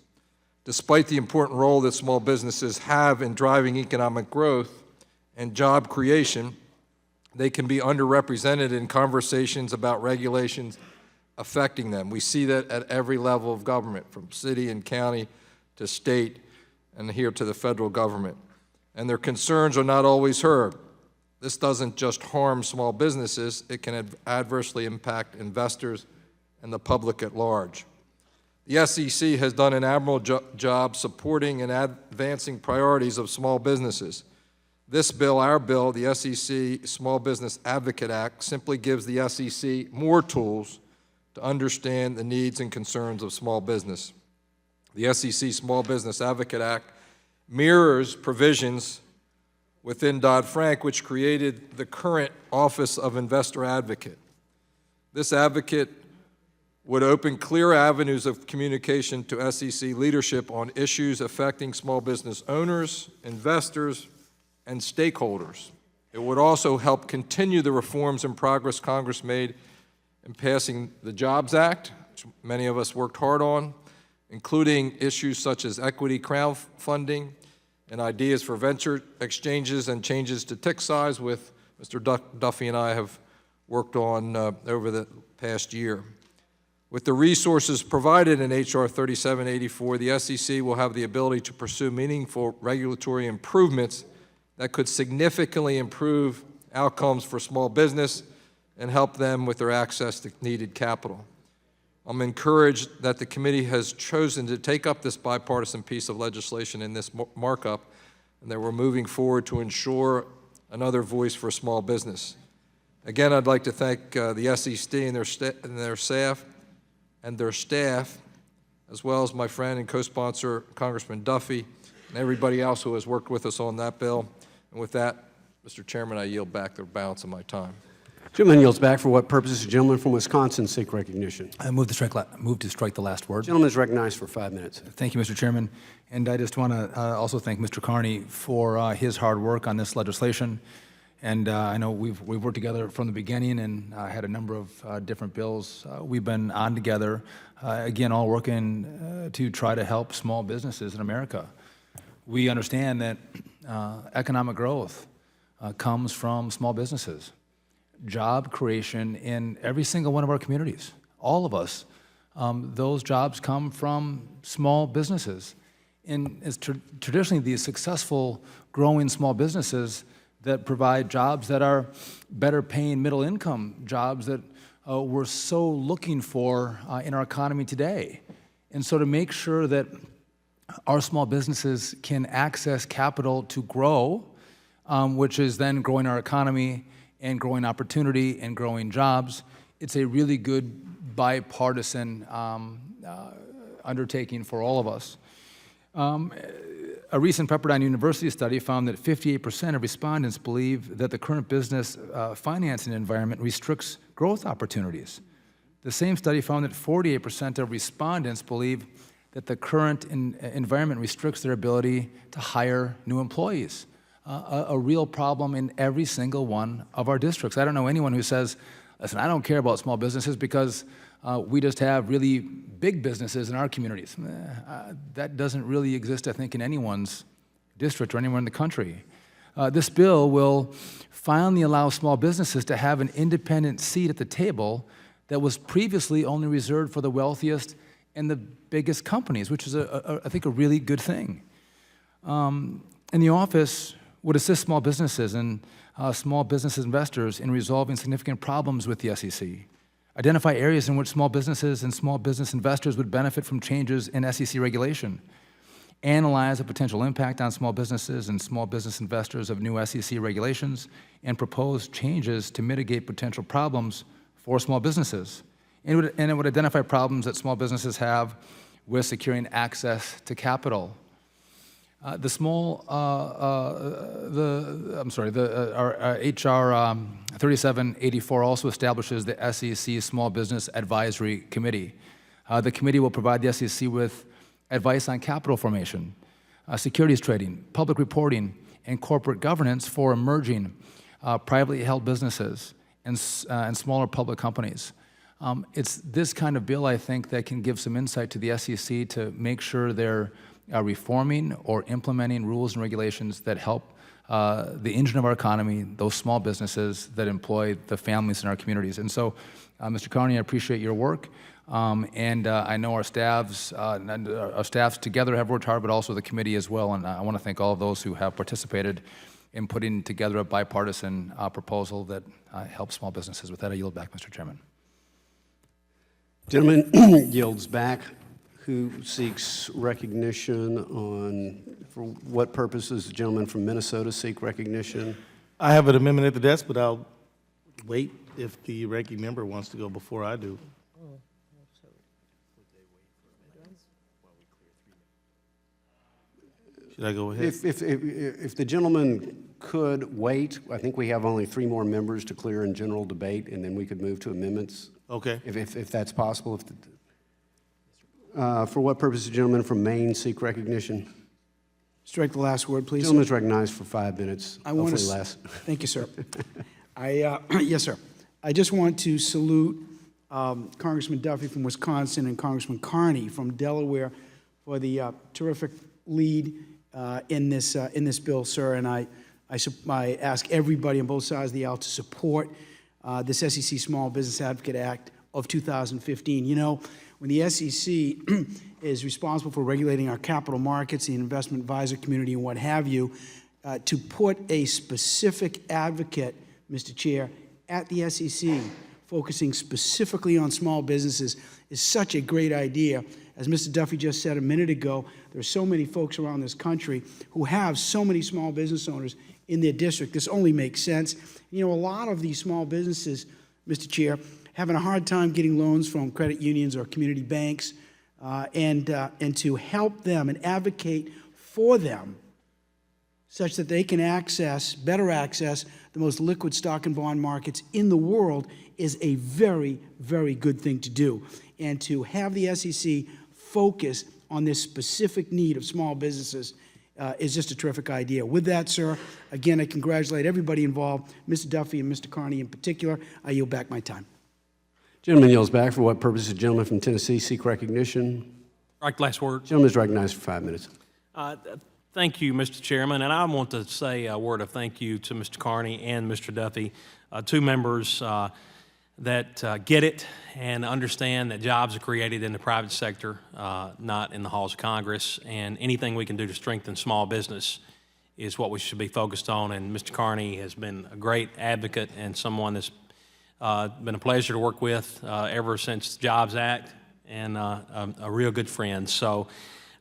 Despite the important role that small businesses have in driving economic growth and job creation, they can be underrepresented in conversations about regulations affecting them. We see that at every level of government, from city and county to state and here to the federal government. And their concerns are not always heard. This doesn't just harm small businesses, it can adversely impact investors and the public at large. The SEC has done an admirable job supporting and advancing priorities of small businesses. This bill, our bill, the SEC Small Business Advocate Act, simply gives the SEC more tools to understand the needs and concerns of small business. The SEC Small Business Advocate Act mirrors provisions within Dodd-Frank, which created the current Office of Investor Advocate. This advocate would open clear avenues of communication to SEC leadership on issues affecting small business owners, investors, and stakeholders. It would also help continue the reforms and progress Congress made in passing the Jobs Act, which many of us worked hard on, including issues such as equity crowdfunding and ideas for venture exchanges and changes to tick size, with Mr. Duffy and I have worked on over the past year. With the resources provided in H.R. 3784, the SEC will have the ability to pursue meaningful regulatory improvements that could significantly improve outcomes for small business and help them with their access to needed capital. I'm encouraged that the committee has chosen to take up this bipartisan piece of legislation in this markup, and that we're moving forward to ensure another voice for small business. Again, I'd like to thank the SEC and their staff, as well as my friend and co-sponsor, Congressman Duffy, and everybody else who has worked with us on that bill. And with that, Mr. Chairman, I yield back the balance of my time. Gentleman yields back. For what purposes? The gentleman from Wisconsin seek recognition. I move to strike the last word. Gentleman is recognized for 5 minutes. Thank you, Mr. Chairman. And I just want to also thank Mr. Carney for his hard work on this legislation. And I know we've worked together from the beginning and had a number of different bills we've been on together, again, all working to try to help small businesses in America. We understand that economic growth comes from small businesses. Job creation in every single one of our communities, all of us, those jobs come from small businesses. And it's traditionally these successful, growing small businesses that provide jobs that are better paying middle income jobs that we're so looking for in our economy today. And so to make sure that our small businesses can access capital to grow, which is then growing our economy and growing opportunity and growing jobs, it's a really good bipartisan undertaking for all of us. A recent Pepperdine University study found that 58% of respondents believe that the current business financing environment restricts growth opportunities. The same study found that 48% of respondents believe that the current environment restricts their ability to hire new employees. A real problem in every single one of our districts. I don't know anyone who says, listen, I don't care about small businesses because we just have really big businesses in our communities. That doesn't really exist, I think, in anyone's district or anywhere in the country. This bill will finally allow small businesses to have an independent seat at the table that was previously only reserved for the wealthiest and the biggest companies, which is, I think, a really good thing. And the office would assist small businesses and small business investors in resolving significant problems with the SEC, identify areas in which small businesses and small business investors would benefit from changes in SEC regulation, analyze the potential impact on small businesses and small business investors of new SEC regulations, and propose changes to mitigate potential problems for small businesses. And it would identify problems that small businesses have with securing access to capital. Our HR 3784 also establishes the SEC Small Business Advisory Committee. The committee will provide the SEC with advice on capital formation, securities trading, public reporting, and corporate governance for emerging privately held businesses and smaller public companies. It's this kind of bill, I think, that can give some insight to the SEC to make sure they're reforming or implementing rules and regulations that help the engine of our economy, those small businesses that employ the families in our communities. And so, Mr. Carney, I appreciate your work. And I know our staffs together have worked hard, but also the committee as well. And I want to thank all of those who have participated in putting together a bipartisan proposal that helps small businesses. With that, I yield back, Mr. Chairman. Gentleman yields back. Who seeks recognition on, for what purposes the gentleman from Minnesota seek recognition? I have an amendment at the desk, but I'll wait if the ranking member wants to go before I do. Should I go ahead? If the gentleman could wait, I think we have only 3 more members to clear in general debate, and then we could move to amendments. Okay. If that's possible. For what purpose the gentleman from Maine seek recognition? Strike the last word, please. Gentleman is recognized for 5 minutes, hopefully less. Thank you, sir. Yes, sir. I just want to salute Congressman Duffy from Wisconsin and Congressman Carney from Delaware for the terrific lead in this bill, sir. And I ask everybody on both sides of the aisle to support this SEC Small Business Advocate Act of 2015. You know, when the SEC is responsible for regulating our capital markets, the investment advisor community, and what have you, to put a specific advocate, Mr. Chair, at the SEC, focusing specifically on small businesses, is such a great idea. As Mr. Duffy just said a minute ago, there are so many folks around this country who have so many small business owners in their district. This only makes sense. You know, a lot of these small businesses, Mr. Chair, having a hard time getting loans from credit unions or community banks, and to help them and advocate for them such that they can better access the most liquid stock and bond markets in the world is a very, very good thing to do. And to have the SEC focus on this specific need of small businesses is just a terrific idea. With that, sir, again, I congratulate everybody involved, Mr. Duffy and Mr. Carney in particular. I yield back my time. Gentleman yields back. For what purpose the gentleman from Tennessee seek recognition? Right, last word. Gentleman is recognized for 5 minutes. Thank you, Mr. Chairman, and I want to say a word of thank you to Mr. Carney and Mr. Duffy, 2 members that get it and understand that jobs are created in the private sector, not in the halls of Congress, and anything we can do to strengthen small business is what we should be focused on. And Mr. Carney has been a great advocate and someone that's been a pleasure to work with ever since the Jobs Act, and a real good friend. So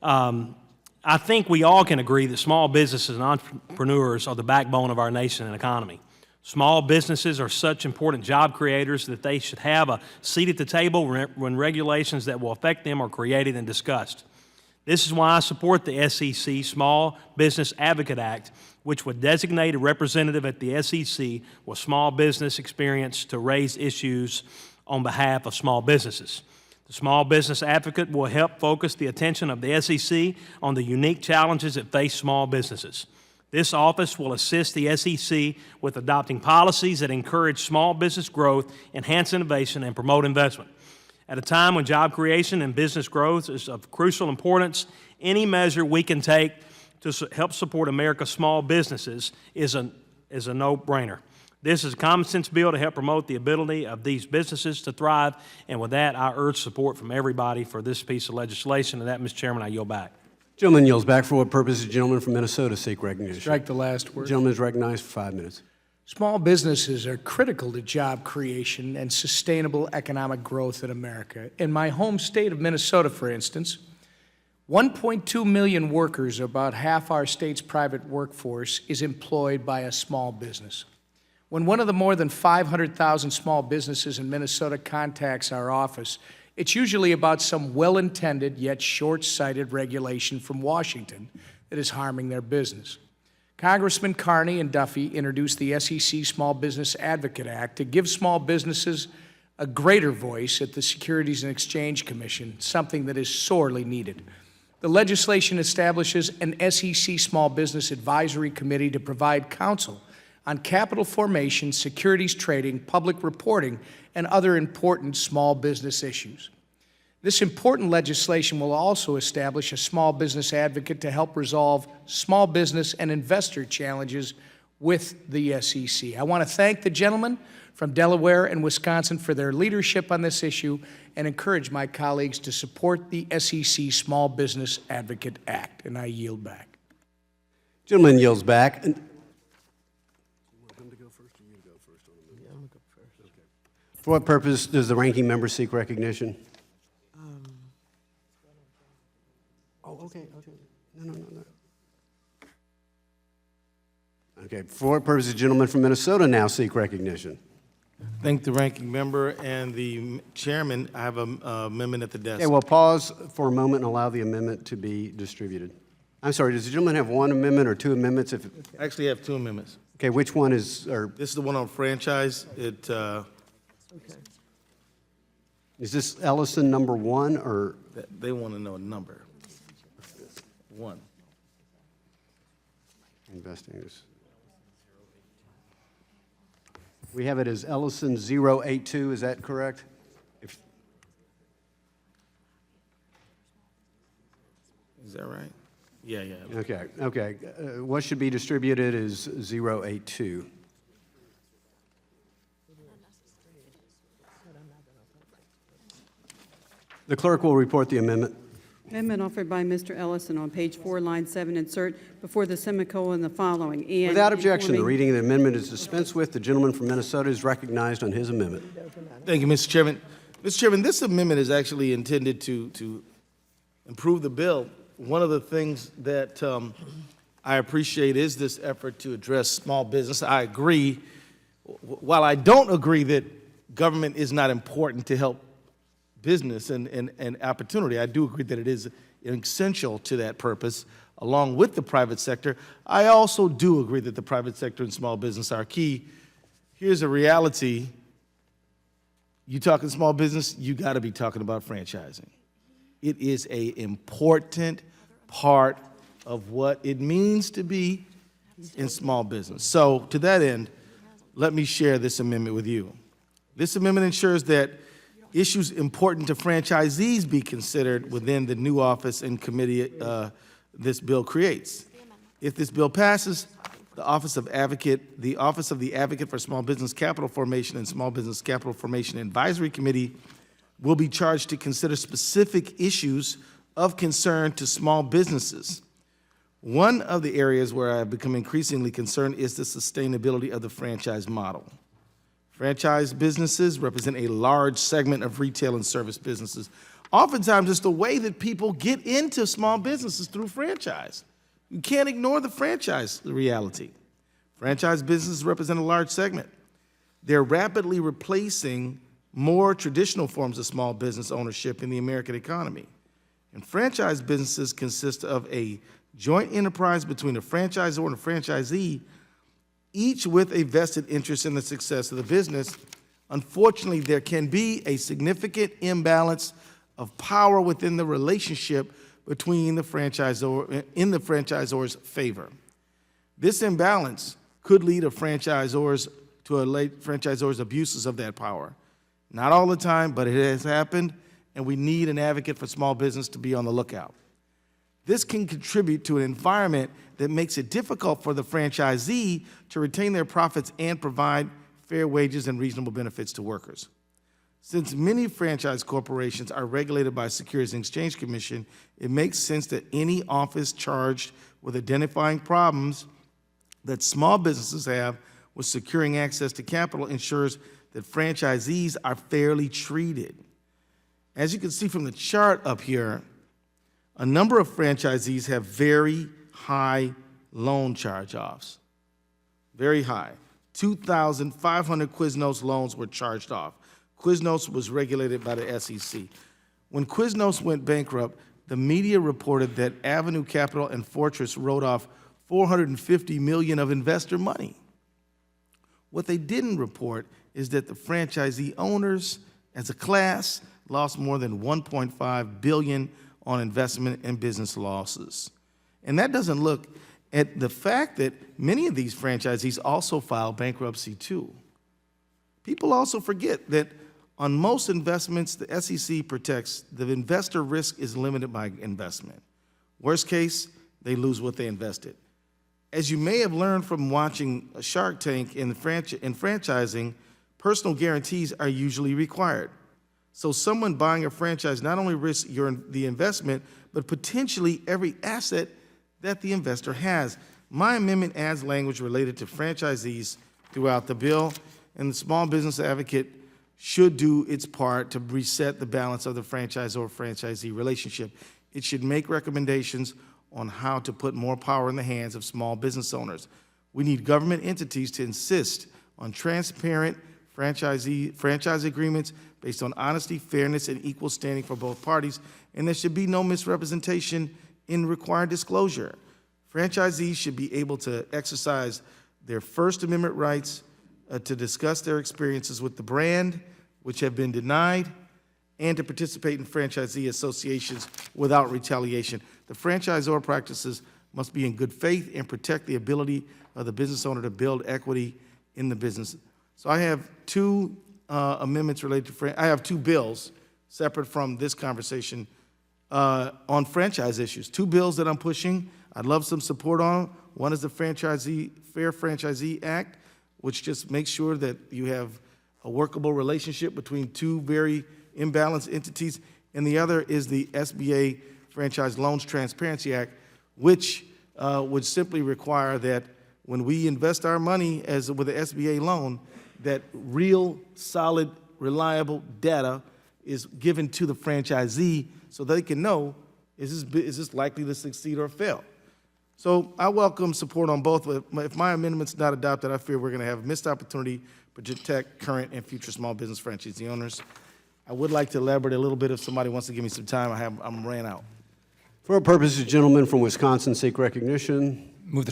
I think we all can agree that small businesses and entrepreneurs are the backbone of our nation and economy. Small businesses are such important job creators that they should have a seat at the table when regulations that will affect them are created and discussed. This is why I support the SEC Small Business Advocate Act, which would designate a representative at the SEC with small business experience to raise issues on behalf of small businesses. The Small Business Advocate will help focus the attention of the SEC on the unique challenges that face small businesses. This office will assist the SEC with adopting policies that encourage small business growth, enhance innovation, and promote investment. At a time when job creation and business growth is of crucial importance, any measure we can take to help support America's small businesses is a no-brainer. This is a common-sense bill to help promote the ability of these businesses to thrive, and with that, I urge support from everybody for this piece of legislation. And that, Mr. Chairman, I yield back. Gentleman yields back. For what purpose the gentleman from Minnesota seek recognition? Strike the last word. Gentleman is recognized for 5 minutes. Small businesses are critical to job creation and sustainable economic growth in America. In my home state of Minnesota, for instance, 1.2 million workers, about half our state's private workforce, is employed by a small business. When one of the more than 500,000 small businesses in Minnesota contacts our office, it's usually about some well-intended yet short-sighted regulation from Washington that is harming their business. Congressman Carney and Duffy introduced the SEC Small Business Advocate Act to give small businesses a greater voice at the Securities and Exchange Commission, something that is sorely needed. The legislation establishes an SEC Small Business Advisory Committee to provide counsel on capital formation, securities trading, public reporting, and other important small business issues. This important legislation will also establish a small business advocate to help resolve small business and investor challenges with the SEC. I want to thank the gentlemen from Delaware and Wisconsin for their leadership on this issue and encourage my colleagues to support the SEC Small Business Advocate Act. And I yield back. Gentleman yields back. For what purpose does the ranking member seek recognition? Okay. No. Okay, for what purpose does the gentleman from Minnesota now seek recognition? Thank the ranking member and the chairman. I have an amendment at the desk. Okay, well, pause for a moment and allow the amendment to be distributed. I'm sorry, does the gentleman have one amendment or two amendments? I actually have two amendments. Okay, which one is, This is the one on franchise. Is this Ellison number 1 or? They want to know a number. 1. Investing is. We have it as Ellison 082, is that correct? Is that right? Yeah. Okay. What should be distributed is 082. The clerk will report the amendment. Amendment offered by Mr. Ellison on page 4, line 7, insert before the semicolon the following. And without objection, the reading of the amendment is dispensed with. The gentleman from Minnesota is recognized on his amendment. Thank you, Mr. Chairman. Mr. Chairman, this amendment is actually intended to improve the bill. One of the things that I appreciate is this effort to address small business. I agree. While I don't agree that government is not important to help business and opportunity, I do agree that it is essential to that purpose, along with the private sector. I also do agree that the private sector and small business are key. Here's a reality. You talking small business, you got to be talking about franchising. It is an important part of what it means to be in small business. So to that end, let me share this amendment with you. This amendment ensures that issues important to franchisees be considered within the new office and committee this bill creates. If this bill passes, the Office of the Advocate for Small Business Capital Formation and Small Business Capital Formation Advisory Committee will be charged to consider specific issues of concern to small businesses. One of the areas where I've become increasingly concerned is the sustainability of the franchise model. Franchise businesses represent a large segment of retail and service businesses. Oftentimes, it's the way that people get into small businesses through franchise. You can't ignore the franchise reality. Franchise businesses represent a large segment. They're rapidly replacing more traditional forms of small business ownership in the American economy. And franchise businesses consist of a joint enterprise between a franchisor and a franchisee, each with a vested interest in the success of the business. Unfortunately, there can be a significant imbalance of power within the relationship between the franchisor in the franchisor's favor. This imbalance could lead to franchisor's abuses of that power. Not all the time, but it has happened, and we need an advocate for small business to be on the lookout. This can contribute to an environment that makes it difficult for the franchisee to retain their profits and provide fair wages and reasonable benefits to workers. Since many franchise corporations are regulated by Securities and Exchange Commission, it makes sense that any office charged with identifying problems that small businesses have with securing access to capital ensures that franchisees are fairly treated. As you can see from the chart up here, a number of franchisees have very high loan charge-offs, very high. 2,500 Quiznos loans were charged off. Quiznos was regulated by the SEC. When Quiznos went bankrupt, the media reported that Avenue Capital and Fortress wrote off $450 million of investor money. What they didn't report is that the franchisee owners, as a class, lost more than $1.5 billion on investment and business losses. And that doesn't look at the fact that many of these franchisees also filed bankruptcy too. People also forget that on most investments, the SEC protects the investor risk is limited by investment. Worst case, they lose what they invested. As you may have learned from watching Shark Tank in franchising, personal guarantees are usually required. So someone buying a franchise not only risks the investment, but potentially every asset that the investor has. My amendment adds language related to franchisees throughout the bill, and the Small Business Advocate should do its part to reset the balance of the franchisor-franchisee relationship. It should make recommendations on how to put more power in the hands of small business owners. We need government entities to insist on transparent franchise agreements based on honesty, fairness, and equal standing for both parties, and there should be no misrepresentation in required disclosure. Franchisees should be able to exercise their First Amendment rights to discuss their experiences with the brand, which have been denied, and to participate in franchisee associations without retaliation. The franchisor practices must be in good faith and protect the ability of the business owner to build equity in the business. So I have two amendments related to I have two bills separate from this conversation on franchise issues. Two bills that I'm pushing. I'd love some support on. One is the Fair Franchisee Act, which just makes sure that you have a workable relationship between two very imbalanced entities, and the other is the SBA Franchise Loans Transparency Act, which would simply require that when we invest our money with an SBA loan, that real, solid, reliable data is given to the franchisee so they can know, is this likely to succeed or fail? So I welcome support on both, but if my amendment's not adopted, I fear we're going to have a missed opportunity to protect current and future small business franchisee owners. I would like to elaborate a little bit if somebody wants to give me some time. I'm ran out. For our purposes, gentlemen from Wisconsin seek recognition. Move to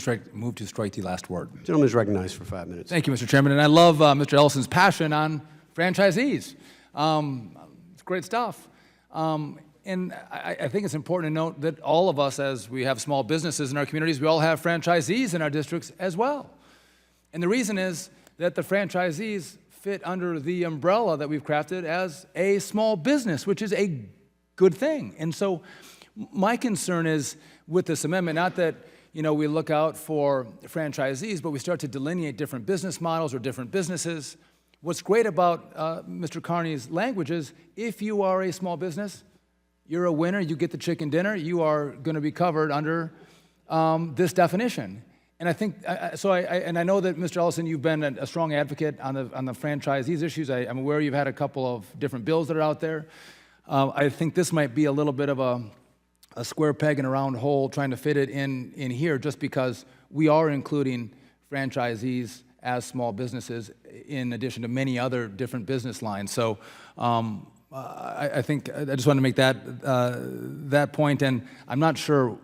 strike the last word. Gentleman is recognized for 5 minutes. Thank you, Mr. Chairman. And I love Mr. Ellison's passion on franchisees. It's great stuff. And I think it's important to note that all of us, as we have small businesses in our communities, we all have franchisees in our districts as well. And the reason is that the franchisees fit under the umbrella that we've crafted as a small business, which is a good thing. And so my concern is with this amendment, not that we look out for franchisees, but we start to delineate different business models or different businesses. What's great about Mr. Carney's language is if you are a small business, you're a winner, you get the chicken dinner, you are going to be covered under this definition. And I think, I know that, Mr. Ellison, you've been a strong advocate on the franchisees issues. I'm aware you've had a couple of different bills that are out there. I think this might be a little bit of a square peg in a round hole trying to fit it in here, just because we are including franchisees as small businesses in addition to many other different business lines. So I think I just want to make that point, and I'm not sure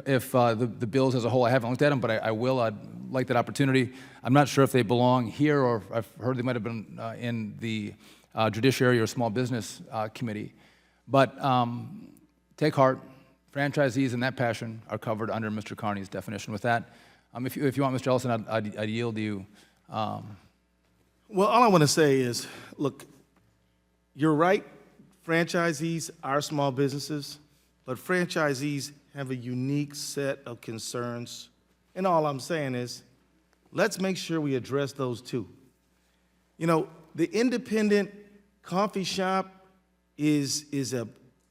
if the bills as a whole, I haven't looked at them, but I will. I'd like that opportunity. I'm not sure if they belong here, or I've heard they might have been in the Judiciary or Small Business Committee. But take heart, franchisees and that passion are covered under Mr. Carney's definition. With that, if you want, Mr. Ellison, I'd yield to you. Well, all I want to say is, look, you're right, franchisees are small businesses, but franchisees have a unique set of concerns. And all I'm saying is, let's make sure we address those too. The independent coffee shop is a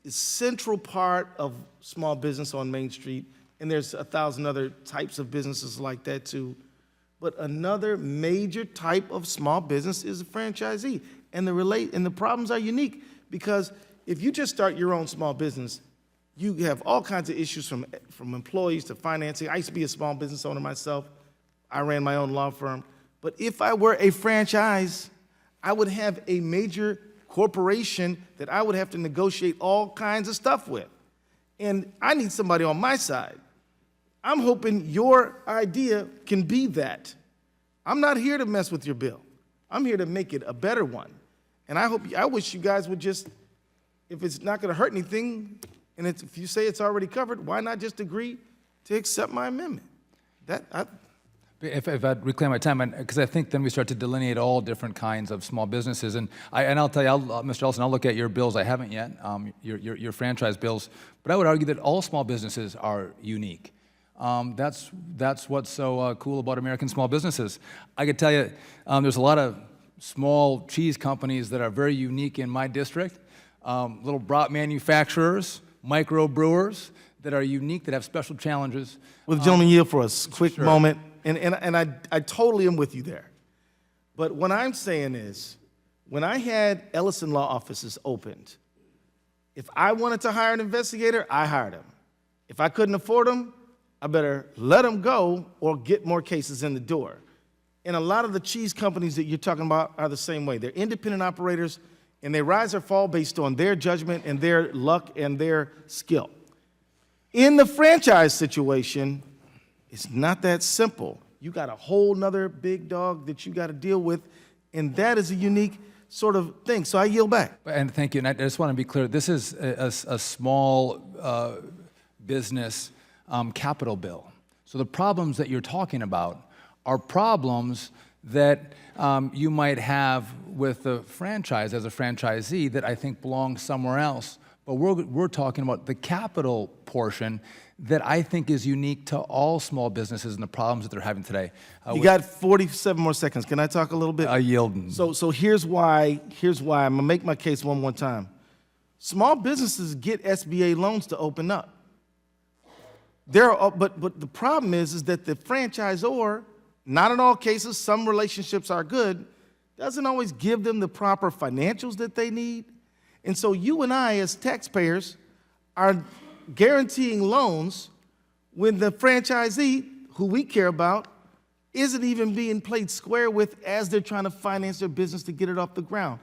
central part of small business on Main Street, and there's 1,000 other types of businesses like that too. But another major type of small business is a franchisee. And the problems are unique, because if you just start your own small business, you have all kinds of issues from employees to financing. I used to be a small business owner myself. I ran my own law firm. But if I were a franchise, I would have a major corporation that I would have to negotiate all kinds of stuff with. and I need somebody on my side. I'm hoping your idea can be that. I'm not here to mess with your bill. I'm here to make it a better one. And I wish you guys would just, if it's not going to hurt anything, and if you say it's already covered, why not just agree to accept my amendment? If I'd reclaim my time, because I think then we start to delineate all different kinds of small businesses. And I'll tell you, Mr. Ellison, I'll look at your bills. I haven't yet, your franchise bills. But I would argue that all small businesses are unique. That's what's so cool about American small businesses. I could tell you, there's a lot of small cheese companies that are very unique in my district. Little brat manufacturers, micro brewers that are unique, that have special challenges. Will the gentleman yield for a quick Sure. moment? And I totally am with you there. But what I'm saying is, when I had Ellison Law Offices opened, if I wanted to hire an investigator, I hired him. If I couldn't afford him, I better let him go or get more cases in the door. And a lot of the cheese companies that you're talking about are the same way. They're independent operators, and they rise or fall based on their judgment and their luck and their skill. In the franchise situation, it's not that simple. You got a whole nother big dog that you got to deal with, and that is a unique sort of thing. So I yield back. And thank you. And I just want to be clear, this is a small business capital bill. So the problems that you're talking about are problems that you might have with the franchise as a franchisee that I think belongs somewhere else. But we're talking about the capital portion that I think is unique to all small businesses and the problems that they're having today. You got 47 more seconds. Can I talk a little bit? I yield. So here's why I'm gonna make my case one more time. Small businesses get SBA loans to open up. But the problem is that the franchisor, not in all cases, some relationships are good, doesn't always give them the proper financials that they need. And so you and I, as taxpayers, are guaranteeing loans when the franchisee, who we care about, isn't even being played square with as they're trying to finance their business to get it off the ground.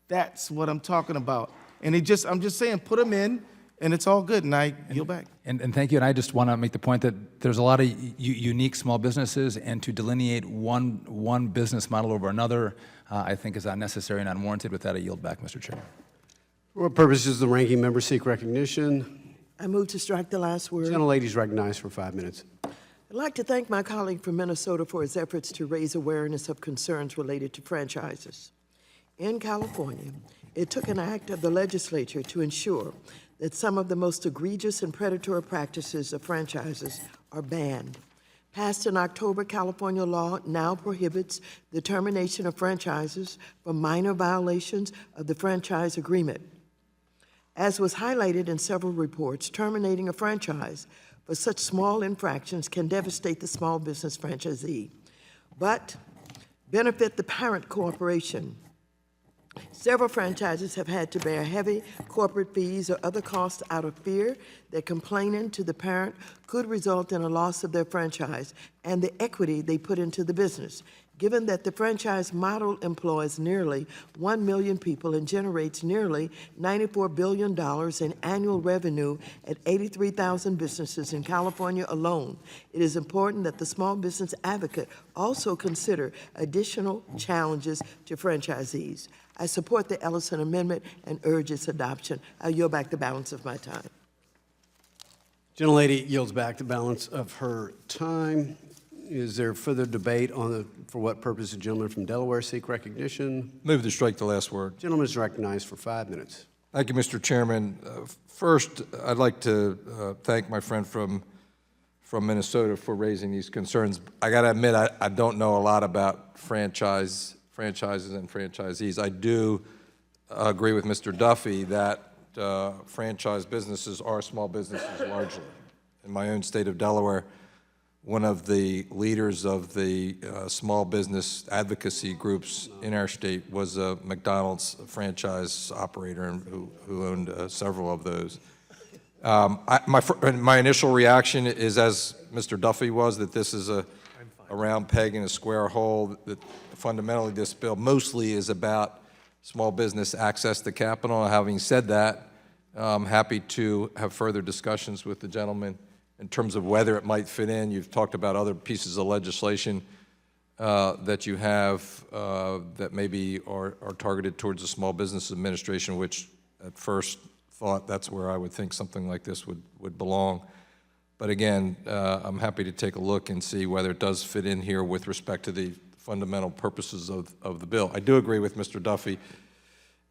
That's what I'm talking about. And I'm just saying, put them in, and it's all good, and I yield back. And thank you. And I just want to make the point that there's a lot of unique small businesses, and to delineate one business model over another, I think is unnecessary and unwarranted. With that, I yield back, Mr. Chairman. For what purposes does the ranking member seek recognition? I move to strike the last word. Gentlelady is recognized for 5 minutes. I'd like to thank my colleague from Minnesota for his efforts to raise awareness of concerns related to franchises. In California, it took an act of the legislature to ensure that some of the most egregious and predatory practices of franchises are banned. Passed in October, California law now prohibits the termination of franchises for minor violations of the franchise agreement. As was highlighted in several reports, terminating a franchise for such small infractions can devastate the small business franchisee, but benefit the parent corporation. Several franchises have had to bear heavy corporate fees or other costs out of fear that complaining to the parent could result in a loss of their franchise and the equity they put into the business. Given that the franchise model employs nearly 1 million people and generates nearly $94 billion in annual revenue at 83,000 businesses in California alone, it is important that the small business advocate also consider additional challenges to franchisees. I support the Ellison Amendment and urge its adoption. I yield back the balance of my time. Gentlelady yields back the balance of her time. Is there further debate on for what purpose the gentleman from Delaware seek recognition? Move to strike the last word. Gentleman is recognized for 5 minutes. Thank you, Mr. Chairman. First, I'd like to thank my friend from Minnesota for raising these concerns. I got to admit, I don't know a lot about franchises and franchisees. I do agree with Mr. Duffy that franchise businesses are small businesses largely. In my own state of Delaware, one of the leaders of the small business advocacy groups in our state was a McDonald's franchise operator who owned several of those. My initial reaction is, as Mr. Duffy was, that this is a round peg in a square hole, that fundamentally this bill mostly is about small business access to capital. Having said that, I'm happy to have further discussions with the gentleman in terms of whether it might fit in. You've talked about other pieces of legislation that you have that maybe are targeted towards the Small Business Administration, which at first thought that's where I would think something like this would belong. But again, I'm happy to take a look and see whether it does fit in here with respect to the fundamental purposes of the bill. I do agree with Mr. Duffy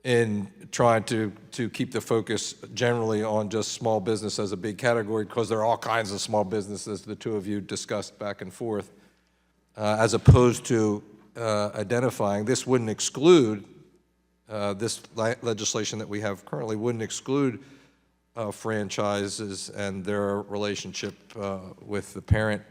in trying to keep the focus generally on just small business as a big category, because there are all kinds of small businesses the two of you discussed back and forth, as opposed to identifying this wouldn't exclude, this legislation that we have currently wouldn't exclude franchises and their relationship with the parent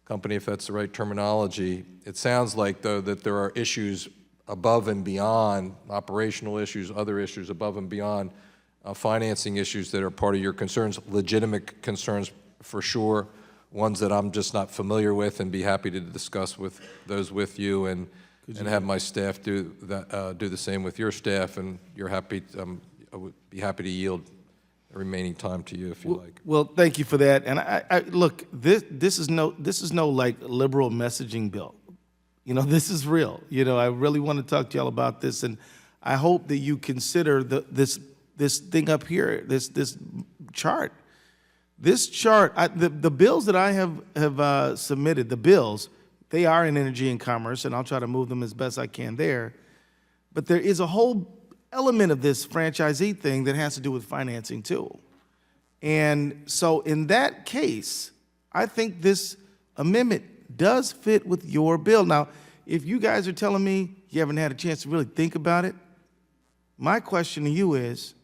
company, if that's the right terminology. It sounds like, though, that there are issues above and beyond, operational issues, other issues above and beyond financing issues that are part of your concerns, legitimate concerns for sure, ones that I'm just not familiar with, and be happy to discuss with those with you, and have my staff do the same with your staff, and you're happy. I would be happy to yield the remaining time to you if you like. Well, thank you for that. And I look, this is no like liberal messaging bill. You know, this is real. You know, I really want to talk to y'all about this, and I hope that you consider this thing up here, this chart. This chart, the bills that I have submitted, the bills, they are in energy and commerce, and I'll try to move them as best I can there. But there is a whole element of this franchisee thing that has to do with financing too. And so in that case, I think this amendment does fit with your bill. Now, if you guys are telling me you haven't had a chance to really think about it, my question to you is,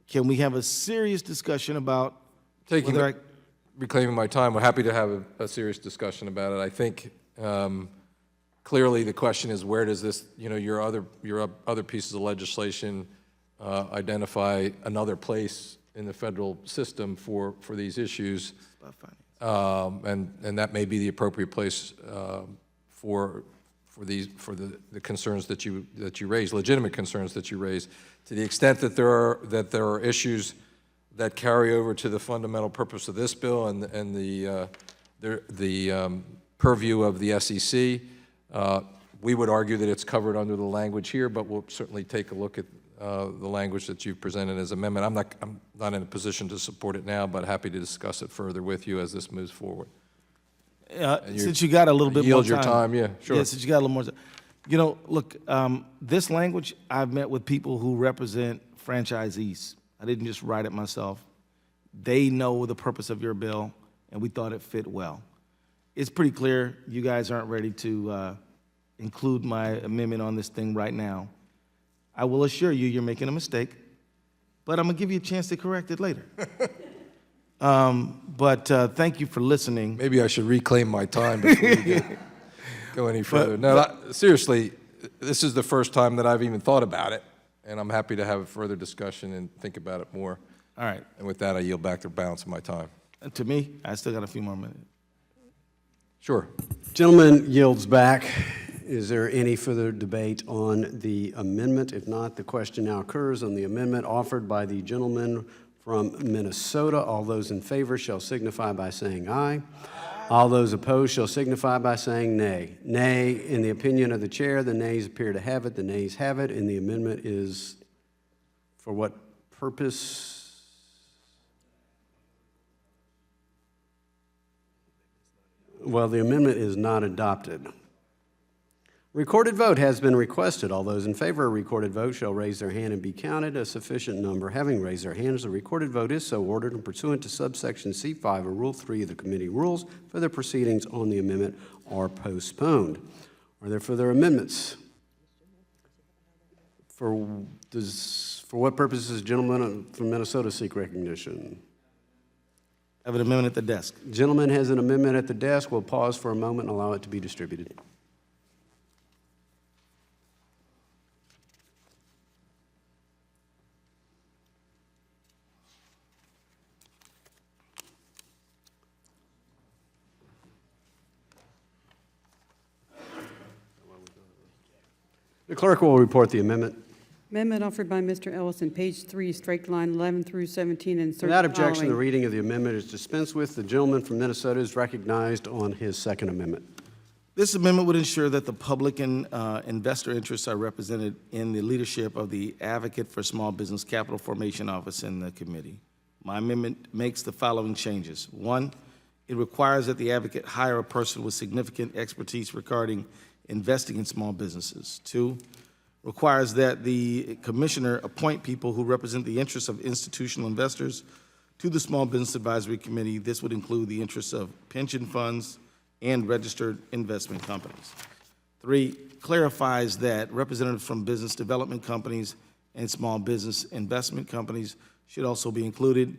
can we have a serious discussion about reclaiming my time? We're happy to have a serious discussion about it. I think clearly the question is, where does this, your other pieces of legislation identify another place in the federal system for these issues? And that may be the appropriate place for the concerns that you raise, legitimate concerns that you raise. To the extent that there are issues that carry over to the fundamental purpose of this bill and the purview of the SEC, we would argue that it's covered under the language here, but we'll certainly take a look at the language that you've presented as amendment. I'm not in a position to support it now, but happy to discuss it further with you as this moves forward. Since you got a little bit more time. Yield your time, yeah, sure. Yeah, since you got a little more time. You know, look, this language, I've met with people who represent franchisees. I didn't just write it myself. They know the purpose of your bill, and we thought it fit well. It's pretty clear you guys aren't ready to include my amendment on this thing right now. I will assure you you're making a mistake, but I'm going to give you a chance to correct it later. But thank you for listening. Maybe I should reclaim my time before you go any further. Seriously, this is the first time that I've even thought about it, and I'm happy to have a further discussion and think about it more. All right. And with that, I yield back the balance of my time. To me, I still got a few more minutes. Sure. Gentleman yields back. Is there any further debate on the amendment? If not, the question now occurs on the amendment offered by the gentleman from Minnesota. All those in favor shall signify by saying aye. All those opposed shall signify by saying nay. Nay, in the opinion of the chair, the nays appear to have it. The nays have it, and the amendment is for what purpose? Well, the amendment is not adopted. Recorded vote has been requested. All those in favor of a recorded vote shall raise their hand and be counted. A sufficient number having raised their hands, the recorded vote is so ordered, and pursuant to subsection C5 of Rule 3 of the committee rules, further proceedings on the amendment are postponed. Are there further amendments? For what purpose does the gentleman from Minnesota seek recognition? I have an amendment at the desk. Gentleman has an amendment at the desk. We'll pause for a moment and allow it to be distributed. The clerk will report the amendment. Amendment offered by Mr. Ellison, page 3, strike line 11 through 17, and insert Without the objection, the following. reading of the amendment is dispensed with. The gentleman from Minnesota is recognized on his second amendment. This amendment would ensure that the public and investor interests are represented in the leadership of the Advocate for Small Business Capital Formation Office in the committee. My amendment makes the following changes. 1, it requires that the advocate hire a person with significant expertise regarding investing in small businesses. 2, requires that the commissioner appoint people who represent the interests of institutional investors to the Small Business Advisory Committee. This would include the interests of pension funds and registered investment companies. 3, clarifies that representatives from business development companies and small business investment companies should also be included.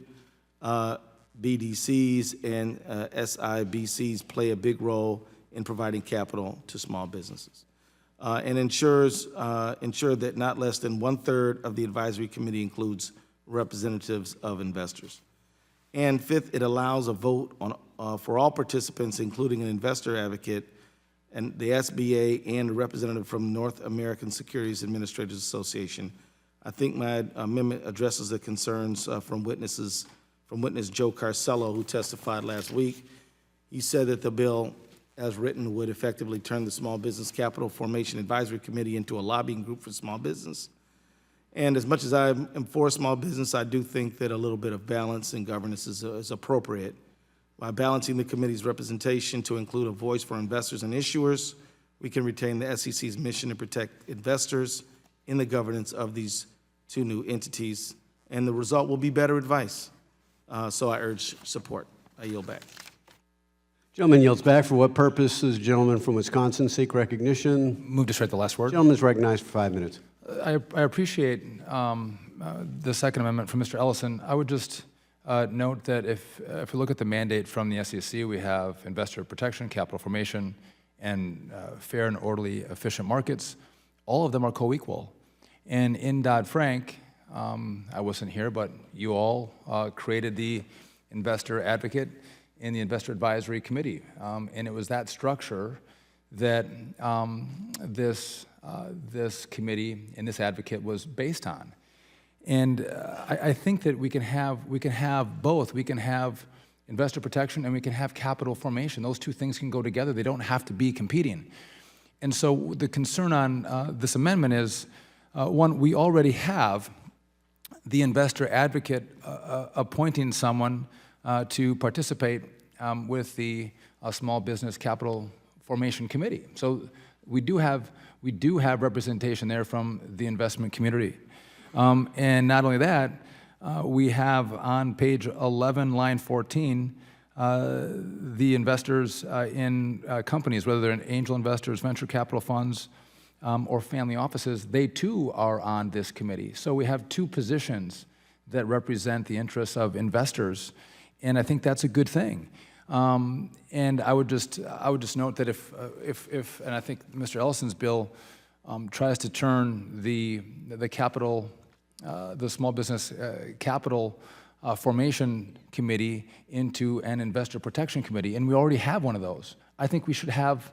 BDCs and SIBCs play a big role in providing capital to small businesses. And ensure that not less than 1/3 of the advisory committee includes representatives of investors. And 5th, it allows a vote on, for all participants, including an investor advocate, and the SBA and a representative from North American Securities Administrators Association. I think my amendment addresses the concerns from witness Joe Carcello, who testified last week. He said that the bill, as written, would effectively turn the Small Business Capital Formation Advisory Committee into a lobbying group for small business. And as much as I am for small business, I do think that a little bit of balance and governance is appropriate. By balancing the committee's representation to include a voice for investors and issuers, we can retain the SEC's mission to protect investors in the governance of these two new entities, and the result will be better advice. So I urge support. I yield back. Gentleman yields back. For what purposes? Gentleman from Wisconsin seek recognition. Move to strike the last word. Gentleman is recognized for 5 minutes. I appreciate the second amendment from Mr. Ellison. I would just note that if we look at the mandate from the SEC, we have investor protection, capital formation, and fair and orderly, efficient markets. All of them are co-equal. And in Dodd-Frank, I wasn't here, but you all created the investor advocate in the investor advisory committee. And it was that structure that this committee and this advocate was based on. And I think that we can have both. We can have investor protection and we can have capital formation. Those two things can go together. They don't have to be competing. And so the concern on this amendment is, one, we already have the investor advocate appointing someone to participate with the Small Business Capital Formation Committee. So we do have representation there from the investment community. And not only that, we have on page 11, line 14, the investors in companies, whether they're angel investors, venture capital funds, or family offices, they too are on this committee. So we have two positions that represent the interests of investors, and I think that's a good thing. And I would just note that if and I think Mr. Ellison's bill tries to turn the Small Business Capital Formation Committee into an Investor Protection Committee, and we already have one of those. I think we should have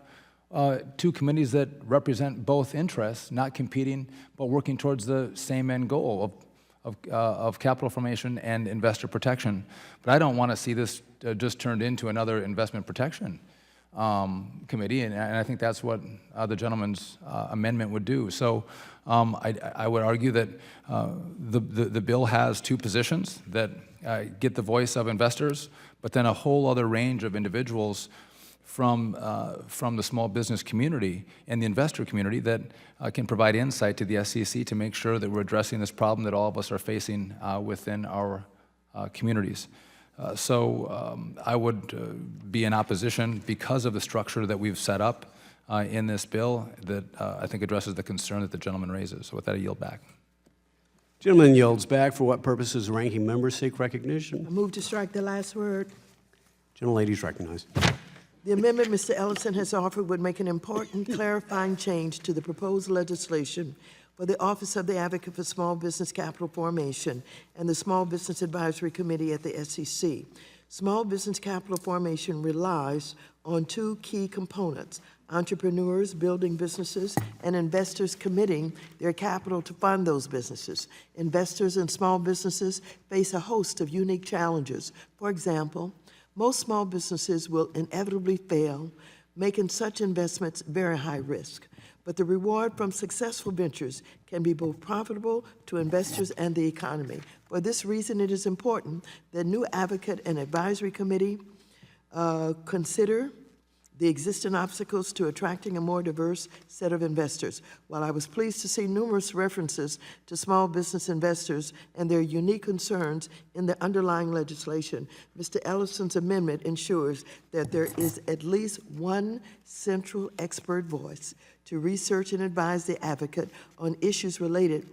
two committees that represent both interests, not competing, but working towards the same end goal of capital formation and investor protection. But I don't want to see this just turned into another investment protection committee, and I think that's what the gentleman's amendment would do. So I would argue that the bill has two positions that get the voice of investors, but then a whole other range of individuals from the small business community and the investor community that can provide insight to the SEC to make sure that we're addressing this problem that all of us are facing within our communities. So I would be in opposition because of the structure that we've set up in this bill that I think addresses the concern that the gentleman raises. So with that, I yield back. Gentleman yields back. For what purposes ranking members seek recognition? I move to strike the last word. Gentlelady is recognized. The amendment Mr. Ellison has offered would make an important clarifying change to the proposed legislation for the Office of the Advocate for Small Business Capital Formation and the Small Business Advisory Committee at the SEC Small business capital formation relies on two key components: entrepreneurs building businesses and investors committing their capital to fund those businesses. Investors in small businesses face a host of unique challenges. For example, most small businesses will inevitably fail, making such investments very high risk. But the reward from successful ventures can be both profitable to investors and the economy. For this reason, it is important that new advocate and advisory committee consider the existing obstacles to attracting a more diverse set of investors. While I was pleased to see numerous references to small business investors and their unique concerns in the underlying legislation, Mr. Ellison's amendment ensures that there is at least one central expert voice to research and advise the advocate on issues related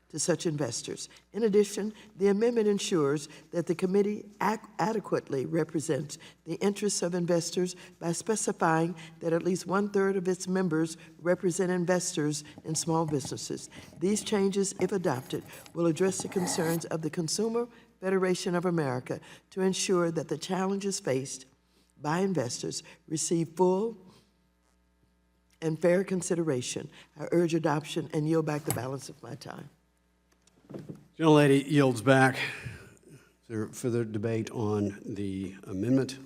to such investors. In addition, the amendment ensures that the committee adequately represents the interests of investors by specifying that at least 1/3 of its members represent investors in small businesses. These changes, if adopted, will address the concerns of the Consumer Federation of America to ensure that the challenges faced by investors receive full and fair consideration. I urge adoption and yield back the balance of my time. Gentlelady yields back. Is there further debate on the amendment?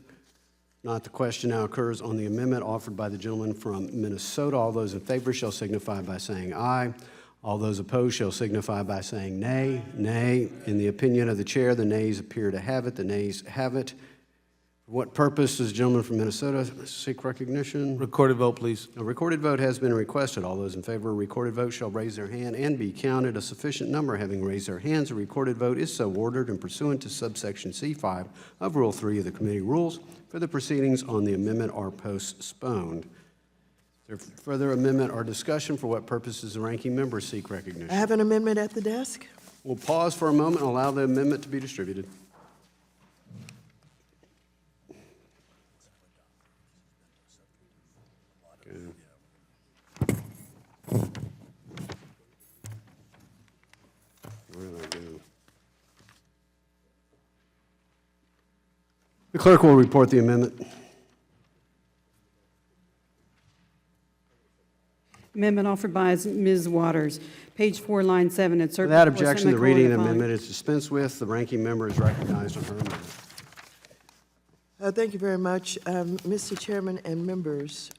Not, the question now occurs on the amendment offered by the gentleman from Minnesota. All those in favor shall signify by saying aye. All those opposed shall signify by saying nay. Nay. In the opinion of the chair, the nays appear to have it. The nays have it. For what purpose does the gentleman from Minnesota seek recognition? Recorded vote, please. A recorded vote has been requested. All those in favor of a recorded vote shall raise their hand and be counted. A sufficient number having raised their hands, a recorded vote is so ordered and pursuant to subsection C5 of Rule 3 of the committee rules for the proceedings on the amendment are postponed. Is there further amendment or discussion? For what purpose does the ranking member seek recognition? I have an amendment at the desk. We'll pause for a moment and allow the amendment to be distributed. Where did I go? The clerk will report the amendment. Amendment offered by Ms. Waters, page 4, line 7, insert. Without before objection, the semicolon reading of the following. amendment is dispensed with. The ranking member is recognized on her amendment. Thank you very much, Mr. Chairman and members.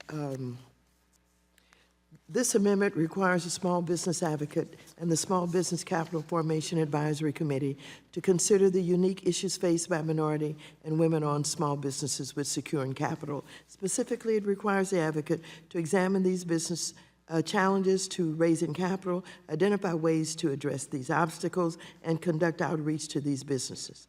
This amendment requires a small business advocate and the Small Business Capital Formation Advisory Committee to consider the unique issues faced by minority and women-owned small businesses with securing capital. Specifically, it requires the advocate to examine these business challenges to raising capital, identify ways to address these obstacles, and conduct outreach to these businesses.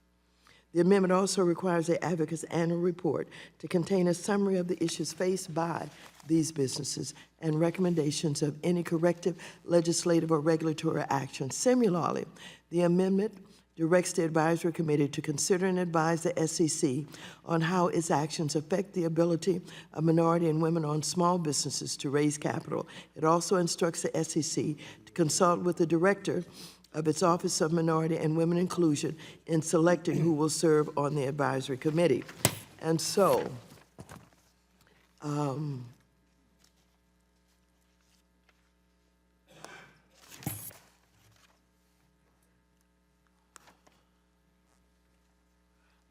The amendment also requires the advocate's annual report to contain a summary of the issues faced by these businesses and recommendations of any corrective legislative or regulatory action. Similarly, the amendment directs the advisory committee to consider and advise the SEC on how its actions affect the ability of minority and women-owned small businesses to raise capital. It also instructs the SEC to consult with the director of its Office of Minority and Women Inclusion in selecting who will serve on the advisory committee. And so,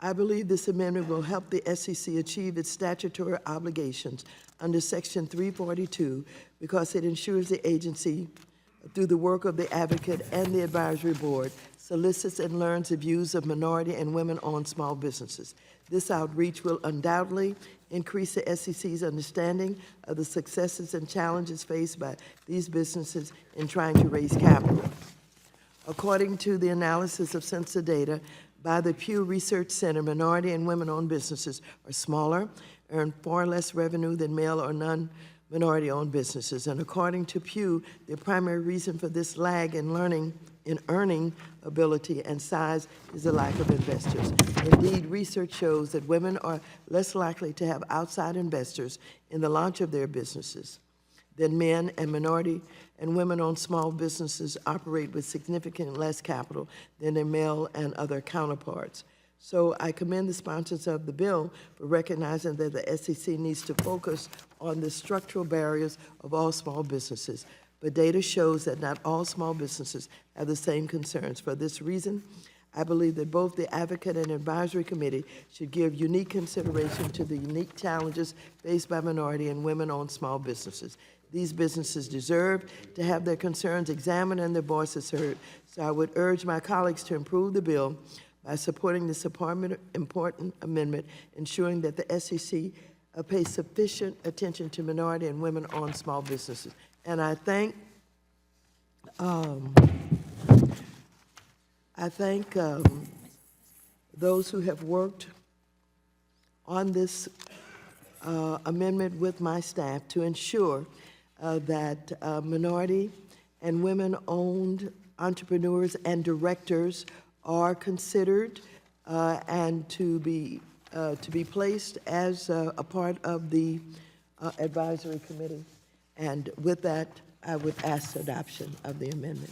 I believe this amendment will help the SEC achieve its statutory obligations under Section 342 because it ensures the agency, through the work of the advocate and the advisory board, solicits and learns the views of minority and women-owned small businesses. This outreach will undoubtedly increase the SEC's understanding of the successes and challenges faced by these businesses in trying to raise capital. According to the analysis of census data by the Pew Research Center, minority and women-owned businesses are smaller, earn far less revenue than male or non-minority-owned businesses. And according to Pew, the primary reason for this lag in earning ability and size is the lack of investors. Indeed, research shows that women are less likely to have outside investors in the launch of their businesses than men, and minority and women-owned small businesses operate with significantly less capital than their male and other counterparts. So I commend the sponsors of the bill for recognizing that the SEC needs to focus on the structural barriers of all small businesses. But data shows that not all small businesses have the same concerns. For this reason, I believe that both the Advocate and Advisory Committee should give unique consideration to the unique challenges faced by minority and women-owned small businesses. These businesses deserve to have their concerns examined and their voices heard. So I would urge my colleagues to improve the bill by supporting this important amendment, ensuring that the SEC pays sufficient attention to minority and women-owned small businesses. And I thank those who have worked on this amendment with my staff to ensure that minority and women-owned entrepreneurs and directors are considered and to be placed as a part of the advisory committee. And with that, I would ask adoption of the amendment.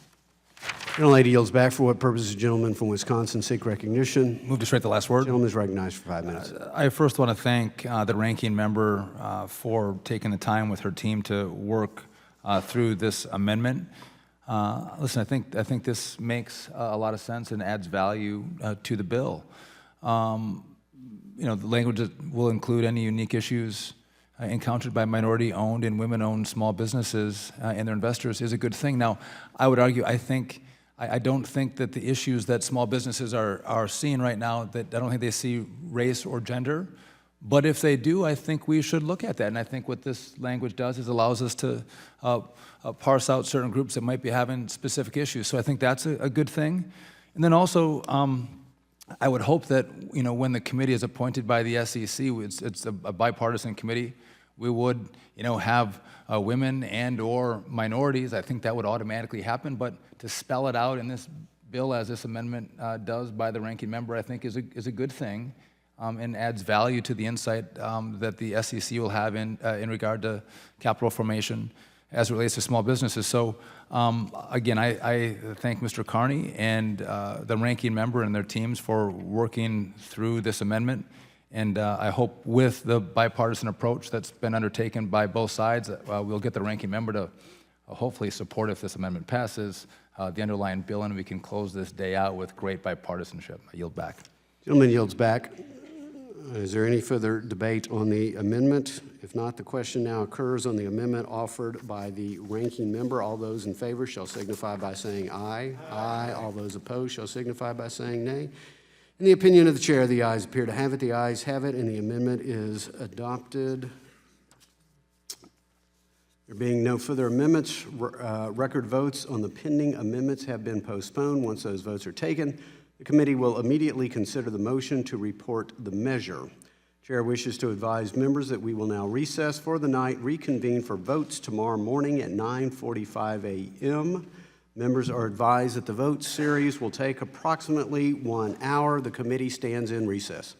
Gentlelady yields back. For what purpose, the gentleman from Wisconsin seek recognition? Move to strike the last word. Gentleman is recognized for 5 minutes. I first want to thank the ranking member for taking the time with her team to work through this amendment. Listen, I think this makes a lot of sense and adds value to the bill. The language that will include any unique issues encountered by minority-owned and women-owned small businesses and their investors is a good thing. Now, I would argue, I don't think that the issues that small businesses are seeing right now, that I don't think they see race or gender. But if they do, I think we should look at that. And I think what this language does is allows us to parse out certain groups that might be having specific issues. So I think that's a good thing. And then also, I would hope that, when the committee is appointed by the SEC, it's a bipartisan committee, we would, have women and or minorities. I think that would automatically happen. But to spell it out in this bill, as this amendment does by the ranking member, I think is a good thing. And adds value to the insight that the SEC will have in regard to capital formation as it relates to small businesses. So again, I thank Mr. Carney and the ranking member and their teams for working through this amendment. And I hope with the bipartisan approach that's been undertaken by both sides, we'll get the ranking member to hopefully support, if this amendment passes, the underlying bill, and we can close this day out with great bipartisanship. I yield back. Gentleman yields back. Is there any further debate on the amendment? If not, the question now occurs on the amendment offered by the ranking member. All those in favor shall signify by saying aye. Aye. All those opposed shall signify by saying nay. In the opinion of the chair, the ayes appear to have it. The ayes have it, and the amendment is adopted. There being no further amendments, record votes on the pending amendments have been postponed. Once those votes are taken, the committee will immediately consider the motion to report the measure. Chair wishes to advise members that we will now recess for the night, reconvene for votes tomorrow morning at 9:45 a.m. Members are advised that the vote series will take approximately 1 hour. The committee stands in recess.